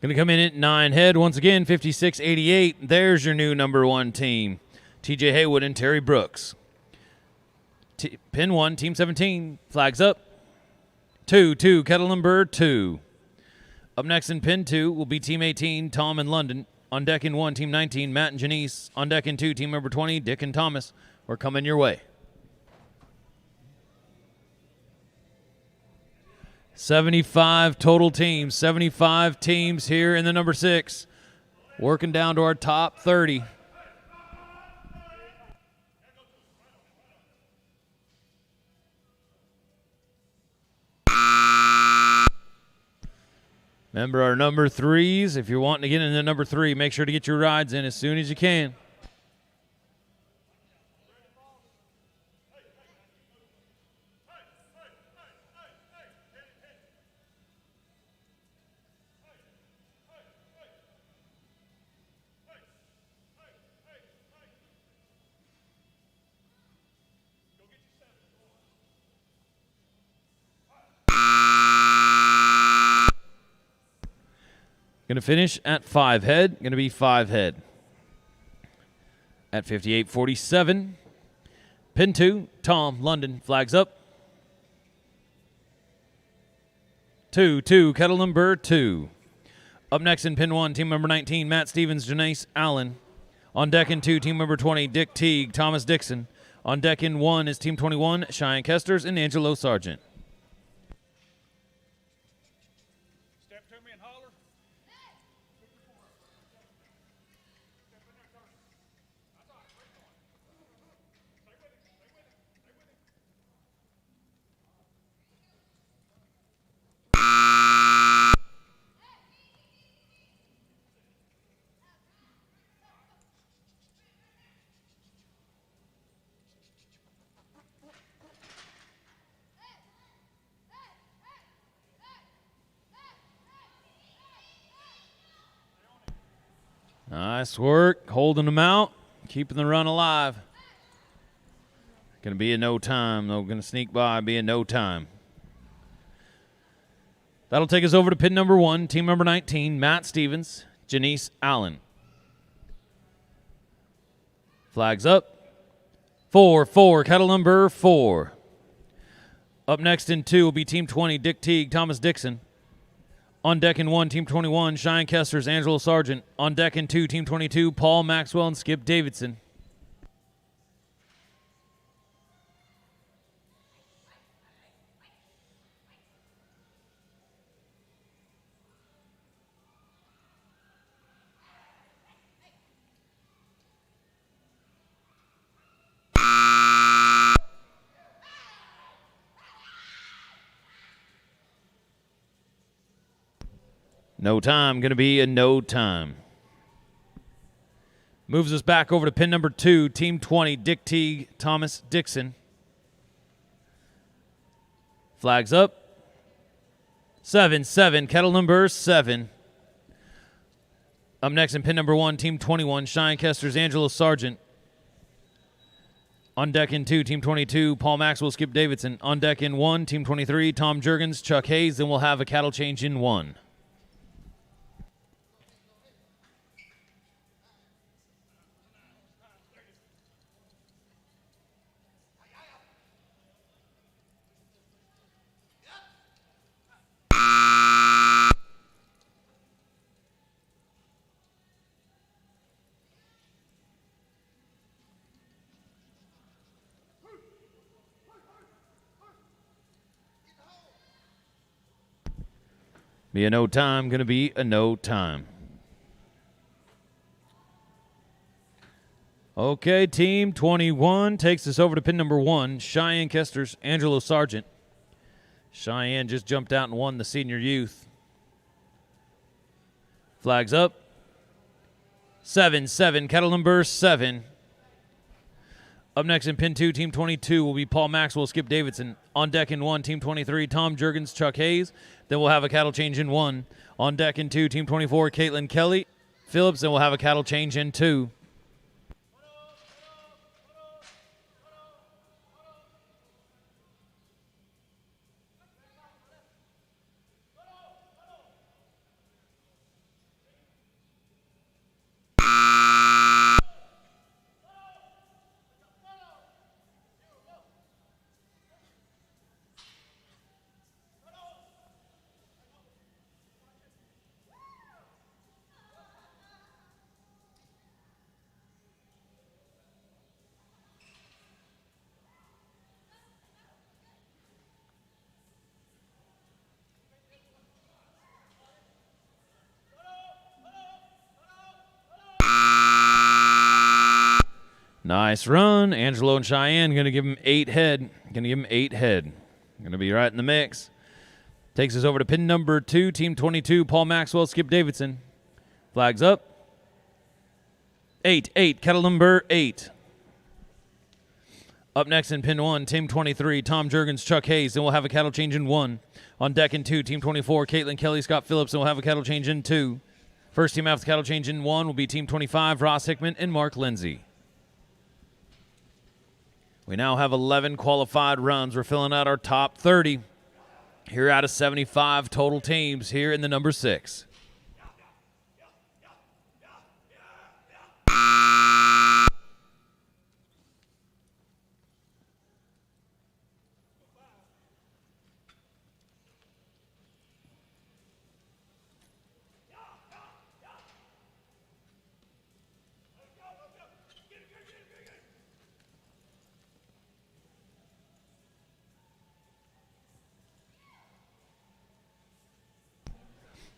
Going to come in at 9 head. Once again, 56.88. There's your new number 1 team. TJ Haywood and Terry Brooks. Pin 1, team 17. Flags up. 2, kettle number 2. Up next in pin 2 will be Team 18, Tom and London. On deck in 1, Team 19, Matt and Janice. On deck in 2, Team number 20, Dick and Thomas. We're coming your way. 75 total teams, 75 teams here in the number 6. Working down to our top 30. Remember our number 3s. If you're wanting to get into number 3, make sure to get your rides in as soon as you can. Going to finish at 5 head. Going to be 5 head. At 58.47. Pin 2, Tom, London, flags up. 2-2, kettle number 2. Up next in pin 1, team number 19, Matt Stevens, Janice Allen. On deck in 2, team number 20, Dick Teague, Thomas Dixon. On deck in 1 is team 21, Cheyenne Kesters and Angelo Sargent. Nice work, holding them out, keeping the run alive. Going to be in no time, though. Going to sneak by, be in no time. That'll take us over to pin number 1, team number 19, Matt Stevens, Janice Allen. Flags up. 4-4, kettle number 4. Up next in 2 will be team 20, Dick Teague, Thomas Dixon. On deck in 1, team 21, Cheyenne Kesters, Angelo Sargent. On deck in 2, team 22, Paul Maxwell and Skip Davidson. No time, going to be a no time. Moves us back over to pin number 2, team 20, Dick Teague, Thomas Dixon. Flags up. 7-7, kettle number 7. Up next in pin number 1, team 21, Cheyenne Kesters, Angelo Sargent. On deck in 2, team 22, Paul Maxwell, Skip Davidson. On deck in 1, team 23, Tom Jurgens, Chuck Hayes. Then we'll have a cattle change in 1. Be a no time, going to be a no time. Okay, team 21 takes us over to pin number 1, Cheyenne Kesters, Angelo Sargent. Cheyenne just jumped out and won the senior youth. Flags up. 7-7, kettle number 7. Up next in pin 2, team 22 will be Paul Maxwell, Skip Davidson. On deck in 1, team 23, Tom Jurgens, Chuck Hayes. Then we'll have a cattle change in 1. On deck in 2, team 24, Caitlin Kelly Phillips. Then we'll have a cattle change in 2. Nice run. Angelo and Cheyenne going to give him 8 head. Going to give him 8 head. Going to be right in the mix. Takes us over to pin number 2, Team 22, Paul Maxwell, Skip Davidson. Flags up. 8, cattle number 8. Up next in pin 1, Team 23, Tom Jurgens, Chuck Hayes, and we'll have a cattle change in 1. On deck in 2, Team 24, Caitlin Kelly, Scott Phillips, and we'll have a cattle change in 2. First team after the cattle change in 1 will be Team 25, Ross Hickman and Mark Lindsay. We now have 11 qualified runs. We're filling out our top 30 here out of 75 total teams here in the number 6.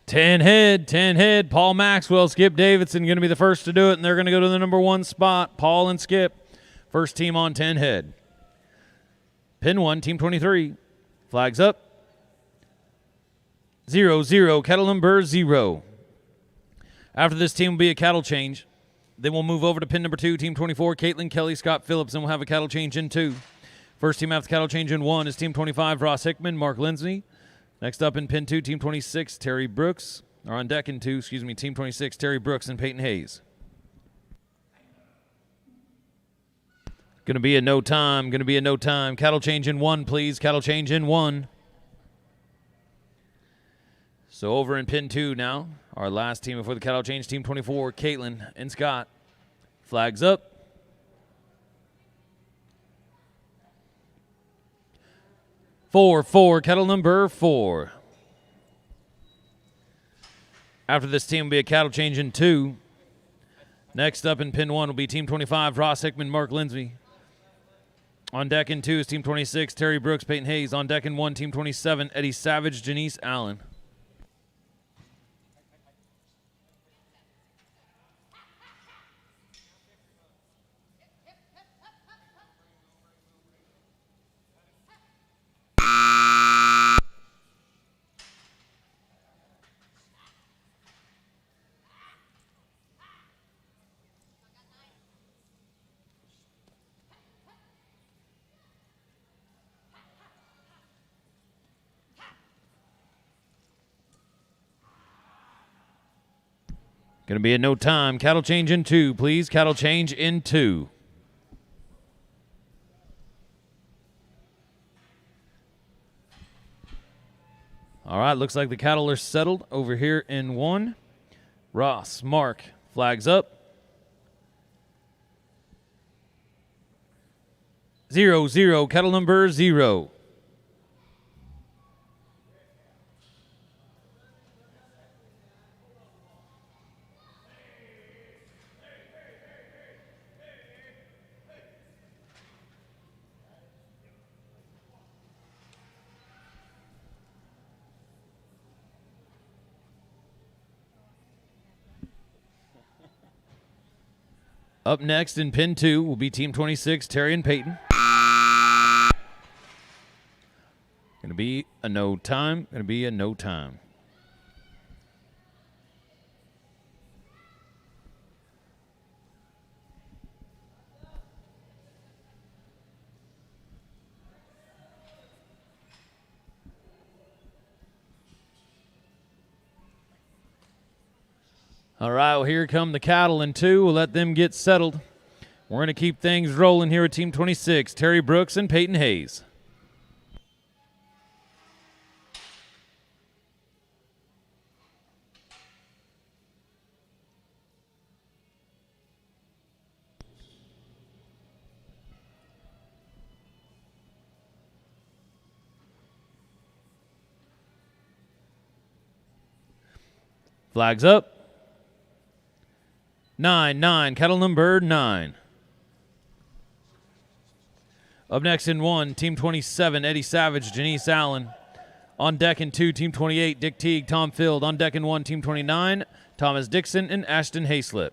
Ten head. Paul Maxwell, Skip Davidson going to be the first to do it, and they're going to go to the number 1 spot. Paul and Skip, first team on 10 head. Pin 1, Team 23. Flags up. 0, cattle number 0. After this team will be a cattle change. Then we'll move over to pin number 2, Team 24, Caitlin Kelly, Scott Phillips, and we'll have a cattle change in 2. First team after the cattle change in 1 is Team 25, Ross Hickman, Mark Lindsay. Next up in pin 2, Team 26, Terry Brooks. Or on deck in 2, Team 26, Terry Brooks and Peyton Hayes. Going to be a no time. Cattle change in 1, please. Cattle change in 1. So over in pin 2 now, our last team before the cattle change, Team 24, Caitlin and Scott. Flags up. 4, cattle number 4. After this team will be a cattle change in 2. Next up in pin 1 will be Team 25, Ross Hickman, Mark Lindsay. On deck in 2 is Team 26, Terry Brooks, Peyton Hayes. On deck in 1, Team 27, Eddie Savage, Janice Allen. Going to be a no time. Cattle change in 2, please. Cattle change in 2. All right, looks like the cattle are settled over here in 1. Ross, Mark, flags up. 0, cattle number 0. Up next in pin 2 will be Team 26, Terry and Peyton. Going to be a no time. All right, well, here come the cattle in 2. We'll let them get settled. We're going to keep things rolling here at Team 26, Terry Brooks and Peyton Hayes. Flags up. 9, cattle number 9. Up next in 1, Team 27, Eddie Savage, Janice Allen. On deck in 2, Team 28, Dick Teague, Tom Field. On deck in 1, Team 29, Thomas Dixon and Ashton Hayslip.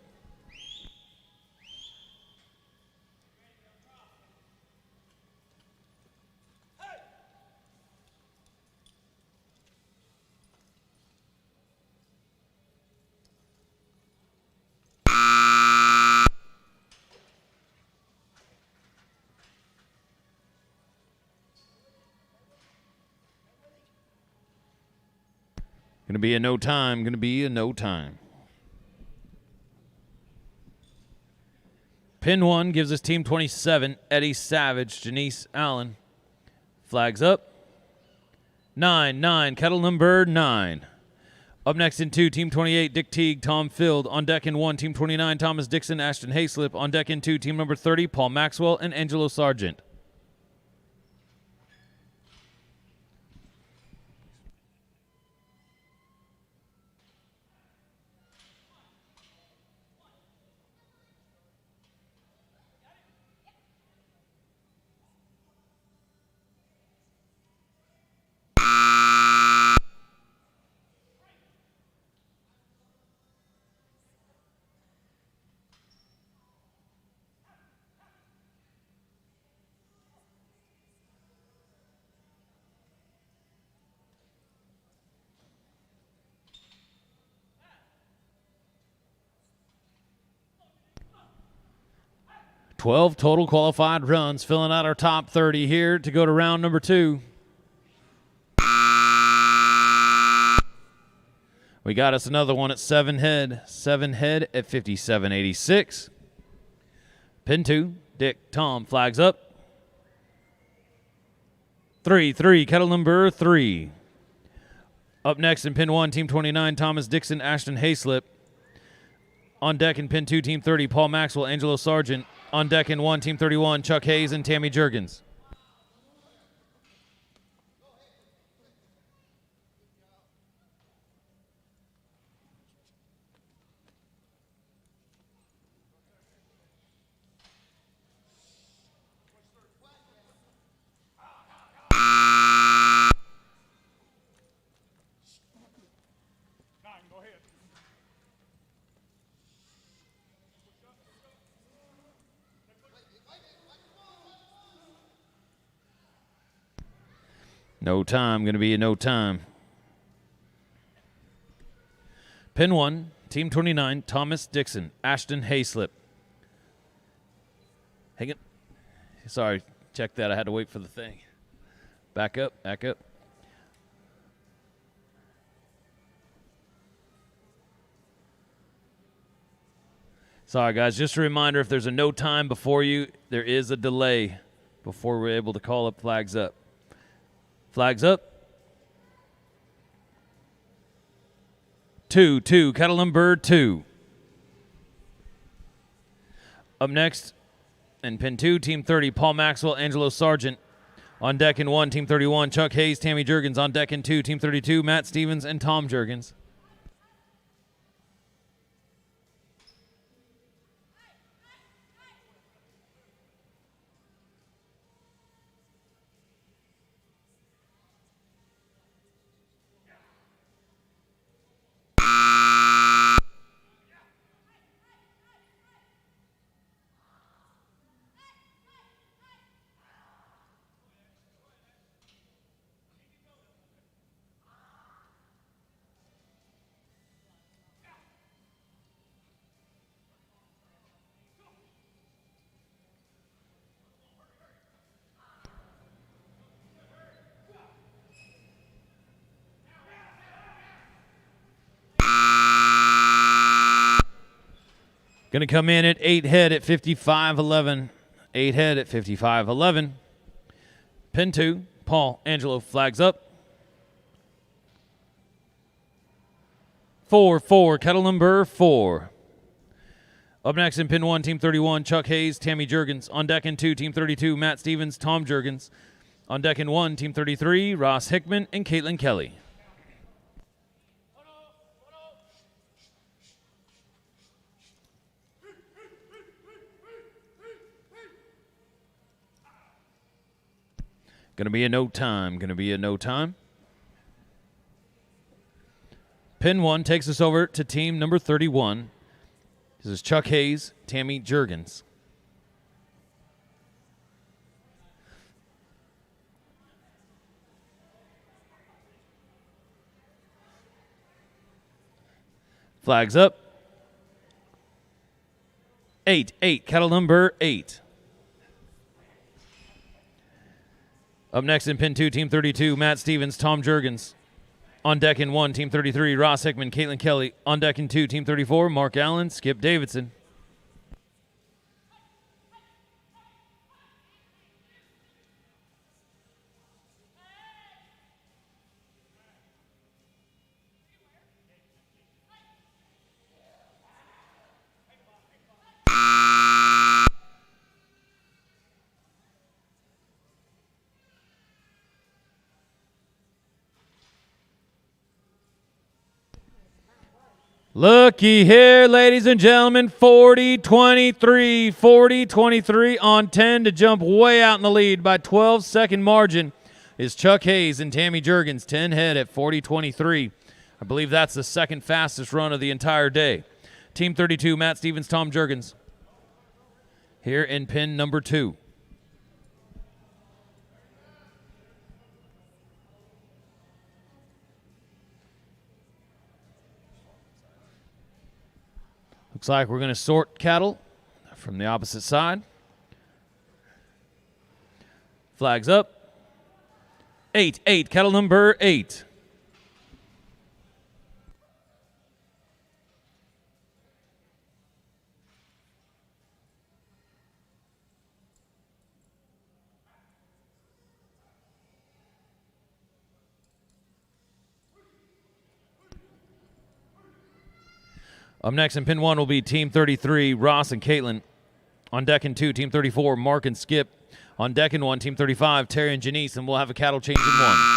Going to be a no time. Going to be a no time. Pin 1 gives us Team 27, Eddie Savage, Janice Allen. Flags up. 9, kettle number 9. Up next in 2, Team 28, Dick Teague, Tom Field. On deck in 1, Team 29, Thomas Dixon, Ashton Hayslip. On deck in 2, Team number 30, Paul Maxwell and Angelo Sargent. Twelve total qualified runs, filling out our top 30 here to go to round number 2. We got us another one at 7 head. 7 head at 57.86. Pin 2, Dick, Tom, flags up. 3, kettle number 3. Up next in pin 1, Team 29, Thomas Dixon, Ashton Hayslip. On deck in pin 2, Team 30, Paul Maxwell, Angelo Sargent. On deck in 1, Team 31, Chuck Hayes and Tammy Jurgens. No time, going to be a no time. Pin 1, Team 29, Thomas Dixon, Ashton Hayslip. Hang it. Sorry, check that. I had to wait for the thing. Back up. Sorry, guys. Just a reminder, if there's a no time before you, there is a delay before we're able to call up flags up. Flags up. 2, kettle number 2. Up next, in pin 2, Team 30, Paul Maxwell, Angelo Sargent. On deck in 1, Team 31, Chuck Hayes, Tammy Jurgens. On deck in 2, Team 32, Matt Stevens and Tom Jurgens. Going to come in at 8 head at 55.11. 8 head at 55.11. Pin 2, Paul Angelo, flags up. 4, kettle number 4. Up next in pin 1, Team 31, Chuck Hayes, Tammy Jurgens. On deck in 2, Team 32, Matt Stevens, Tom Jurgens. On deck in 1, Team 33, Ross Hickman and Caitlin Kelly. Going to be a no time. Pin 1 takes us over to team number 31. This is Chuck Hayes, Tammy Jurgens. Flags up. 8, kettle number 8. Up next in pin 2, Team 32, Matt Stevens, Tom Jurgens. On deck in 1, Team 33, Ross Hickman, Caitlin Kelly. On deck in 2, Team 34, Mark Allen, Skip Davidson. Looky here, ladies and gentlemen, 40-23, 40-23 on 10 to jump way out in the lead by 12-second margin is Chuck Hayes and Tammy Jurgens, 10 head at 40-23. I believe that's the second fastest run of the entire day. Team 32, Matt Stevens, Tom Jurgens, here in pin number 2. Looks like we're going to sort cattle from the opposite side. Flags up. 8, cattle number 8. Up next in pin 1 will be Team 33, Ross and Caitlin. On deck in 2, Team 34, Mark and Skip. On deck in 1, Team 35, Terry and Janice, and we'll have a cattle change in 1.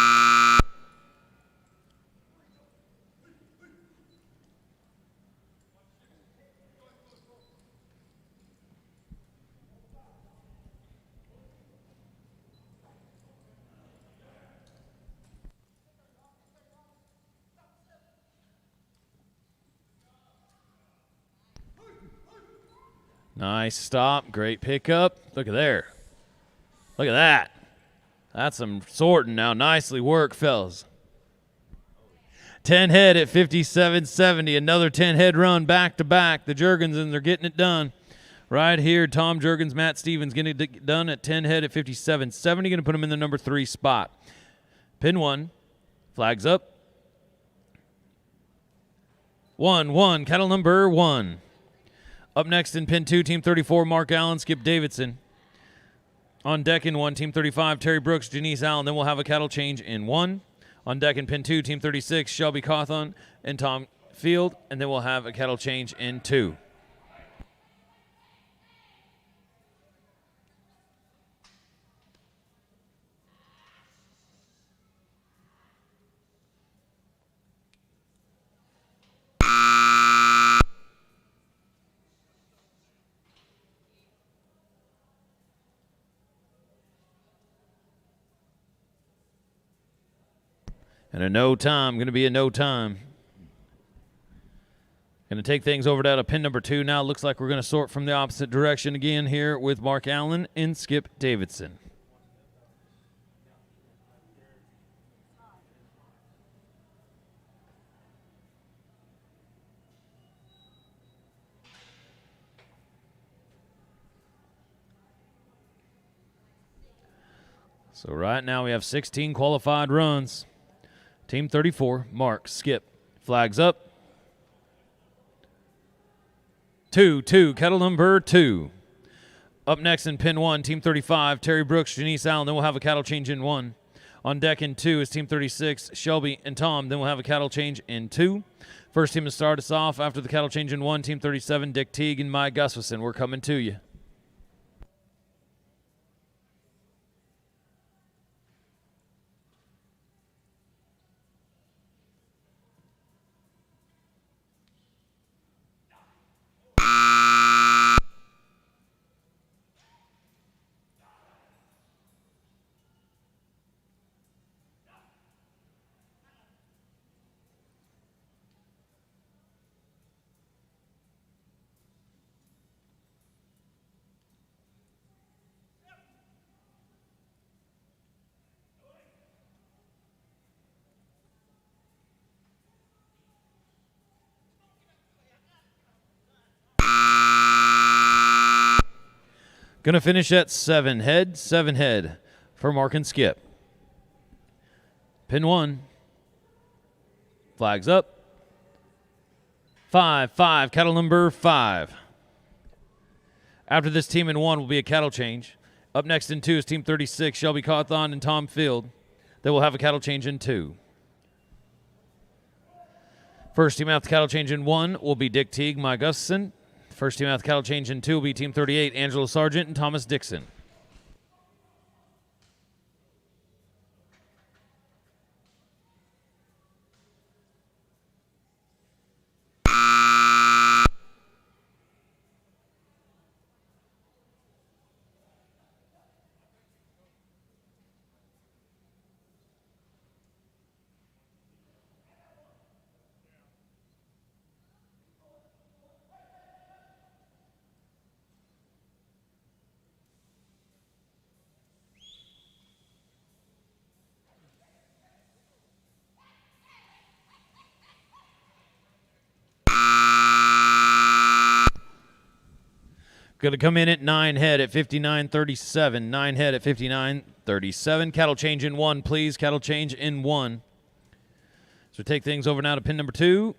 Nice stop. Great pickup. Look at there. Look at that. That's some sorting now. Nicely worked, fellas. 10 head at 57.70. Another 10 head run back to back. The Jurgens are getting it done. Right here, Tom Jurgens, Matt Stevens getting it done at 10 head at 57.70. Going to put him in the number 3 spot. Pin 1. Flags up. 1, cattle number 1. Up next in pin 2, Team 34, Mark Allen, Skip Davidson. On deck in 1, Team 35, Terry Brooks, Janice Allen. Then we'll have a cattle change in 1. On deck in pin 2, Team 36, Shelby Cawthon and Tom Field. And then we'll have a cattle change in 2. And a no time, going to be a no time. Going to take things over to pin number 2 now. Looks like we're going to sort from the opposite direction again here with Mark Allen and Skip Davidson. So right now we have 16 qualified runs. Team 34, Mark, Skip. Flags up. 2, cattle number 2. Up next in pin 1, Team 35, Terry Brooks, Janice Allen. Then we'll have a cattle change in 1. On deck in 2 is Team 36, Shelby and Tom. Then we'll have a cattle change in 2. First team to start us off after the cattle change in 1, Team 37, Dick Teague and Mike Gustafson. We're coming to you. Going to finish at 7 head for Mark and Skip. Pin 1. Flags up. 5-5, cattle number 5. After this, team in 1 will be a cattle change. Up next in 2 is team 36, Shelby Cawthon and Tom Field. They will have a cattle change in 2. First team out the cattle change in 1 will be Dick Teague, Mike Gustafson. First team out the cattle change in 2 will be team 38, Angelo Sargent and Thomas Dixon. Going to come in at 9 head at 59.37. 9 head at 59.37. Cattle change in 1, please. Cattle change in 1. So take things over now to pin number 2.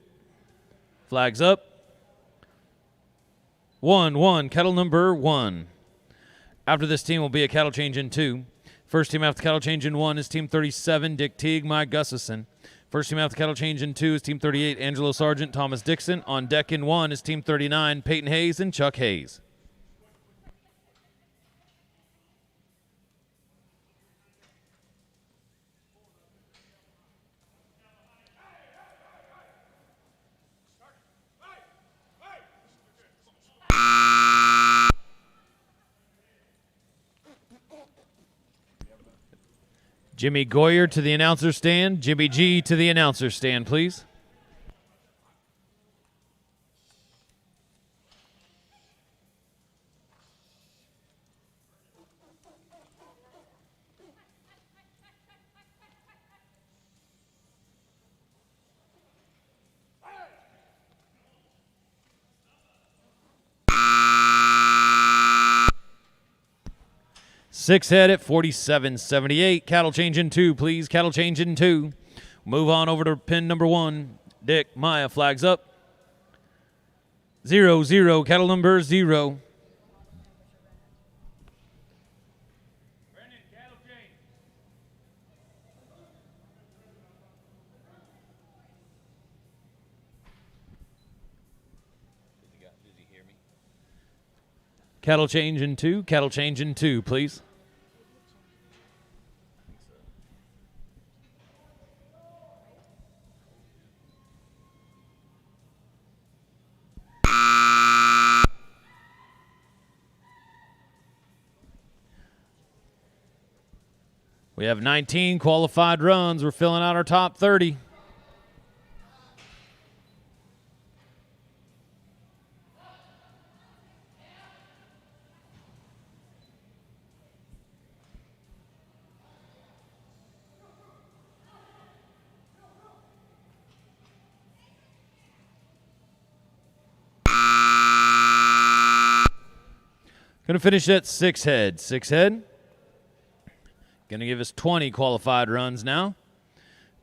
Flags up. 1-1. Cattle number 1. After this team will be a cattle change in 2. First team after cattle change in 1 is team 37, Dick Teague, Mike Gustafson. First team after cattle change in 2 is team 38, Angelo Sargent, Thomas Dixon. On deck in 1 is team 39, Peyton Hayes and Chuck Hayes. Jimmy Goyer to the announcer stand. Jimmy G to the announcer stand, please. Six head at 47.78. Cattle change in 2, please. Cattle change in 2. Move on over to pin number 1. Dick Maya flags up. 0-0. Cattle number 0. Cattle change in 2. Cattle change in 2, please. We have 19 qualified runs. We're filling out our top 30. Going to finish at 6 head. 6 head. Going to give us 20 qualified runs now.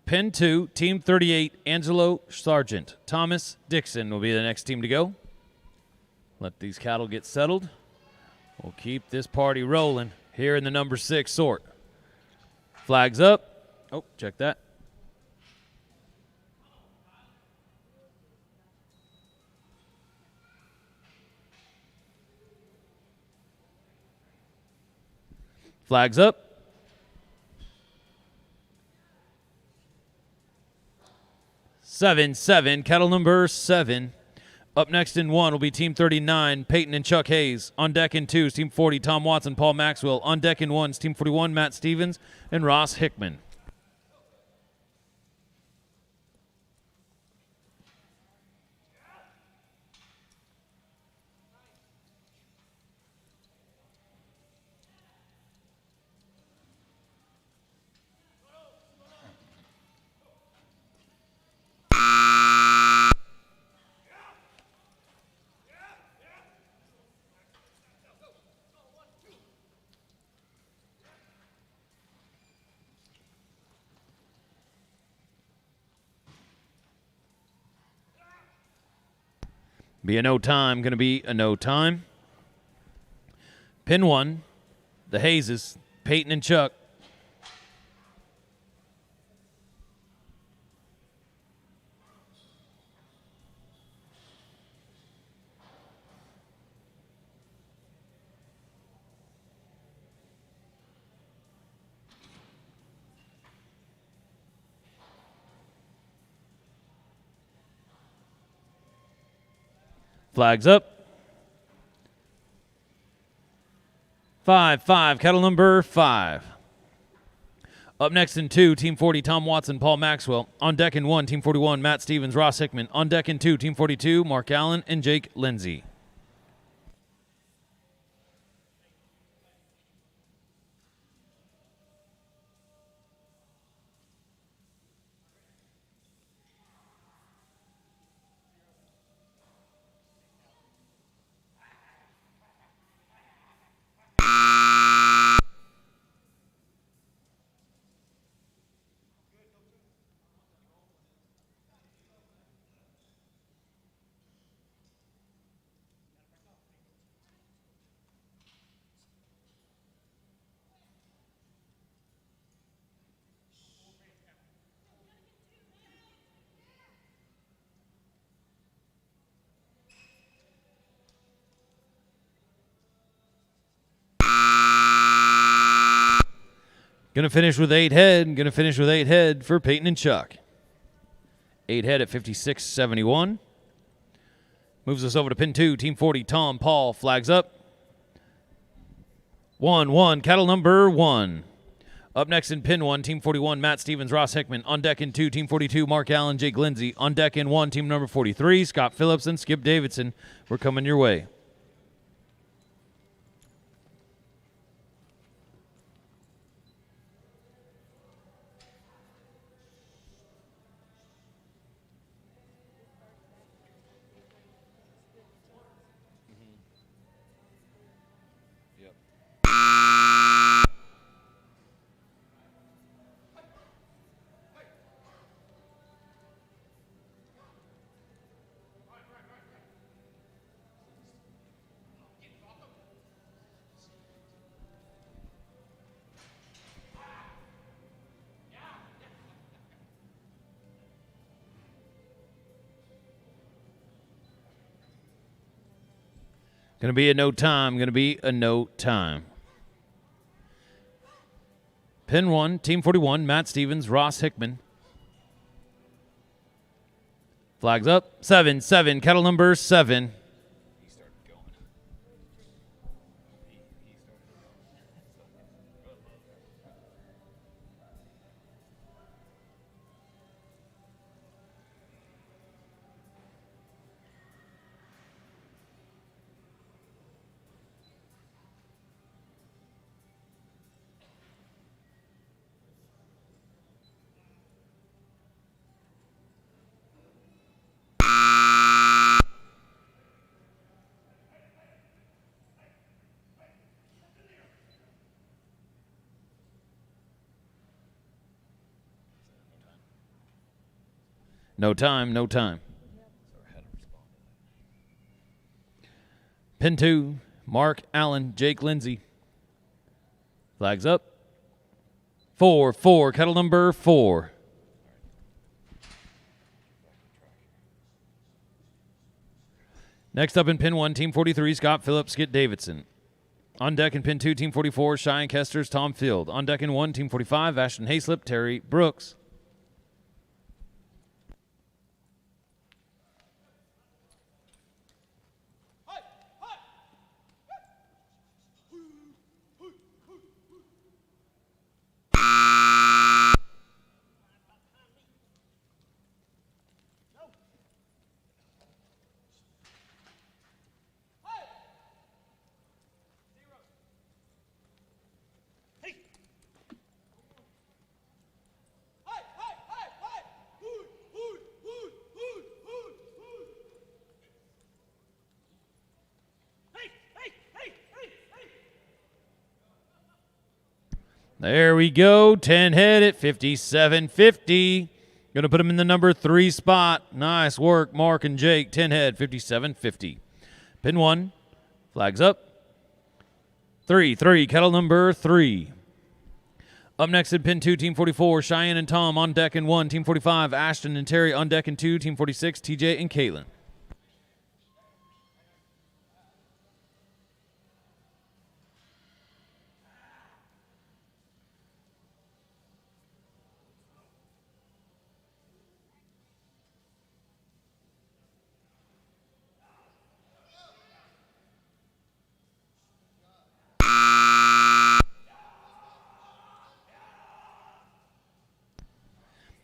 Pin 2, Team 38, Angelo Sargent. Thomas Dixon will be the next team to go. Let these cattle get settled. We'll keep this party rolling here in the number 6 sort. Flags up. Oh, check that. Flags up. 7-7, cattle number 7. Up next in 1 will be Team 39, Peyton and Chuck Hayes. On deck in 2 is Team 40, Tom Watson, Paul Maxwell. On deck in 1 is Team 41, Matt Stevens and Ross Hickman. Be a no time. Going to be a no time. Pin 1, the Hayeses, Peyton and Chuck. Flags up. 5-5, cattle number 5. Up next in 2, Team 40, Tom Watson, Paul Maxwell. On deck in 1, Team 41, Matt Stevens, Ross Hickman. On deck in 2, Team 42, Mark Allen and Jake Lindsay. Going to finish with 8 head. Going to finish with 8 head for Peyton and Chuck. 8 head at 56.71. Moves us over to pin 2, Team 40, Tom, Paul, flags up. 1-1, cattle number 1. Up next in pin 1, Team 41, Matt Stevens, Ross Hickman. On deck in 2, Team 42, Mark Allen, Jake Lindsay. On deck in 1, Team number 43, Scott Phillips and Skip Davidson. We're coming your way. Going to be a no time. Going to be a no time. Pin 1, Team 41, Matt Stevens, Ross Hickman. Flags up. 7-7, cattle number 7. No time, no time. Pin 2, Mark Allen, Jake Lindsay. Flags up. 4-4, cattle number 4. Next up in pin 1, Team 43, Scott Phillips, Skip Davidson. On deck in pin 2, Team 44, Cheyenne Kesters, Tom Field. On deck in 1, Team 45, Ashton Hayslip, Terry Brooks. There we go. 10 head at 57.50. Going to put him in the number 3 spot. Nice work, Mark and Jake. 10 head, 57.50. Pin 1. Flags up. 3, kettle number 3. Up next in pin 2, Team 44, Cheyenne and Tom on deck in 1. Team 45, Ashton and Terry on deck in 2. Team 46, TJ and Caitlin.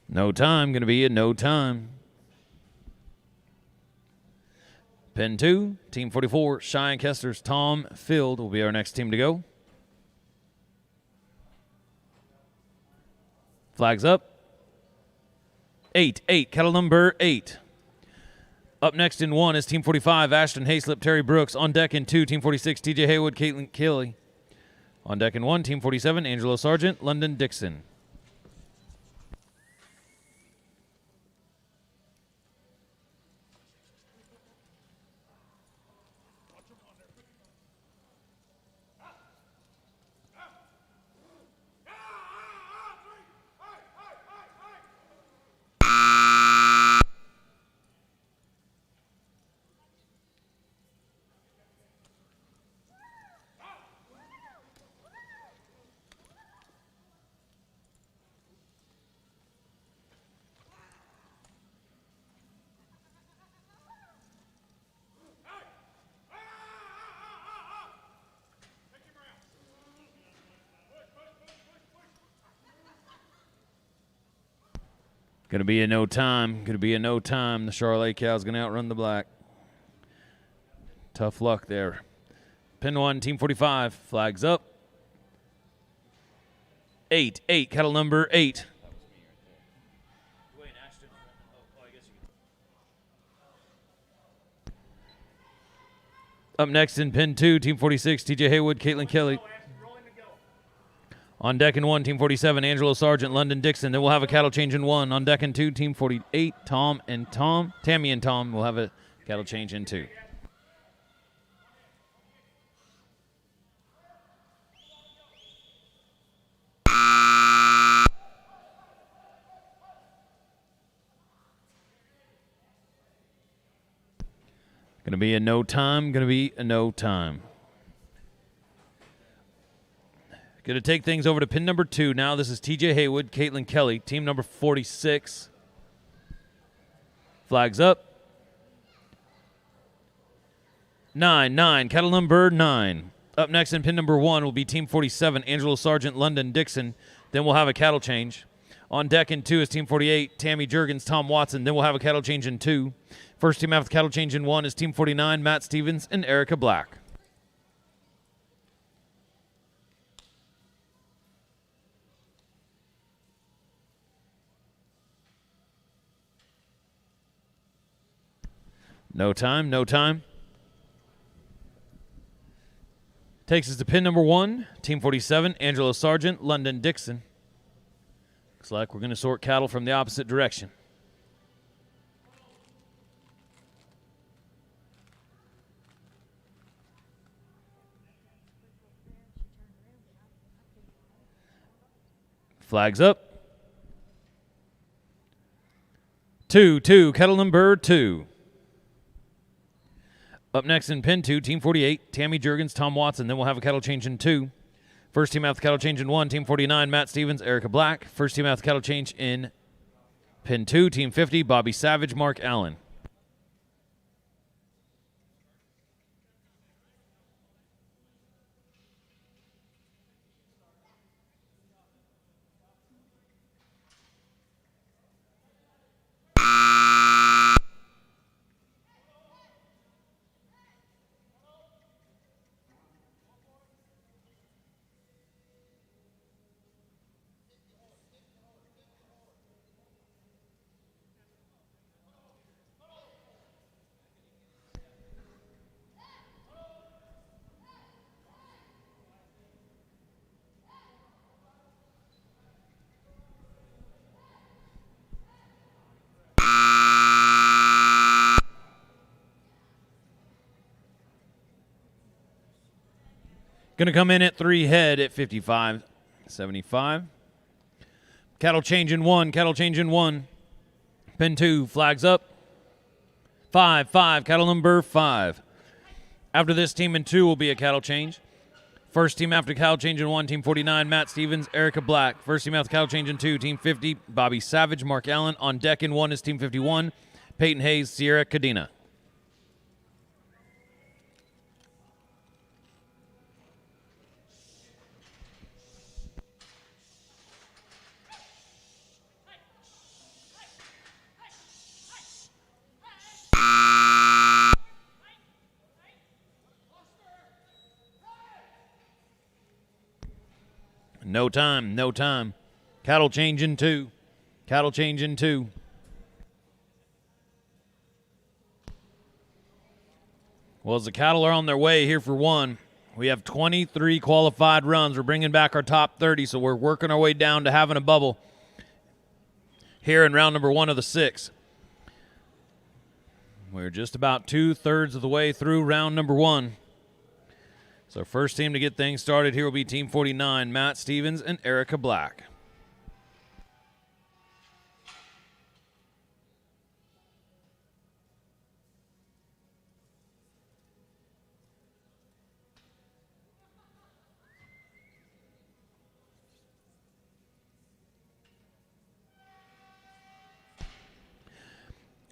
No time, going to be a no time. Pin 2, Team 44, Cheyenne Kesters, Tom Field will be our next team to go. Flags up. 8, kettle number 8. Up next in 1 is Team 45, Ashton Hayslip, Terry Brooks. On deck in 2, Team 46, TJ Haywood, Caitlin Kelly. On deck in 1, Team 47, Angelo Sargent, London Dixon. Going to be a no time. Going to be a no time. The Charolais Cow's going to outrun the black. Tough luck there. Pin 1, Team 45. Flags up. 8, kettle number 8. Up next in pin 2, Team 46, TJ Haywood, Caitlin Kelly. On deck in 1, Team 47, Angelo Sargent, London Dixon. Then we'll have a cattle change in 1. On deck in 2, Team 48, Tammy and Tom will have a cattle change in 2. Going to be a no time. Going to be a no time. Going to take things over to pin number 2 now. This is TJ Haywood, Caitlin Kelly, team number 46. Flags up. 9, cattle number 9. Up next in pin number 1 will be team 47, Angelo Sargent, London Dixon. Then we'll have a cattle change. On deck in 2 is team 48, Tammy Jurgens, Tom Watson. Then we'll have a cattle change in 2. First team after cattle change in 1 is team 49, Matt Stevens and Erica Black. No time, no time. Takes us to pin number 1, Team 47, Angelo Sargent, London Dixon. Looks like we're going to sort cattle from the opposite direction. Flags up. 2, cattle number 2. Up next in pin 2, Team 48, Tammy Jurgens, Tom Watson. Then we'll have a cattle change in 2. First team out the cattle change in 1, Team 49, Matt Stevens, Erica Black. First team out the cattle change in pin 2, Team 50, Bobby Savage, Mark Allen. Going to come in at 3 head at 55.75. Cattle change in 1. Cattle change in 1. Pen 2. Flags up. 5. Cattle number 5. After this, team in 2 will be a cattle change. First team after cattle change in 1, Team 49, Matt Stevens, Erica Black. First team after cattle change in 2, Team 50, Bobby Savage, Mark Allen. On deck in 1 is Team 51, Peyton Hayes, Sierra Cadena. No time. Cattle change in 2. Cattle change in 2. Well, as the cattle are on their way here for 1, we have 23 qualified runs. We're bringing back our top 30, so we're working our way down to having a bubble here in round number 1 of the 6. We're just about 2/3 of the way through round number 1. So first team to get things started here will be Team 49, Matt Stevens and Erica Black.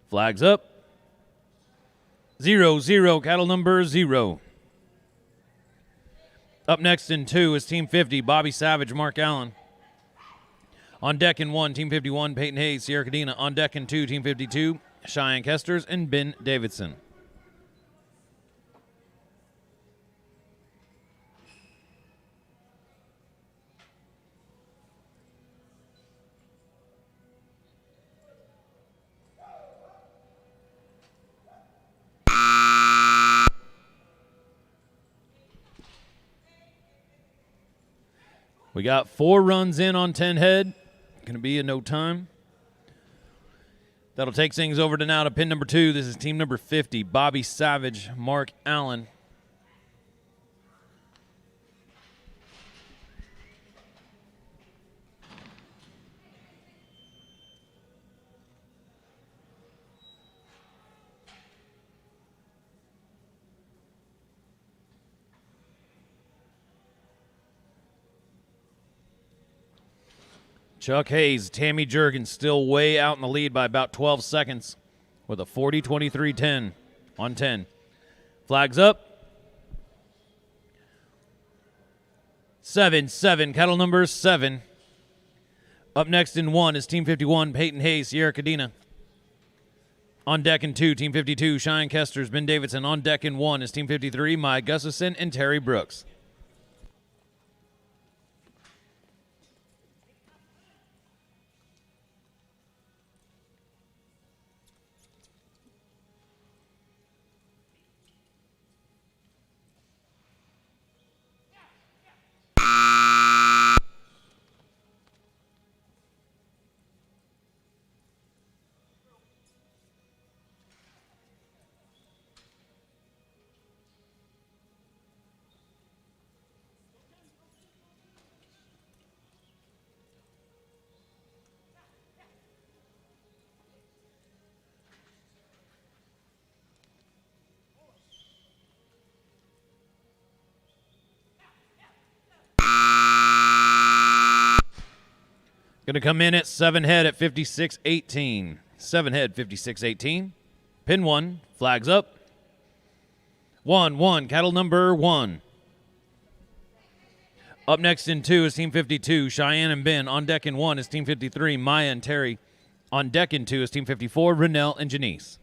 Flags up. 0, cattle number 0. Up next in 2 is Team 50, Bobby Savage, Mark Allen. On deck in 1, Team 51, Peyton Hayes, Sierra Cadena. On deck in 2, Team 52, Cheyenne Kesters and Ben Davidson. We got 4 runs in on 10 head. Going to be in no time. That'll take things over to now to pin number 2. This is team number 50, Bobby Savage, Mark Allen. Chuck Hayes, Tammy Jurgens still way out in the lead by about 12 seconds with a 40-23-10 on 10. Flags up. 7, cattle number 7. Up next in 1 is Team 51, Peyton Hayes, Sierra Cadena. On deck in 2, Team 52, Cheyenne Kesters, Ben Davidson. On deck in 1 is Team 53, Maya Gustafson and Terry Brooks. Going to come in at 7 head at 56-18. 7 head, 56-18. Pin 1, flags up. 1, cattle number 1. Up next in 2 is Team 52, Cheyenne and Ben. On deck in 1 is Team 53, Maya and Terry. On deck in 2 is Team 54, Renelle and Janice.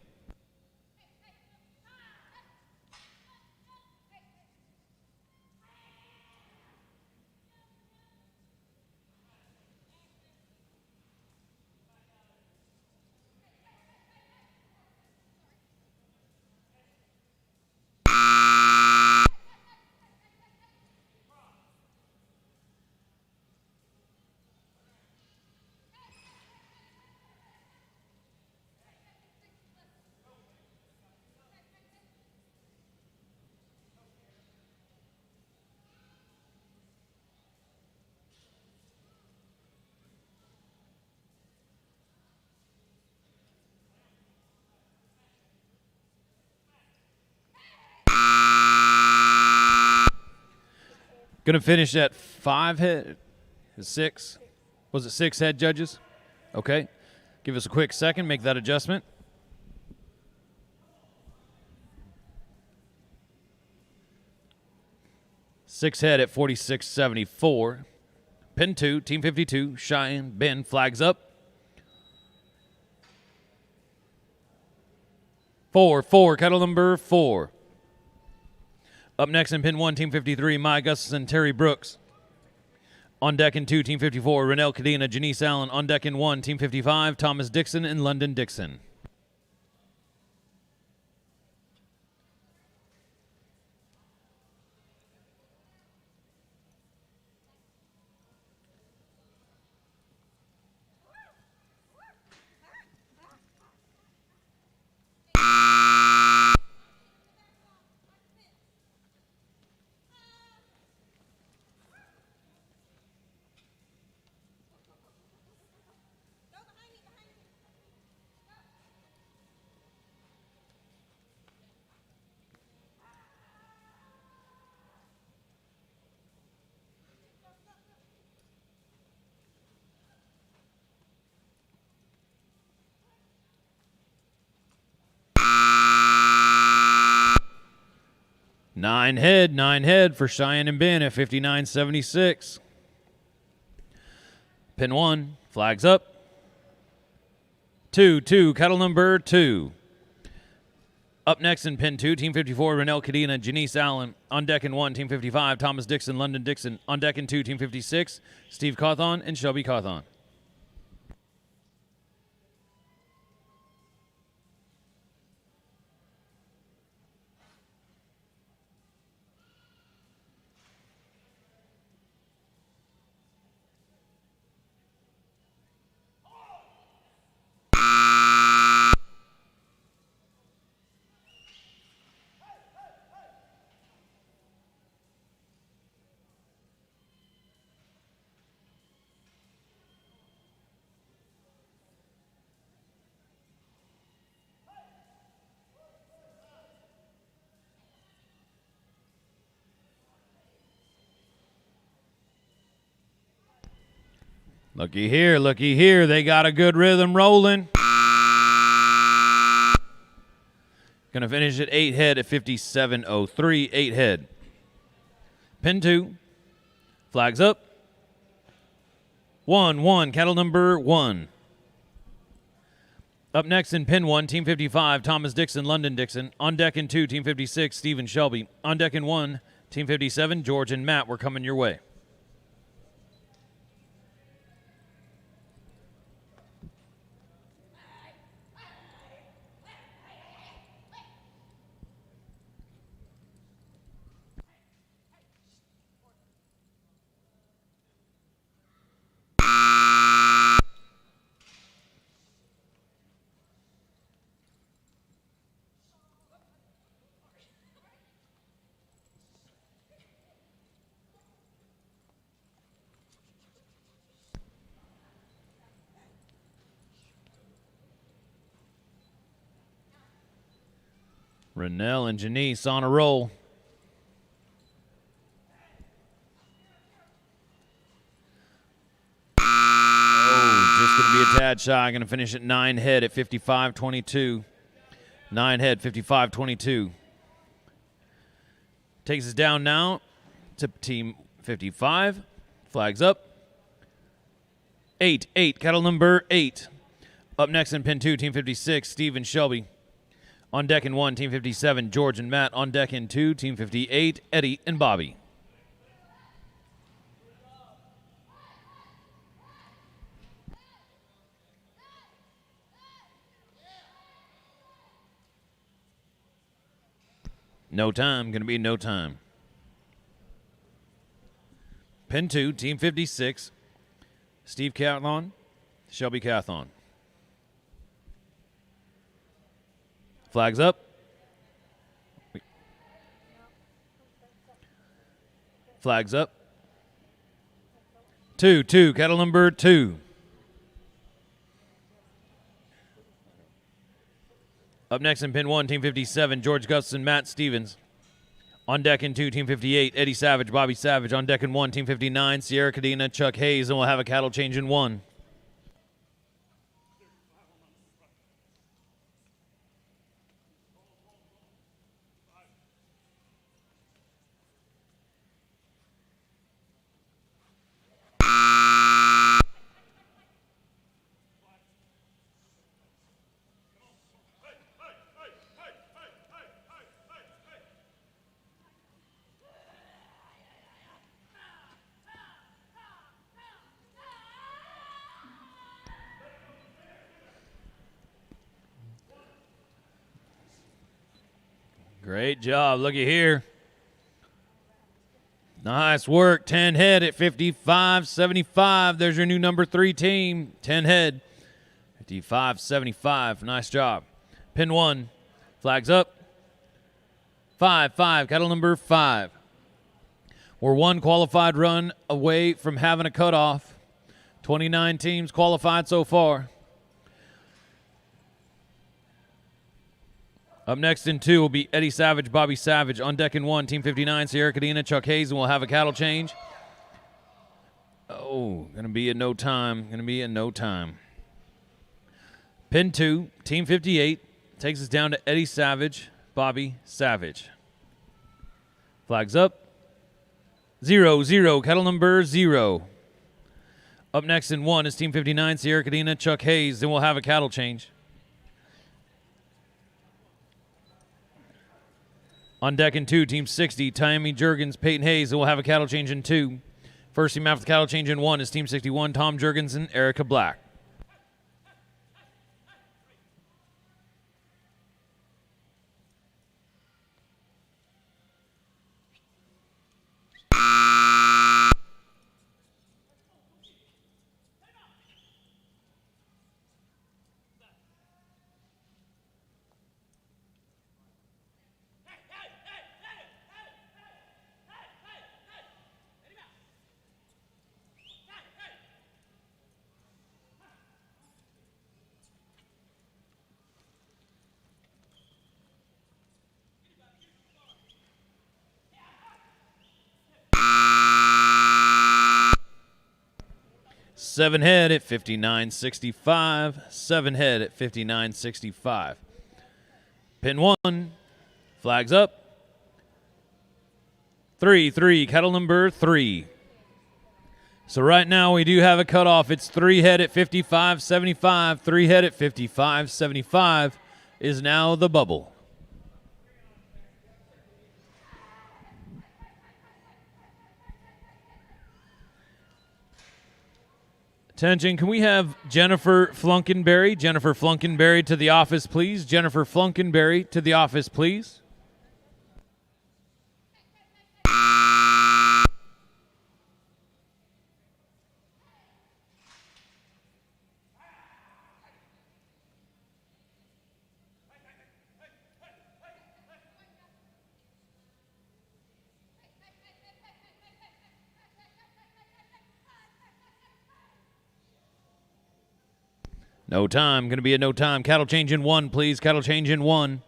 Going to finish at 5 head. 6. Was it 6 head, judges? Okay. Give us a quick second. Make that adjustment. Six head at 46.74. Pin 2, Team 52. Cheyenne, Ben, flags up. 4, cattle number 4. Up next in pin 1, Team 53, Maya Gustafson, Terry Brooks. On deck in 2, Team 54, Renelle Cadena, Janice Allen. On deck in 1, Team 55, Thomas Dixon and London Dixon. Nine head for Cheyenne and Ben at 59.76. Pin 1, flags up. 2, cattle number 2. Up next in pin 2, Team 54, Renelle Cadena, Janice Allen. On deck in 1, Team 55, Thomas Dixon, London Dixon. On deck in 2, Team 56, Steve Cawthon and Shelby Cawthon. Looky here. They got a good rhythm rolling. Gonna finish at 8 head at 57.03. 8 head. Pin 2. Flags up. 1, cattle number 1. Up next in pin 1, Team 55, Thomas Dixon, London Dixon. On deck in 2, Team 56, Stephen Shelby. On deck in 1, Team 57, George and Matt. We're coming your way. Renelle and Janice on a roll. Oh, just going to be a tad shy. Going to finish at 9 head at 55.22. 9 head, 55.22. Takes us down now to Team 55. Flags up. 8, cattle number 8. Up next in pin 2, Team 56, Steve and Shelby. On deck in 1, Team 57, George and Matt. On deck in 2, Team 58, Eddie and Bobby. No time, going to be no time. Pin 2, Team 56, Steve Cawthon, Shelby Cawthon. Flags up. Flags up. 2, cattle number 2. Up next in pin 1, Team 57, George Gustafson, Matt Stevens. On deck in 2, Team 58, Eddie Savage, Bobby Savage. On deck in 1, Team 59, Sierra Cadena, Chuck Hayes, and we'll have a cattle change in 1. Great job. Looky here. Nice work. 10 head at 55-75. There's your new number 3 team. 10 head. 55-75. Nice job. Pin 1. Flags up. 5-5. Cattle number 5. We're 1 qualified run away from having a cutoff. 29 teams qualified so far. Up next in 2 will be Eddie Savage, Bobby Savage. On deck in 1, Team 59, Sierra Cadena, Chuck Hayes, and we'll have a cattle change. Oh, going to be in no time. Going to be in no time. Pin 2, Team 58, takes us down to Eddie Savage, Bobby Savage. Flags up. 0-0, cattle number 0. Up next in 1 is Team 59, Sierra Cadena, Chuck Hayes, and we'll have a cattle change. On deck in 2, Team 60, Tammy Jurgens, Peyton Hayes, and we'll have a cattle change in 2. First team after the cattle change in 1 is Team 61, Tom Jurgens and Erica Black. Seven head at 59.65. 7 head at 59.65. Pin 1. Flags up. 3-3. Cattle number 3. So right now we do have a cutoff. It's 3 head at 55.75. 3 head at 55.75 is now the bubble. Attention, can we have Jennifer Flunkenberry? Jennifer Flunkenberry to the office, please. Jennifer Flunkenberry to the office, please. No time. Going to be a no time. Cattle change in 1, please. Cattle change in 1.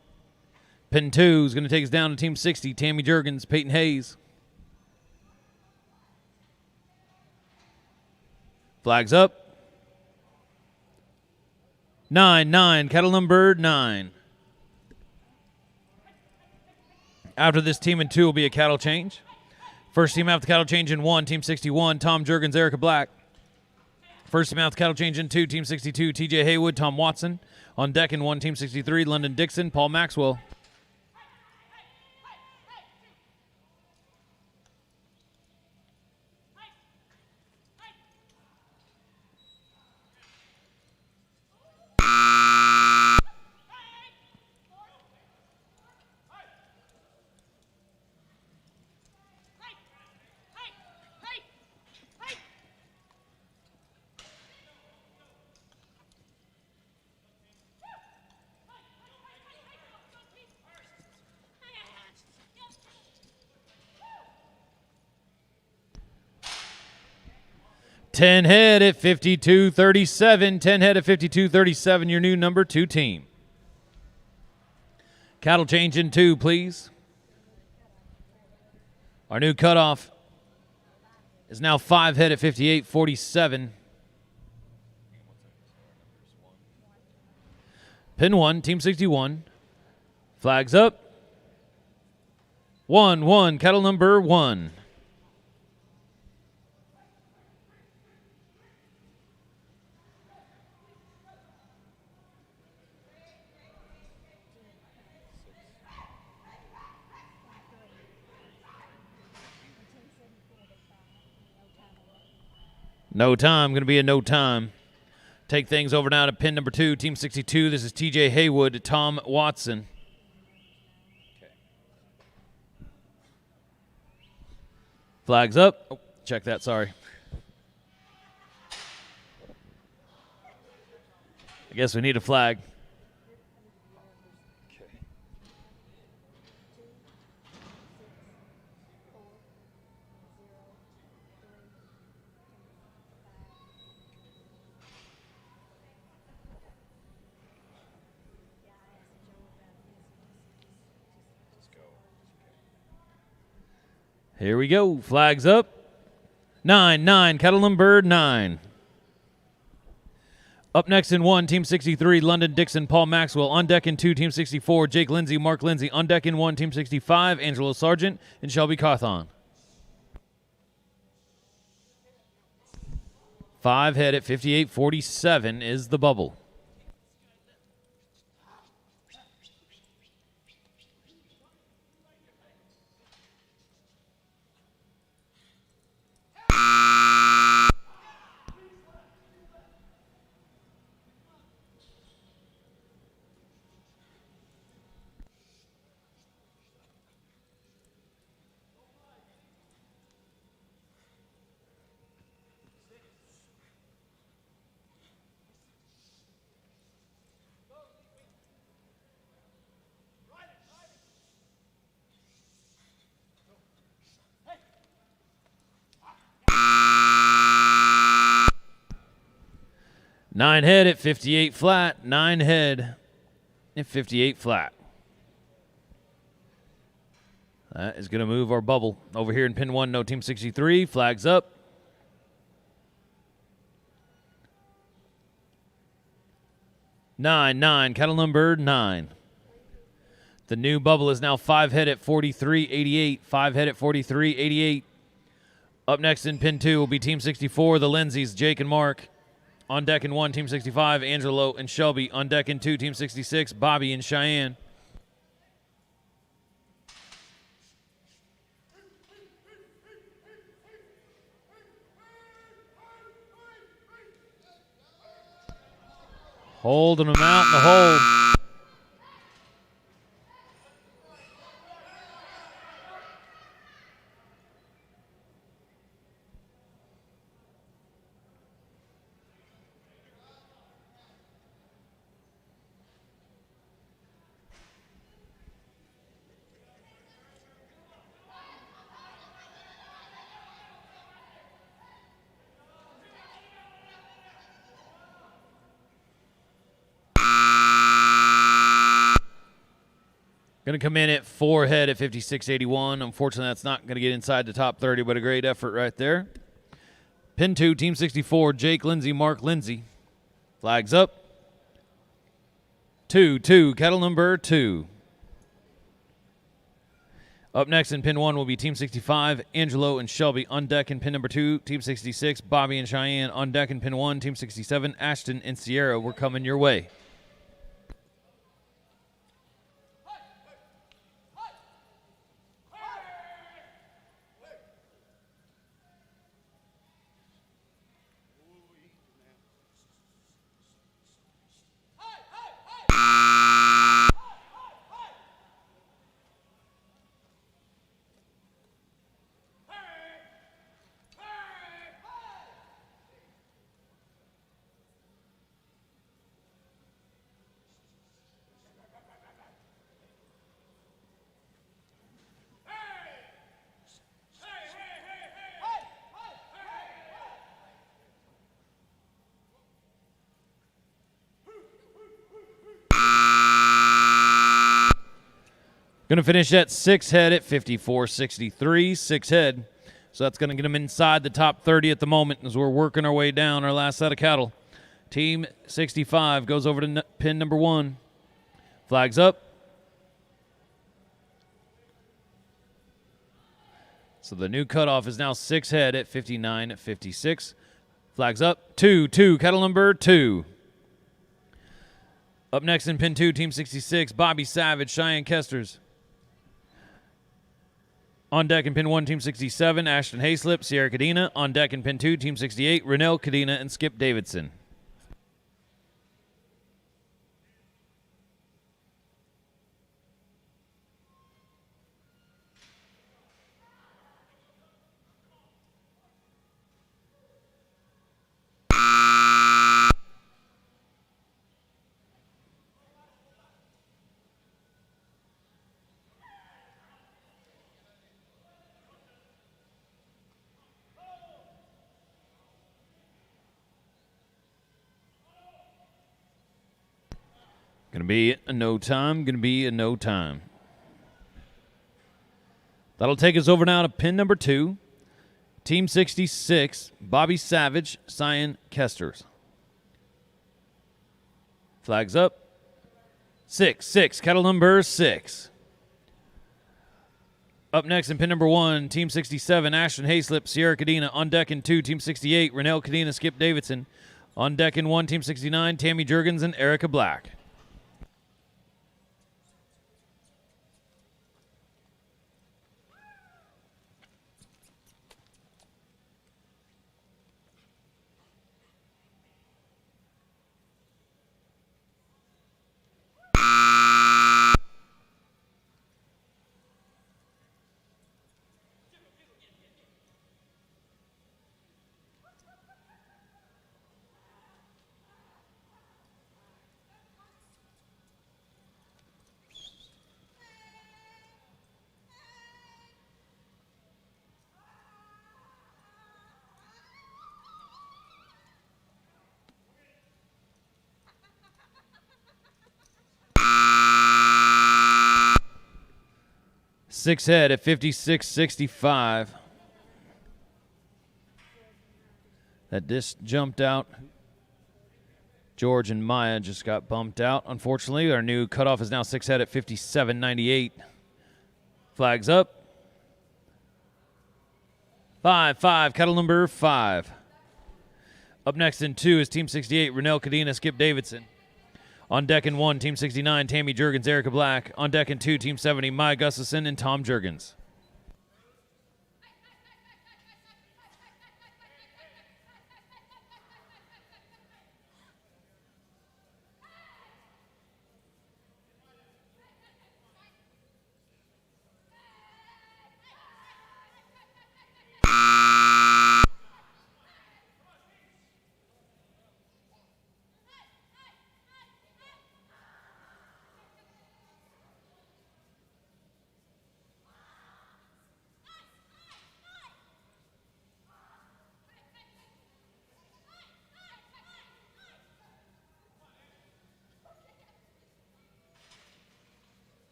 Pin 2 is going to take us down to Team 60. Tammy Jurgens, Peyton Hayes. Flags up. 9-9. Cattle number 9. After this, team in 2 will be a cattle change. First team after cattle change in 1, Team 61, Tom Jurgens, Erica Black. First team out the cattle change in 2, Team 62, TJ Haywood, Tom Watson. On deck in 1, Team 63, London Dixon, Paul Maxwell. Ten head at 52.37. 10 head at 52.37. Your new number 2 team. Cattle change in 2, please. Our new cutoff is now 5 head at 58-47. Pin 1, Team 61. Flags up. 1-1, cattle number 1. No time, going to be a no time. Take things over now to pin number 2, Team 62. This is TJ Haywood, Tom Watson. Flags up. Oh, check that, sorry. I guess we need a flag. Here we go. Flags up. 9-9, cattle number 9. Up next in 1, Team 63, London Dixon, Paul Maxwell. On deck in 2, Team 64, Jake Lindsay, Mark Lindsay. On deck in 1, Team 65, Angelo Sargent and Shelby Cawthon. 5 head at 58-47 is the bubble. Nine head at 58 flat. 9 head at 58 flat. That is going to move our bubble. Over here in pin 1, no Team 63. Flags up. Nine, cattle number 9. The new bubble is now 5 head at 43.88. 5 head at 43.88. Up next in pin 2 will be Team 64, the Lindsays, Jake and Mark. On deck in 1, Team 65, Angelo and Shelby. On deck in 2, Team 66, Bobby and Cheyenne. Holding them out in the hole. Going to come in at 4 head at 56.81. Unfortunately, that's not going to get inside the top 30, but a great effort right there. Pin 2, Team 64, Jake Lindsay, Mark Lindsay. Flags up. 2, cattle number 2. Up next in pin 1 will be Team 65, Angelo and Shelby. On deck in pin number 2, Team 66, Bobby and Cheyenne. On deck in pin 1, Team 67, Ashton and Sierra. We're coming your way. Going to finish at 6 head at 54.63, 6 head. So that's going to get them inside the top 30 at the moment as we're working our way down our last set of cattle. Team 65 goes over to pin number 1. Flags up. So the new cutoff is now 6 head at 59.56. Flags up. 2, cattle number 2. Up next in pin 2, Team 66, Bobby Savage, Cheyenne Kesters. On deck in pin 1, Team 67, Ashton Hayslip, Sierra Cadena. On deck in pin 2, Team 68, Renell Cadena and Skip Davidson. Gonna be a no time. That'll take us over now to pin number 2. Team 66, Bobby Savage, Cheyenne Kesters. Flags up. 6, cattle number 6. Up next in pin number 1, Team 67, Ashton Hayslip, Sierra Cadena. On deck in 2, Team 68, Renell Cadena, Skip Davidson. On deck in 1, Team 69, Tammy Jurgens and Erica Black. Six head at 56.65. That disc jumped out. George and Maya just got bumped out. Unfortunately, our new cutoff is now 6 head at 57.98. Flags up. 5, cattle number 5. Up next in 2 is Team 68, Renell Cadena, Skip Davidson. On deck in 1, Team 69, Tammy Jurgens, Erica Black. On deck in 2, Team 70, Maya Gustafson and Tom Jurgens.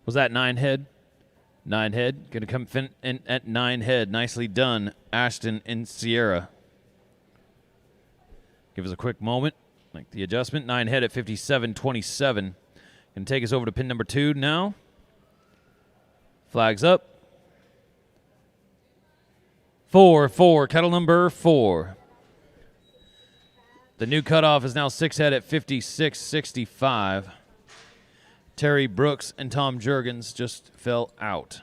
Was that 9 head? 9 head. Going to come in at 9 head. Nicely done, Ashton and Sierra. Give us a quick moment. Like the adjustment. 9 head at 57.27. Going to take us over to pin number 2 now. Flags up. 4, cattle number 4. The new cutoff is now 6 head at 56.65. Terry Brooks and Tom Jurgens just fell out.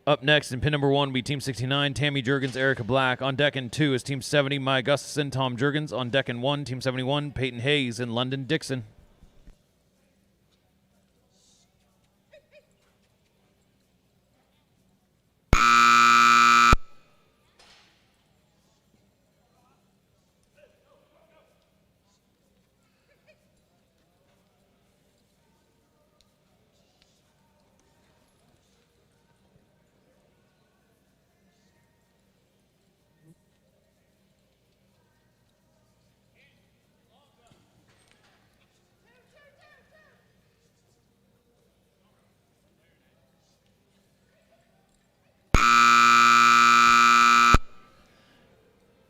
Up next in pin number 1 will be Team 69, Tammy Jurgens, Erica Black. On deck in 2 is Team 70, Maya Gustafson, Tom Jurgens. On deck in 1, Team 71, Peyton Hayes and London Dixon.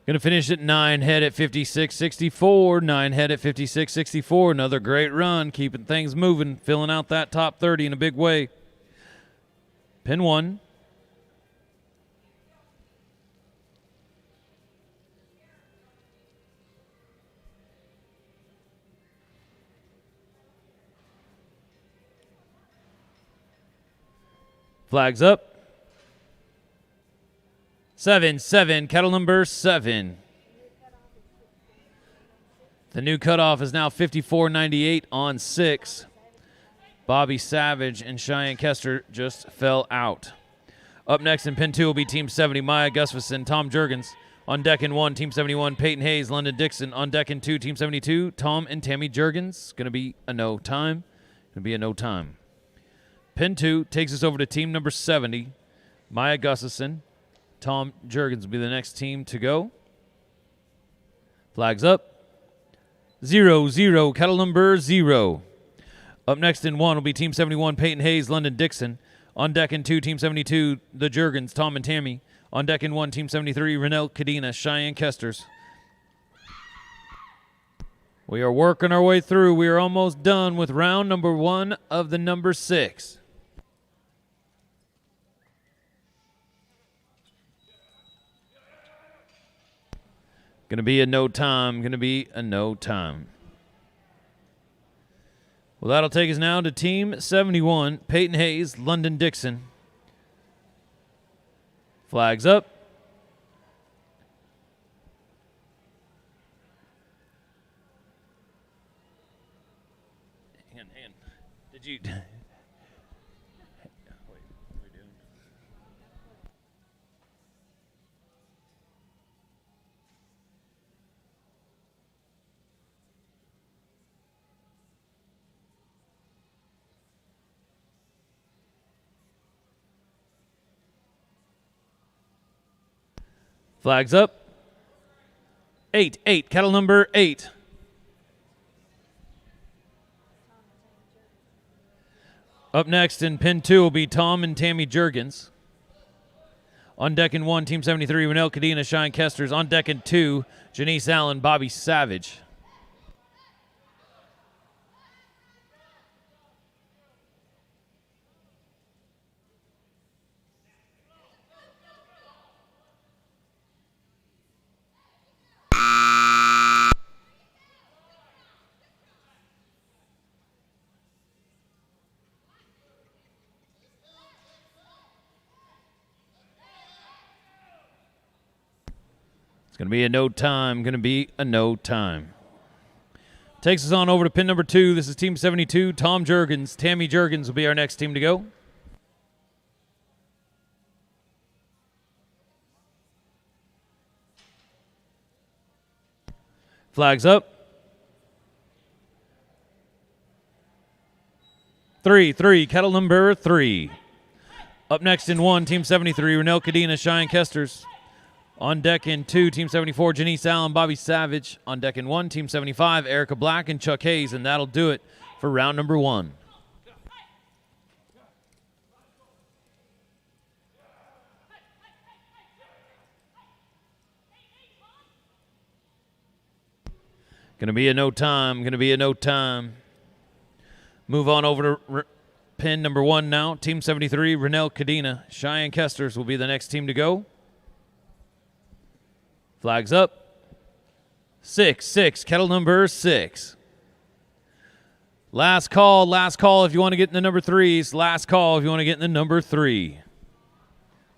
Going to finish at 9 head at 56.64. 9 head at 56.64. Another great run, keeping things moving, filling out that top 30 in a big way. Pin 1. Flags up. 7, cattle number 7. The new cutoff is now 54.98 on 6. Bobby Savage and Cheyenne Kester just fell out. Up next in pin 2 will be Team 70, Maya Gustafson, Tom Jurgens. On deck in 1, Team 71, Peyton Hayes, London Dixon. On deck in 2, Team 72, Tom and Tammy Jurgens. Going to be a no time. Pin 2 takes us over to team number 70, Maya Gustafson. Tom Jurgens will be the next team to go. Flags up. 0, cattle number 0. Up next in 1 will be Team 71, Peyton Hayes, London Dixon. On deck in 2, Team 72, the Jurgens, Tom and Tammy. On deck in 1, Team 73, Renelle Cadena, Cheyenne Kesters. We are working our way through. We are almost done with round number 1 of the number 6. Going to be a no time. Well, that'll take us now to Team 71, Peyton Hayes, London Dixon. Flags up. Hang on. Did you... Flags up. 8, cattle number 8. Up next in pin 2 will be Tom and Tammy Jurgens. On deck in 1, Team 73, Renelle Cadena, Cheyenne Kesters. On deck in 2, Janice Allen, Bobby Savage. It's going to be a no time. Takes us on over to pin number 2. This is Team 72, Tom Jurgens. Tammy Jurgens will be our next team to go. Flags up. 3, cattle number 3. Up next in 1, Team 73, Renelle Cadena, Cheyenne Kesters. On deck in 2, Team 74, Janice Allen, Bobby Savage. On deck in 1, Team 75, Erica Black and Chuck Hayes. And that'll do it for round number 1. Going to be a no time. Move on over to pin number 1 now. Team 73, Renelle Cadena. Cheyenne Kesters will be the next team to go. Flags up. 6, cattle number 6. Last call if you want to get in the number 3s. Last call if you want to get in the number 3.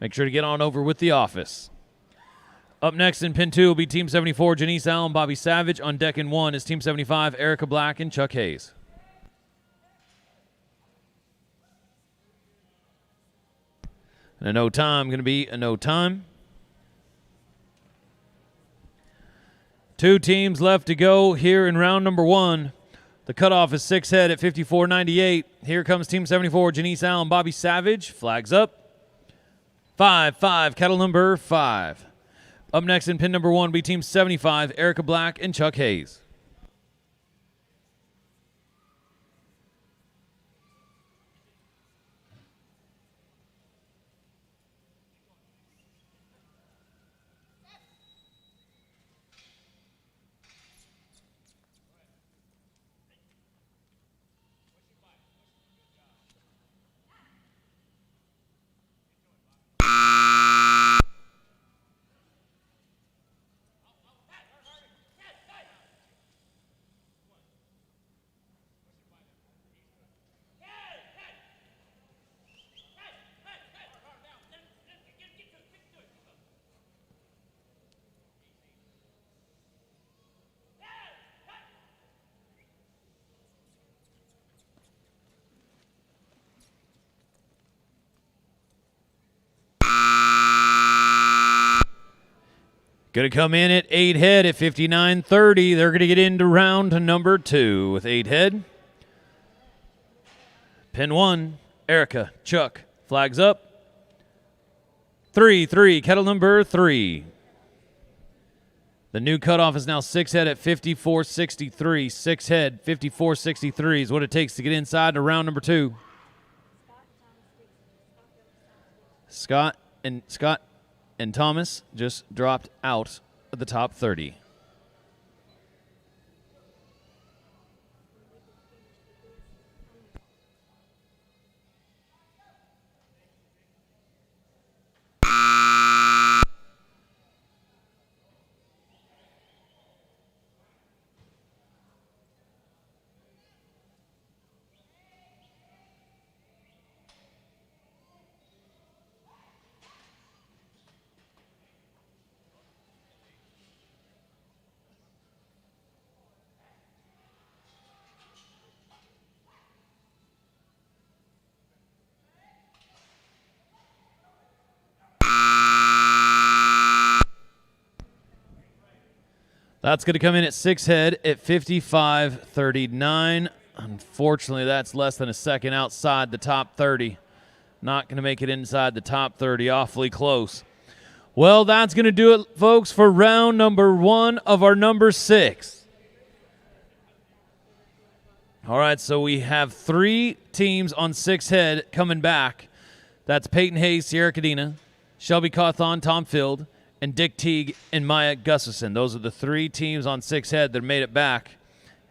Make sure to get on over with the office. Up next in pin 2 will be Team 74, Janice Allen, Bobby Savage. On deck in 1 is Team 75, Erica Black and Chuck Hayes. And a no time, going to be a no time. 2 teams left to go here in round number 1. The cutoff is 6 head at 54.98. Here comes Team 74, Janice Allen, Bobby Savage. Flags up. 5, cattle number 5. Up next in pin number 1 will be Team 75, Erica Black and Chuck Hayes. Going to come in at 8 head at 59.30. They're going to get into round number 2 with 8 head. Pin 1, Erica, Chuck, flags up. 3, kettle number 3. The new cutoff is now 6 head at 54.63. 6 head, 54.63 is what it takes to get inside to round number 2. Scott and Thomas just dropped out of the top 30. That's going to come in at 6 head at 55.39. Unfortunately, that's less than a second outside the top 30. Not going to make it inside the top 30. Awfully close. Well, that's going to do it, folks, for round number 1 of our number 6. All right, so we have 3 teams on 6 head coming back. That's Peyton Hayes, Sierra Cadena, Shelby Cawthon, Tom Field, and Dick Teague and Maya Gustafson. Those are the 3 teams on 6 head that made it back.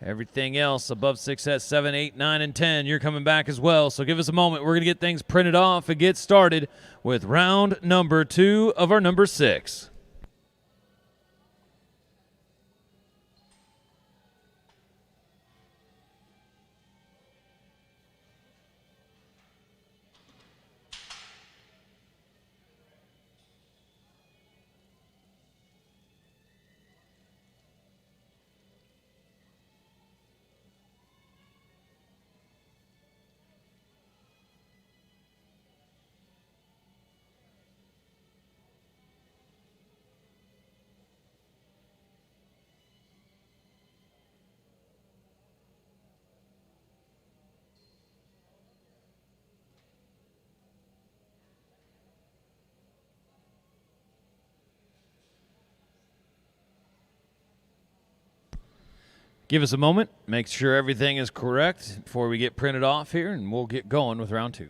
Everything else above 6 head, 7, 8, 9, and 10, you're coming back as well. So give us a moment. We're going to get things printed off and get started with round number 2 of our number 6. Give us a moment, make sure everything is correct before we get printed off here, and we'll get going with round 2.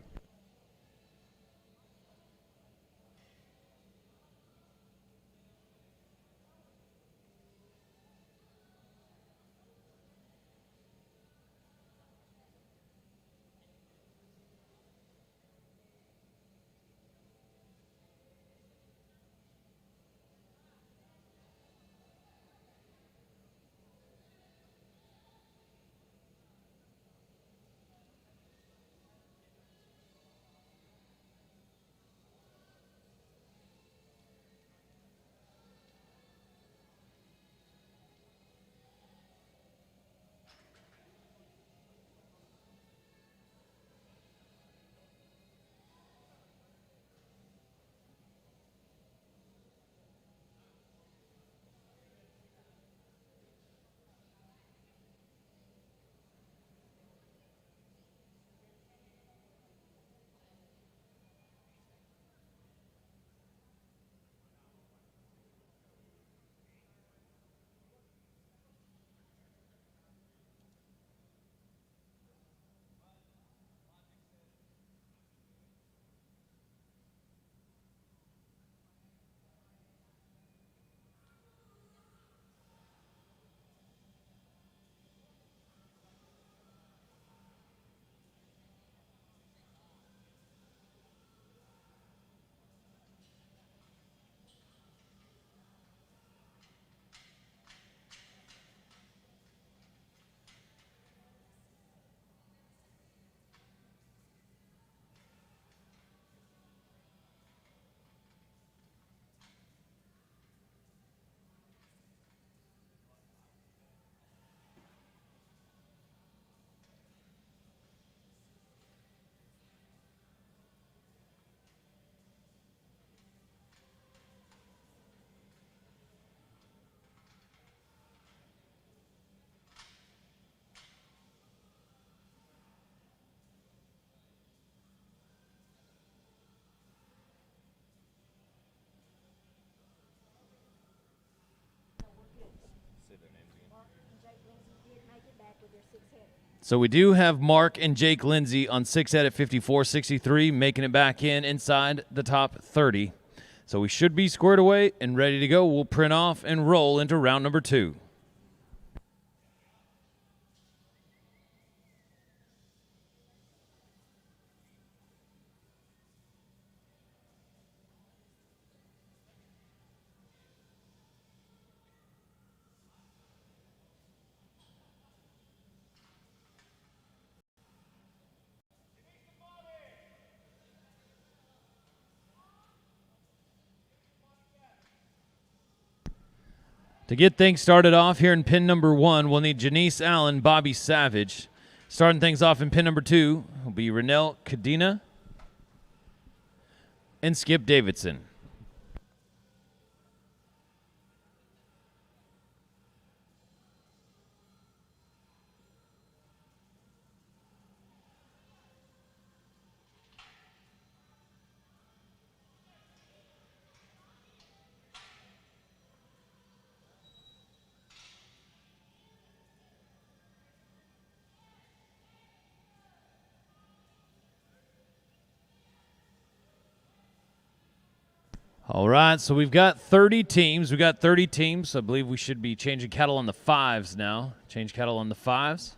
So we do have Mark and Jake Lindsay on 6 head at 54.63, making it back inside the top 30. So we should be squared away and ready to go. We'll print off and roll into round number 2. To get things started off here in pin number 1, we'll need Janice Allen, Bobby Savage. Starting things off in pin number 2 will be Renelle Cadena and Skip Davidson. All right, so we've got 30 teams. We've got 30 teams. I believe we should be changing cattle on the 5s now. Change cattle on the 5s.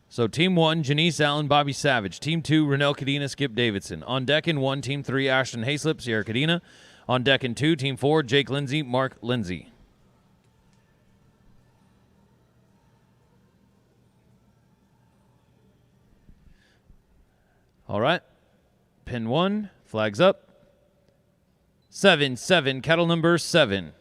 So Team 1, Janice Allen, Bobby Savage. Team 2, Renelle Cadena, Skip Davidson. On deck in 1, Team 3, Ashton Hayslip, Sierra Cadena. On deck in 2, Team 4, Jake Lindsay, Mark Lindsay. All right, pin 1. Flags up. 7-7, cattle number 7.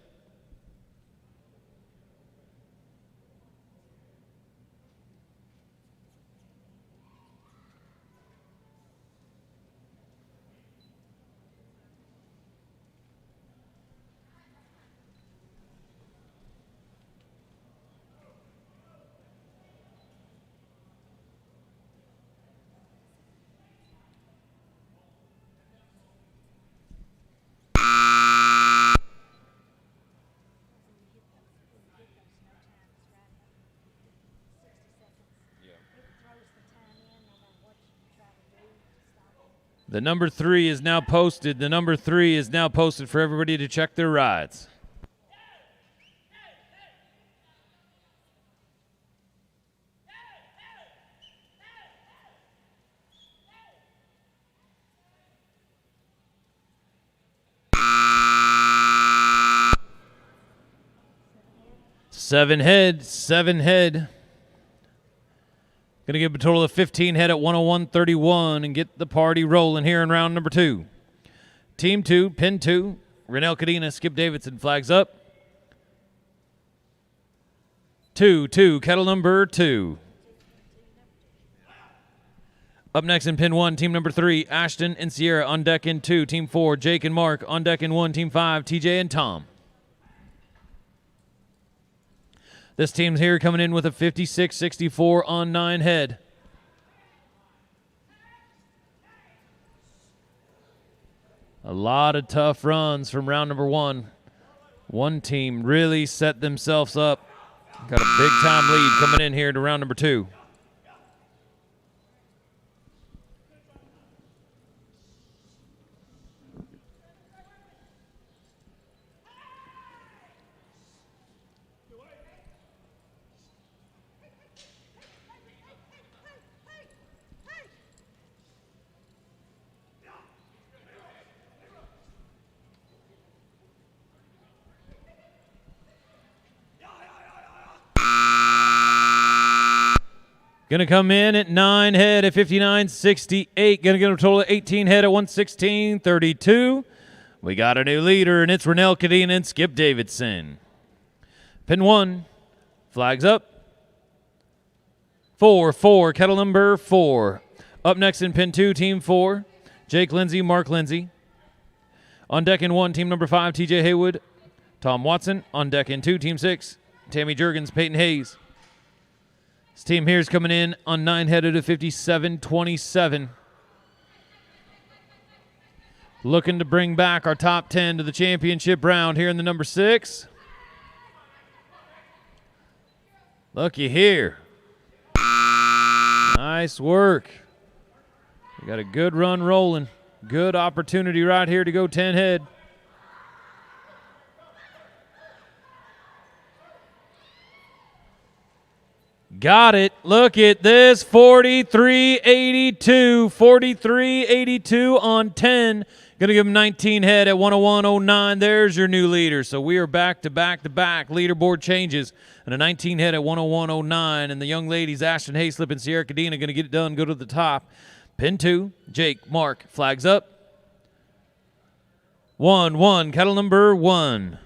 The number 3 is now posted. The number 3 is now posted for everybody to check their rides. Seven head. Going to give a total of 15 head at 101.31 and get the party rolling here in round number 2. Team 2, pin 2, Renelle Cadena, Skip Davidson, flags up. 2-2, cattle number 2. Up next in pin 1, team number 3, Ashton and Sierra on deck in 2. Team 4, Jake and Mark on deck in 1. Team 5, TJ and Tom. This team's here coming in with a 56-64 on 9 head. A lot of tough runs from round number 1. One team really set themselves up. Got a big-time lead coming in here to round number 2. Going to come in at 9 head at 59.68. Going to get a total of 18 head at 116.32. We got a new leader, and it's Renelle Cadena and Skip Davidson. Pin 1, flags up. 4-4, kettle number 4. Up next in pin 2, team 4, Jake Lindsay, Mark Lindsay. On deck in 1, team number 5, TJ Haywood, Tom Watson. On deck in 2, team 6, Tammy Jurgens, Peyton Hayes. This team here is coming in on 9 headed at 57.27. Looking to bring back our top 10 to the championship round here in the number 6. Looky here. Nice work. We got a good run rolling. Good opportunity right here to go 10 head. Got it. Look at this. 43-82. 43-82 on 10. Going to give him 19 head at 101.09. There's your new leader. So we are back to back to back. Leaderboard changes. And a 19 head at 101.09. And the young ladies, Ashton Hayslip and Sierra Cadena, going to get it done, go to the top. Pin 2, Jake, Mark, flags up. 1-1, cattle number 1.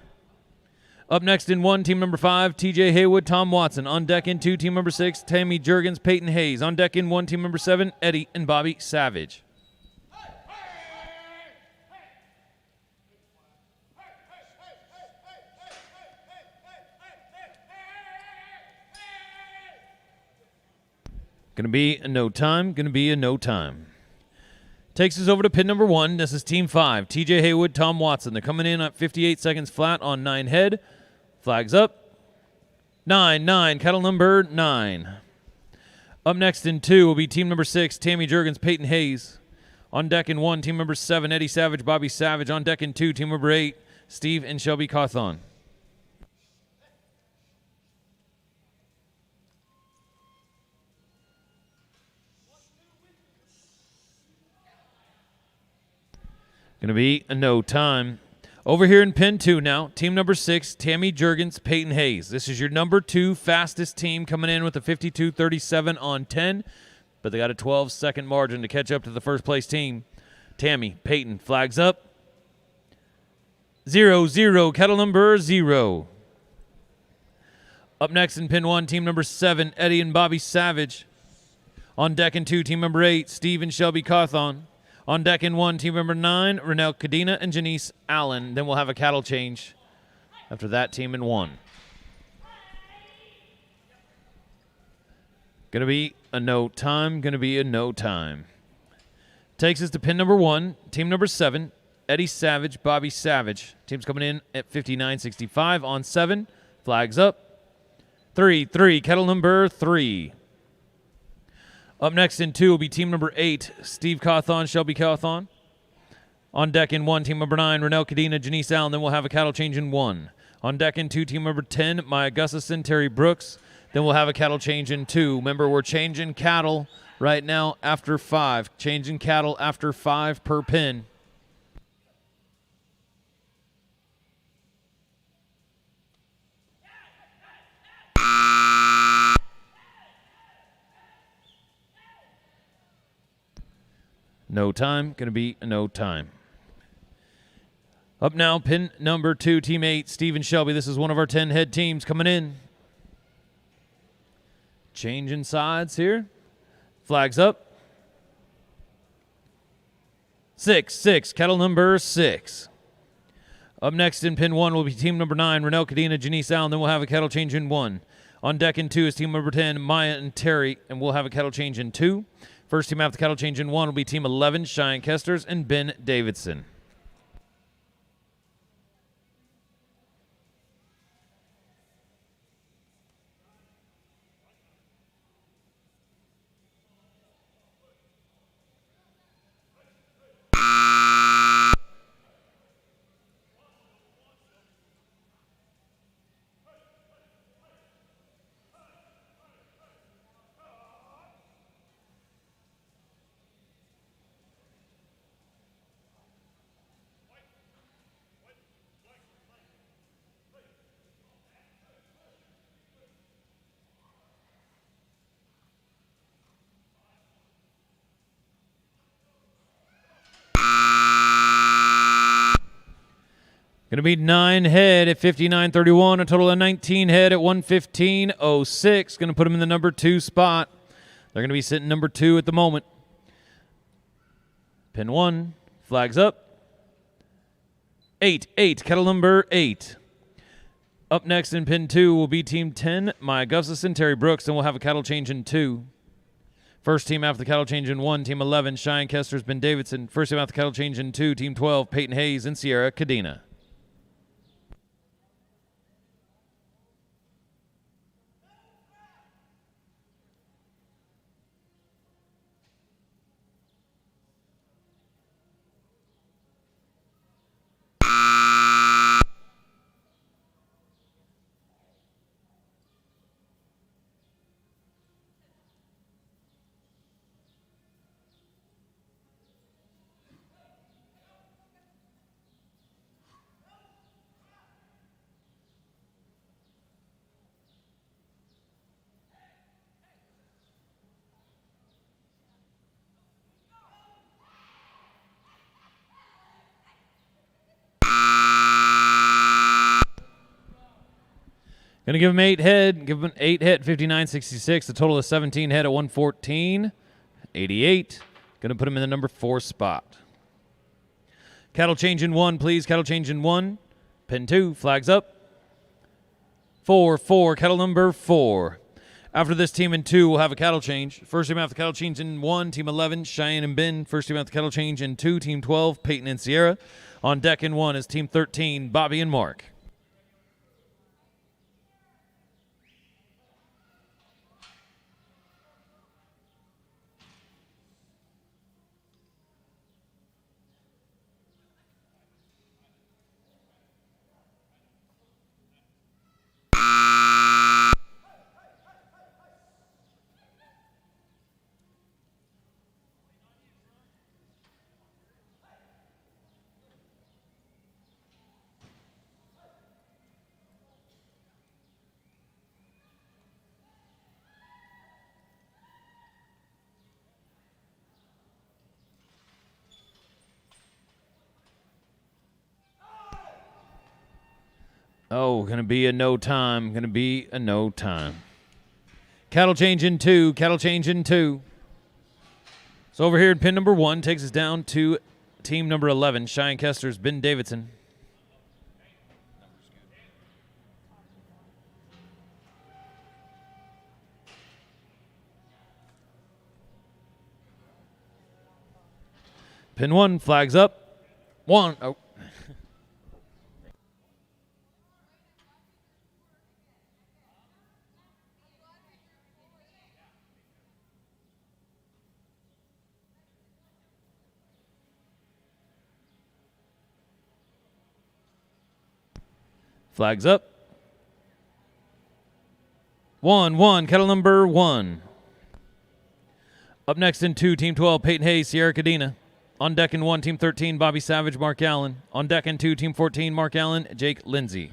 Up next in 1, team number 5, TJ Haywood, Tom Watson. On deck in 2, team number 6, Tammy Jurgens, Peyton Hayes. On deck in 1, team number 7, Eddie and Bobby Savage. Going to be a no time. Going to be a no time. Takes us over to pin number 1. This is team 5. TJ Haywood, Tom Watson. They're coming in at 58 seconds flat on 9 head. Flags up. 9-9. Cattle number 9. Up next in 2 will be team number 6. Tammy Jurgens, Peyton Hayes. On deck in 1, team number 7. Eddie Savage, Bobby Savage. On deck in 2, team number 8. Steve and Shelby Cawthon. Going to be a no time. Over here in pin 2 now, team number 6, Tammy Jurgens, Peyton Hayes. This is your number 2 fastest team coming in with a 52.37 on 10, but they got a 12-second margin to catch up to the first place team. Tammy, Peyton, flags up. 0-0, cattle number 0. Up next in pin 1, team number 7, Eddie and Bobby Savage. On deck in 2, team number 8, Steve and Shelby Cawthon. On deck in 1, team number 9, Renelle Cadena and Janice Allen. Then we'll have a cattle change after that team in 1. Going to be a no time. Going to be a no time. Takes us to pin number 1, team number 7, Eddie Savage, Bobby Savage. Team's coming in at 59.65 on 7. Flags up. 3-3, cattle number 3. Up next in 2 will be team number 8, Steve Cawthon, Shelby Cawthon. On deck in 1, team number 9, Renelle Cadena, Janice Allen. Then we'll have a cattle change in 1. On deck in 2, team number 10, Maya Gustafson, Terry Brooks. Then we'll have a cattle change in 2. Remember, we're changing cattle right now after 5. Changing cattle after 5 per pin. No time. Going to be a no time. Up now, pin number 2, team 8, Steve and Shelby. This is one of our 10-head teams coming in. Changing sides here. Flags up. 6-6, cattle number 6. Up next in pin 1 will be team number 9, Renelle Cadena, Janice Allen. Then we'll have a cattle change in 1. On deck in 2 is team number 10, Maya and Terry, and we'll have a cattle change in 2. First team out the cattle change in 1 will be team 11, Cheyenne Kesters and Ben Davidson. Going to be 9 head at 59.31, a total of 19 head at 115.06. Going to put them in the number 2 spot. They're going to be sitting number 2 at the moment. Pin 1, flags up. 8-8, cattle number 8. Up next in pin 2 will be team 10, Maya Gustafson, Terry Brooks, and we'll have a cattle change in 2. First team after the cattle change in 1, team 11, Cheyenne Kesters, Ben Davidson. First team after the cattle change in 2, team 12, Peyton Hayes and Sierra Cadena. Going to give him 8 head. Give him 8 head, 59.66. The total is 17 head at 114.88. Going to put him in the number 4 spot. Cattle change in 1, please. Cattle change in 1. Pin 2, flags up. 4, 4, cattle number 4. After this, team in 2 will have a cattle change. First team after cattle change in 1, team 11, Cheyenne and Ben. First team after cattle change in 2, team 12, Peyton and Sierra. On deck in 1 is team 13, Bobby and Mark. Oh, going to be a no time. Going to be a no time. Cattle change in 2. Cattle change in 2. So over here in pin number 1 takes us down to team number 11, Cheyenne Kester's Ben Davidson. Pin 1, flags up. 1. Oh. Flags up. 1, 1, cattle number 1. Up next in 2, team 12, Peyton Hayes, Sierra Cadena. On deck in 1, team 13, Bobby Savage, Mark Allen. On deck in 2, team 14, Mark Allen, Jake Lindsay.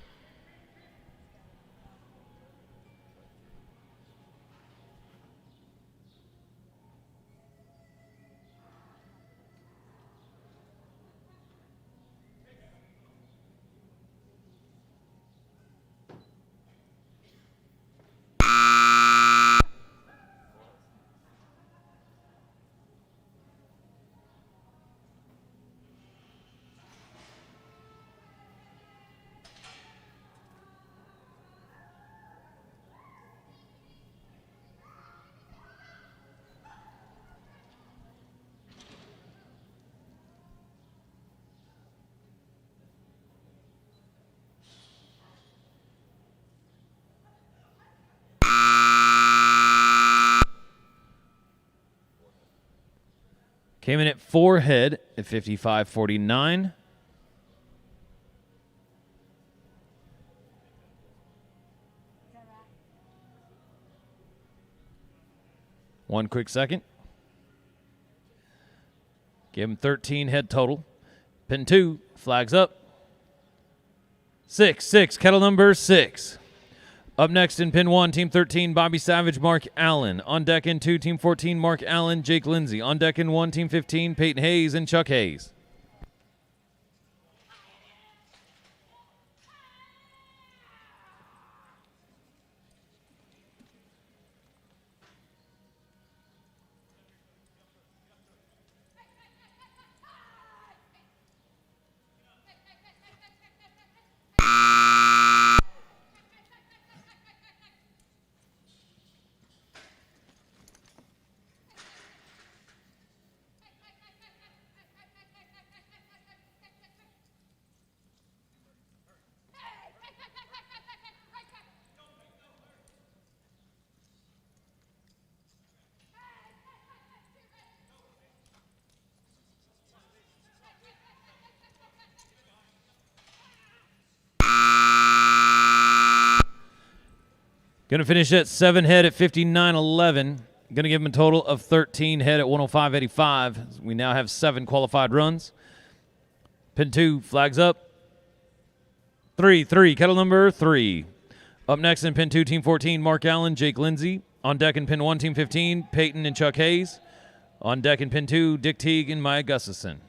Came in at 4 head at 55.49. One quick second. Give him 13 head total. Pin 2, flags up. 6, 6, kettle number 6. Up next in pin 1, team 13, Bobby Savage, Mark Allen. On deck in 2, team 14, Mark Allen, Jake Lindsay. On deck in 1, team 15, Peyton Hayes and Chuck Hayes. Going to finish at 7 head at 59.11. Going to give him a total of 13 head at 105.85. We now have 7 qualified runs. Pin 2, flags up. 3, 3, kettle number 3. Up next in pin 2, team 14, Mark Allen, Jake Lindsay. On deck in pin 1, team 15, Peyton and Chuck Hayes. On deck in pin 2, Dick Teague and Maya Gustafson.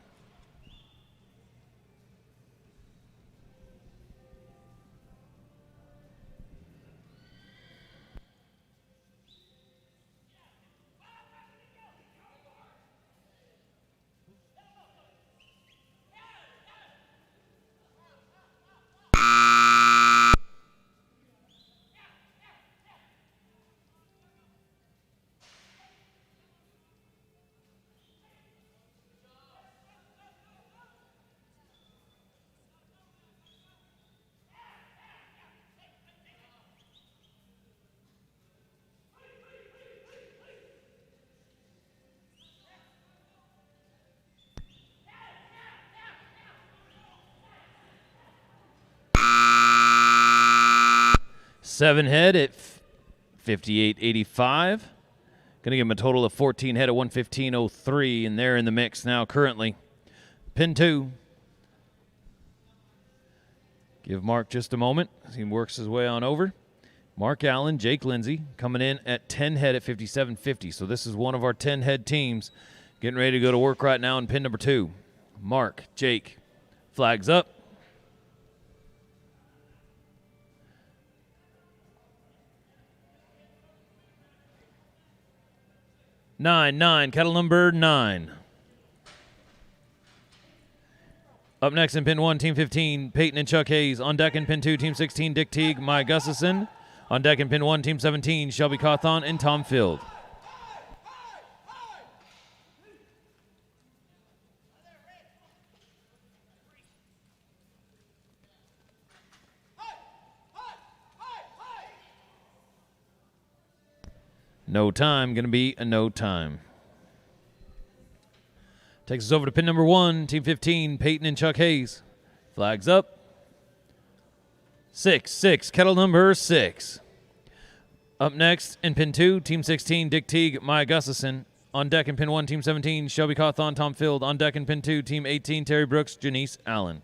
7 head at 58.85. Going to give them a total of 14 head at 115.03, and they're in the mix now currently. Pin 2. Give Mark just a moment as he works his way on over. Mark Allen, Jake Lindsay coming in at 10 head at 57.50. So this is one of our 10 head teams getting ready to go to work right now in pin number 2. Mark, Jake, flags up. Nine, cattle number 9. Up next in pin 1, team 15, Peyton and Chuck Hayes. On deck in pin 2, team 16, Dick Teague, Maya Gustafson. On deck in pin 1, team 17, Shelby Cawthon and Tom Field. No time, going to be a no time. Takes us over to pin number 1, team 15, Peyton and Chuck Hayes. Flags up. 6, kettle number 6. Up next in pin 2, team 16, Dick Teague, Maya Gustafson. On deck in pin 1, team 17, Shelby Cawthon, Tom Field. On deck in pin 2, team 18, Terry Brooks, Janice Allen.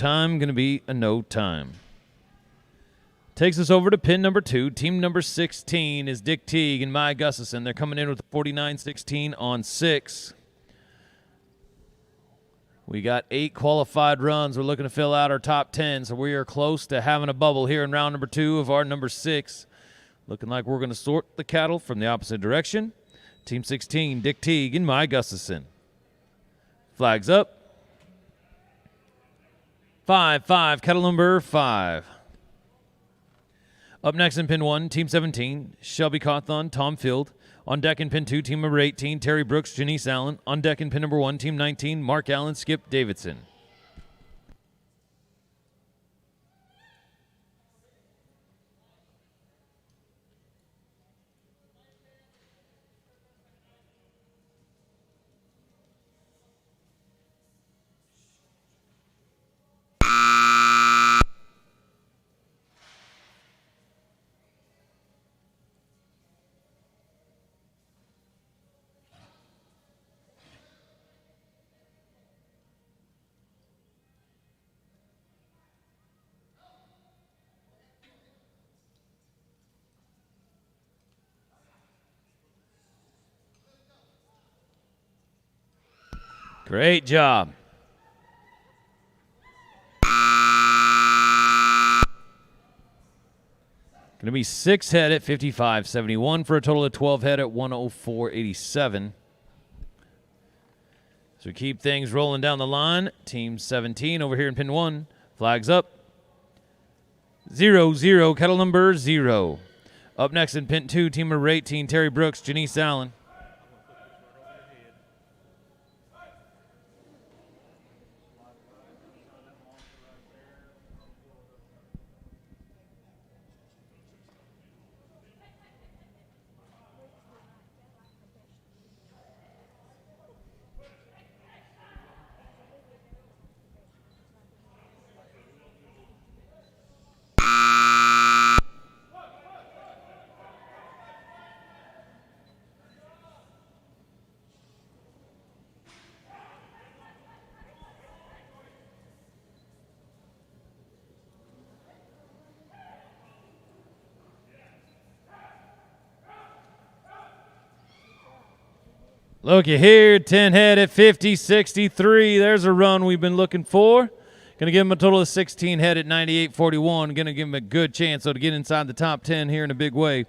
Going to be a no time. Takes us over to pin number 2. Team number 16 is Dick Teague and Maya Gustafson. They're coming in with 49-16 on 6. We got 8 qualified runs. We're looking to fill out our top 10, so we are close to having a bubble here in round number 2 of our number 6. Looking like we're going to sort the cattle from the opposite direction. Team 16, Dick Teague and Maya Gustafson. Flags up. 5, kettle number 5. Up next in pin 1, team 17, Shelby Cawthon, Tom Field. On deck in pin 2, team number 18, Terry Brooks, Janice Allen. On deck in pin number 1, team 19, Mark Allen, Skip Davidson. Great job. Going to be 6 head at 55.71 for a total of 12 head at 104.87. So we keep things rolling down the line. Team 17 over here in pin 1. Flags up. 0, kettle number 0. Up next in pin 2, team number 18, Terry Brooks, Janice Allen. Looky here, 10 head at 50.63. There's a run we've been looking for. Going to give him a total of 16 head at 98.41. Going to give him a good chance, though, to get inside the top 10 here in a big way.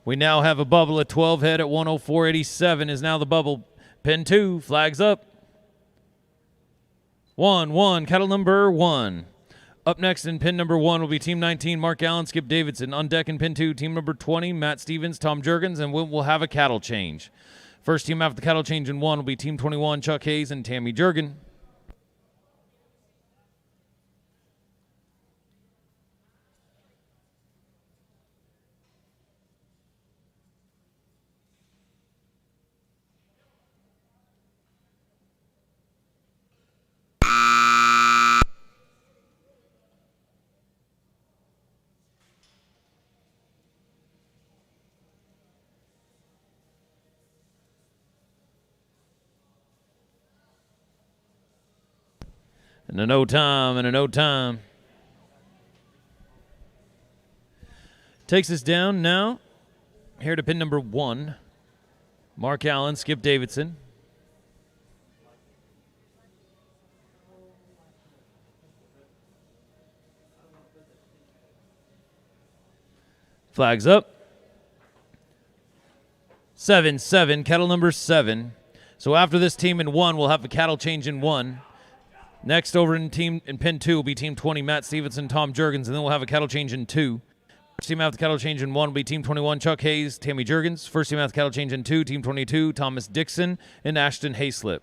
We now have a bubble at 12 head at 104.87 is now the bubble. Pin 2, flags up. 1, cattle number 1. Up next in pin number 1 will be team 19, Mark Allen, Skip Davidson. On deck in pin 2, team number 20, Matt Stevens, Tom Jurgens, and we'll have a cattle change. First team after the cattle change in 1 will be team 21, Chuck Hayes and Tammy Jurgen. And a no time, and a no time. Takes us down now. Here to pin number 1. Mark Allen, Skip Davidson. Flags up. 7-7, cattle number 7. So after this team in 1, we'll have a cattle change in 1. Next over in pin 2 will be team 20, Matt Stevenson, Tom Jurgens, and then we'll have a cattle change in 2. First team after the cattle change in 1 will be team 21, Chuck Hayes, Tammy Jurgens. First team after the cattle change in 2, team 22, Thomas Dixon and Ashton Hayslip.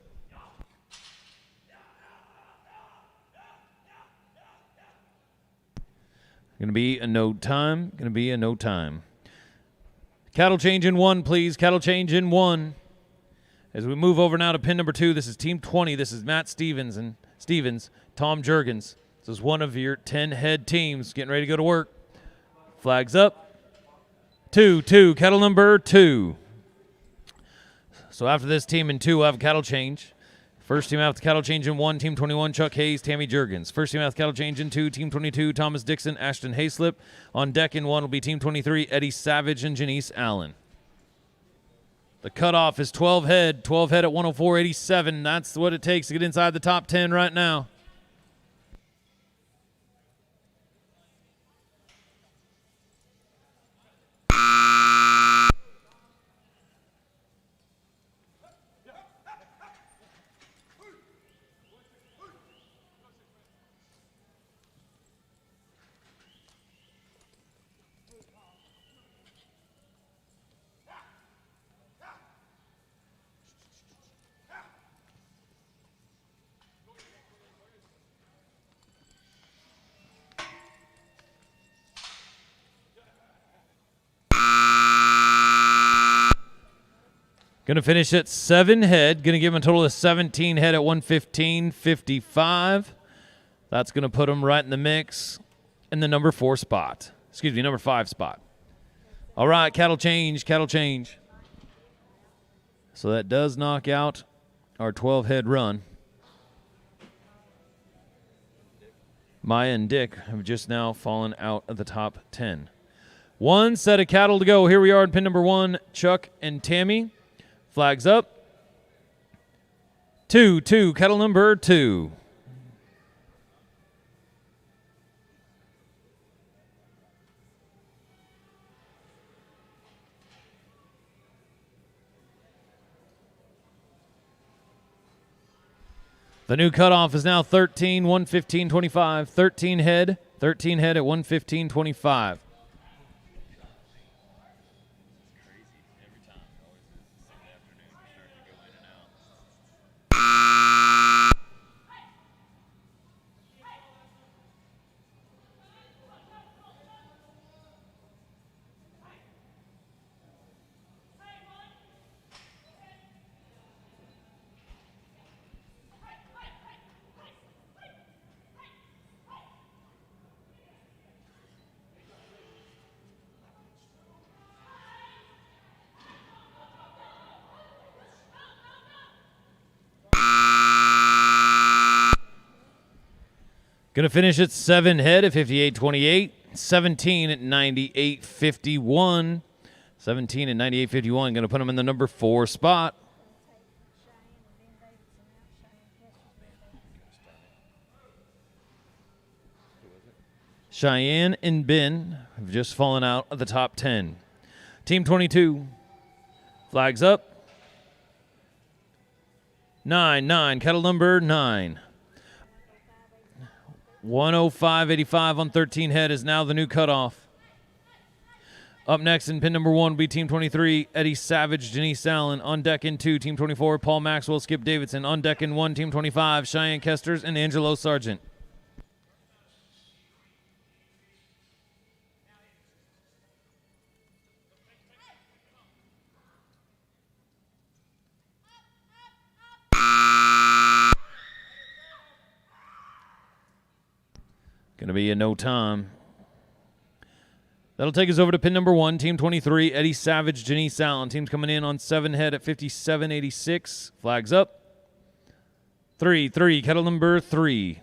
Going to be a no time. Going to be a no time. Cattle change in 1, please. Cattle change in 1. As we move over now to pin number 2, this is team 20. This is Matt Stevens, Tom Jurgens. This is one of your 10-head teams getting ready to go to work. Flags up. 2-2, cattle number 2. So after this team in 2, we'll have a cattle change. First team after the cattle change in 1, team 21, Chuck Hayes, Tammy Jurgens. First team after the cattle change in 2, team 22, Thomas Dixon, Ashton Hayslip. On deck in 1 will be team 23, Eddie Savage and Janice Allen. The cutoff is 12 head at 104.87. That's what it takes to get inside the top 10 right now. Going to finish at 7 head. Going to give him a total of 17 head at 115.55. That's going to put him right in the mix in the number 4 spot. Excuse me, number 5 spot. All right, cattle change, cattle change. So that does knock out our 12 head run. Maya and Dick have just now fallen out of the top 10. 1 set of cattle to go. Here we are in pin number 1, Chuck and Tammy. Flags up. 2-2, cattle number 2. The new cutoff is now 13, 115.25. 13 head at 115.25. Going to finish at 7 head at 58.28. 17 at 98.51. 17 at 98.51. Going to put him in the number 4 spot. Cheyenne and Ben have just fallen out of the top 10. Team 22. Flags up. 9, cattle number 9. 105.85 on 13 head is now the new cutoff. Up next in pin number 1 will be Team 23, Eddie Savage, Janice Allen. On deck in 2, Team 24, Paul Maxwell, Skip Davidson. On deck in 1, Team 25, Cheyenne Kesters and Angelo Sargent. Going to be a no time. That'll take us over to pin number 1, Team 23, Eddie Savage, Janice Allen. Team's coming in on 7 head at 57.86. Flags up. 3, cattle number 3.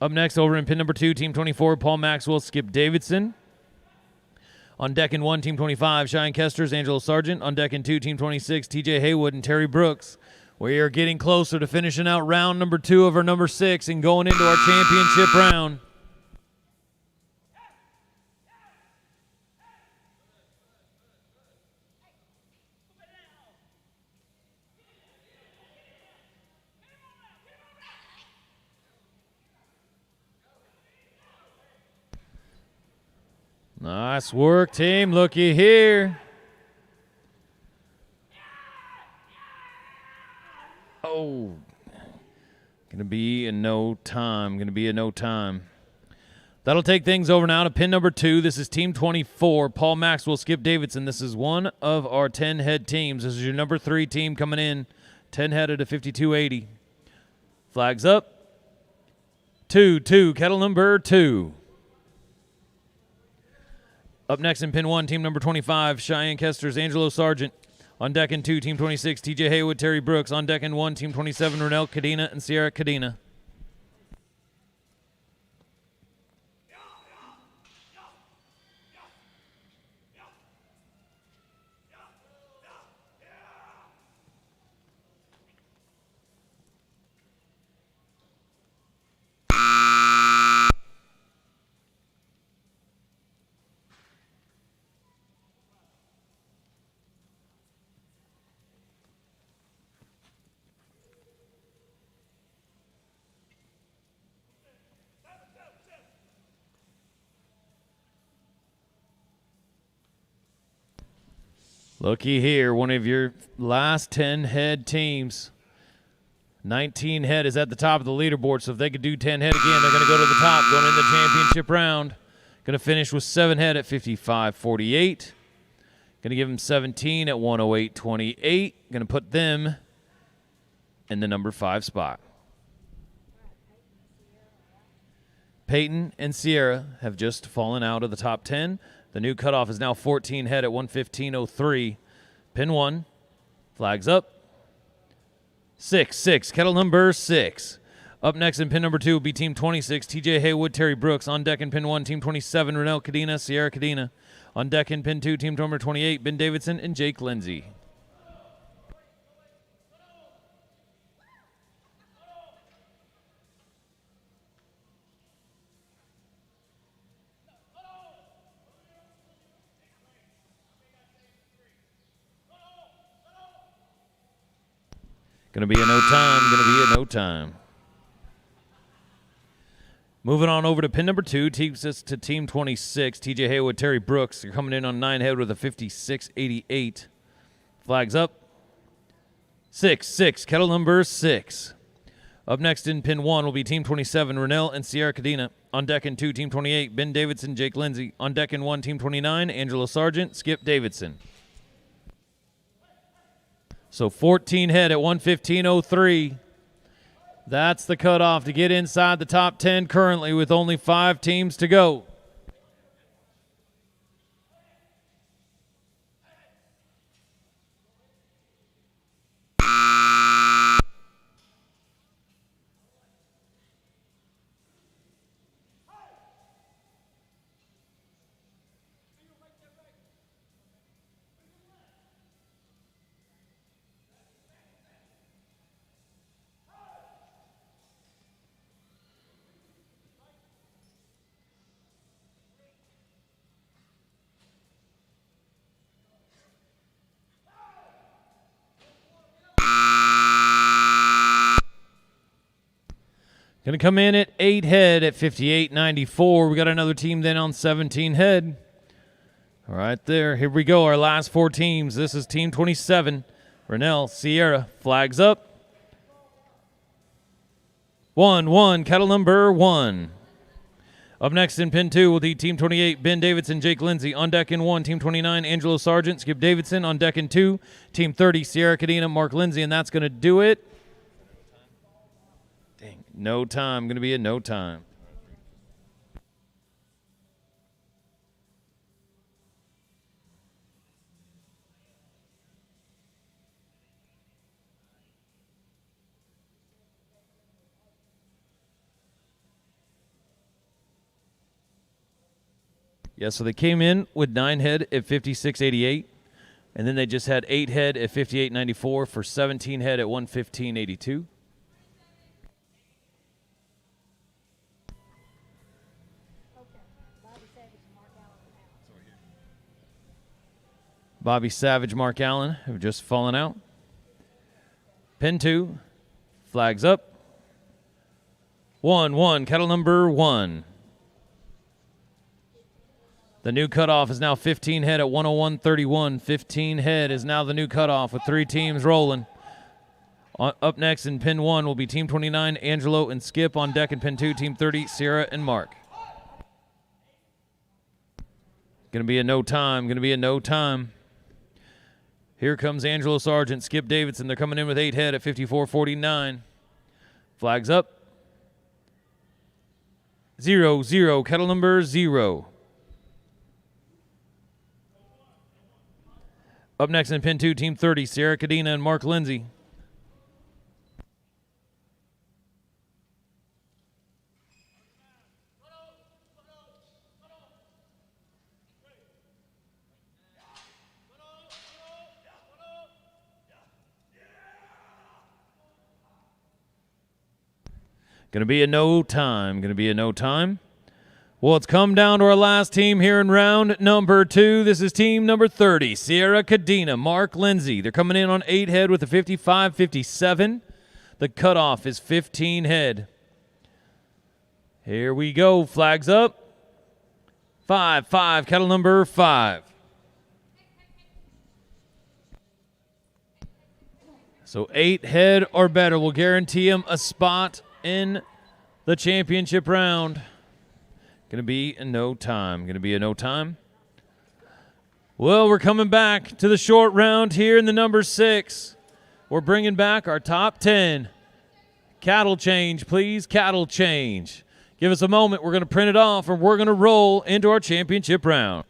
Up next, over in pin number 2, Team 24, Paul Maxwell, Skip Davidson. On deck in 1, Team 25, Cheyenne Kesters, Angelo Sargent. On deck in 2, Team 26, TJ Haywood and Terry Brooks. We are getting closer to finishing out round number 2 of our number 6 and going into our championship round. Nice work, team. Looky here. Oh, gonna be a no time. That'll take things over now to pin number 2. This is Team 24, Paul Maxwell, Skip Davidson. This is one of our 10-head teams. This is your number 3 team coming in, 10-headed to 5280. Flags up. 2-2, kettle number 2. Up next in pin 1, team number 25, Cheyenne Kesters, Angelo Sargent. On deck in 2, Team 26, TJ Haywood, Terry Brooks. On deck in 1, Team 27, Renell Cadena and Sierra Cadena. Looky here, one of your last 10-head teams. 19 head is at the top of the leaderboard, so if they could do 10 head again, they're going to go to the top, going in the championship round. Going to finish with 7 head at 55.48. Going to give them 17 at 108.28. Going to put them in the number 5 spot. Peyton and Sierra have just fallen out of the top 10. The new cutoff is now 14 head at 115.03. Pin 1. Flags up. 6-6. Kettle number 6. Up next in pin number 2 will be Team 26, TJ Haywood, Terry Brooks. On deck in pin 1, Team 27, Renell Cadena, Sierra Cadena. On deck in pin 2, Team number 28, Ben Davidson and Jake Lindsay. Going to be a no time. Moving on over to pin number 2, takes us to Team 26, TJ Haywood, Terry Brooks. You're coming in on 9 head with a 56.88. Flags up. 6-6, kettle number 6. Up next in pin 1 will be Team 27, Renell and Sierra Cadena. On deck in 2, Team 28, Ben Davidson, Jake Lindsay. On deck in 1, Team 29, Angelo Sargent, Skip Davidson. So 14 head at 115.03. That's the cutoff to get inside the top 10 currently with only 5 teams to go. Going to come in at 8 head at 58.94. We got another team then on 17 head. All right there. Here we go. Our last 4 teams. This is Team 27. Renell, Sierra. Flags up. 1-1. Kettle number 1. Up next in pin 2 will be Team 28, Ben Davidson, Jake Lindsay. On deck in 1, Team 29, Angelo Sargent, Skip Davidson. On deck in 2, Team 30, Sierra Cadena, Mark Lindsay. And that's going to do it. No time. Going to be a no time. Yeah, so they came in with 9 head at 56.88, and then they just had 8 head at 58.94 for 17 head at 115.82. Bobby Savage, Mark Allen have just fallen out. Pin 2, flags up. 1-1, cattle number 1. The new cutoff is now 15 head at 101.31. 15 head is now the new cutoff with 3 teams rolling. Up next in pin 1 will be Team 29, Angelo and Skip. On deck in pin 2, Team 30, Sierra and Mark. Going to be a no time. Here comes Angelo Sargent, Skip Davidson. They're coming in with 8 head at 54.49. Flags up. 0-0, cattle number 0. Up next in pin 2, Team 30, Sierra Cadena and Mark Lindsay. Going to be a no time. Well, it's come down to our last team here in round number 2. This is team number 30, Sierra Cadena, Mark Lindsay. They're coming in on 8 head with a 55.57. The cutoff is 15 head. Here we go. Flags up. 5-5, cattle number 5. So 8 head or better will guarantee him a spot in the championship round. Going to be a no time. Well, we're coming back to the short round here in the number 6. We're bringing back our top 10. Cattle change, please. Cattle change. Give us a moment. We're going to print it off, and we're going to roll into our championship round.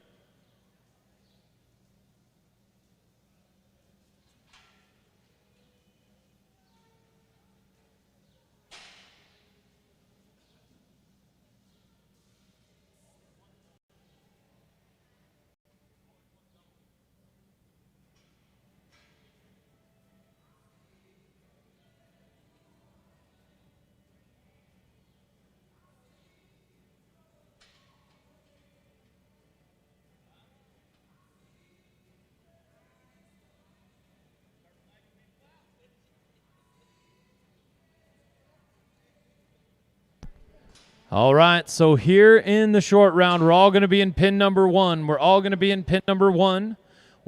All right, so here in the short round, we're all going to be in pin number 1. We're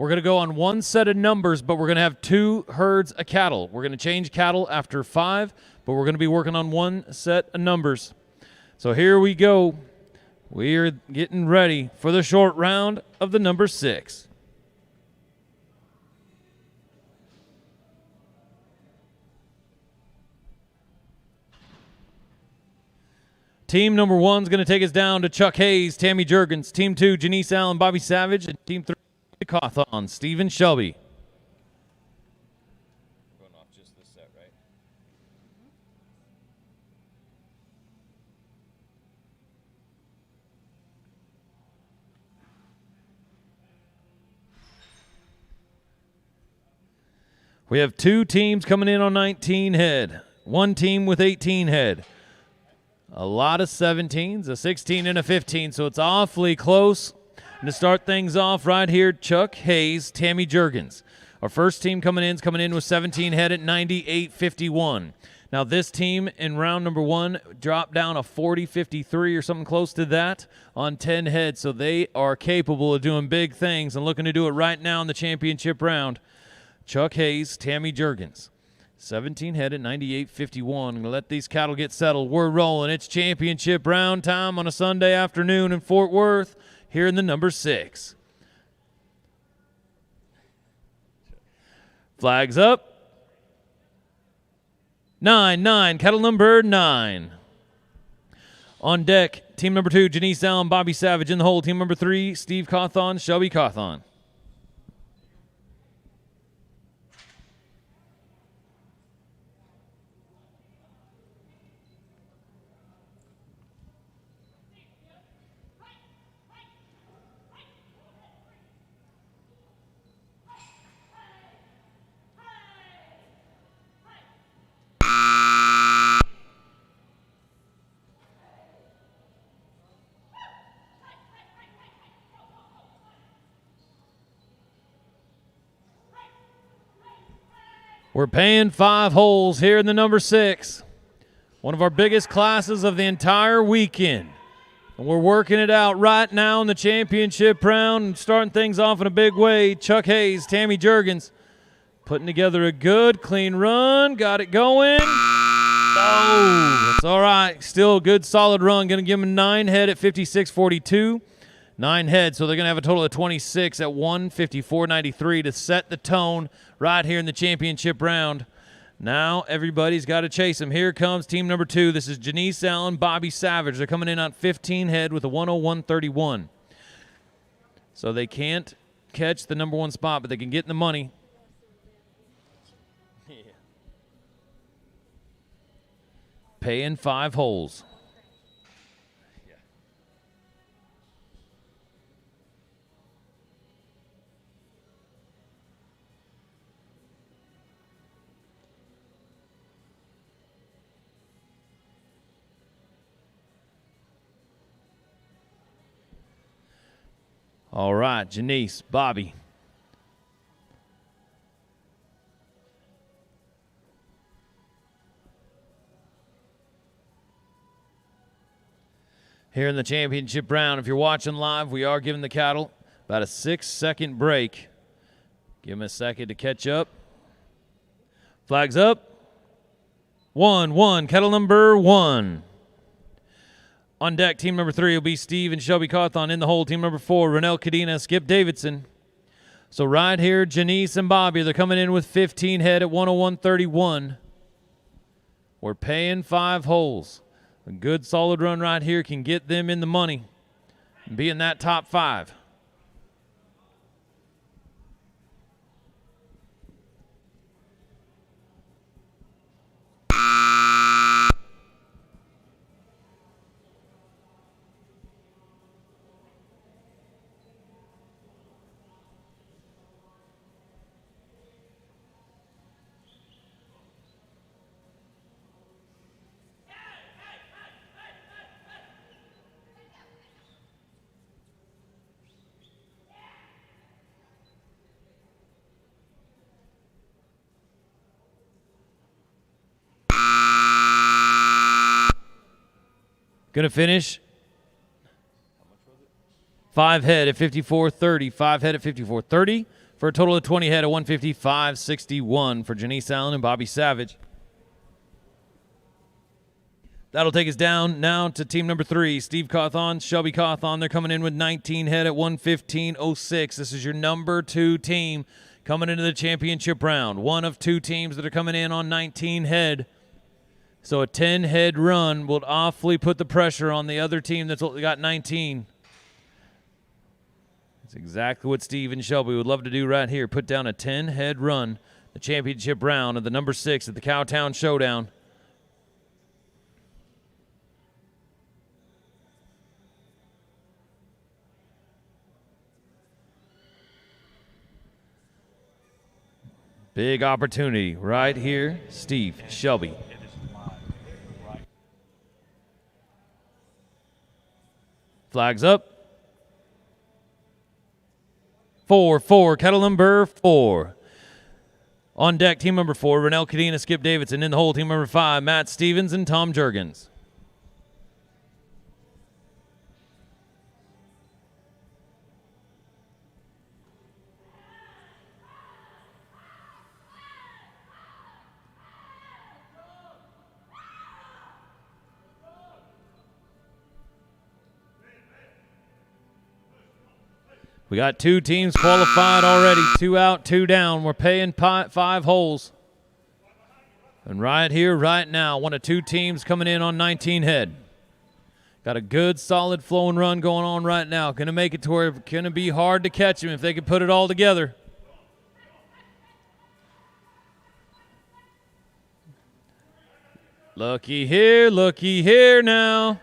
going to go on one set of numbers, but we're going to have 2 herds of cattle. We're going to change cattle after 5, but we're going to be working on one set of numbers. So here we go. We're getting ready for the short round of the number 6. Team number 1 is going to take us down to Chuck Hayes, Tammy Jurgens. Team 2, Janice Allen, Bobby Savage. And Team 3, Cawthon, Stephen Shelby. Going off just this set, right? We have 2 teams coming in on 19 head. 1 team with 18 head. A lot of 17s, a 16 and a 15, so it's awfully close. And to start things off right here, Chuck Hayes, Tammy Jurgens. Our first team coming in with 17 head at 98.51. Now this team in round number 1 dropped down a 40.53 or something close to that on 10 head, so they are capable of doing big things and looking to do it right now in the championship round. Chuck Hayes, Tammy Jurgens. 17 head at 98.51. I'm going to let these cattle get settled. We're rolling. It's championship round time on a Sunday afternoon in Fort Worth here in the number 6. Flags up. 9-9, cattle number 9. On deck, team number 2, Janice Allen, Bobby Savage in the hole. Team number 3, Steve Cawthon, Shelby Cawthon. We're paying 5 holes here in the number 6. One of our biggest classes of the entire weekend. And we're working it out right now in the championship round and starting things off in a big way. Chuck Hayes, Tammy Jurgens putting together a good, clean run. Got it going. Oh, that's all right. Still a good, solid run. Going to give them a 9 head at 56.42. 9 head, so they're going to have a total of 26 at 154.93 to set the tone right here in the championship round. Now everybody's got to chase them. Here comes team number 2. This is Janice Allen, Bobby Savage. They're coming in on 15 head with a 101.31. So they can't catch the number 1 spot, but they can get in the money. Yeah. Paying 5 holes. All right, Janice, Bobby. Here in the championship round, if you're watching live, we are giving the cattle about a 6-second break. Give them a second to catch up. Flags up. 1-1, cattle number 1. On deck, team number 3 will be Steve and Shelby Cawthon. In the hole, team number 4, Renelle Cadena, Skip Davidson. So right here, Janice and Bobby, they're coming in with 15 head at 101.31. We're paying 5 holes. A good, solid run right here can get them in the money and be in that top 5. Going to finish 5 head at 54.30. 5 head at 54.30 for a total of 20 head at 155.61 for Janice Allen and Bobby Savage. That'll take us down now to team number 3, Steve Cawthon, Shelby Cawthon. They're coming in with 19 head at 115.06. This is your number 2 team coming into the championship round. One of 2 teams that are coming in on 19 head. So a 10-head run will awfully put the pressure on the other team that's got 19. That's exactly what Steve and Shelby would love to do right here. Put down a 10-head run, the championship round of the number 6 at the Cowtown Showdown. Big opportunity right here. Steve, Shelby. Flags up. 4-4, cattle number 4. On deck, team number 4, Renelle Cadena, Skip Davidson. In the hole, team number 5, Matt Stevens and Tom Jurgens. We got 2 teams qualified already. 2 out, 2 down. We're paying 5 holes. And right here, right now, one of 2 teams coming in on 19 head. Got a good, solid flowing run going on right now. Going to make it to where it's going to be hard to catch them if they can put it all together. Looky here now.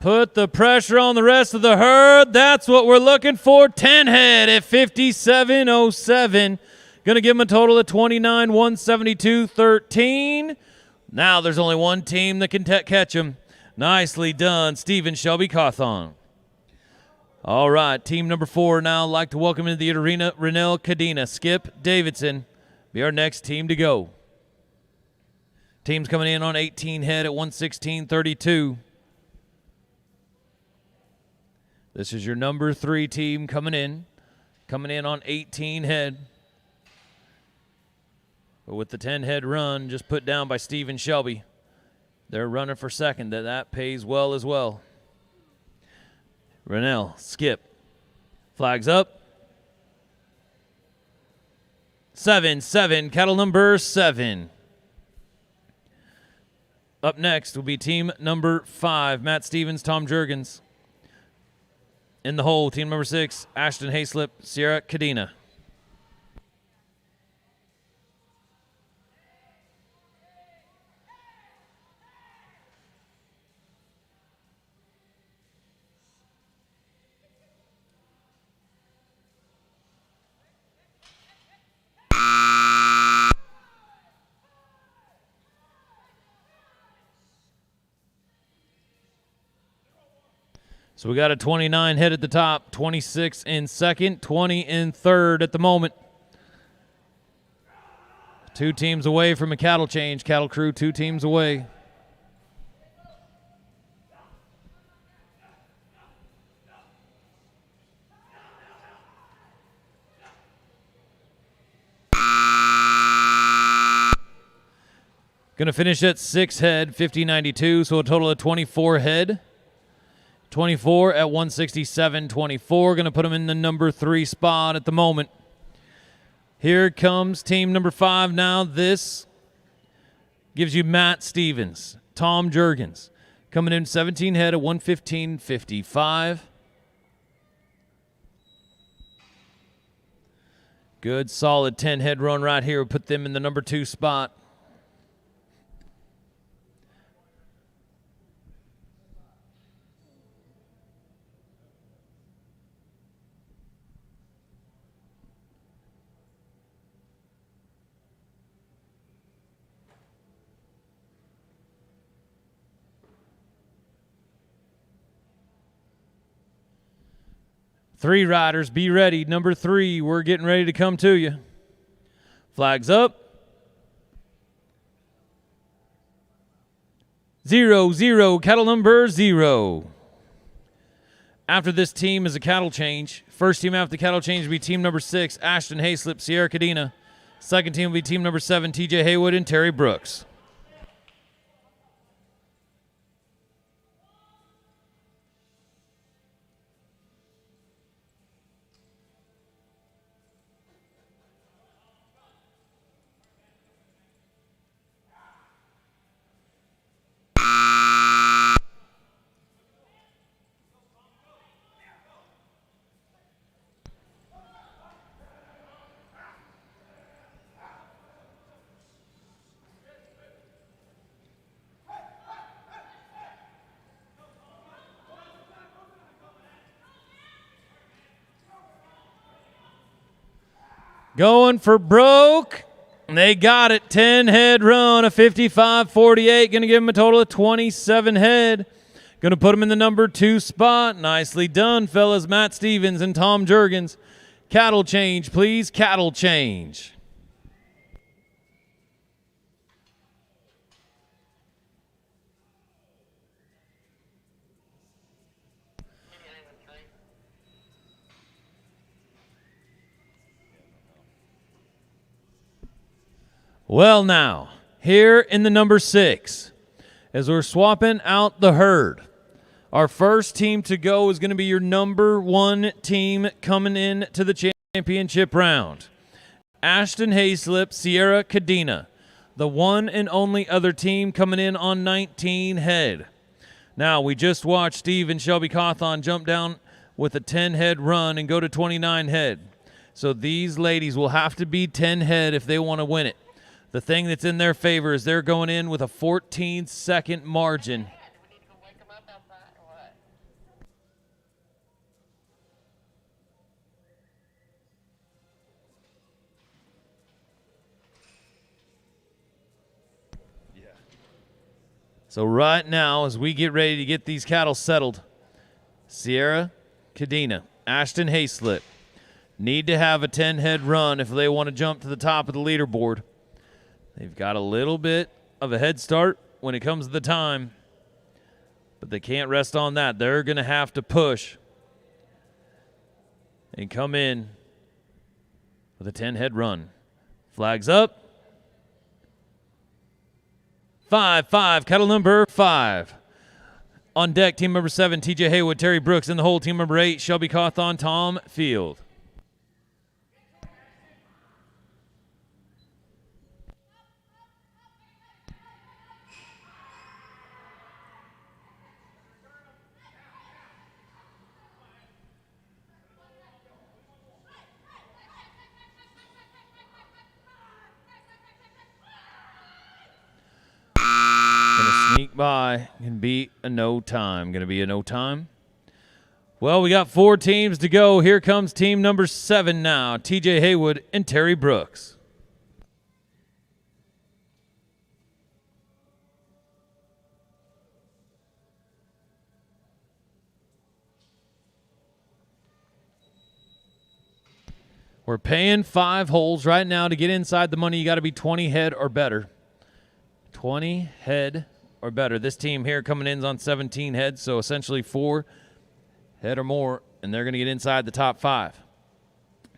Put the pressure on the rest of the herd. That's what we're looking for. 10 head at 57.07. Going to give them a total of 29, 172.13. Now there's only one team that can catch them. Nicely done, Stephen Shelby Cawthon. All right, team number 4 now. I'd like to welcome into the arena Renelle Cadena, Skip Davidson, Be our next team to go. Team's coming in on 18 head at 116.32. This is your number 3 team coming in on 18 head. But with the 10 head run just put down by Steve and Shelby, they're running for second. That pays well as well. Rennell, skip. Flags up. 7-7, cattle number 7. Up next will be team number 5, Matt Stevens, Tom Jurgens. In the hole, team number 6, Ashton Hayslip, Sierra Cadena. So we got a 29 head at the top, 26 in second, 20 in third at the moment. 2 teams away from a cattle change. Cattle crew 2 teams away. Going to finish at 6 head, 50.92, so a total of 24 head. 24 at 167.24. Going to put them in the number 3 spot at the moment. Here comes team number 5 now. This gives you Matt Stevens, Tom Jurgens, coming in 17 head at 115.55. Good, solid 10 head run right here. We'll put them in the number 2 spot. Three riders, be ready. Number 3, we're getting ready to come to you. Flags up. 0-0, cattle number 0. After this team is a cattle change. First team after the cattle change will be team number 6, Ashton Hayslip, Sierra Cadena. Second team will be team number 7, TJ Haywood and Terry Brooks. Going for broke. They got it. 10 head run, a 55.48. Going to give them a total of 27 head. Going to put them in the number 2 spot. Nicely done, fellas. Matt Stevens and Tom Jurgens. Cattle change, please. Cattle change. Well, now, here in the number 6, as we're swapping out the herd, our first team to go is going to be your number 1 team coming in to the championship round. Ashton Hayslip, Sierra Cadena, the one and only other team coming in on 19 head. Now, we just watched Steve and Shelby Cawthon jump down with a 10 head run and go to 29 head. So these ladies will have to be 10 head if they want to win it. The thing that's in their favor is they're going in with a 14-second margin. So right now, as we get ready to get these cattle settled, Sierra Cadena, Ashton Hayslip, need to have a 10-head run if they want to jump to the top of the leaderboard. They've got a little bit of a head start when it comes to the time, but they can't rest on that. They're going to have to push and come in with a 10-head run. Flags up. 5-5, cattle number 5. On deck, team number 7, TJ Haywood, Terry Brooks. In the hole, team number 8, Shelby Cawthon, Tom Field. Sneak by. Gonna be a no time. Gonna be a no time. Well, we got 4 teams to go. Here comes team number 7 now. TJ Haywood and Terry Brooks. We're paying 5 holes right now. To get inside the money, you got to be 20 head or better. 20 head or better. This team here coming in is on 17 heads, so essentially 4 head or more, and they're going to get inside the top 5.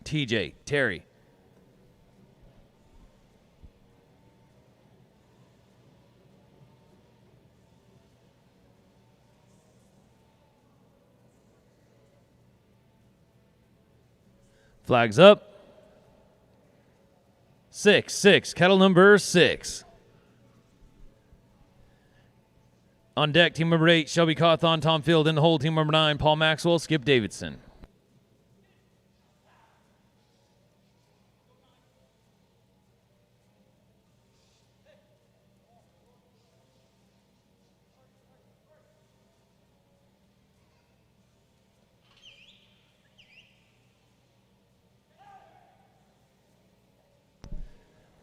TJ, Terry. Flags up. 6-6, kettle number 6. On deck, team number 8, Shelby Cawthon, Tom Field. In the hole, team number 9, Paul Maxwell, Skip Davidson.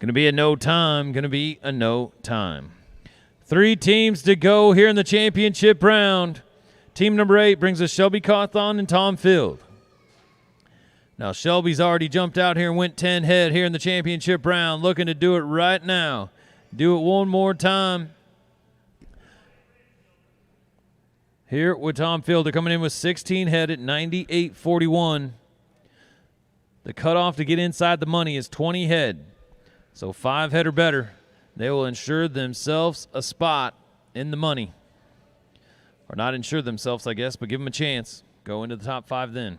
Going to be a no time. Going to be a no time. 3 teams to go here in the championship round. Team number 8 brings us Shelby Cawthon and Tom Field. Now, Shelby's already jumped out here and went 10 head here in the championship round, looking to do it right now. Do it one more time. Here with Tom Field, they're coming in with 16 head at 98.41. The cutoff to get inside the money is 20 head. So 5 head or better, they will ensure themselves a spot in the money. Or not ensure themselves, I guess, but give them a chance. Go into the top 5 then.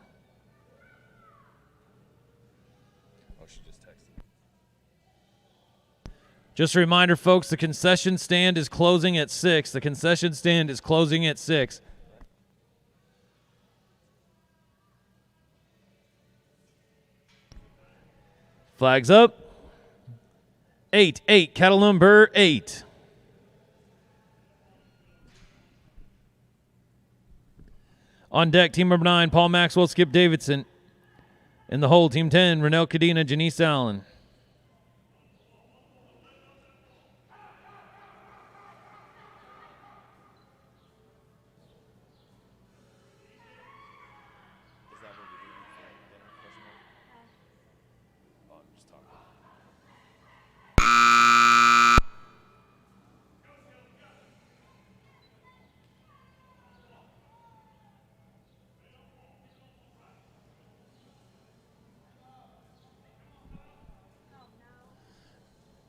Oh, she just texted. Just a reminder, folks, the concession stand is closing at 6. The concession stand is closing at 6. Flags up. 8-8, cattle number 8. On deck, team number 9, Paul Maxwell, Skip Davidson. In the hole, team 10, Renelle Cadena, Janice Allen.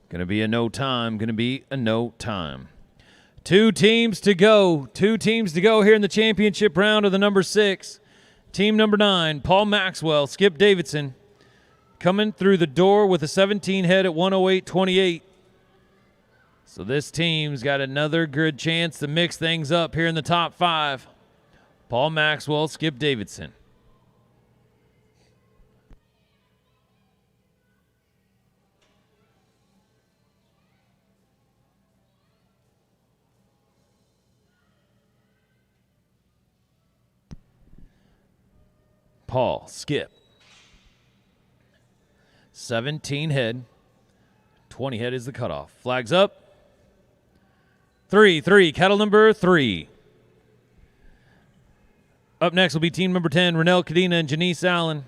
Going to be a no time. Going to be a no time. 2 teams to go. 2 teams to go here in the championship round of the number 6. Team number 9, Paul Maxwell, Skip Davidson, coming through the door with a 17 head at 108.28. So this team's got another good chance to mix things up here in the top 5. Paul Maxwell, Skip Davidson. Paul, Skip. 17 head. 20 head is the cutoff. Flags up. 3-3, cattle number 3. Up next will be team number 10, Renelle Cadena and Janice Allen.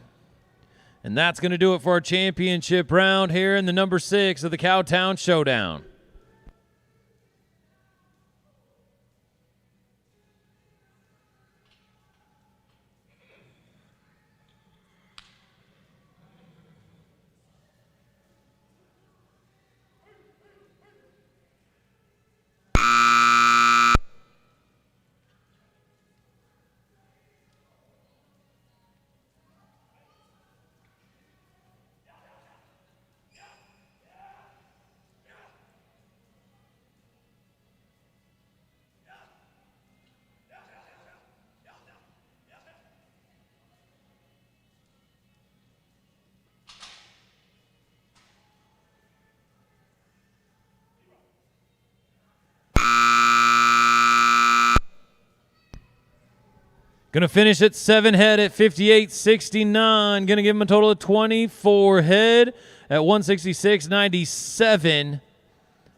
And that's going to do it for our championship round here in the number 6 of the Cowtown Showdown. Going to finish at 7 head at 58.69. Going to give him a total of 24 head at 166.97.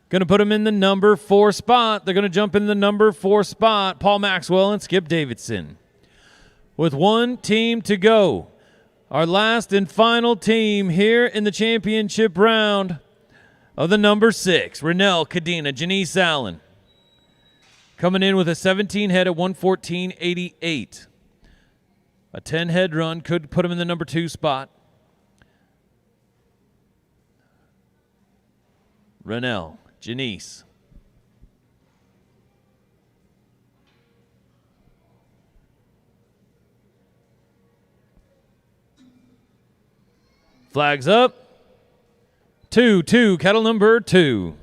Going to put him in the number 4 spot. They're going to jump in the number 4 spot, Paul Maxwell and Skip Davidson. With one team to go, our last and final team here in the championship round of the number 6, Renell Cadena, Janice Allen. Coming in with a 17 head at 114.88. A 10 head run could put him in the number 2 spot. Renell, Janice. Flags up. 2-2, cattle number 2.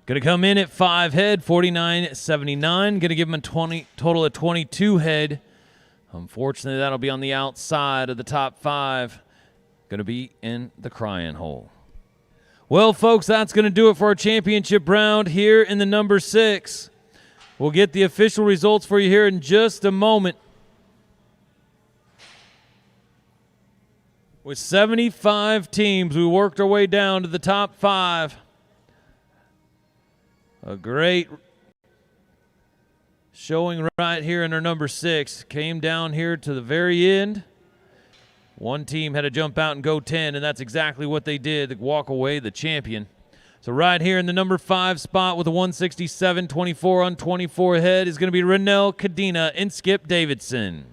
Going to come in at 5 head, 49.79. Going to give him a total of 22 head. Unfortunately, that'll be on the outside of the top 5. Going to be in the crying hole. Well, folks, that's going to do it for our championship round here in the number 6. We'll get the official results for you here in just a moment. With 75 teams, we worked our way down to the top 5. A great showing right here in our number 6. Came down here to the very end. One team had to jump out and go 10, and that's exactly what they did to walk away the champion. So right here in the number 5 spot with a 167.24 on 24 head is going to be Renell Cadena and Skip Davidson.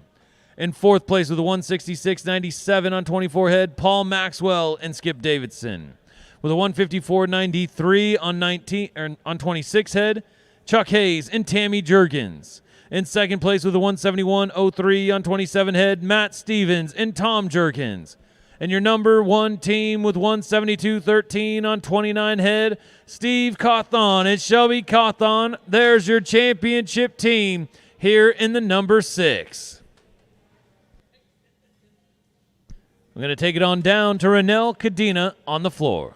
In 4th place with a 166.97 on 24 head, Paul Maxwell and Skip Davidson. With a 154.93 on 26 head, Chuck Hayes and Tammy Juergens. In 2nd place with a 171.03 on 27 head, Matt Stevens and Tom Juergens. And your number 1 team with 172.13 on 29 head, Steve Cawthon and Shelby Cawthon. There's your championship team here in the number 6. I'm going to take it on down to Renell Cadena on the floor.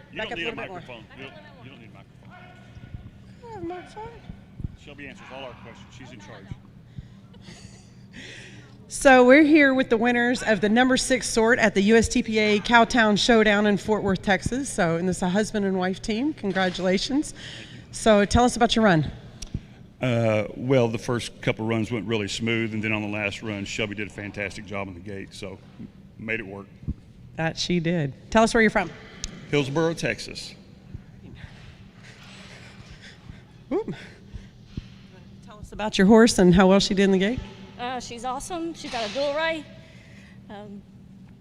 You don't need a microphone. You don't need a microphone. I have a microphone. Shelby answers all our questions. She's in charge. So we're here with the winners of the number 6 sort at the USTPA Cowtown Showdown in Fort Worth, Texas. So, and this is a husband and wife team. Congratulations. So tell us about your run. Well, the first couple runs went really smooth, and then on the last run, Shelby did a fantastic job on the gate. So Made it work. That she did. Tell us where you're from. Hillsboro, Texas. Ooh. Tell us about your horse and how well she did in the gate. She's awesome. She's got a dual ray.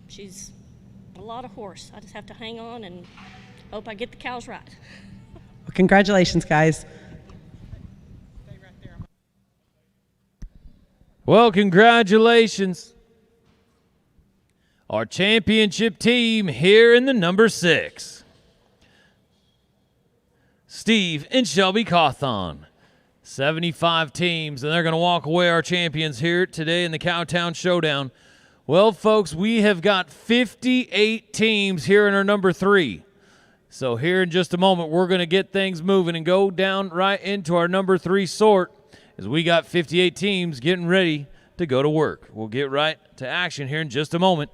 She's a lot of horse. I just have to hang on and hope I get the cows right. Well, congratulations, guys. Well, congratulations. Our championship team here in the number 6. Steve and Shelby Cawthon. 75 teams, and they're going to walk away our champions here today in the Cowtown Showdown. Well, folks, we have got 58 teams here in our number 3. So here in just a moment, we're going to get things moving and go down right into our number 3 sort as we got 58 teams getting ready to go to work. We'll get right to action here in just a moment.